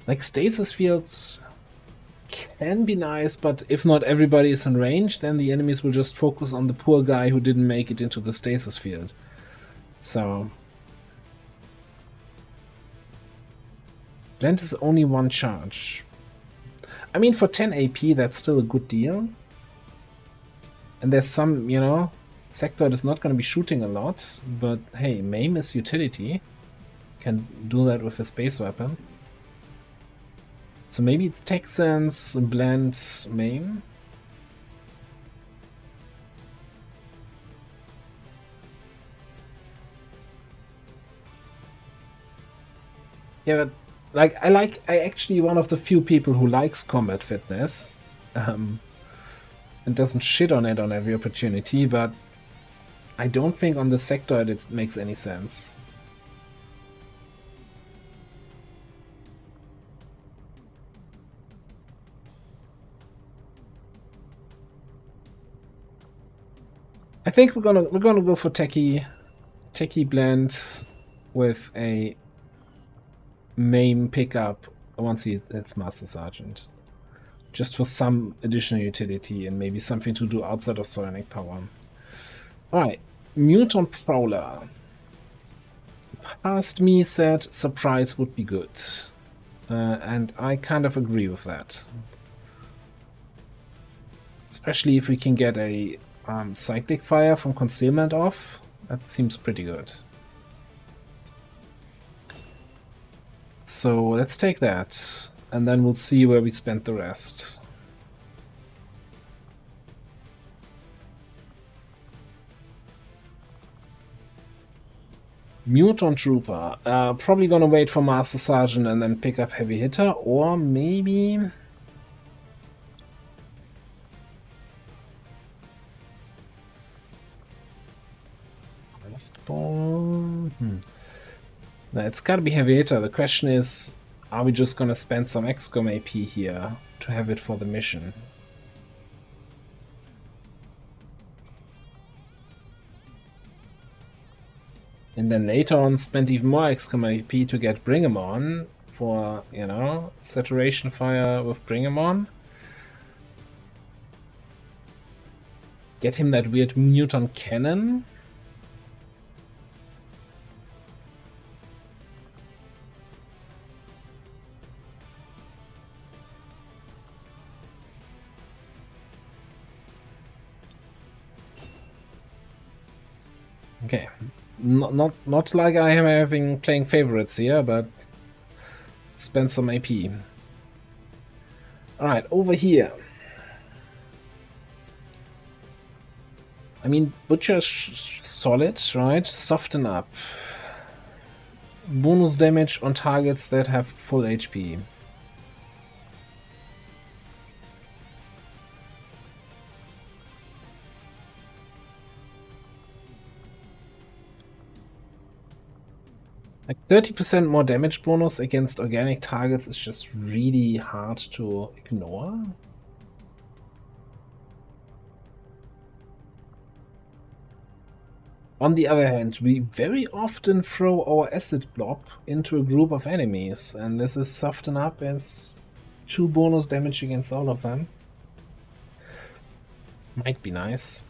Like stasis fields can be nice, but if not everybody is in range, then the enemies will just focus on the poor guy who didn't make it into the stasis field. So blend is only one charge. I mean, for 10 AP, that's still a good deal. And there's some, you know, Sectoid is not going to be shooting a lot, but hey, Maim is utility. Can do that with a space weapon. So maybe it's Texans, blend, Maim. Yeah, but I actually one of the few people who likes combat fitness, and doesn't shit on it on every opportunity, but I don't think on the Sectoid it makes any sense. I think we're gonna go for techie blend with a Maim pickup once it's Master Sergeant. Just for some additional utility and maybe something to do outside of psionic power. Alright, Mutant Prowler. Past me said surprise would be good. And I kind of agree with that. Especially if we can get a cyclic fire from concealment off. That seems pretty good. So let's take that. And then we'll see where we spend the rest. Mutant Trooper. Probably gonna wait for Master Sergeant and then pick up Heavy Hitter, or maybe... Westborn... No, it's gotta be Heavy Hitter. The question is, are we just gonna spend some XCOM AP here to have it for the mission? And then later on spend even more XCOM AP to get Bring 'em On for, you know, saturation fire with Bring 'em On. Get him that weird mutant cannon. Okay, not like I am having playing favorites here, but spend some AP. All right, over here. I mean, Butcher's solid, right? Soften up. Bonus damage on targets that have full HP. Like 30% more damage bonus against organic targets is just really hard to ignore. On the other hand, we very often throw our acid blob into a group of enemies, and this is soften up as 2 bonus damage against all of them. Might be nice.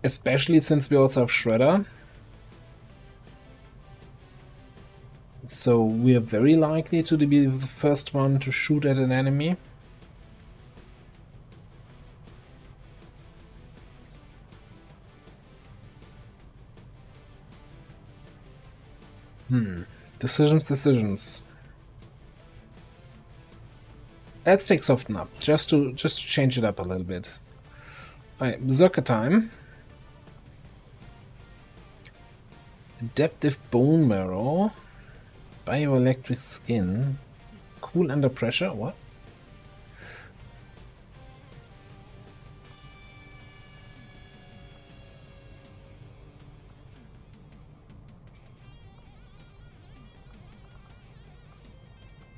Especially since we also have Shredder. So we are very likely to be the first one to shoot at an enemy. Decisions. Let's take Soften Up, just to change it up a little bit. Alright, Berserker time. Adaptive Bone Marrow. Bioelectric Skin. Cool under pressure, what?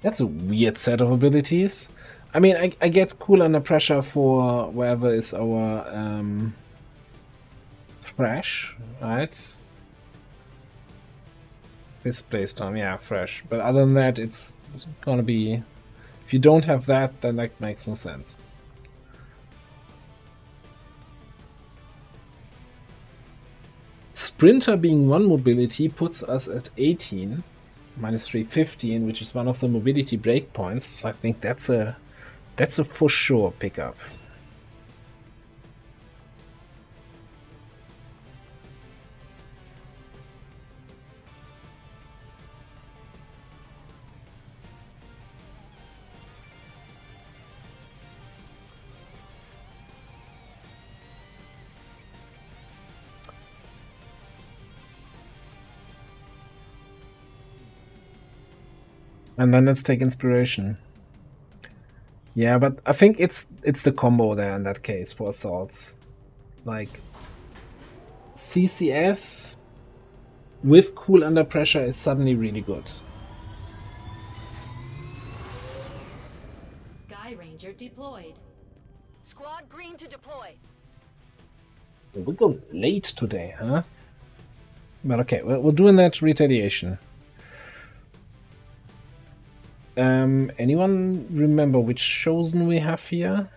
That's a weird set of abilities. I mean, I get cool under pressure for wherever is our fresh, right? Display storm, yeah, fresh. But other than that, it's gonna be... If you don't have that, then that makes no sense. Sprinter being one mobility puts us at 18, minus 315, which is one of the mobility breakpoints. So I think that's a for sure pickup. And then let's take inspiration. Yeah, but I think it's the combo there in that case for assaults. Like CCS with cool under pressure is suddenly really good. Sky Ranger deployed. Squad green to deploy. We go late today, huh? But okay, we're doing that retaliation. Anyone remember which chosen we have here?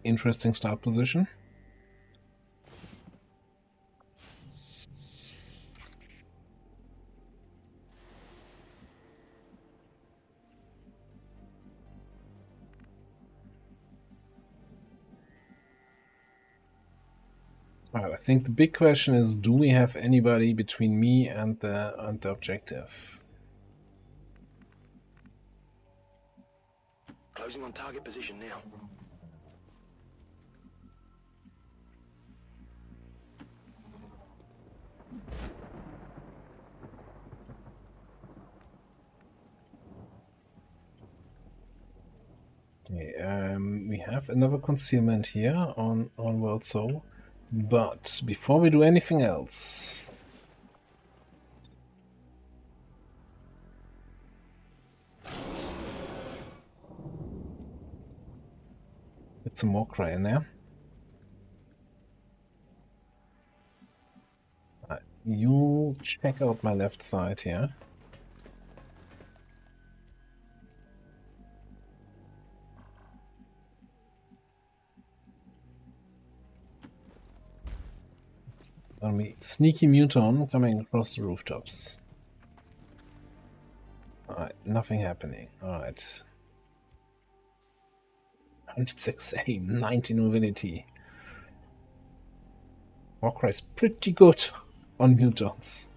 Interesting start position. Alright, I think the big question is, do we have anybody between me and the objective? Closing on target position now. Okay, we have another concealment here on World Soul, but before we do anything else, get some more cry in there. You check out my left side here. Sneaky Muton coming across the rooftops. Alright, nothing happening. Alright. 106 aim, 90 mobility. Warcry is pretty good on mutons.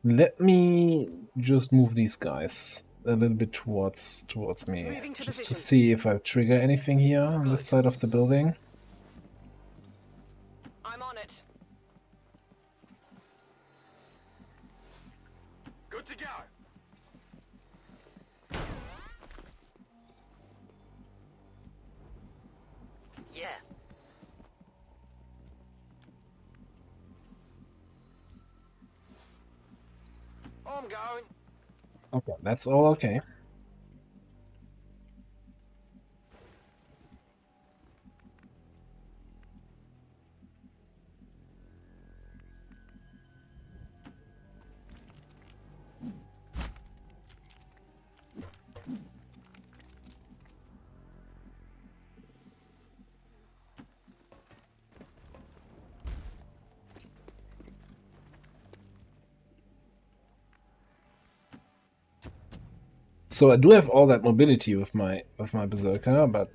Let me just move these guys a little bit towards me, just to see if I trigger anything here on this side of the building. I'm on it. Good to go. Yeah. I'm going. Okay, that's all okay. So I do have all that mobility with my Berserker, but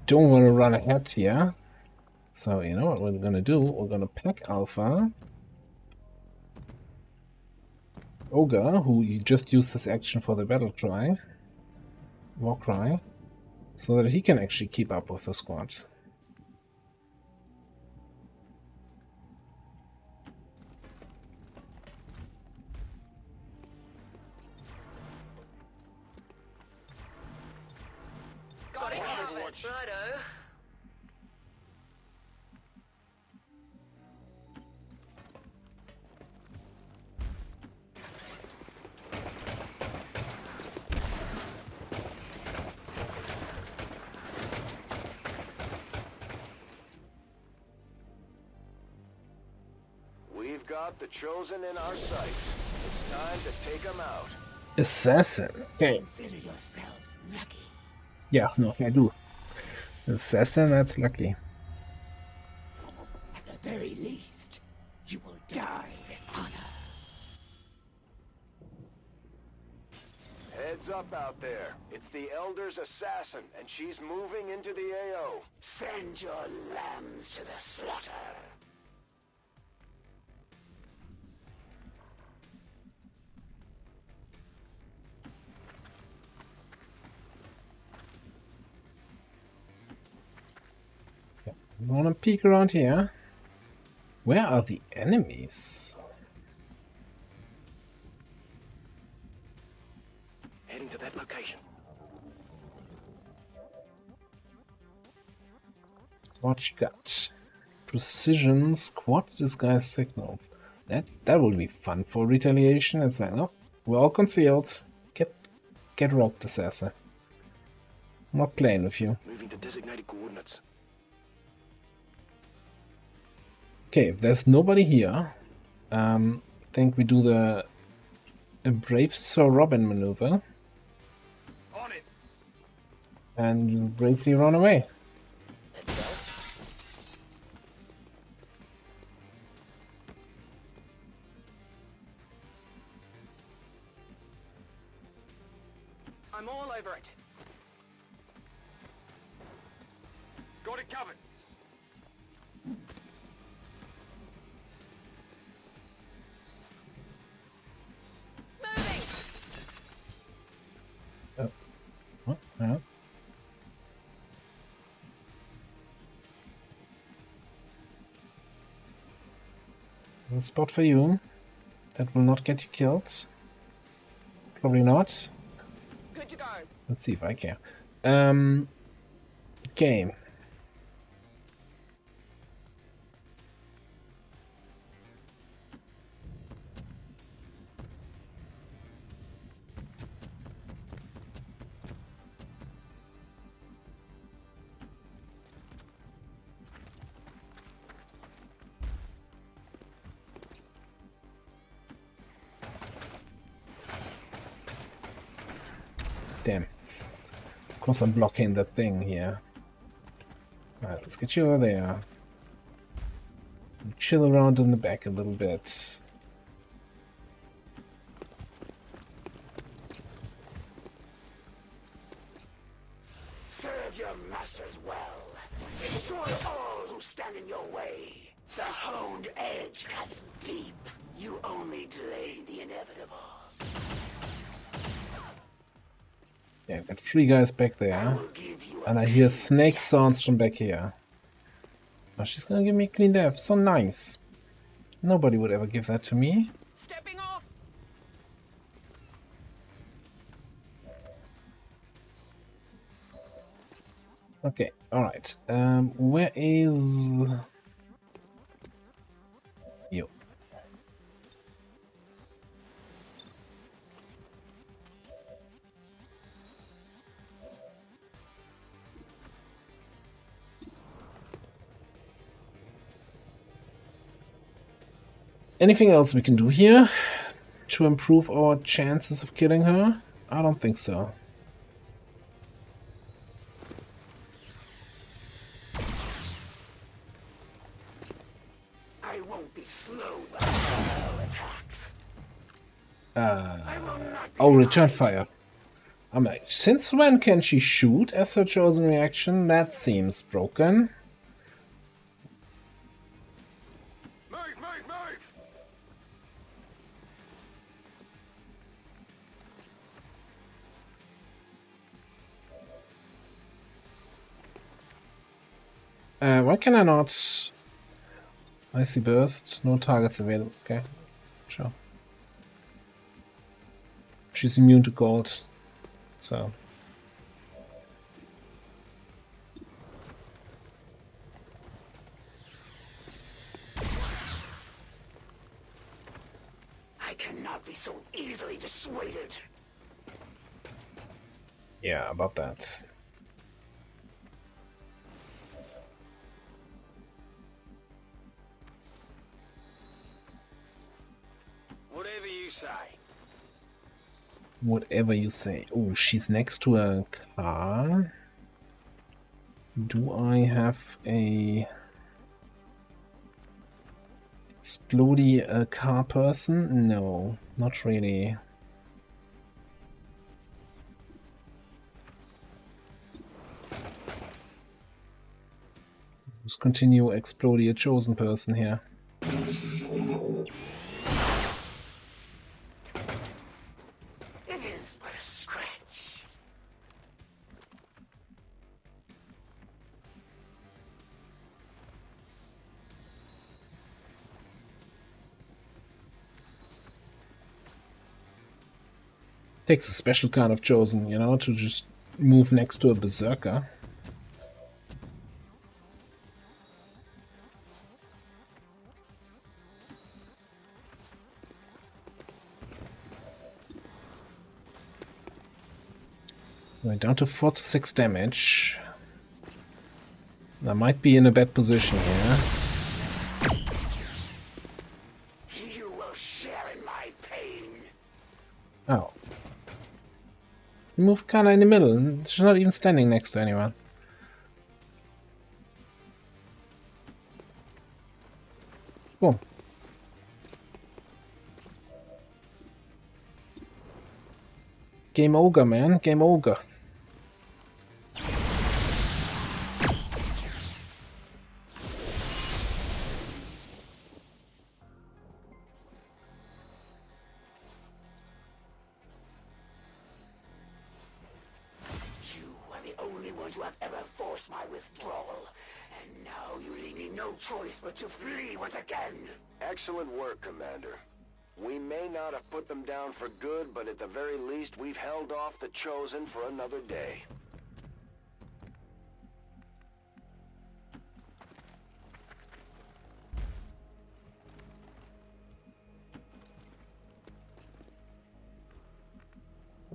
don't want to run ahead here. So you know what we're gonna do? We're gonna pack Alpha Ogre, who just used this action for the battle cry, war cry, so that he can actually keep up with the squad. We've got the Chosen in our sights. It's time to take them out. Assassin. Okay. Consider yourselves lucky. Yeah, no, I do. Assassin, that's lucky. At the very least, you will die with honor. Heads up out there. It's the Elder's assassin, and she's moving into the AO. Send your lambs to the slaughter. You wanna peek around here? Where are the enemies? Heading to that location. What you got? Precision squad disguise signals. That would be fun for retaliation. It's like, no, we're all concealed. Get rocked, assassin. I'm not playing with you. Moving to designated coordinates. Okay, if there's nobody here, I think we do the Brave Sir Robin maneuver. On it. And bravely run away. Let's go. I'm all over it. Got it covered. Oh, yeah. A spot for you. That will not get you killed. Probably not. Good to go. Let's see if I care. Okay. Damn. Of course I'm blocking that thing here. Alright, let's get you over there. Chill around in the back a little bit. Serve your masters well. Destroy all who stand in your way. The honed edge cuts deep. You only delay the inevitable. Yeah, I've got 3 guys back there. And I hear snake sounds from back here. Oh, she's gonna give me clean death. So nice. Nobody would ever give that to me. Stepping off. Okay, alright. Where is you? Anything else we can do here to improve our chances of killing her? I don't think so. I won't be slowed by your attacks. Oh, return fire. I'm like, since when can she shoot as her chosen reaction? That seems broken. Why can I not? Icy burst, no targets available. Okay, sure. She's immune to gold, so. I cannot be so easily dissuaded. Yeah, about that. Whatever you say. Whatever you say. Oh, she's next to a car. Do I have a explodey car person? No, not really. Let's continue explodey a chosen person here. Takes a special kind of chosen, you know, to just move next to a berserker. We're down to 4 to 6 damage. I might be in a bad position here. You will share in my pain. Oh. You moved kinda in the middle. She's not even standing next to anyone. Cool. Game over, man. Game over. To flee once again. Excellent work, Commander. We may not have put them down for good, but at the very least, we've held off the Chosen for another day.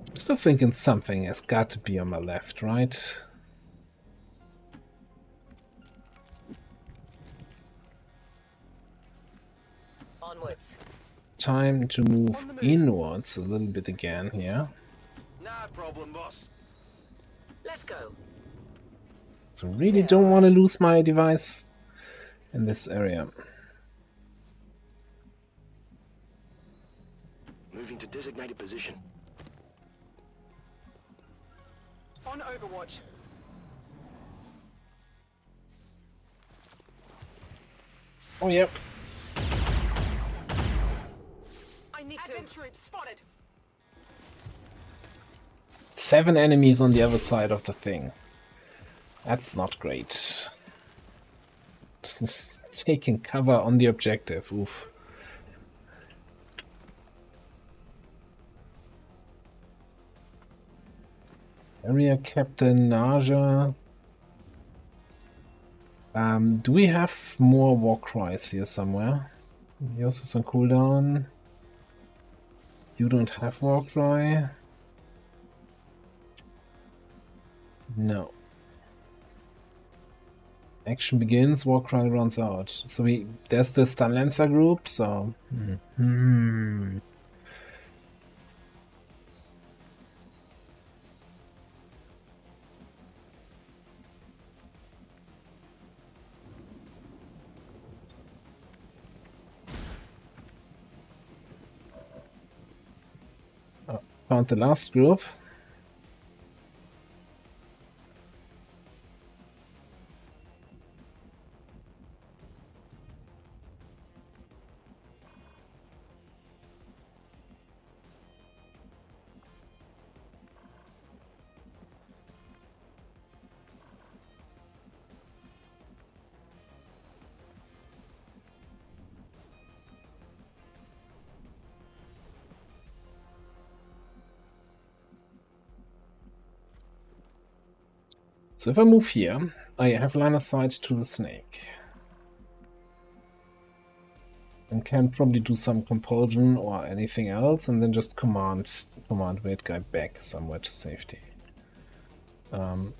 I'm still thinking something has got to be on my left, right? Onwards. Time to move inwards a little bit again here. No problem, boss. Let's go. So really don't want to lose my device in this area. Moving to designated position. On Overwatch. Oh, yep. I need to. Troops spotted. 7 enemies on the other side of the thing. That's not great. Just taking cover on the objective. Oof. Area Captain Naja. Do we have more war cries here somewhere? Yours is on cooldown. You don't have war cry. No. Action begins, war cry runs out. So there's the Stun Lancer group, so Found the last group. So if I move here, I have line of sight to the snake. And can probably do some compulsion or anything else, and then just command weight guy back somewhere to safety. I'm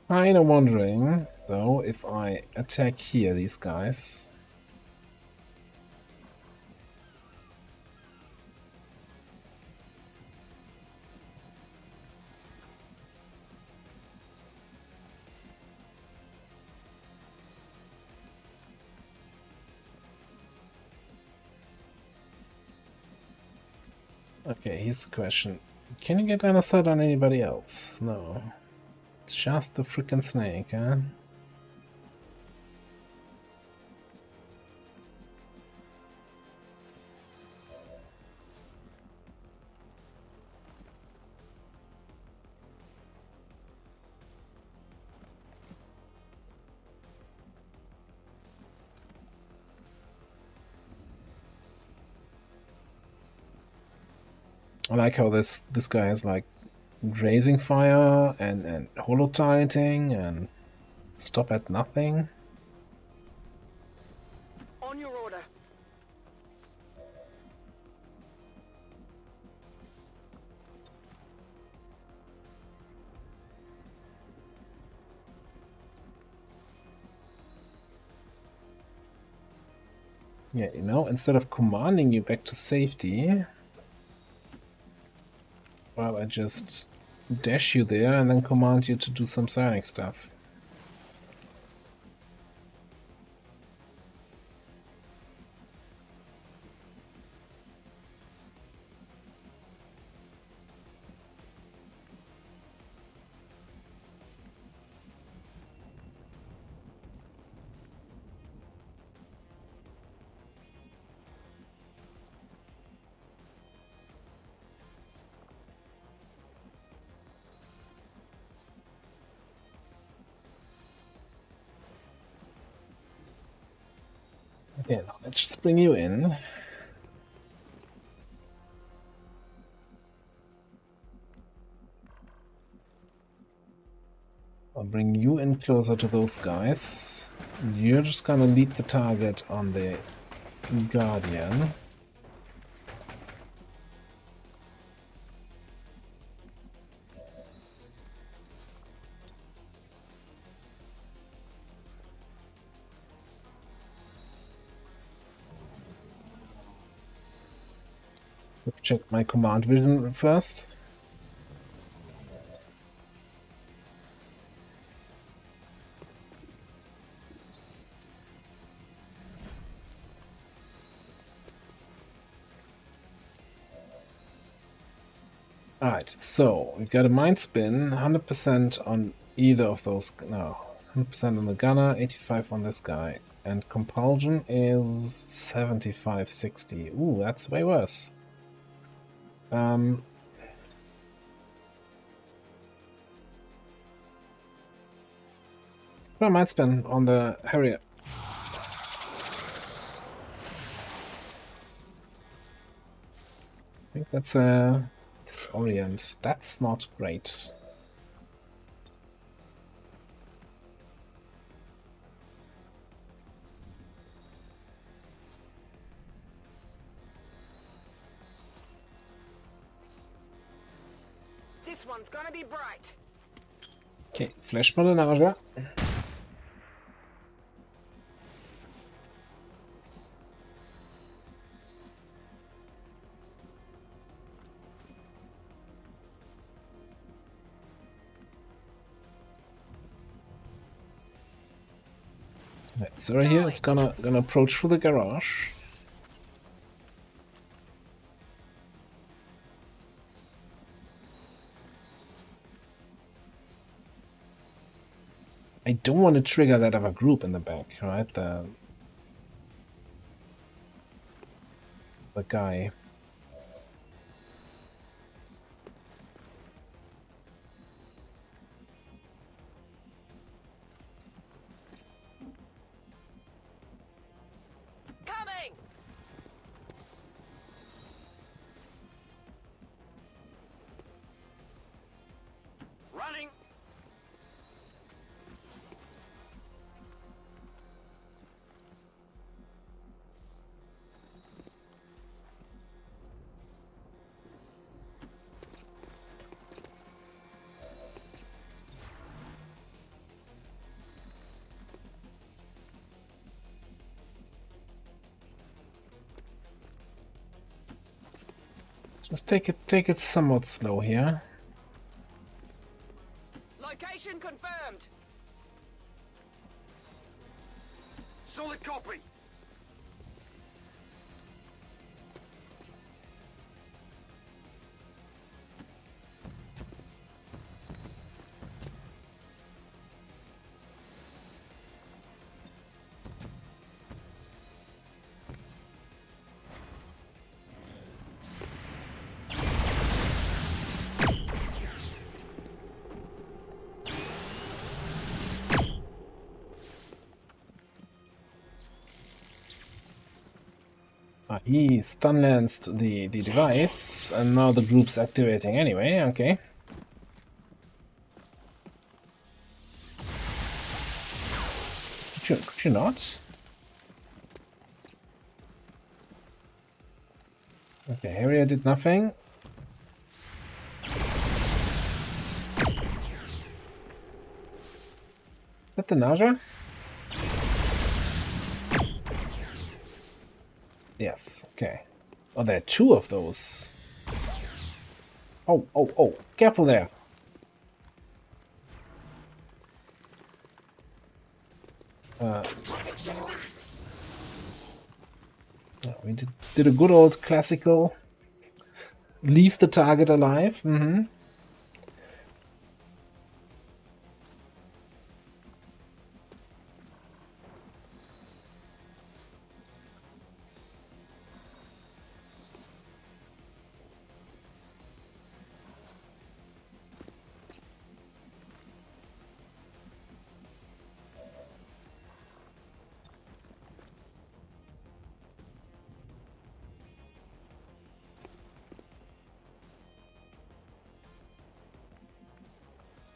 kind of wondering, though, if I attack here, these guys. Okay, here's the question. Can you get line of sight on anybody else? No. It's just the freaking snake, huh? I like how this guy has like grazing fire and holo targeting and stop at nothing. On your order. Yeah, you know, instead of commanding you back to safety, well, I just dash you there and then command you to do some psionic stuff. Okay, now let's just bring you in. I'll bring you in closer to those guys. You're just gonna lead the target on the Guardian. Let's check my command vision first. Alright, so we've got a mind spin, 100% on either of those. No, 100% on the gunner, 85 on this guy. And compulsion is 75-60. Ooh, that's way worse. Put a mind spin on the Harrier. I think that's a disorient. That's not great. This one's gonna be bright. Okay, Flashballonage. Right, Sarah here is gonna approach through the garage. I don't want to trigger that other group in the back, right? The guy. Coming! Running! Just take it somewhat slow here. Location confirmed. Solid copy. He stun-lanced the device, and now the group's activating anyway, okay. Could you not? Okay, Harrier did nothing. Is that the nausea? Yes, okay. Oh, there are two of those. Oh, oh, oh, careful there. We did a good old classical leave the target alive. Mm-hmm.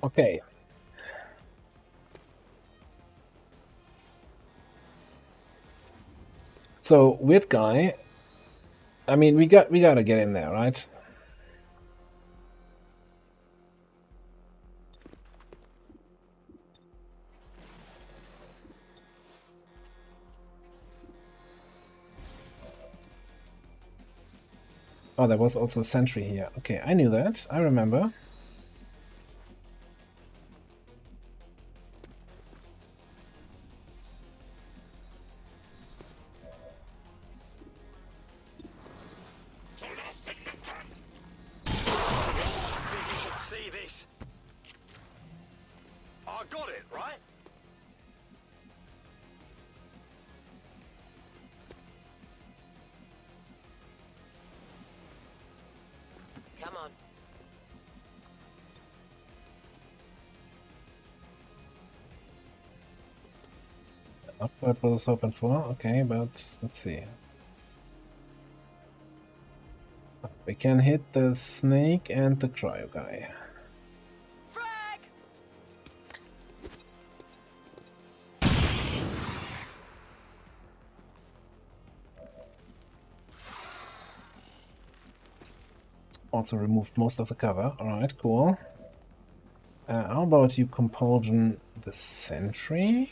Okay. So weird guy. I mean, we gotta get in there, right? Oh, there was also a sentry here. Okay, I knew that. I remember. Come on. Not what I was hoping for. Okay, but let's see. We can hit the snake and the cryo guy. Also removed most of the cover. Alright, cool. How about you compulsion the sentry?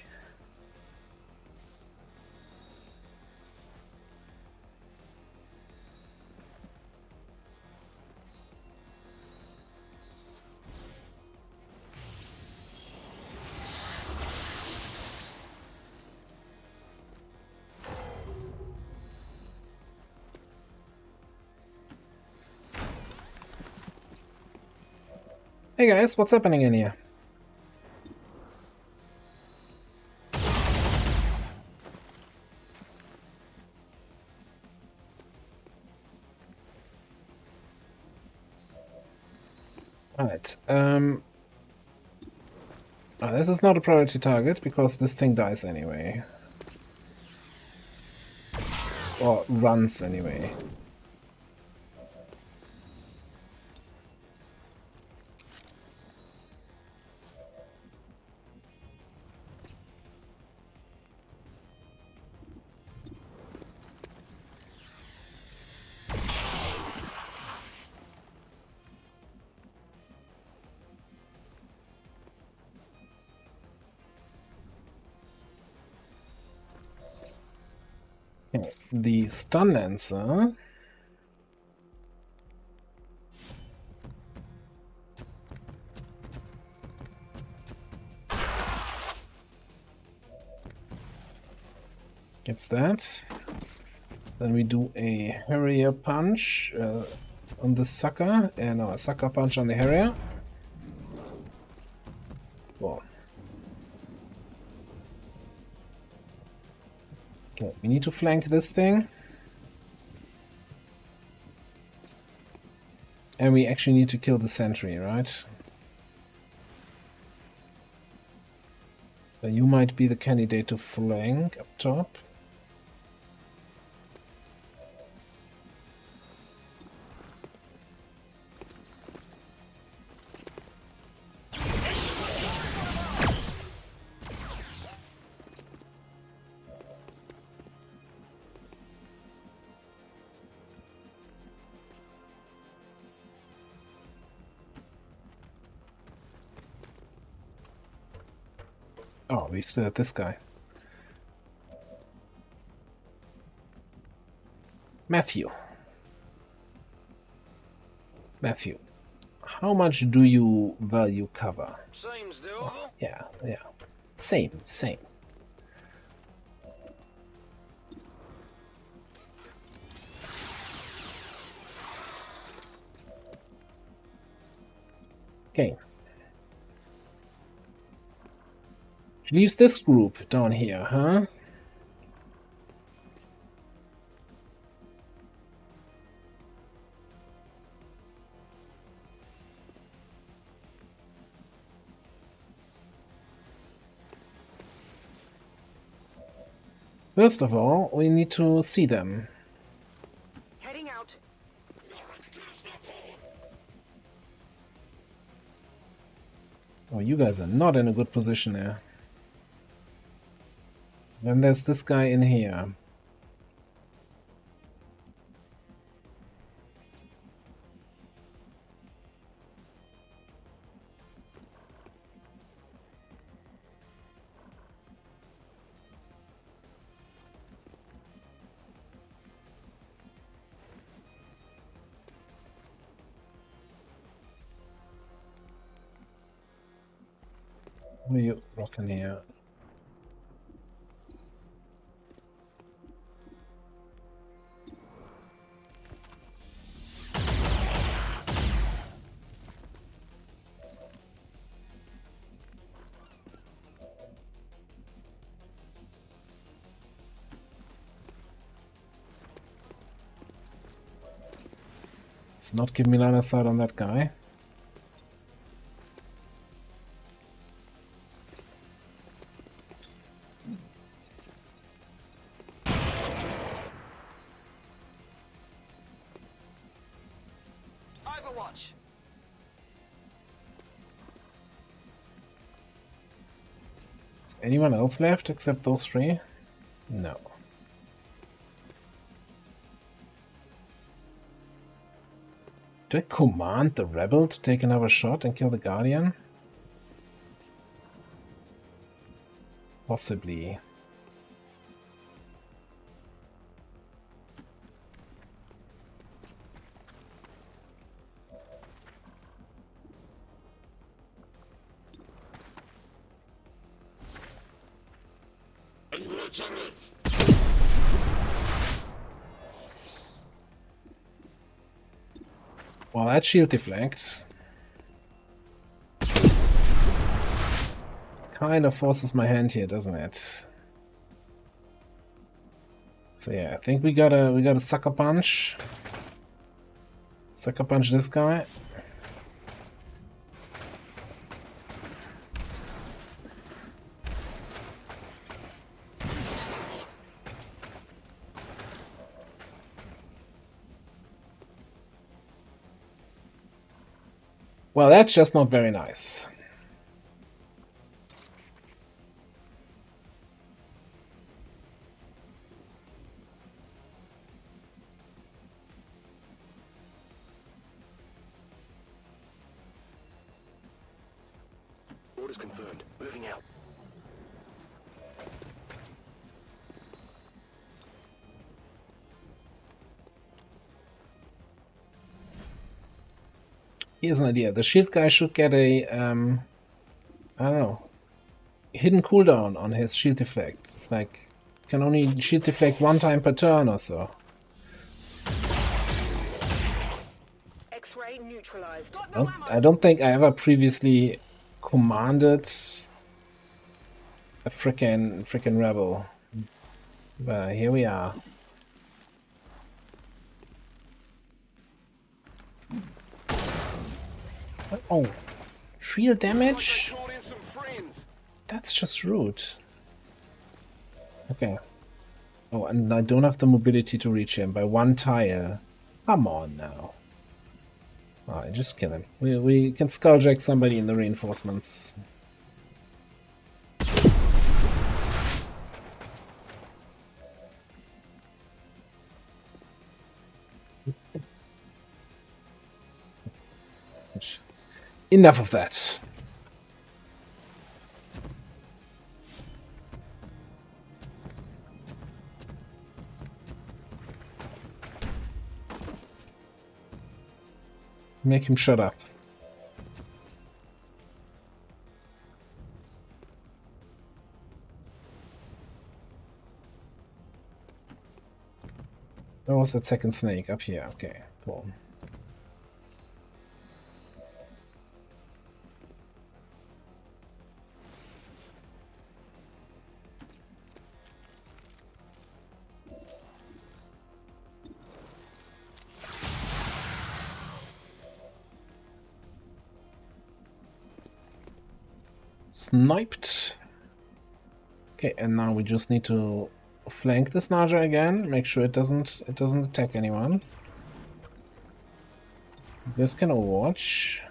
Hey guys, what's happening in here? Alright, this is not a priority target because this thing dies anyway. Or runs anyway. Okay, the stun lancer. Gets that. Then we do a Harrier punch on the sucker, and a sucker punch on the Harrier. Cool. Okay, we need to flank this thing. And we actually need to kill the sentry, right? So you might be the candidate to flank up top. Oh, we still have this guy. Matthew. Matthew, how much do you value cover? Seems doable. Oh, yeah. Same. Okay. She leaves this group down here, huh? First of all, we need to see them. Heading out. Oh, you guys are not in a good position there. Then there's this guy in here. What are you rocking here? Let's not give me line of sight on that guy. Overwatch. Is anyone else left except those three? No. Do I command the rebel to take another shot and kill the Guardian? Possibly. Well, that shield deflects. kind of forces my hand here, doesn't it? So yeah, I think we gotta sucker punch. Sucker punch this guy. Well, that's just not very nice. Orders confirmed. Moving out. Here's an idea. The shield guy should get a, I don't know, hidden cooldown on his shield deflect. It's like, can only shield deflect one time per turn or so. X-ray neutralized. I don't think I ever previously commanded a frickin' rebel. But here we are. Oh, shield damage? That's just rude. Okay. Oh, and I don't have the mobility to reach him by one tile. Come on now. Alright, just kill him. We can skulljack somebody in the reinforcements. Enough of that. Make him shut up. Where was that second snake? Up here. Okay, cool. Sniped. Okay, and now we just need to flank the Snarger again, make sure it doesn't attack anyone. This can overwatch.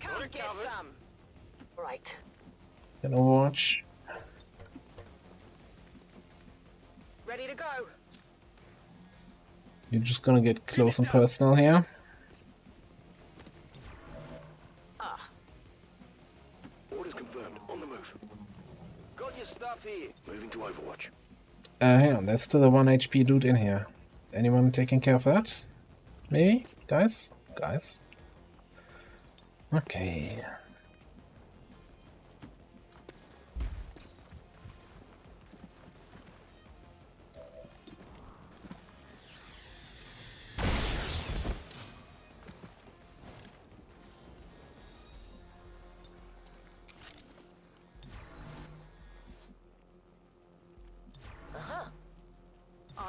Come get some. Right. Can overwatch. Ready to go. You're just gonna get close and personal here. Orders confirmed. On the move. Got your stuff here. Moving to Overwatch. Hang on, there's still a 1 HP dude in here. Anyone taking care of that? Maybe? Guys? Guys? Okay.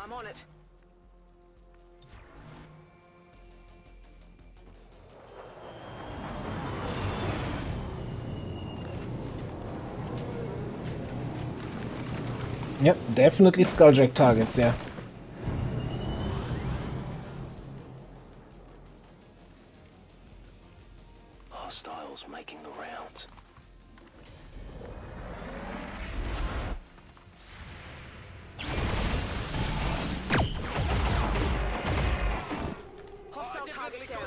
I'm on it. Yep, definitely skulljack targets, yeah. Hostiles making the rounds. Hostile target down.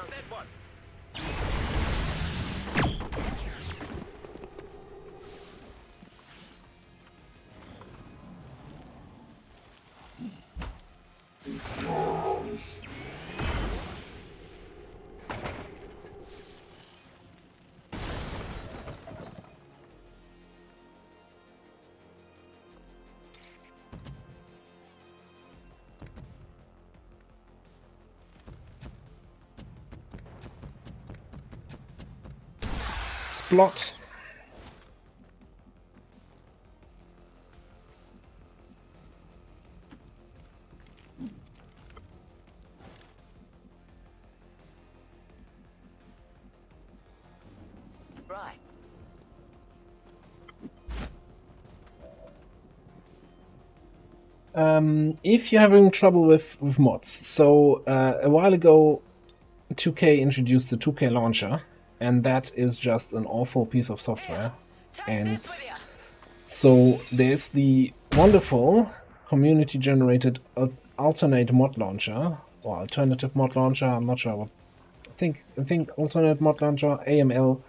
Splot. If you're having trouble with mods, so a while ago 2K introduced the 2K launcher, and that is just an awful piece of software. And so there's the wonderful community generated alternate mod launcher or alternative mod launcher. I'm not sure what. I think alternate mod launcher, AML.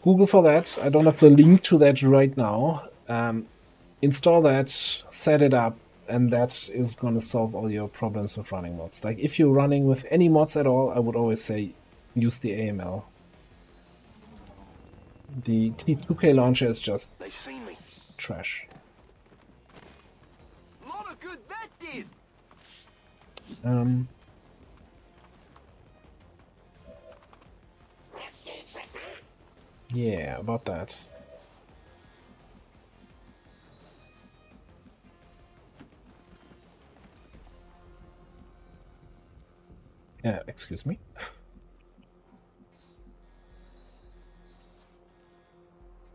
Google for that. I don't have the link to that right now. Install that, set it up, and that is going to solve all your problems with running mods. Like if you're running with any mods at all, I would always say use the AML. The T2K launcher is just trash. Lot of good that did. Yeah, about that. Excuse me.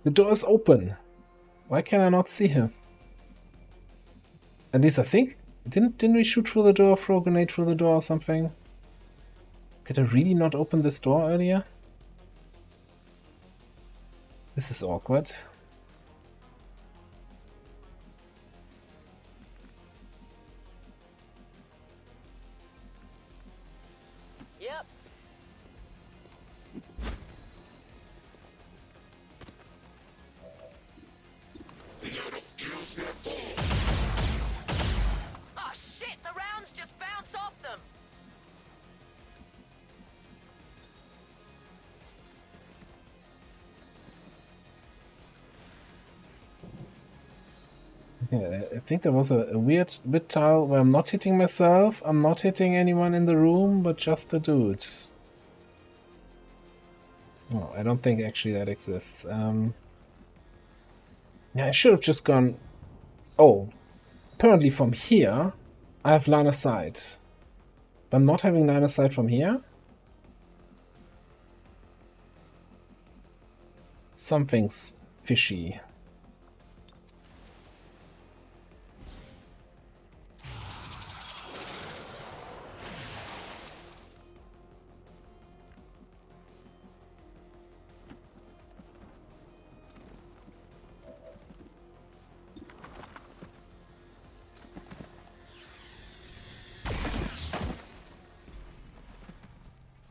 The door is open. Why can I not see him? At least I think. Didn't we shoot through the door, throw a grenade through the door or something? Did I really not open this door earlier? This is awkward. Yep. Oh shit, the rounds just bounce off them. Yeah, I think there was a weird bit tile where I'm not hitting myself, I'm not hitting anyone in the room, but just the dudes. Oh, I don't think actually that exists. Yeah, I should have just gone... Oh, apparently from here I have line of sight. But I'm not having line of sight from here? Something's fishy.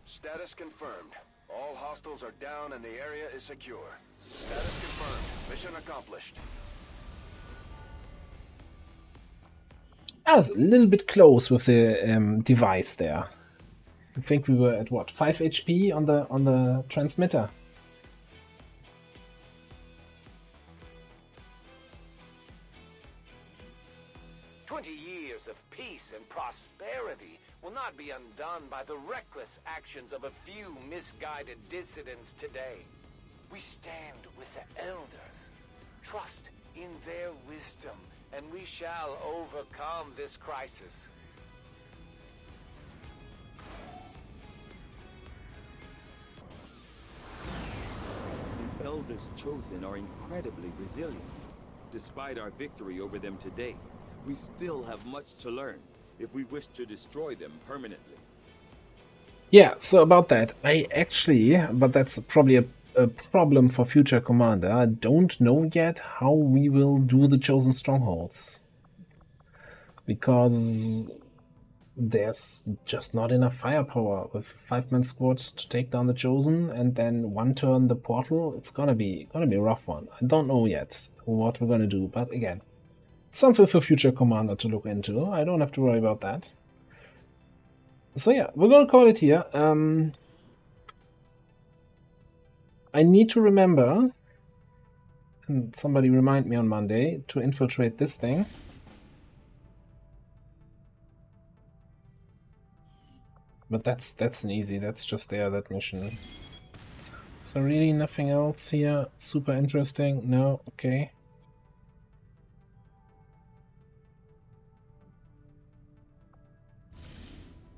Status confirmed. All hostiles are down and the area is secure. Status confirmed. Mission accomplished. I was a little bit close with the device there. I think we were at what, 5 HP on the transmitter. Years of peace and prosperity will not be undone by the reckless actions of a few misguided dissidents today. We stand with the elders, trust in their wisdom, and we shall overcome this crisis. The Elders chosen are incredibly resilient. Despite our victory over them today, we still have much to learn if we wish to destroy them permanently. Yeah, so about that, I actually, but that's probably a problem for future Commander, I don't know yet how we will do the Chosen Strongholds. Because there's just not enough firepower with 5-man squad to take down the Chosen, and then one turn the portal. It's gonna be a rough one. I don't know yet what we're gonna do, but again, something for future Commander to look into. I don't have to worry about that. So yeah, we're gonna call it here. I need to remember, and somebody remind me on Monday, to infiltrate this thing. But that's an easy, that's just there, that mission. So really nothing else here super interesting? No? Okay.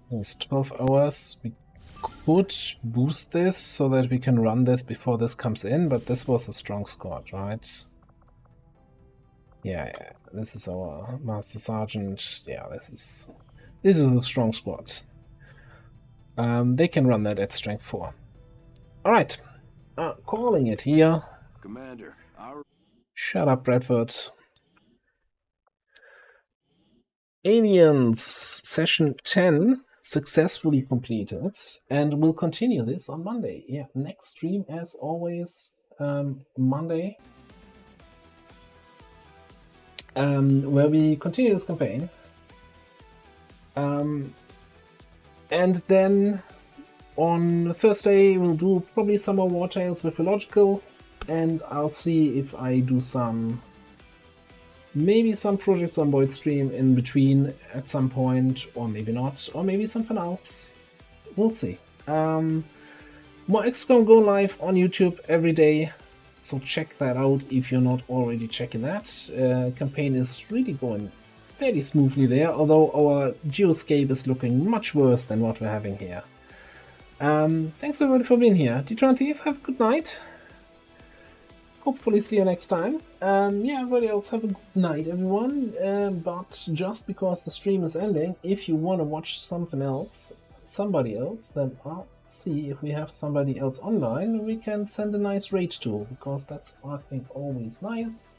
It's 12 hours. We could boost this so that we can run this before this comes in, but this was a strong squad, right? Yeah, this is our Master Sergeant. Yeah, this is a strong squad. They can run that at strength 4. Alright. Calling it here. Commander, our... Shut up, Bradford. Aliens session 10 successfully completed, and we'll continue this on Monday. Yeah, next stream as always, Monday, where we continue this campaign. And then on Thursday we'll do probably some more War Tales with Illogical, and I'll see if I do maybe some projects on Void Stream in between at some point, or maybe not, or maybe something else. We'll see. More XCOM go live on YouTube every day, so check that out if you're not already checking that. Campaign is really going very smoothly there, although our geoscape is looking much worse than what we're having here. Thanks everybody for being here. D20, have a good night. Hopefully see you next time. Yeah, everybody else have a good night, everyone. But just because the stream is ending, if you want to watch something else, somebody else, then I'll see if we have somebody else online we can send a nice raid to, because that's, I think, always nice.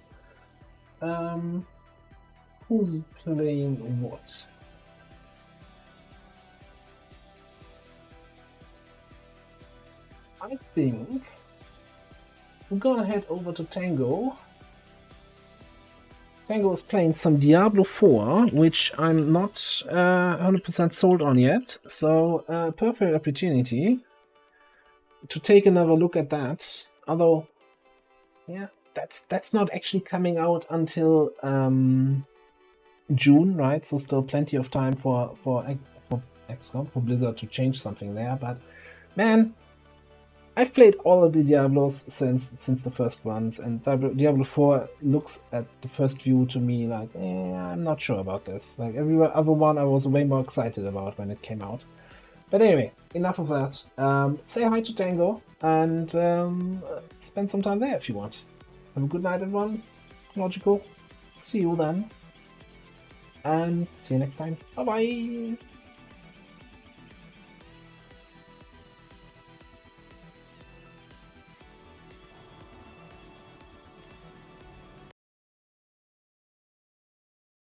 Who's playing what? I think we're gonna head over to Tango. Tango is playing some Diablo 4, which I'm not 100% sold on yet, so perfect opportunity to take another look at that. Although, yeah, that's not actually coming out until June, right? So still plenty of time for XCOM, for Blizzard to change something there. But man, I've played all of the Diablos since the first ones, and Diablo 4 looks at the first view to me like, I'm not sure about this. Like every other one I was way more excited about when it came out. But anyway, enough of that. Say hi to Tango, and spend some time there if you want. Have a good night, everyone. Logical. See you then. And see you next time. Bye-bye.